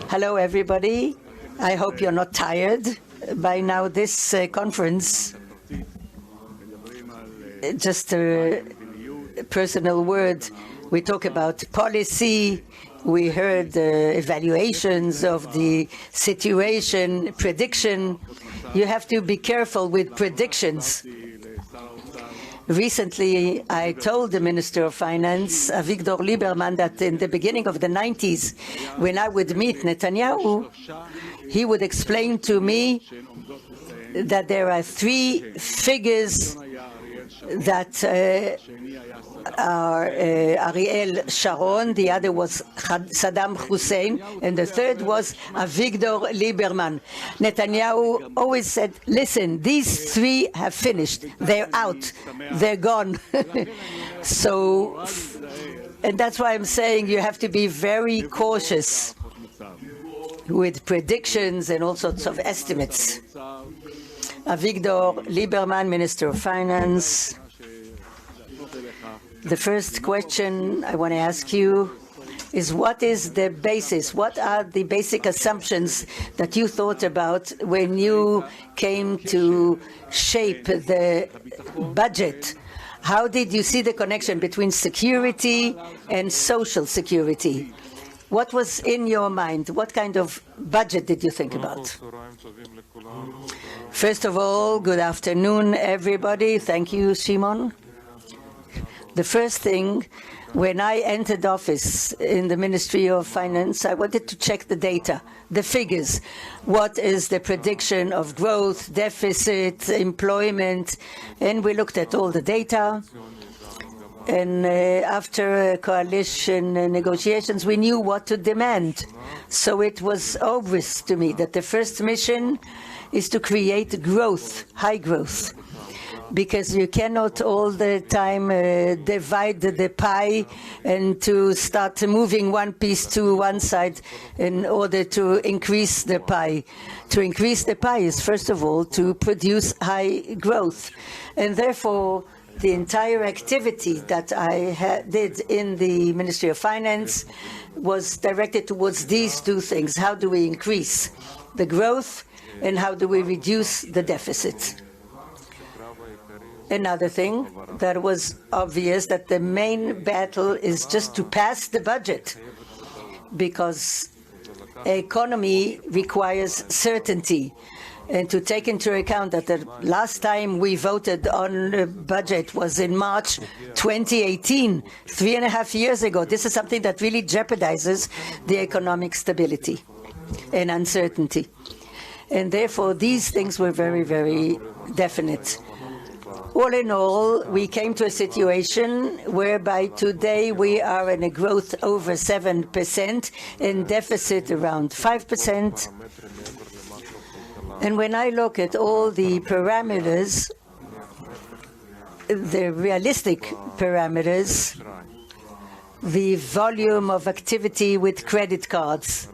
Hello, everybody. I hope you're not tired. By now, this conference, just a personal word, we talk about policy. We heard evaluations of the situation, prediction. You have to be careful with predictions. Recently, I told the Minister of Finance, Avigdor Lieberman, that in the beginning of the 90s, when I would meet Netanyahu, he would explain to me that there are three figures that are Ariel Sharon, the other was Saddam Hussein, and the third was Avigdor Lieberman. Netanyahu always said, listen, these three have finished. They're out. They're gone. So, and that's why I'm saying you have to be very cautious with predictions and all sorts of estimates. Avigdor Lieberman, Minister of Finance. The first question I want to ask you is, what is the basis? What are the basic assumptions that you thought about when you came to shape the budget? How did you see the connection between security and social security? What was in your mind? What kind of budget did you think about? First of all, good afternoon, everybody. Thank you, Shimon. The first thing, when I entered office in the Ministry of Finance, I wanted to check the data, the figures. What is the prediction of growth, deficit, employment? And we looked at all the data. And after coalition negotiations, we knew what to demand. So it was obvious to me that the first mission is to create growth, high growth, because you cannot all the time divide the pie and to start moving one piece to one side in order to increase the pie. To increase the pie is, first of all, to produce high growth. And therefore, the entire activity that I did in the Ministry of Finance was directed towards these two things. How do we increase the growth, and how do we reduce the deficit? Another thing that was obvious, that the main battle is just to pass the budget, because economy requires certainty. And to take into account that the last time we voted on the budget was in March 2018, 3.5 years ago. This is something that really jeopardizes the economic stability and uncertainty. And therefore, these things were very, very definite. All in all, we came to a situation whereby today we are in a growth over 7% and deficit around 5%. And when I look at all the parameters, the realistic parameters, the volume of activity with credit cards,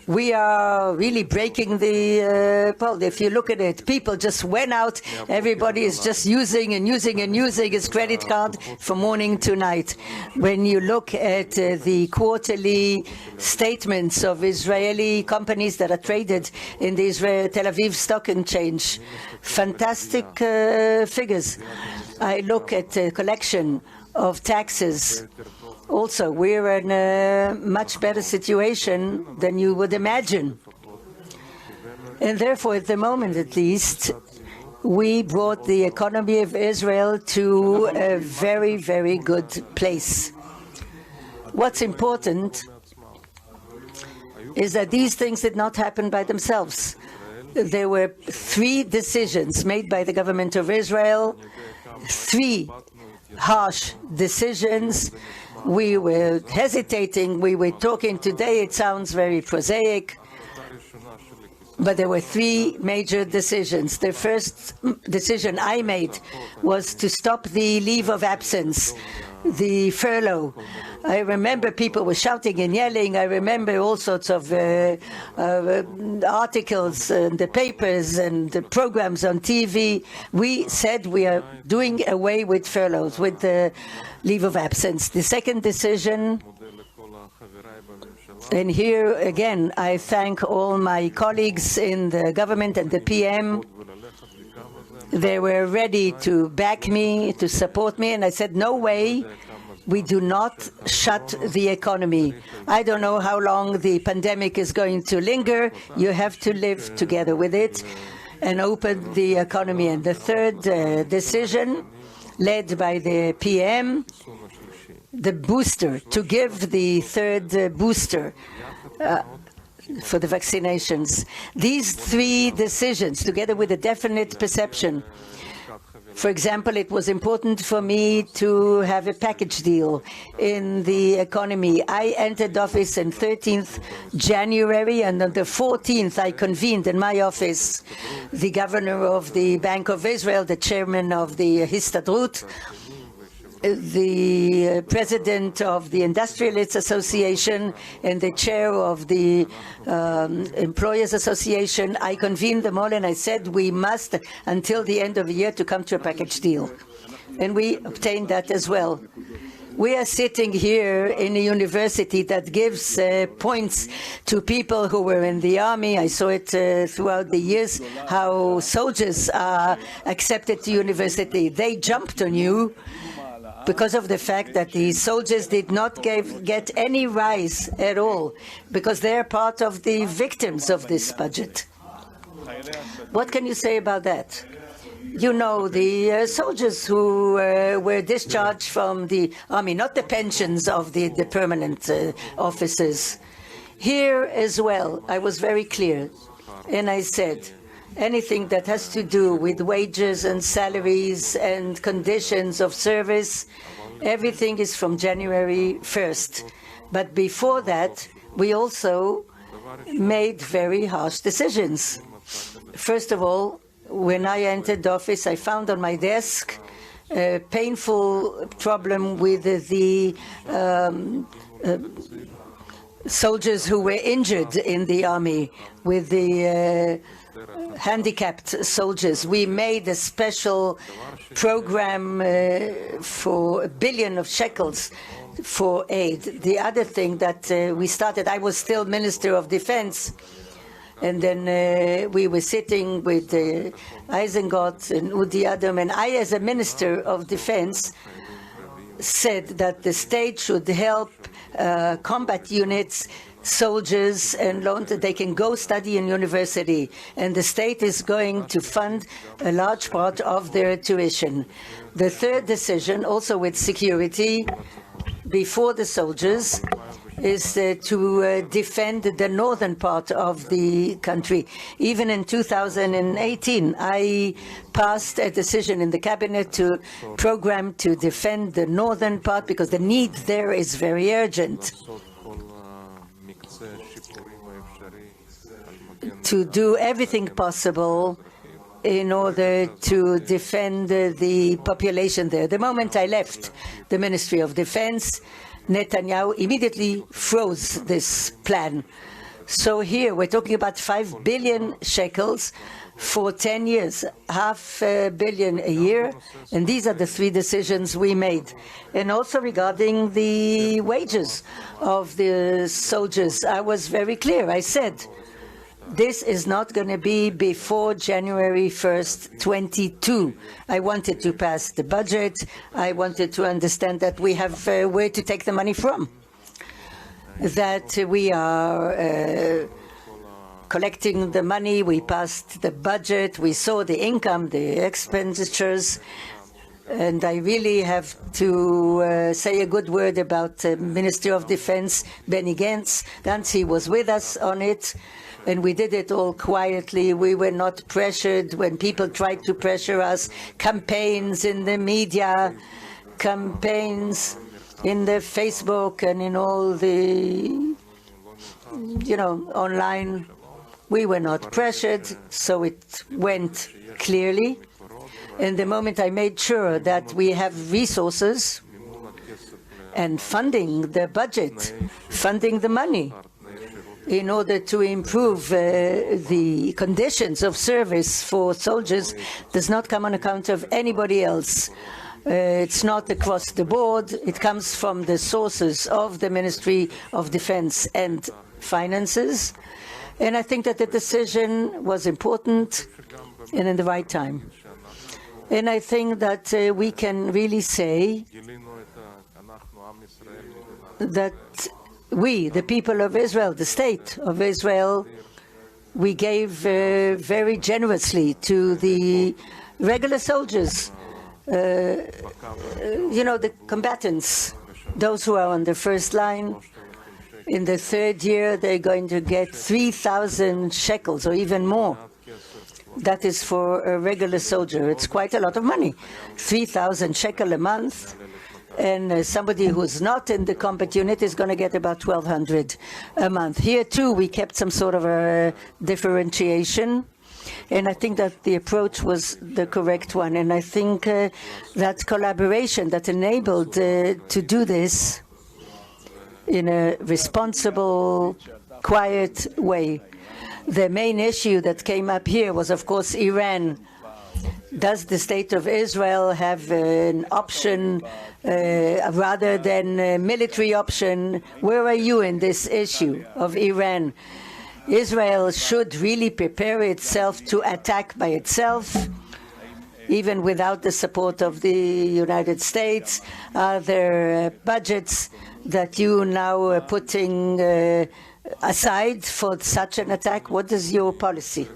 we are really breaking the pole. If you look at it, people just went out. Everybody is just using and using and using his credit card from morning to night. When you look at the quarterly statements of Israeli companies that are traded in the Tel Aviv Stock Exchange, fantastic figures. I look at the collection of taxes. Also, we're in a much better situation than you would imagine. And therefore, at the moment at least, we brought the economy of Israel to a very, very good place. What's important is that these things did not happen by themselves. There were 3 decisions made by the government of Israel, 3 harsh decisions. We were hesitating, we were talking today, it sounds very prosaic, but there were 3 major decisions. The first decision I made was to stop the leave of absence, the furlough. I remember people were shouting and yelling. I remember all sorts of articles in the papers and the programs on TV. We said we are doing away with furloughs, with the leave of absence. The second decision, and here again I thank all my colleagues in the government and the PM. They were ready to back me, to support me, and I said, no way, we do not shut the economy. I don't know how long the pandemic is going to linger. You have to live together with it and open the economy. And the third decision, led by the PM, the booster, to give the third booster for the vaccinations. These three decisions, together with a definite perception. For example, it was important for me to have a package deal in the economy. I entered office on 13th January, and on the 14th I convened in my office the governor of the Bank of Israel, the chairman of the Histadrut, the president of the Industrialists Association, and the chair of the Employers Association. I convened them all and I said we must, until the end of the year, to come to a package deal. And we obtained that as well. We are sitting here in a university that gives points to people who were in the army. I saw it throughout the years, how soldiers are accepted to university. They jumped on you because of the fact that the soldiers did not get any rise at all, because they're part of the victims of this budget. What can you say about that? You know, the soldiers who were discharged from the army, not the pensions of the permanent officers. Here as well, I was very clear, and I said, anything that has to do with wages and salaries and conditions of service, everything is from January 1st. But before that, we also made very harsh decisions. First of all, when I entered office, I found on my desk a painful problem with the soldiers who were injured in the army, with the handicapped soldiers. We made a special program for $1 billion of shekels for aid. The other thing that we started, I was still Minister of Defense, and then we were sitting with Eisengot and Udi Adam, and I, as a Minister of Defense, said that the state should help combat units, soldiers, and loan that they can go study in university, and the state is going to fund a large part of their tuition. The third decision, also with security, before the soldiers, is to defend the northern part of the country. Even in 2018, I passed a decision in the cabinet to program to defend the northern part, because the need there is very urgent. To do everything possible in order to defend the population there. The moment I left the Ministry of Defense, Netanyahu immediately froze this plan. So here we're talking about 5 billion shekels for 10 years, $500 million a year, and these are the three decisions we made. And also regarding the wages of the soldiers, I was very clear. I said, this is not going to be before January 1st, 22. I wanted to pass the budget. I wanted to understand that we have where to take the money from, that we are collecting the money. We passed the budget. We saw the income, the expenditures. And I really have to say a good word about Ministry of Defense, Benny Gantz. He was with us on it. And we did it all quietly. We were not pressured when people tried to pressure us. Campaigns in the media, campaigns in the Facebook and in all the, online. We were not pressured, so it went clearly. And the moment I made sure that we have resources and funding the budget, funding the money, in order to improve the conditions of service for soldiers, does not come on account of anybody else. It's not across the board. It comes from the sources of the Ministry of Defense and Finances. And I think that the decision was important and in the right time. And I think that we can really say that we, the people of Israel, the state of Israel, we gave very generously to the regular soldiers the combatants, those who are on the first line, in the third year, they're going to get 3,000 shekels or even more. That is for a regular soldier. It's quite a lot of money, 3,000 shekel a month. And somebody who's not in the combat unit is going to get about 1,200 a month. Here, too, we kept some sort of a differentiation. And I think that the approach was the correct one. And I think that collaboration that enabled to do this in a responsible, quiet way. The main issue that came up here was, of course, Iran. Does the state of Israel have an option rather than a military option? Where are you in this issue of Iran? Israel should really prepare itself to attack by itself, even without the support of the United States. Are there budgets that you now are putting aside for such an attack? What is your policy?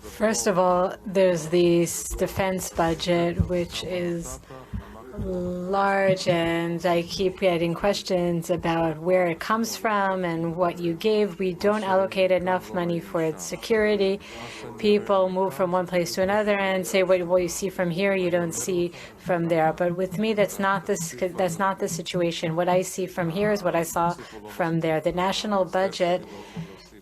First of all, there's the defense budget, which is large, and I keep getting questions about where it comes from and what you gave. We don't allocate enough money for its security. People move from one place to another and say, what you see from here, you don't see from there. But with me, that's not the situation. What I see from here is what I saw from there. The national budget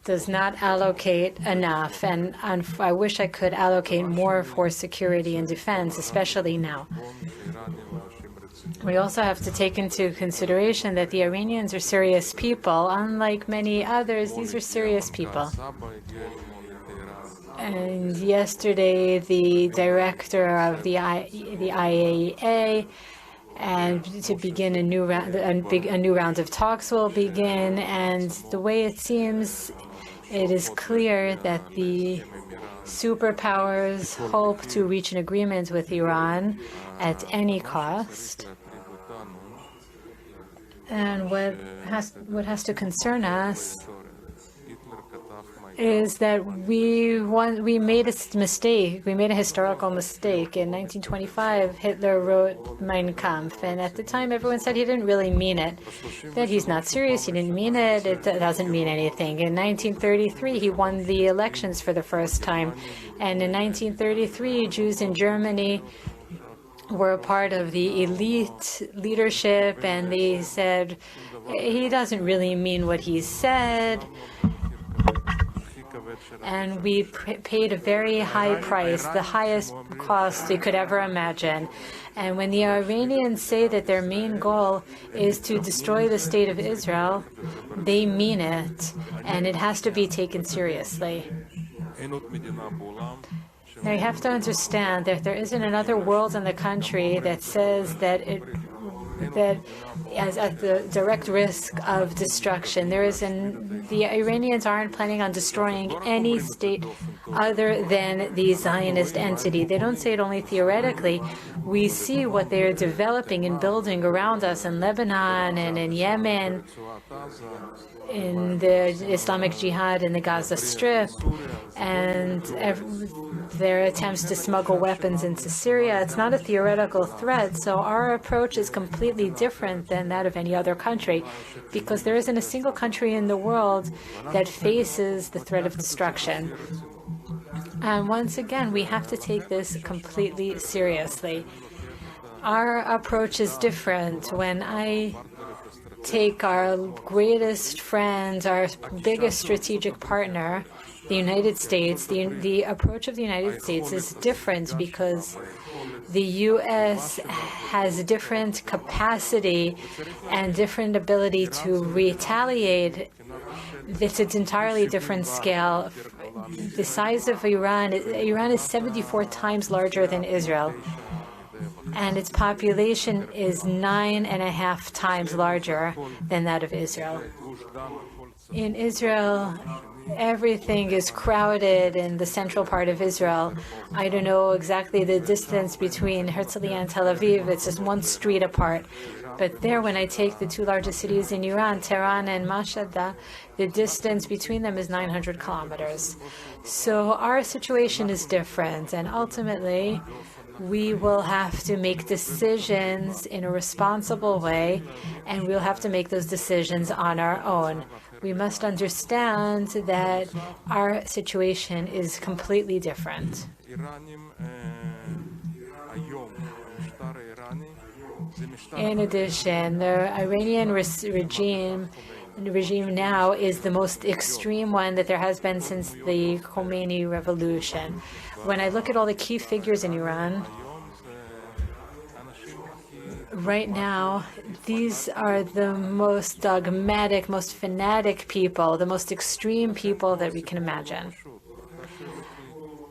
does not allocate enough, and I wish I could allocate more for security and defense, especially now. We also have to take into consideration that the Iranians are serious people. Unlike many others, these are serious people. And yesterday, the director of the IAEA, and to begin a new round of talks will begin. And the way it seems, it is clear that the superpowers hope to reach an agreement with Iran at any cost. And what has to concern us is that we made a mistake. We made a historical mistake. In 1925, Hitler wrote Mein Kampf, and at the time everyone said he didn't really mean it, that he's not serious, he didn't mean it, it doesn't mean anything. In 1933, he won the elections for the first time, and in 1933, Jews in Germany were a part of the elite leadership, and they said, he doesn't really mean what he said. And we paid a very high price, the highest cost you could ever imagine. And when the Iranians say that their main goal is to destroy the state of Israel, they mean it, and it has to be taken seriously. Now you have to understand that there isn't another world in the country that says that as at the direct risk of destruction. The Iranians aren't planning on destroying any state other than the Zionist entity. They don't say it only theoretically. We see what they're developing and building around us in Lebanon and in Yemen, in the Islamic Jihad in the Gaza Strip, and their attempts to smuggle weapons into Syria. It's not a theoretical threat, so our approach is completely different than that of any other country, because there isn't a single country in the world that faces the threat of destruction. And once again, we have to take this completely seriously. Our approach is different. When I take our greatest friend, our biggest strategic partner, the United States, the approach of the United States is different because the U.S. has different capacity and different ability to retaliate. It's an entirely different scale. The size of Iran is 74 times larger than Israel, and its population is 9.5 times larger than that of Israel. In Israel, everything is crowded in the central part of Israel. I don't know exactly the distance between Herzliya and Tel Aviv. It's just one street apart. But there, when I take the two largest cities in Iran, Tehran and Mashhad, the distance between them is 900 kilometers. So our situation is different, and ultimately, we will have to make decisions in a responsible way, and we'll have to make those decisions on our own. We must understand that our situation is completely different. In addition, the Iranian regime now is the most extreme one that there has been since the Khomeini revolution. When I look at all the key figures in Iran, right now, these are the most dogmatic, most fanatic people, the most extreme people that we can imagine.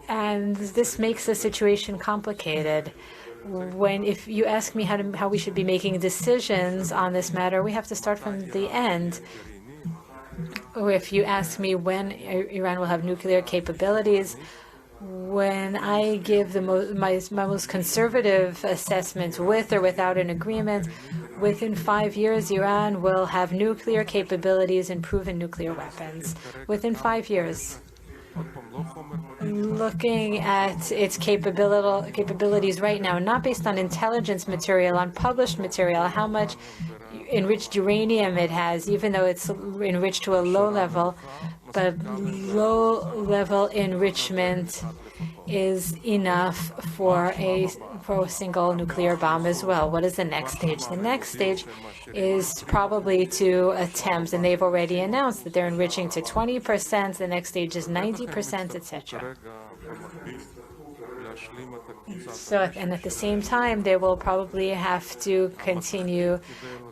And this makes the situation complicated. If you ask me how we should be making decisions on this matter, we have to start from the end. Or if you ask me when Iran will have nuclear capabilities, when I give my most conservative assessment, with or without an agreement, within 5 years, Iran will have nuclear capabilities and proven nuclear weapons. Within 5 years. Looking at its capabilities right now, not based on intelligence material, on published material, how much enriched uranium it has, even though it's enriched to a low level, but low-level enrichment is enough for a single nuclear bomb as well. What is the next stage? The next stage is probably to attempt, and they've already announced that they're enriching to 20%, the next stage is 90%, etc. So, and at the same time, they will probably have to continue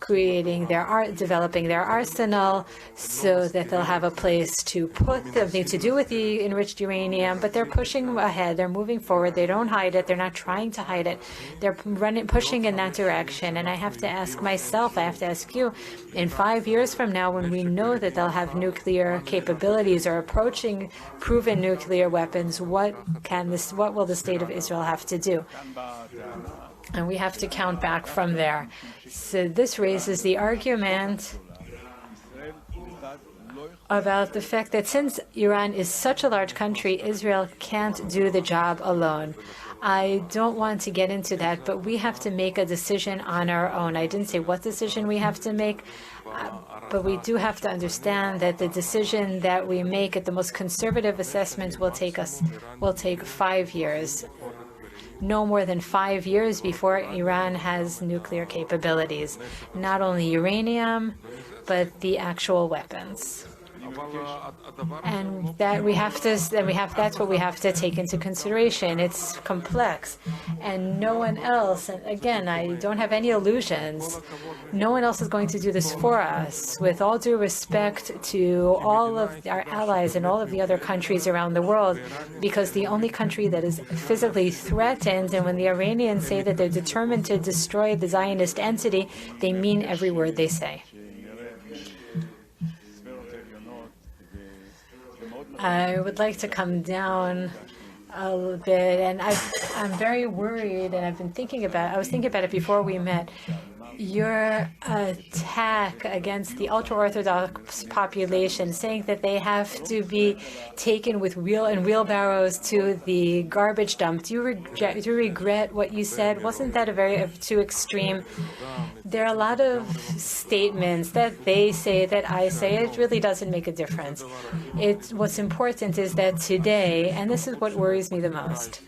developing their arsenal, so that they'll have a place to put something to do with the enriched uranium. But they're pushing ahead. They're moving forward. They don't hide it. They're not trying to hide it. They're pushing in that direction. And I have to ask myself, I have to ask you, in 5 years from now, when we know that they'll have nuclear capabilities or approaching proven nuclear weapons, what will the state of Israel have to do? And we have to count back from there. So this raises the argument about the fact that since Iran is such a large country, Israel can't do the job alone. I don't want to get into that, but we have to make a decision on our own. I didn't say what decision we have to make, but we do have to understand that the decision that we make at the most conservative assessment will take 5 years. No more than 5 years before Iran has nuclear capabilities. Not only uranium, but the actual weapons. And that's what we have to take into consideration. It's complex, and no one else, and again, I don't have any illusions, no one else is going to do this for us. With all due respect to all of our allies and all of the other countries around the world, because the only country that is physically threatened, and when the Iranians say that they're determined to destroy the Zionist entity, they mean every word they say. I would like to come down a little bit, and I'm very worried, and I was thinking about it before we met. Your attack against the ultra-Orthodox population, saying that they have to be taken with wheelbarrows to the garbage dump. Do you regret what you said? Wasn't that too extreme? There are a lot of statements that they say, that I say. It really doesn't make a difference. What's important is that today, and this is what worries me the most,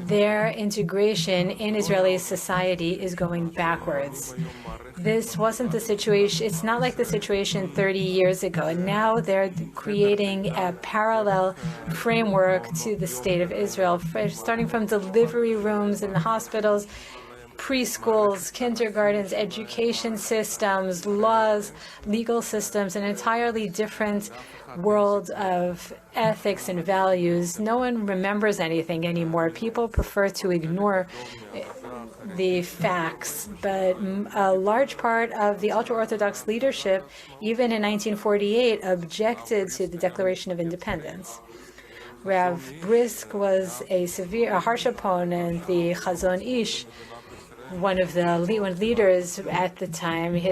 their integration in Israeli society is going backwards. This wasn't the situation. It's not like the situation 30 years ago. And now they're creating a parallel framework to the state of Israel, starting from delivery rooms in the hospitals, preschools, kindergartens, education systems, laws, legal systems, an entirely different world of ethics and values. No one remembers anything anymore. People prefer to ignore the facts, but a large part of the ultra-Orthodox leadership, even in 1948, objected to the Declaration of Independence. Rav Brisk was a harsh opponent. The Chazon Ish, one of the leaders at the time, he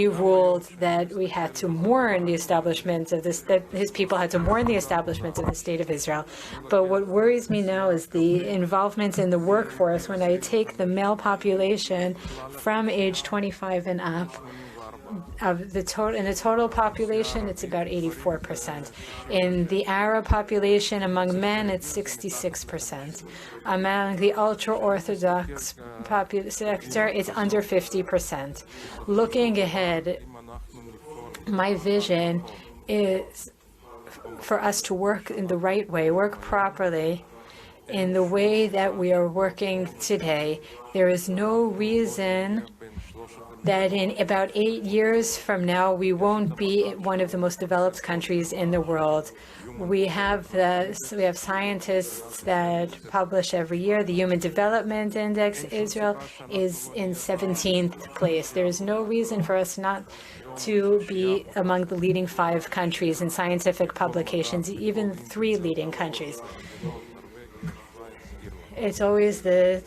ruled that we had to mourn the establishment of this, that his people had to mourn the establishment of the State of Israel. But what worries me now is the involvement in the workforce. When I take the male population from age 25 and up, in the total population, it's about 84%. In the Arab population, among men, it's 66%. Among the ultra-Orthodox sector, it's under 50%. Looking ahead, my vision is for us to work in the right way, work properly, in the way that we are working today. There is no reason that in about 8 years from now, we won't be one of the most developed countries in the world. We have scientists that publish every year. The Human Development Index, Israel is in 17th place. There is no reason for us not to be among the leading 5 countries in scientific publications, even 3 leading countries. It's always the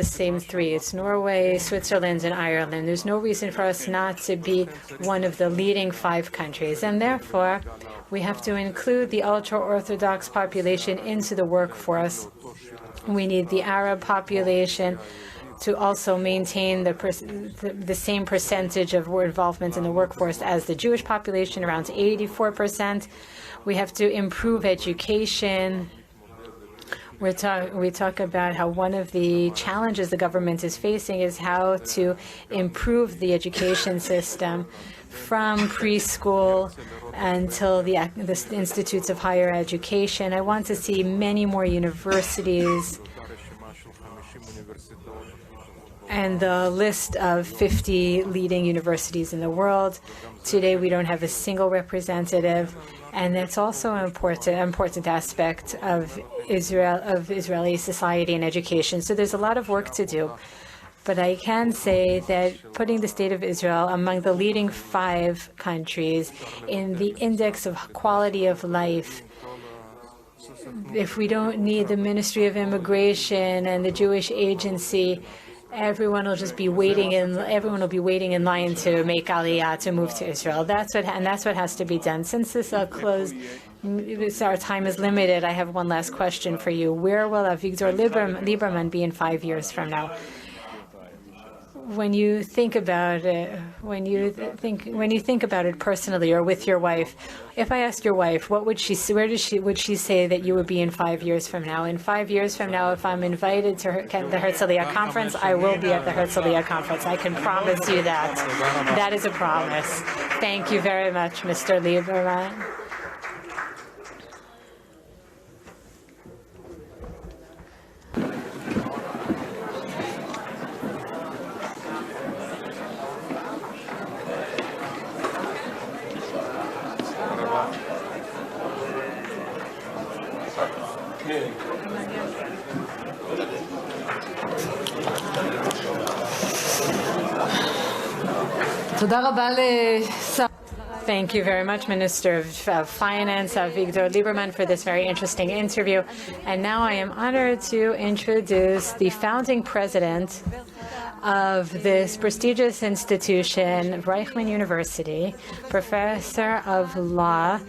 same 3. It's Norway, Switzerland, and Ireland. There's no reason for us not to be one of the leading 5 countries. And therefore, we have to include the ultra-Orthodox population into the workforce. We need the Arab population to also maintain the same percentage of involvement in the workforce as the Jewish population, around 84%. We have to improve education. We talk about how one of the challenges the government is facing is how to improve the education system from preschool until the institutes of higher education. I want to see many more universities, and the list of 50 leading universities in the world. Today, we don't have a single representative, and that's also an important aspect of Israeli society and education. So there's a lot of work to do. But I can say that putting the State of Israel among the leading 5 countries in the index of quality of life, if we don't need the Ministry of Immigration and the Jewish Agency, everyone will be waiting in line to make Aliyah, to move to Israel. That's what has to be done. Since this our time is limited, I have one last question for you. Where will Avigdor Lieberman be in 5 years from now? When you think about it, when you think about it personally or with your wife, if I asked your wife, would she say that you would be in 5 years from now? In 5 years from now, if I'm invited to the Herzliya conference, I will be at the Herzliya conference. I can promise you that. That is a promise. Thank you very much, Mr. Lieberman. Thank you very much, Minister of Finance, Avigdor Lieberman, for this very interesting interview. And now I am honored to introduce the founding president of this prestigious institution, Reichman University, Professor of Law,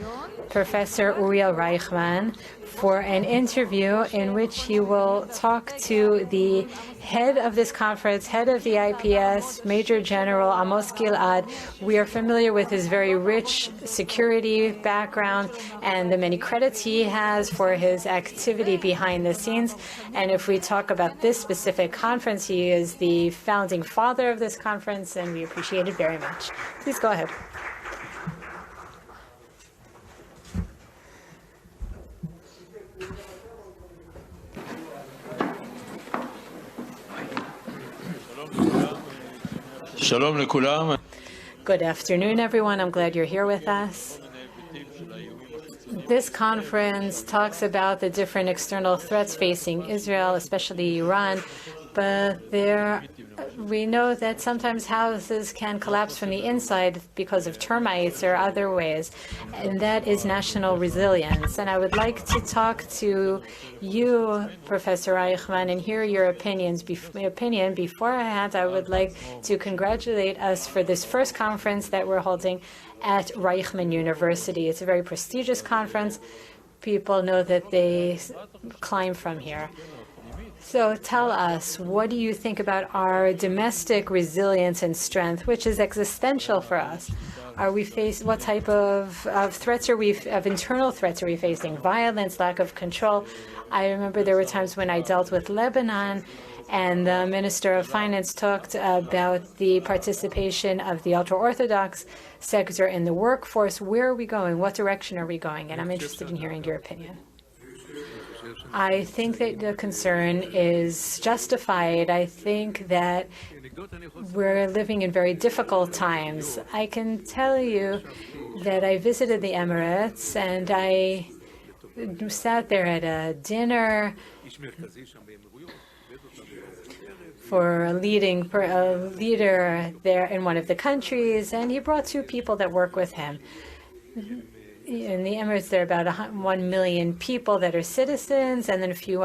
Professor Uriel Reichman, for an interview in which he will talk to the head of this conference, head of the IPS, Major General Amos Gilad. We are familiar with his very rich security background and the many credits he has for his activity behind the scenes. And if we talk about this specific conference, he is the founding father of this conference, and we appreciate it very much. Please go ahead. Good afternoon, everyone. I'm glad you're here with us. This conference talks about the different external threats facing Israel, especially Iran, but we know that sometimes houses can collapse from the inside because of termites or other ways, and that is national resilience. And I would like to talk to you, Professor Eichmann, and hear your opinions. Beforehand, I would like to congratulate us for this first conference that we're holding at Reichman University. It's a very prestigious conference. People know that they climb from here. So tell us, what do you think about our domestic resilience and strength, which is existential for us? What type of threats of internal threats are we facing? Violence, lack of control. I remember there were times when I dealt with Lebanon, and the Minister of Finance talked about the participation of the ultra-Orthodox sector in the workforce. Where are we going? What direction are we going? And I'm interested in hearing your opinion. I think that the concern is justified. I think that we're living in very difficult times. I can tell you that I visited the Emirates and I sat there at a dinner for a leader there in one of the countries, and he brought two people that work with him. In the Emirates, there are about 1 million people that are citizens, and then a few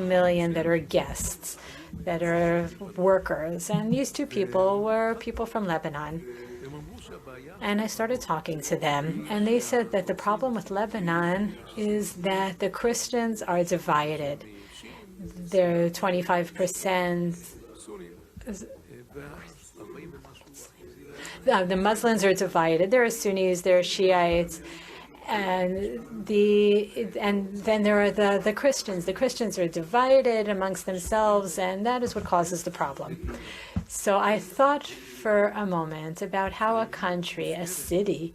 million that are guests, that are workers. And these two people were people from Lebanon. And I started talking to them, and they said that the problem with Lebanon is that the Christians are divided. They're 25%. The Muslims are divided. There are Sunnis, there are Shiites, and then there are the Christians. The Christians are divided amongst themselves, and that is what causes the problem. So I thought for a moment about how a country, a city,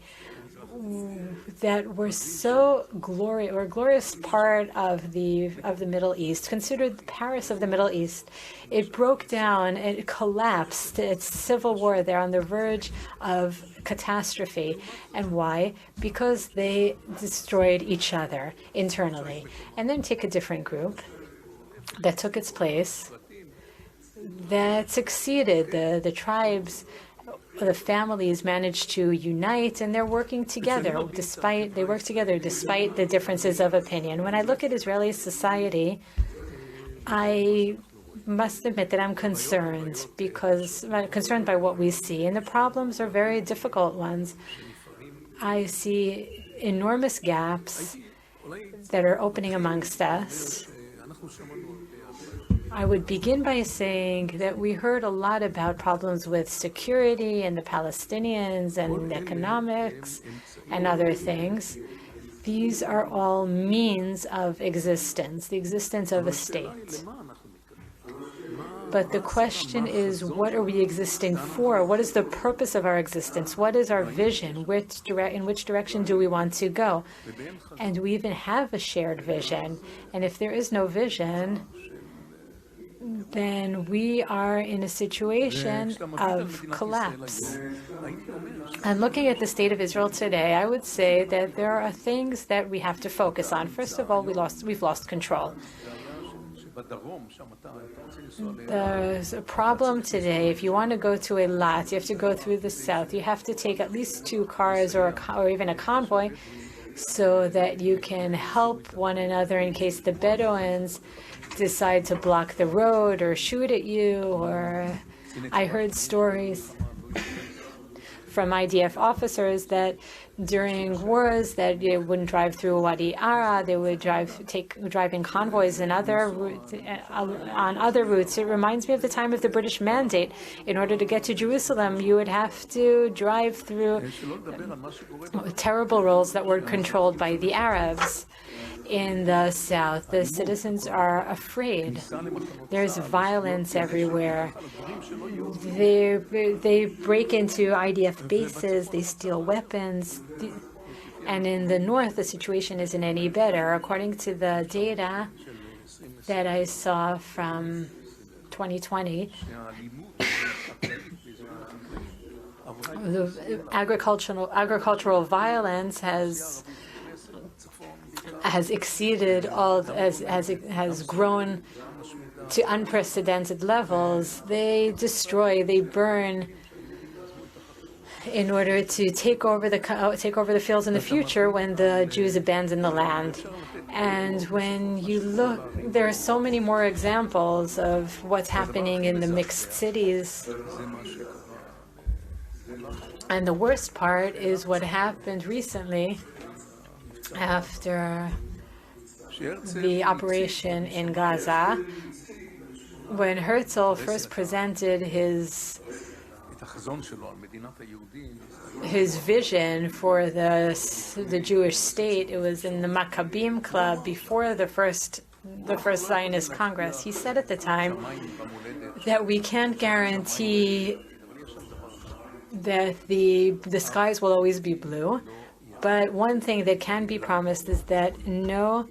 that were so glorious part of the Middle East, considered the Paris of the Middle East, it broke down, it collapsed. It's civil war. They're on the verge of catastrophe. And why? Because they destroyed each other internally. And then take a different group that took its place, that succeeded. The tribes, the families managed to unite, and they're working together despite the differences of opinion. When I look at Israeli society, I must admit that I'm concerned by what we see, and the problems are very difficult ones. I see enormous gaps that are opening amongst us. I would begin by saying that we heard a lot about problems with security and the Palestinians and economics and other things. These are all means of existence, the existence of a state. But the question is, what are we existing for? What is the purpose of our existence? What is our vision? In which direction do we want to go? And do we even have a shared vision? And if there is no vision, then we are in a situation of collapse. And looking at the state of Israel today, I would say that there are things that we have to focus on. First of all, we've lost control. There's a problem today. If you want to go to a lot, you have to go through the south. You have to take at least 2 cars or even a convoy so that you can help one another in case the Bedouins decide to block the road or shoot at you. Or I heard stories from IDF officers that during wars that they wouldn't drive through Wadi Ara, they would drive in convoys and on other routes. It reminds me of the time of the British Mandate. In order to get to Jerusalem, you would have to drive through terrible roads that were controlled by the Arabs. In the south, the citizens are afraid. There's violence everywhere. They break into IDF bases, they steal weapons. And in the north, the situation isn't any better. According to the data that I saw from 2020, the agricultural violence has has exceeded has grown to unprecedented levels. They destroy, they burn in order to take over the fields in the future when the Jews abandon the land. And when you look, there are so many more examples of what's happening in the mixed cities. And the worst part is what happened recently after the operation in Gaza, when Herzl first presented his vision for the Jewish state. It was in the Maccabim Club before the first Zionist Congress. He said at the time that we can't guarantee that the skies will always be blue, but one thing that can be promised is that no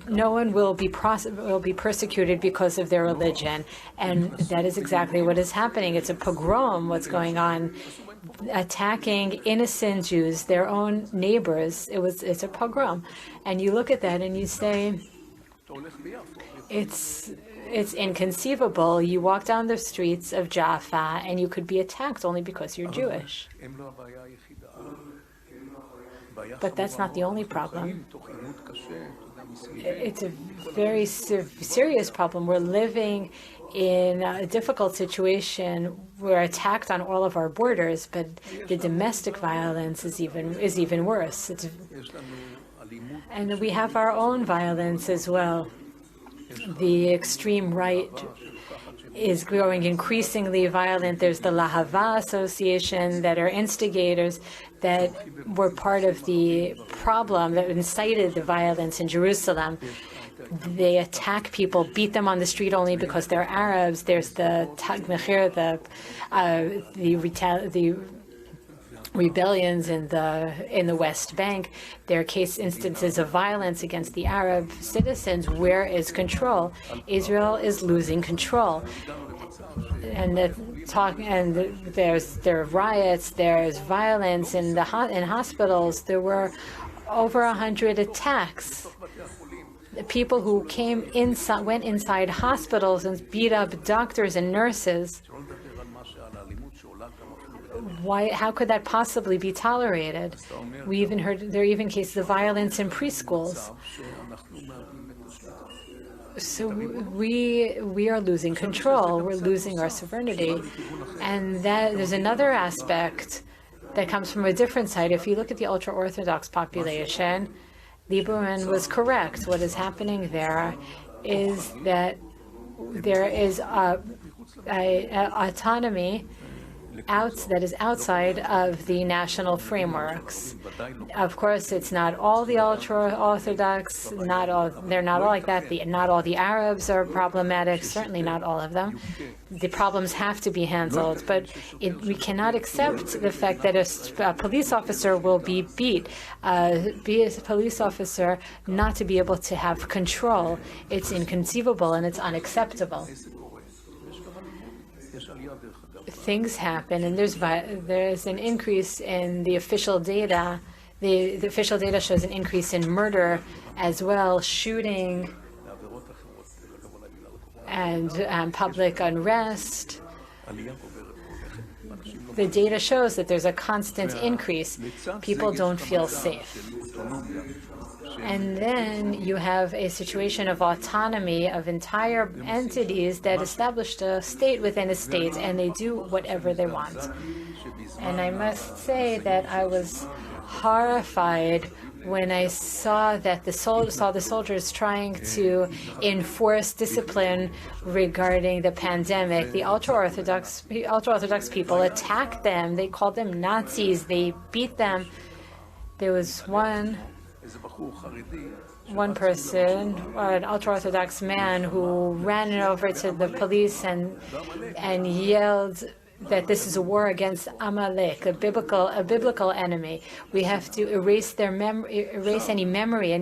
one will be persecuted because of their religion, and that is exactly what is happening. It's a pogrom. What's going on, attacking innocent Jews, their own neighbors. It's a pogrom, and you look at that and you say, it's inconceivable. You walk down the streets of Jaffa and you could be attacked only because you're Jewish. But that's not the only problem. It's a very serious problem. We're living in a difficult situation. We're attacked on all of our borders, but the domestic violence is even worse. And we have our own violence as well. The extreme right is growing increasingly violent. There's the Lahava Association that are instigators that were part of the problem that incited the violence in Jerusalem. They attack people, beat them on the street only because they're Arabs. There's the Tag Mechir, the rebellions in the West Bank. There are instances of violence against the Arab citizens. Where is control? Israel is losing control. And there are riots. There's violence in hospitals. There were over 100 attacks. People who went inside hospitals and beat up doctors and nurses. How could that possibly be tolerated? We even heard there are even cases of violence in preschools. So we are losing control. We're losing our sovereignty, and there's another aspect that comes from a different side. If you look at the ultra-Orthodox population, Lieberman was correct. What is happening there is that there is autonomy that is outside of the national frameworks. Of course, it's not all the ultra-Orthodox, they're not all like that. Not all the Arabs are problematic, certainly not all of them. The problems have to be handled, but we cannot accept the fact that a police officer will be beat, be a police officer not to be able to have control. It's inconceivable and it's unacceptable. Things happen, and there's an increase in the official data. The official data shows an increase in murder as well, shooting, and public unrest. The data shows that there's a constant increase. People don't feel safe. And then you have a situation of autonomy of entire entities that established a state within a state, and they do whatever they want. And I must say that I was horrified when I saw that the soldiers trying to enforce discipline regarding the pandemic. The ultra-Orthodox people attacked them. They called them Nazis. They beat them. There was one person, an ultra-Orthodox man, who ran over to the police and yelled that this is a war against Amalek, a biblical enemy. We have to erase any memory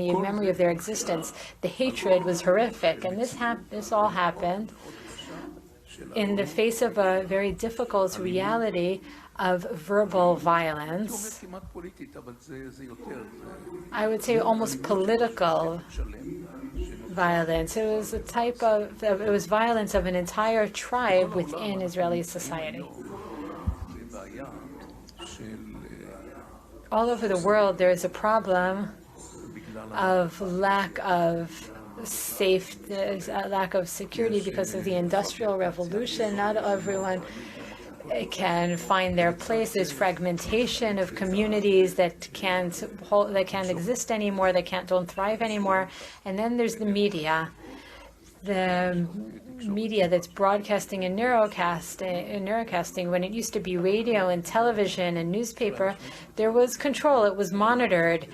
of their existence. The hatred was horrific, and this all happened in the face of a very difficult reality of verbal violence. I would say almost political violence. It was a type of, it was violence of an entire tribe within Israeli society. All over the world, there is a problem of lack of lack of security because of the Industrial Revolution. Not everyone can find their place. There's fragmentation of communities that can't exist anymore, don't thrive anymore. And then there's the media. The media that's broadcasting and narrowcasting. When it used to be radio and television and newspaper, there was control. It was monitored.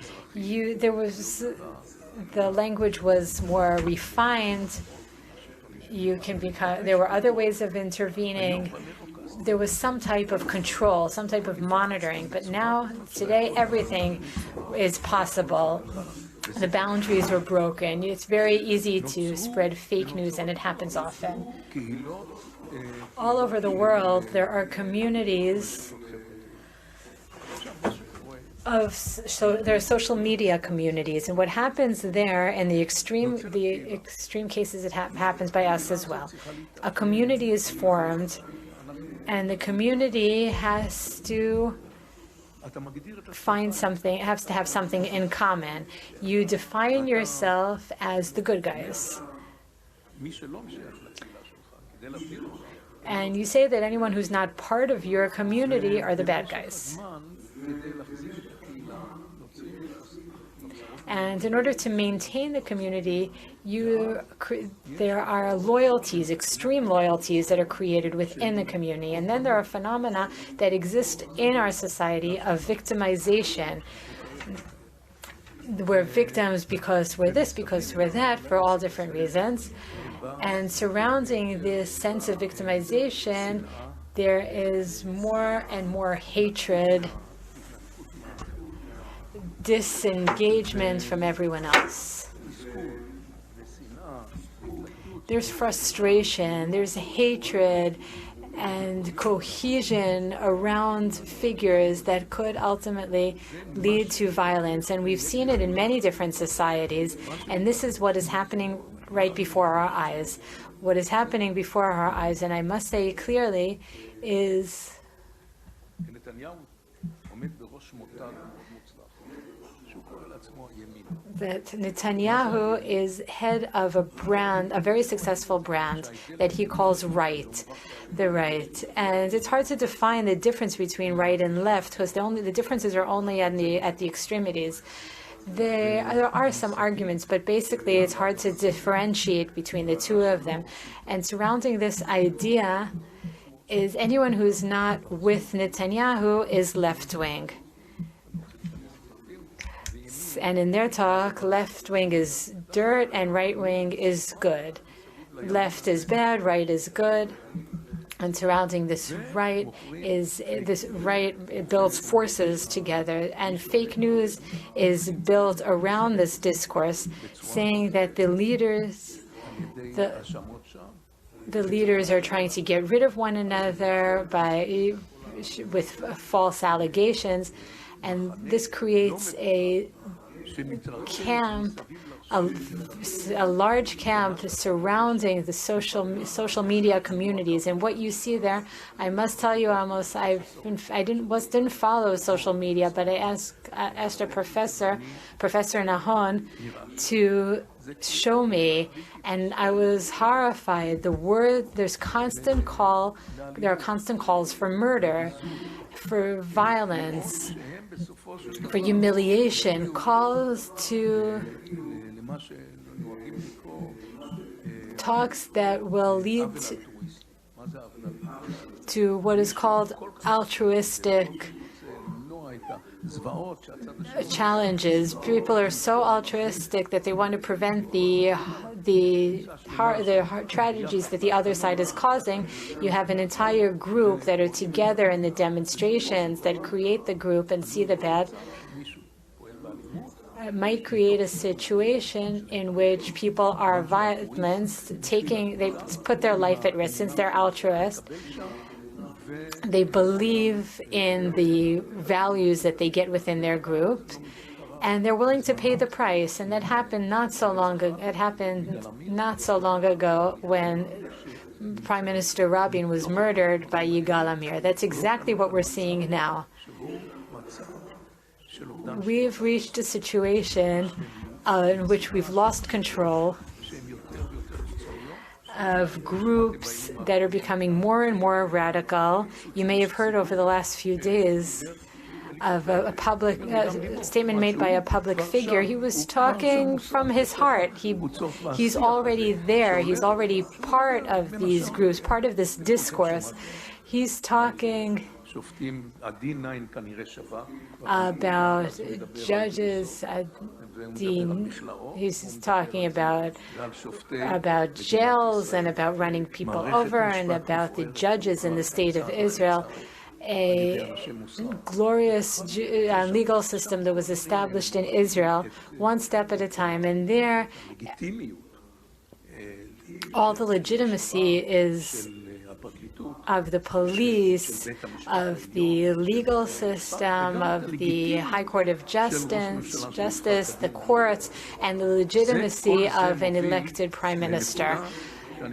The language was more refined. There were other ways of intervening. There was some type of control, some type of monitoring. But now, today, everything is possible. The boundaries were broken. It's very easy to spread fake news, and it happens often. All over the world, there are communities there are social media communities, and what happens there, and the extreme cases, it happens by us as well. A community is formed, and the community has to have something in common. You define yourself as the good guys. And you say that anyone who's not part of your community are the bad guys. And in order to maintain the community, there are loyalties, extreme loyalties that are created within the community. And then there are phenomena that exist in our society of victimization. We're victims because we're this, because we're that, for all different reasons. And surrounding this sense of victimization, there is more and more hatred, disengagement from everyone else. There's frustration, there's hatred and cohesion around figures that could ultimately lead to violence. And we've seen it in many different societies. And this is what is happening right before our eyes. What is happening before our eyes, and I must say clearly, is that Netanyahu is head of a very successful brand that he calls the right. And it's hard to define the difference between right and left because the differences are only at the extremities. There are some arguments, but basically it's hard to differentiate between the two of them. And surrounding this idea is anyone who's not with Netanyahu is left-wing. And in their talk, left-wing is dirt and right-wing is good. Left is bad, right is good. And surrounding this right, it builds forces together. And fake news is built around this discourse, saying that the leaders are trying to get rid of one another with false allegations. And this creates a large camp surrounding the social media communities. And what you see there, I must tell you, Amos, I didn't follow social media, but I asked a Professor Nahon, to show me, and I was horrified. There are constant calls for murder, for violence, for humiliation, calls to talks that will lead to what is called altruistic challenges. People are so altruistic that they want to prevent the tragedies that the other side is causing. You have an entire group that are together in the demonstrations that create the group and see the bad. It might create a situation in which people are violent, they put their life at risk since they're altruist. They believe in the values that they get within their group, and they're willing to pay the price. And that happened not so long ago. It happened not so long ago when Prime Minister Rabin was murdered by Yigal Amir. That's exactly what we're seeing now. We've reached a situation in which we've lost control of groups that are becoming more and more radical. You may have heard over the last few days of a public statement made by a public figure. He was talking from his heart. He's already there. He's already part of these groups, part of this discourse. He's talking about judges. He's talking about jails and about running people over and about the judges in the state of Israel. A glorious legal system that was established in Israel, one step at a time. And there, all the legitimacy is of the police, of the legal system, of the High Court of Justice, the courts, and the legitimacy of an elected prime minister.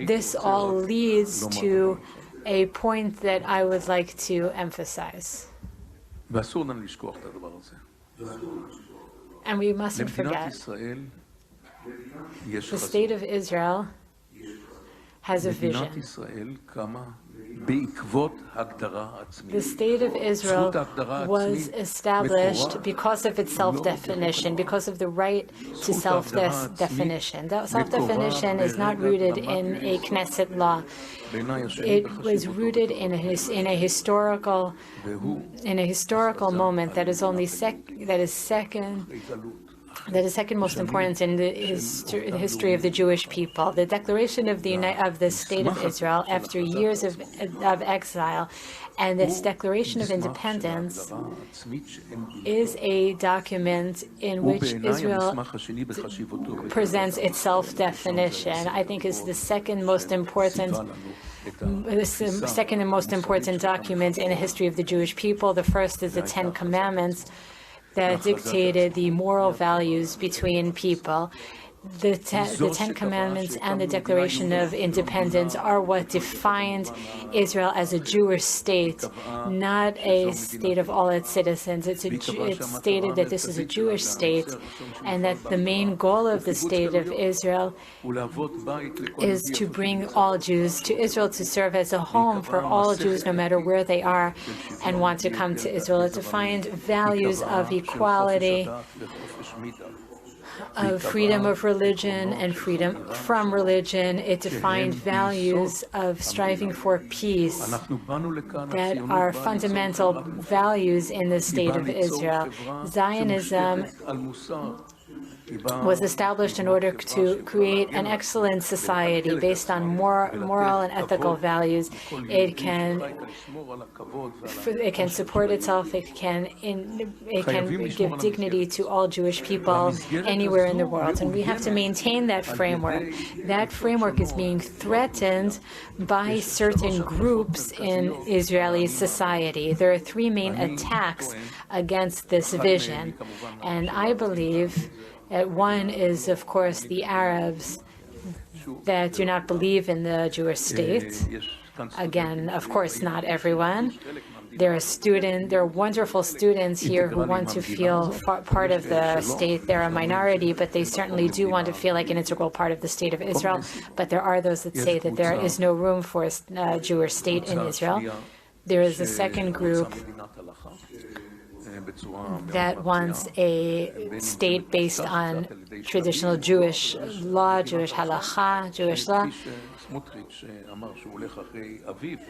This all leads to a point that I would like to emphasize. And we mustn't forget, the state of Israel has a vision. The state of Israel was established because of its self-definition, because of the right to self-definition. That self-definition is not rooted in a Knesset law. It was rooted in a historical moment that is second most important in the history of the Jewish people. The declaration of the State of Israel after years of exile, and this declaration of independence is a document in which Israel presents its self-definition. I think is the second and most important document in the history of the Jewish people. The first is the Ten Commandments that dictated the moral values between people. The Ten Commandments and the Declaration of Independence are what defined Israel as a Jewish state, not a state of all its citizens. It stated that this is a Jewish state, and that the main goal of the state of Israel is to bring all Jews to Israel, to serve as a home for all Jews, no matter where they are and want to come to Israel. It defined values of equality, of freedom of religion and freedom from religion. It defined values of striving for peace that are fundamental values in the state of Israel. Zionism was established in order to create an excellent society based on moral and ethical values. It can support itself. It can give dignity to all Jewish people anywhere in the world, and we have to maintain that framework. That framework is being threatened by certain groups in Israeli society. There are three main attacks against this vision, and I believe one is, of course, the Arabs that do not believe in the Jewish state. Again, of course, not everyone. There are wonderful students here who want to feel part of the state. They're a minority, but they certainly do want to feel like an integral part of the state of Israel. But there are those that say that there is no room for a Jewish state in Israel. There is a second group that wants a state based on traditional Jewish law, Jewish halakha, Jewish law.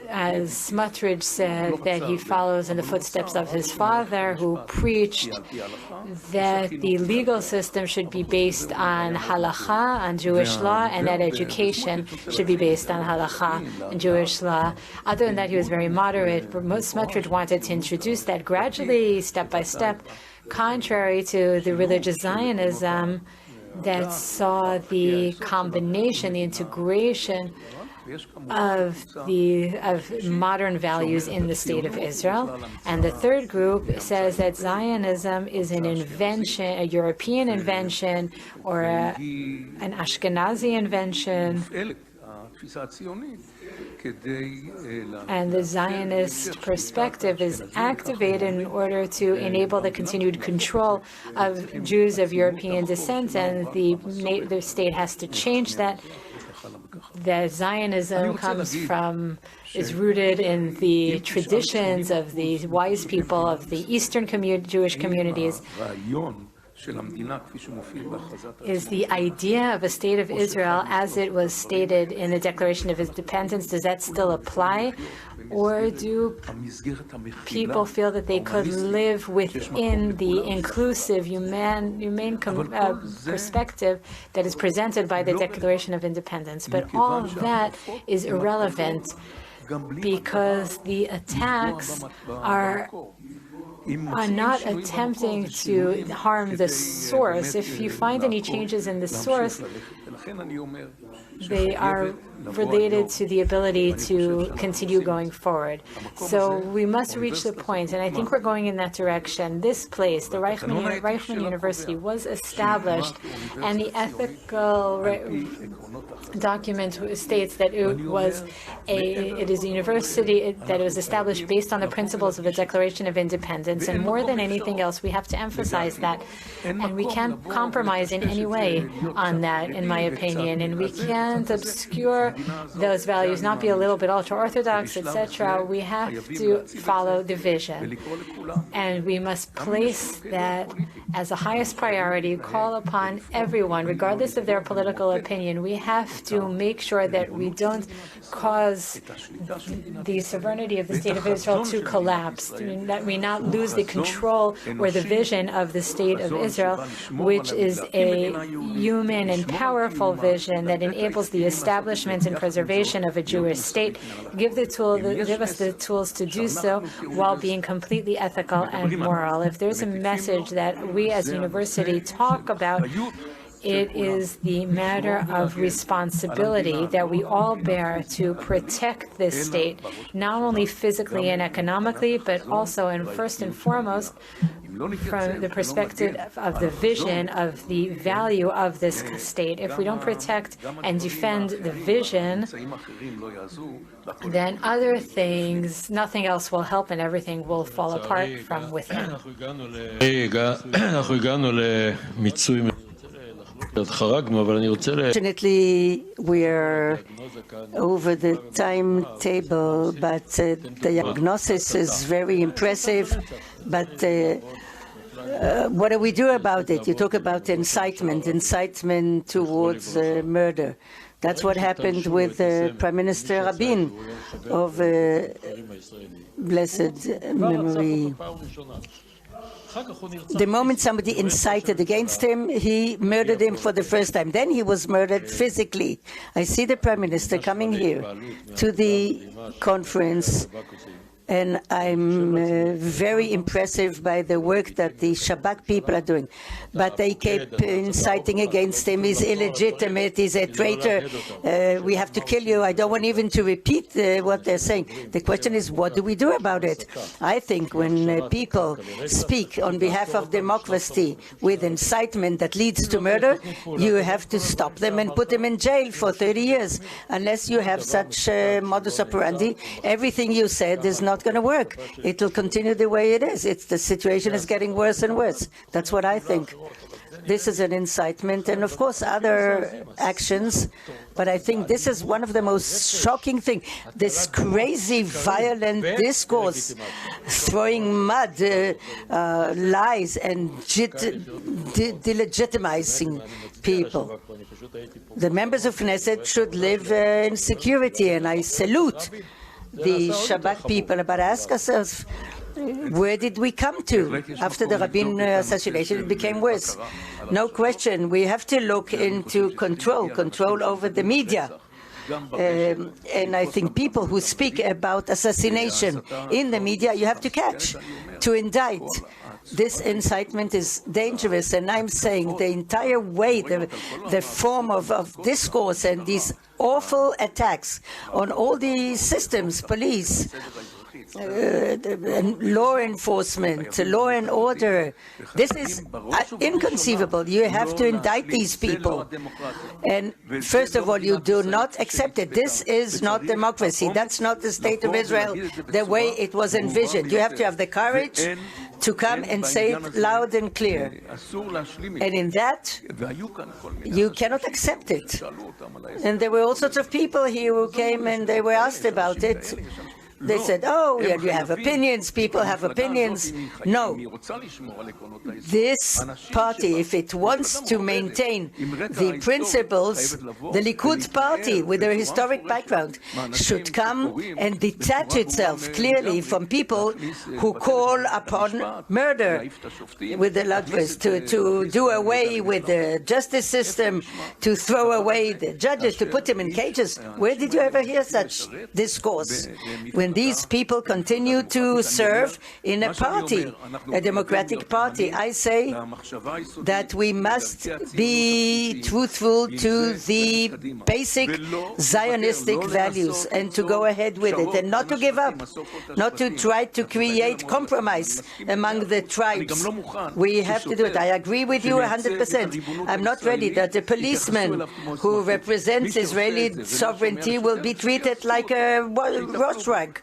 As Smotrich said, that he follows in the footsteps of his father, who preached that the legal system should be based on halakha, on Jewish law, and that education should be based on halakha and Jewish law. Other than that, he was very moderate, but Smotrich wanted to introduce that gradually, step by step, contrary to the religious Zionism that saw the combination, the integration of modern values in the state of Israel. And the third group says that Zionism is an invention, a European invention, or an Ashkenazi invention. And the Zionist perspective is activated in order to enable the continued control of Jews of European descent, and the state has to change that. That Zionism is rooted in the traditions of the wise people of the Eastern Jewish communities, is the idea of a state of Israel as it was stated in the Declaration of Independence. Does that still apply? Or do people feel that they could live within the inclusive, humane perspective that is presented by the Declaration of Independence? But all of that is irrelevant because the attacks are not attempting to harm the source. If you find any changes in the source, they are related to the ability to continue going forward. So we must reach the point, and I think we're going in that direction. This place, the Reichman University, was established, and the ethical document states that it is a university that was established based on the principles of the Declaration of Independence, and more than anything else, we have to emphasize that, and we can't compromise in any way on that, in my opinion, and we can't obscure those values, not be a little bit ultra-Orthodox, etc. We have to follow the vision, and we must place that as the highest priority, call upon everyone, regardless of their political opinion. We have to make sure that we don't cause the sovereignty of the State of Israel to collapse, that we not lose the control or the vision of the State of Israel, which is a human and powerful vision that enables the establishment and preservation of a Jewish state. Give us the tools to do so while being completely ethical and moral. If there's a message that we as a university talk about, it is the matter of responsibility that we all bear to protect this state, not only physically and economically, but also and first and foremost from the perspective of the vision of the value of this state. If we don't protect and defend the vision, then other things, nothing else will help and everything will fall apart from within. Fortunately, we're over the timetable, but the diagnosis is very impressive. But what do we do about it? You talk about incitement towards murder. That's what happened with Prime Minister Rabin of blessed memory. The moment somebody incited against him, he murdered him for the first time. Then he was murdered physically. I see the Prime Minister coming here to the conference, and I'm very impressed by the work that the Shabak people are doing. But they keep inciting against him. He's illegitimate. He's a traitor. We have to kill you. I don't want even to repeat what they're saying. The question is, what do we do about it? I think when people speak on behalf of democracy with incitement that leads to murder, you have to stop them and put them in jail for 30 years. Unless you have such modus operandi, everything you said is not going to work. It will continue the way it is. The situation is getting worse and worse. That's what I think. This is an incitement, and of course other actions, but I think this is one of the most shocking things. This crazy, violent discourse, throwing mud, lies, and delegitimizing people. The members of Knesset should live in security, and I salute the Shabak people, but ask ourselves, where did we come to? After the Rabin assassination, it became worse. No question, we have to look into control over the media. And I think people who speak about assassination in the media, you have to catch, to indict. This incitement is dangerous, and I'm saying the entire way, the form of discourse and these awful attacks on all the systems, police, law enforcement, law and order. This is inconceivable. You have to indict these people. And first of all, you do not accept it. This is not democracy. That's not the state of Israel the way it was envisioned. You have to have the courage to come and say it loud and clear. And in that, you cannot accept it. And there were all sorts of people here who came and they were asked about it. They said, oh, yeah, you have opinions, people have opinions. No. This party, if it wants to maintain the principles, the Likud party, with their historic background, should come and detach itself clearly from people who call upon murder with the loud voice, to do away with the justice system, to throw away the judges, to put them in cages. Where did you ever hear such discourse? When these people continue to serve in a party, a democratic party, I say that we must be truthful to the basic Zionistic values and to go ahead with it and not to give up, not to try to create compromise among the tribes. We have to do it. I agree with you 100%. I'm not ready that a policeman who represents Israeli sovereignty will be treated like a wash rag.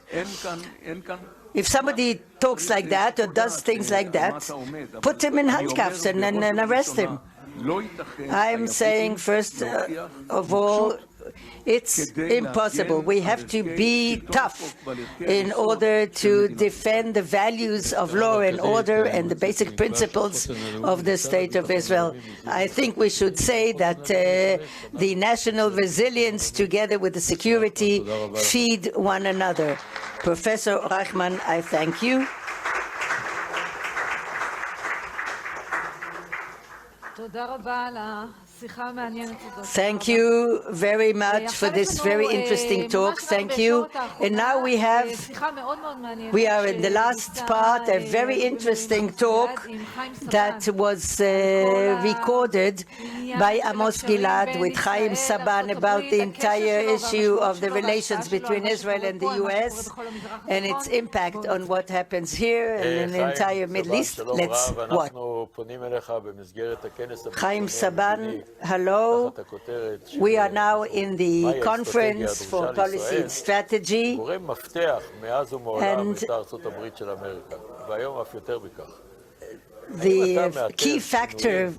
If somebody talks like that or does things like that, put him in handcuffs and arrest him. I'm saying, first of all, it's impossible. We have to be tough in order to defend the values of law and order and the basic principles of the State of Israel. I think we should say that the national resilience together with the security feed one another. Professor Reichman, I thank you. Thank you very much for this very interesting talk. Thank you. And now we are in the last part, a very interesting talk that was recorded by Amos Gilad with Chaim Saban about the entire issue of the relations between Israel and the U.S. and its impact on what happens here and in the entire Middle East. Let's watch. Chaim Saban, hello. We are now in the Conference for Policy and Strategy, and the key factor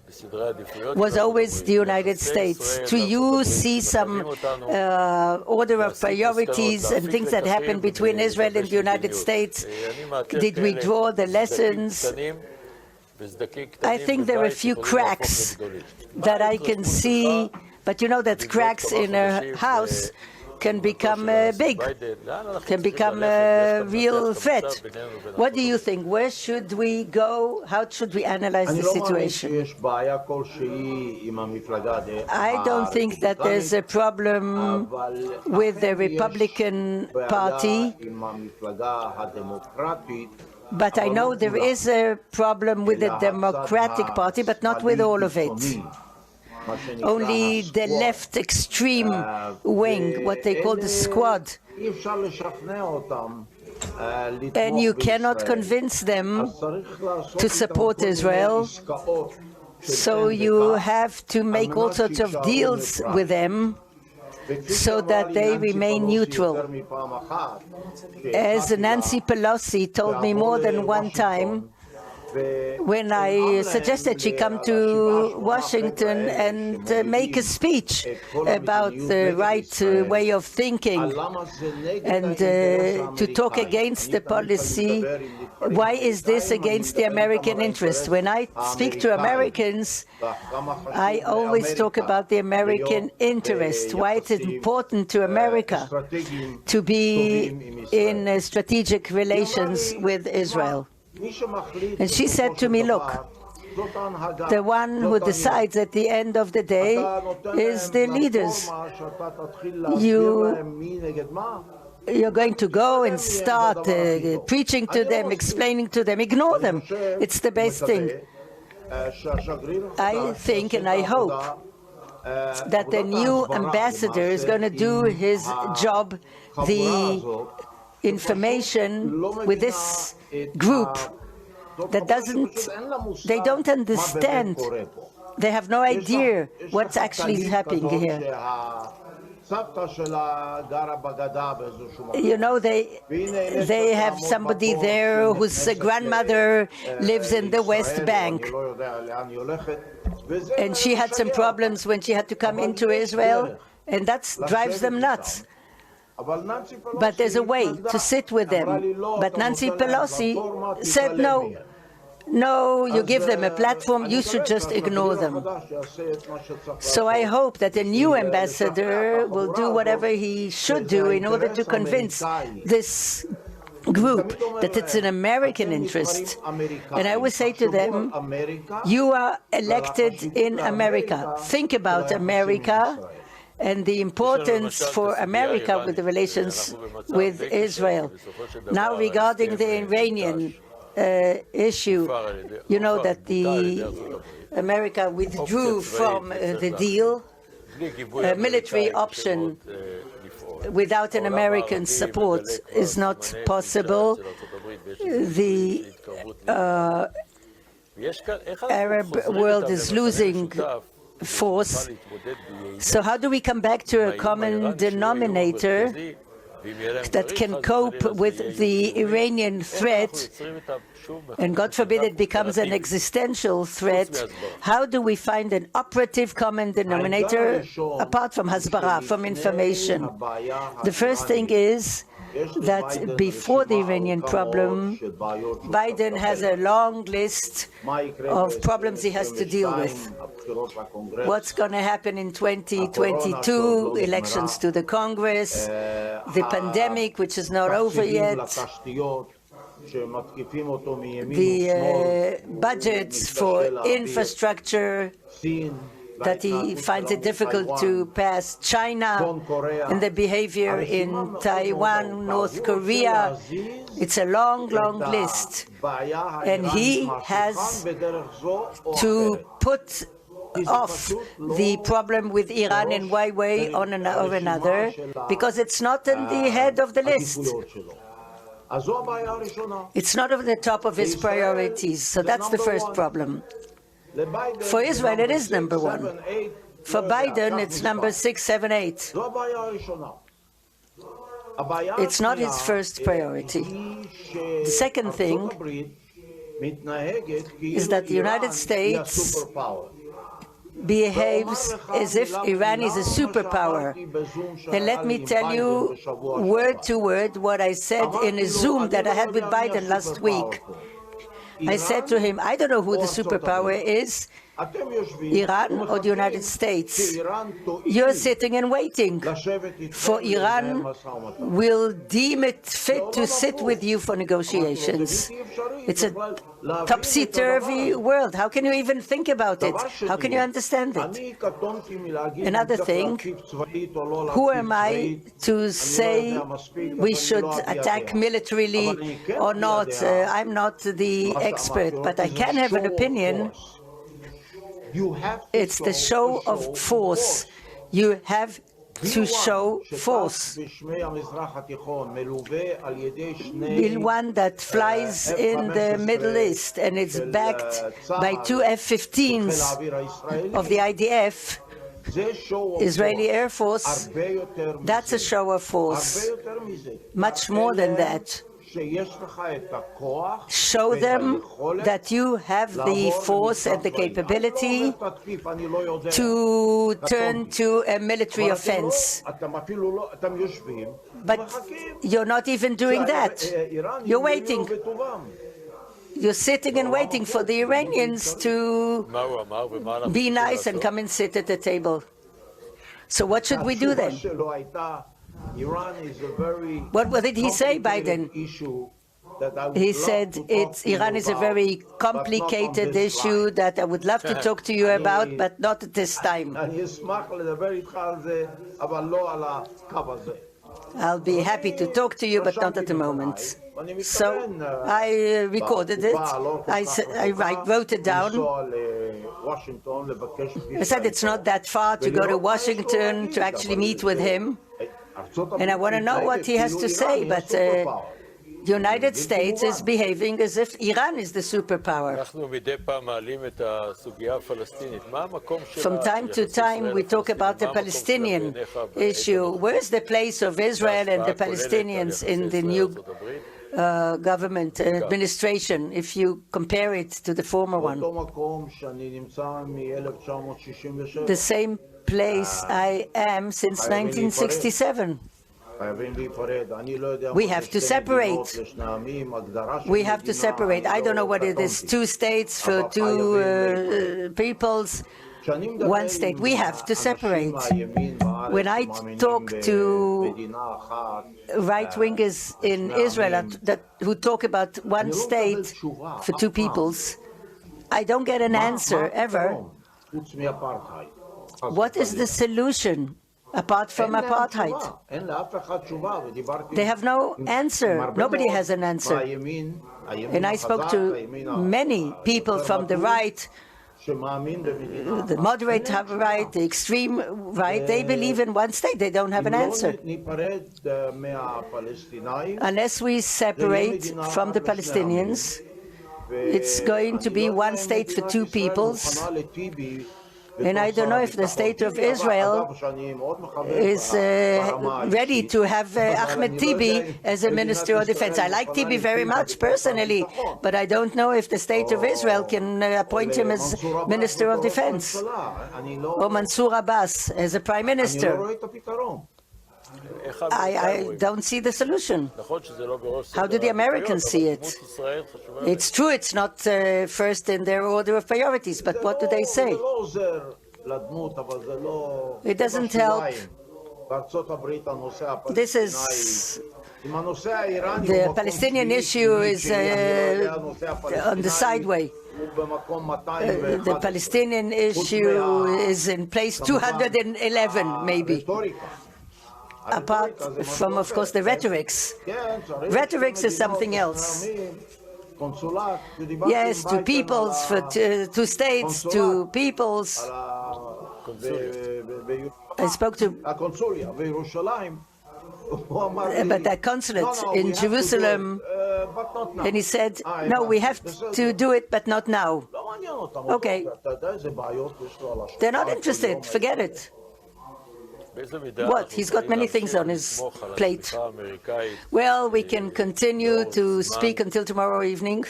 was always the United States. Do you see some order of priorities and things that happened between Israel and the United States? Did we draw the lessons? I think there are a few cracks that I can see, but you know that cracks in a house can become big, can become a real threat. What do you think? Where should we go? How should we analyze the situation? I don't think that there's a problem with the Republican Party, but I know there is a problem with the Democratic Party, but not with all of it. Only the left extreme wing, what they call the squad. And you cannot convince them to support Israel. So you have to make all sorts of deals with them so that they remain neutral. As Nancy Pelosi told me more than one time, when I suggested she come to Washington and make a speech about the right way of thinking and to talk against the policy, why is this against the American interest? When I speak to Americans, I always talk about the American interest, why it's important to America to be in strategic relations with Israel. And she said to me, look, the one who decides at the end of the day is the leaders. you're going to go and start preaching to them, explaining to them. Ignore them. It's the best thing. I think and I hope that the new ambassador is going to do his job. The information with this group that they don't understand. They have no idea what's actually happening here. You know, they have somebody there whose grandmother lives in the West Bank. And she had some problems when she had to come into Israel, and that drives them nuts. But there's a way to sit with them. But Nancy Pelosi said no. No, you give them a platform, you should just ignore them. So I hope that the new ambassador will do whatever he should do in order to convince this group that it's an American interest. And I would say to them, you are elected in America. Think about America and the importance for America with the relations with Israel. Now, regarding the Iranian issue, you know that America withdrew from the deal. A military option without an American support is not possible. The Arab world is losing force. So how do we come back to a common denominator that can cope with the Iranian threat, and God forbid it becomes an existential threat? How do we find an operative common denominator apart from hasbara, from information? The first thing is that before the Iranian problem, Biden has a long list of problems he has to deal with. What's going to happen in 2022, elections to the Congress, the pandemic, which is not over yet, the budgets for infrastructure that he finds it difficult to pass, China, and the behavior in Taiwan, North Korea. It's a long, long list. And he has to put off the problem with Iran in one way or another, because it's not on the head of the list. It's not at the top of his priorities. So that's the first problem. For Israel, it is number one. For Biden, it's number 6, 7, 8. It's not his first priority. The second thing is that the United States behaves as if Iran is a superpower. And let me tell you word to word what I said in a Zoom that I had with Biden last week. I said to him, I don't know who the superpower is, Iran or the United States. You're sitting and waiting for Iran will deem it fit to sit with you for negotiations. It's a topsy-turvy world. How can you even think about it? How can you understand it? Another thing, who am I to say we should attack militarily or not? I'm not the expert, but I can have an opinion. It's the show of force. You have to show force. The one that flies in the Middle East, and it's backed by 2 F-15s of the IDF, Israeli Air Force. That's a show of force. Much more than that. Show them that you have the force and the capability to turn to a military offense. But you're not even doing that. You're waiting. You're sitting and waiting for the Iranians to be nice and come and sit at the table. So what should we do then? What did he say, Biden? He said Iran is a very complicated issue that I would love to talk to you about, but not at this time. I'll be happy to talk to you, but not at the moment. So I recorded it. I wrote it down. I said it's not that far to go to Washington to actually meet with him. And I want to know what he has to say, but the United States is behaving as if Iran is the superpower. From time to time, we talk about the Palestinian issue. Where is the place of Israel and the Palestinians in the new government administration, if you compare it to the former one? The same place I am since 1967. We have to separate. We have to separate. I don't know what it is, 2 states for 2 peoples, 1 state. We have to separate. When I talk to right-wingers in Israel who talk about 1 state for 2 peoples, I don't get an answer ever. What is the solution apart from apartheid? They have no answer. Nobody has an answer. And I spoke to many people from the right, the moderate right, the extreme right. They believe in 1 state. They don't have an answer. Unless we separate from the Palestinians, it's going to be 1 state for 2 peoples. And I don't know if the state of Israel is ready to have Ahmed Tibi as a Minister of Defense. I like Tibi very much personally, but I don't know if the state of Israel can appoint him as Minister of Defense or Mansour Abbas as a Prime Minister. I don't see the solution. How do the Americans see it? It's true it's not first in their order of priorities, but what do they say? It doesn't help. This is the Palestinian issue is on the sideway. The Palestinian issue is in place 211, maybe. Apart from, of course, the rhetorics. Rhetorics is something else. Yes, 2 peoples, for 2 states, 2 peoples. I spoke to about that consulate in Jerusalem, and he said, no, we have to do it, but not now. Okay. They're not interested. Forget it. What? He's got many things on his plate. Well, we can continue to speak until tomorrow evening.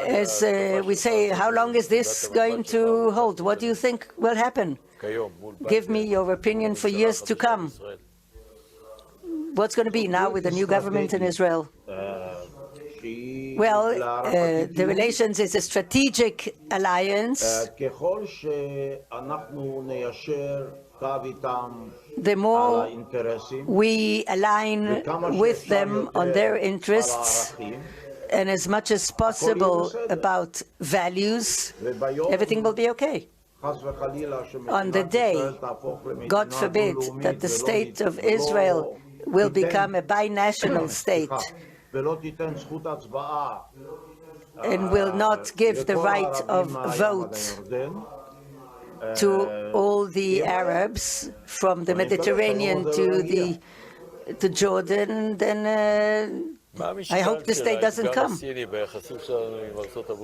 As we say, how long is this going to hold? What do you think will happen? Give me your opinion for years to come. What's going to be now with the new government in Israel? Well, the relations is a strategic alliance. The more we align with them on their interests and as much as possible about values, everything will be okay. On the day, God forbid, that the state of Israel will become a binational state and will not give the right of vote to all the Arabs from the Mediterranean to Jordan, then I hope the state doesn't come.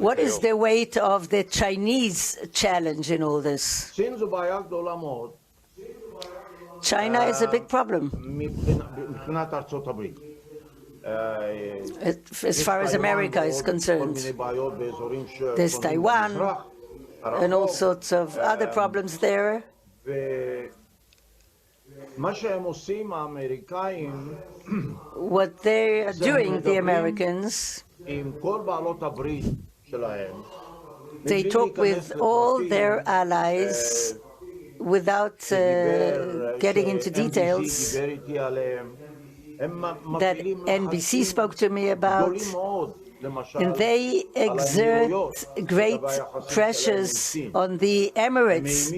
What is the weight of the Chinese challenge in all this? China is a big problem. As far as America is concerned, there's Taiwan and all sorts of other problems there. What they are doing, the Americans, they talk with all their allies without getting into details that NBC spoke to me about. and they exert great pressures on the Emirates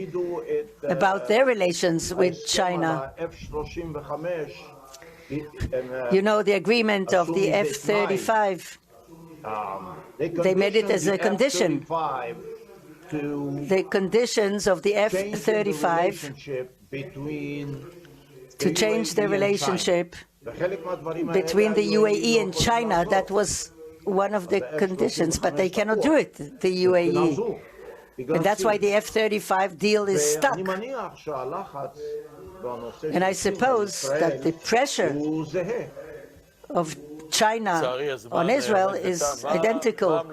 about their relations with China. You know, the agreement of the F-35, they made it as a condition. The conditions of the F-35 to change the relationship between the UAE and China, that was one of the conditions, but they cannot do it, the UAE. And that's why the F-35 deal is stuck. And I suppose that the pressure of China on Israel is identical.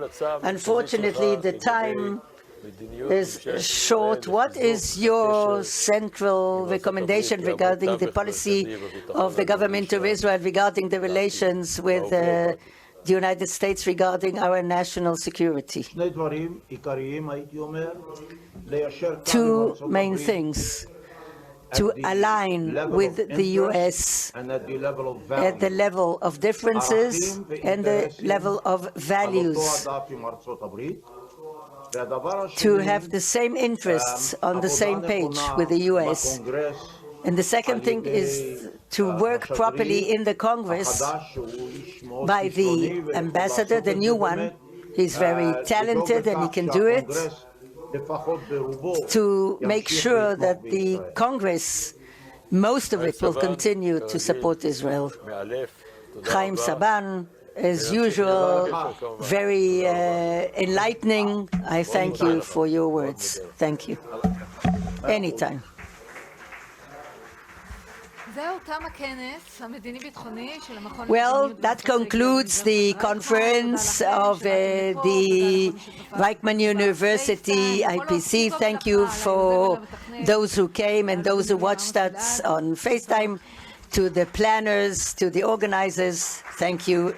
Unfortunately, the time is short. What is your central recommendation regarding the policy of the government of Israel regarding the relations with the United States regarding our national security? Two main things: to align with the U.S. at the level of differences and the level of values, to have the same interests on the same page with the U.S. And the second thing is to work properly in the Congress by the ambassador, the new one. He's very talented and he can do it, to make sure that the Congress, most of it, will continue to support Israel. Chaim Saban, as usual, very enlightening. I thank you for your words. Thank you. Anytime. Well, that concludes the conference of the Reichman University IPC. Thank you for those who came and those who watched us on FaceTime, to the planners, to the organizers. Thank you.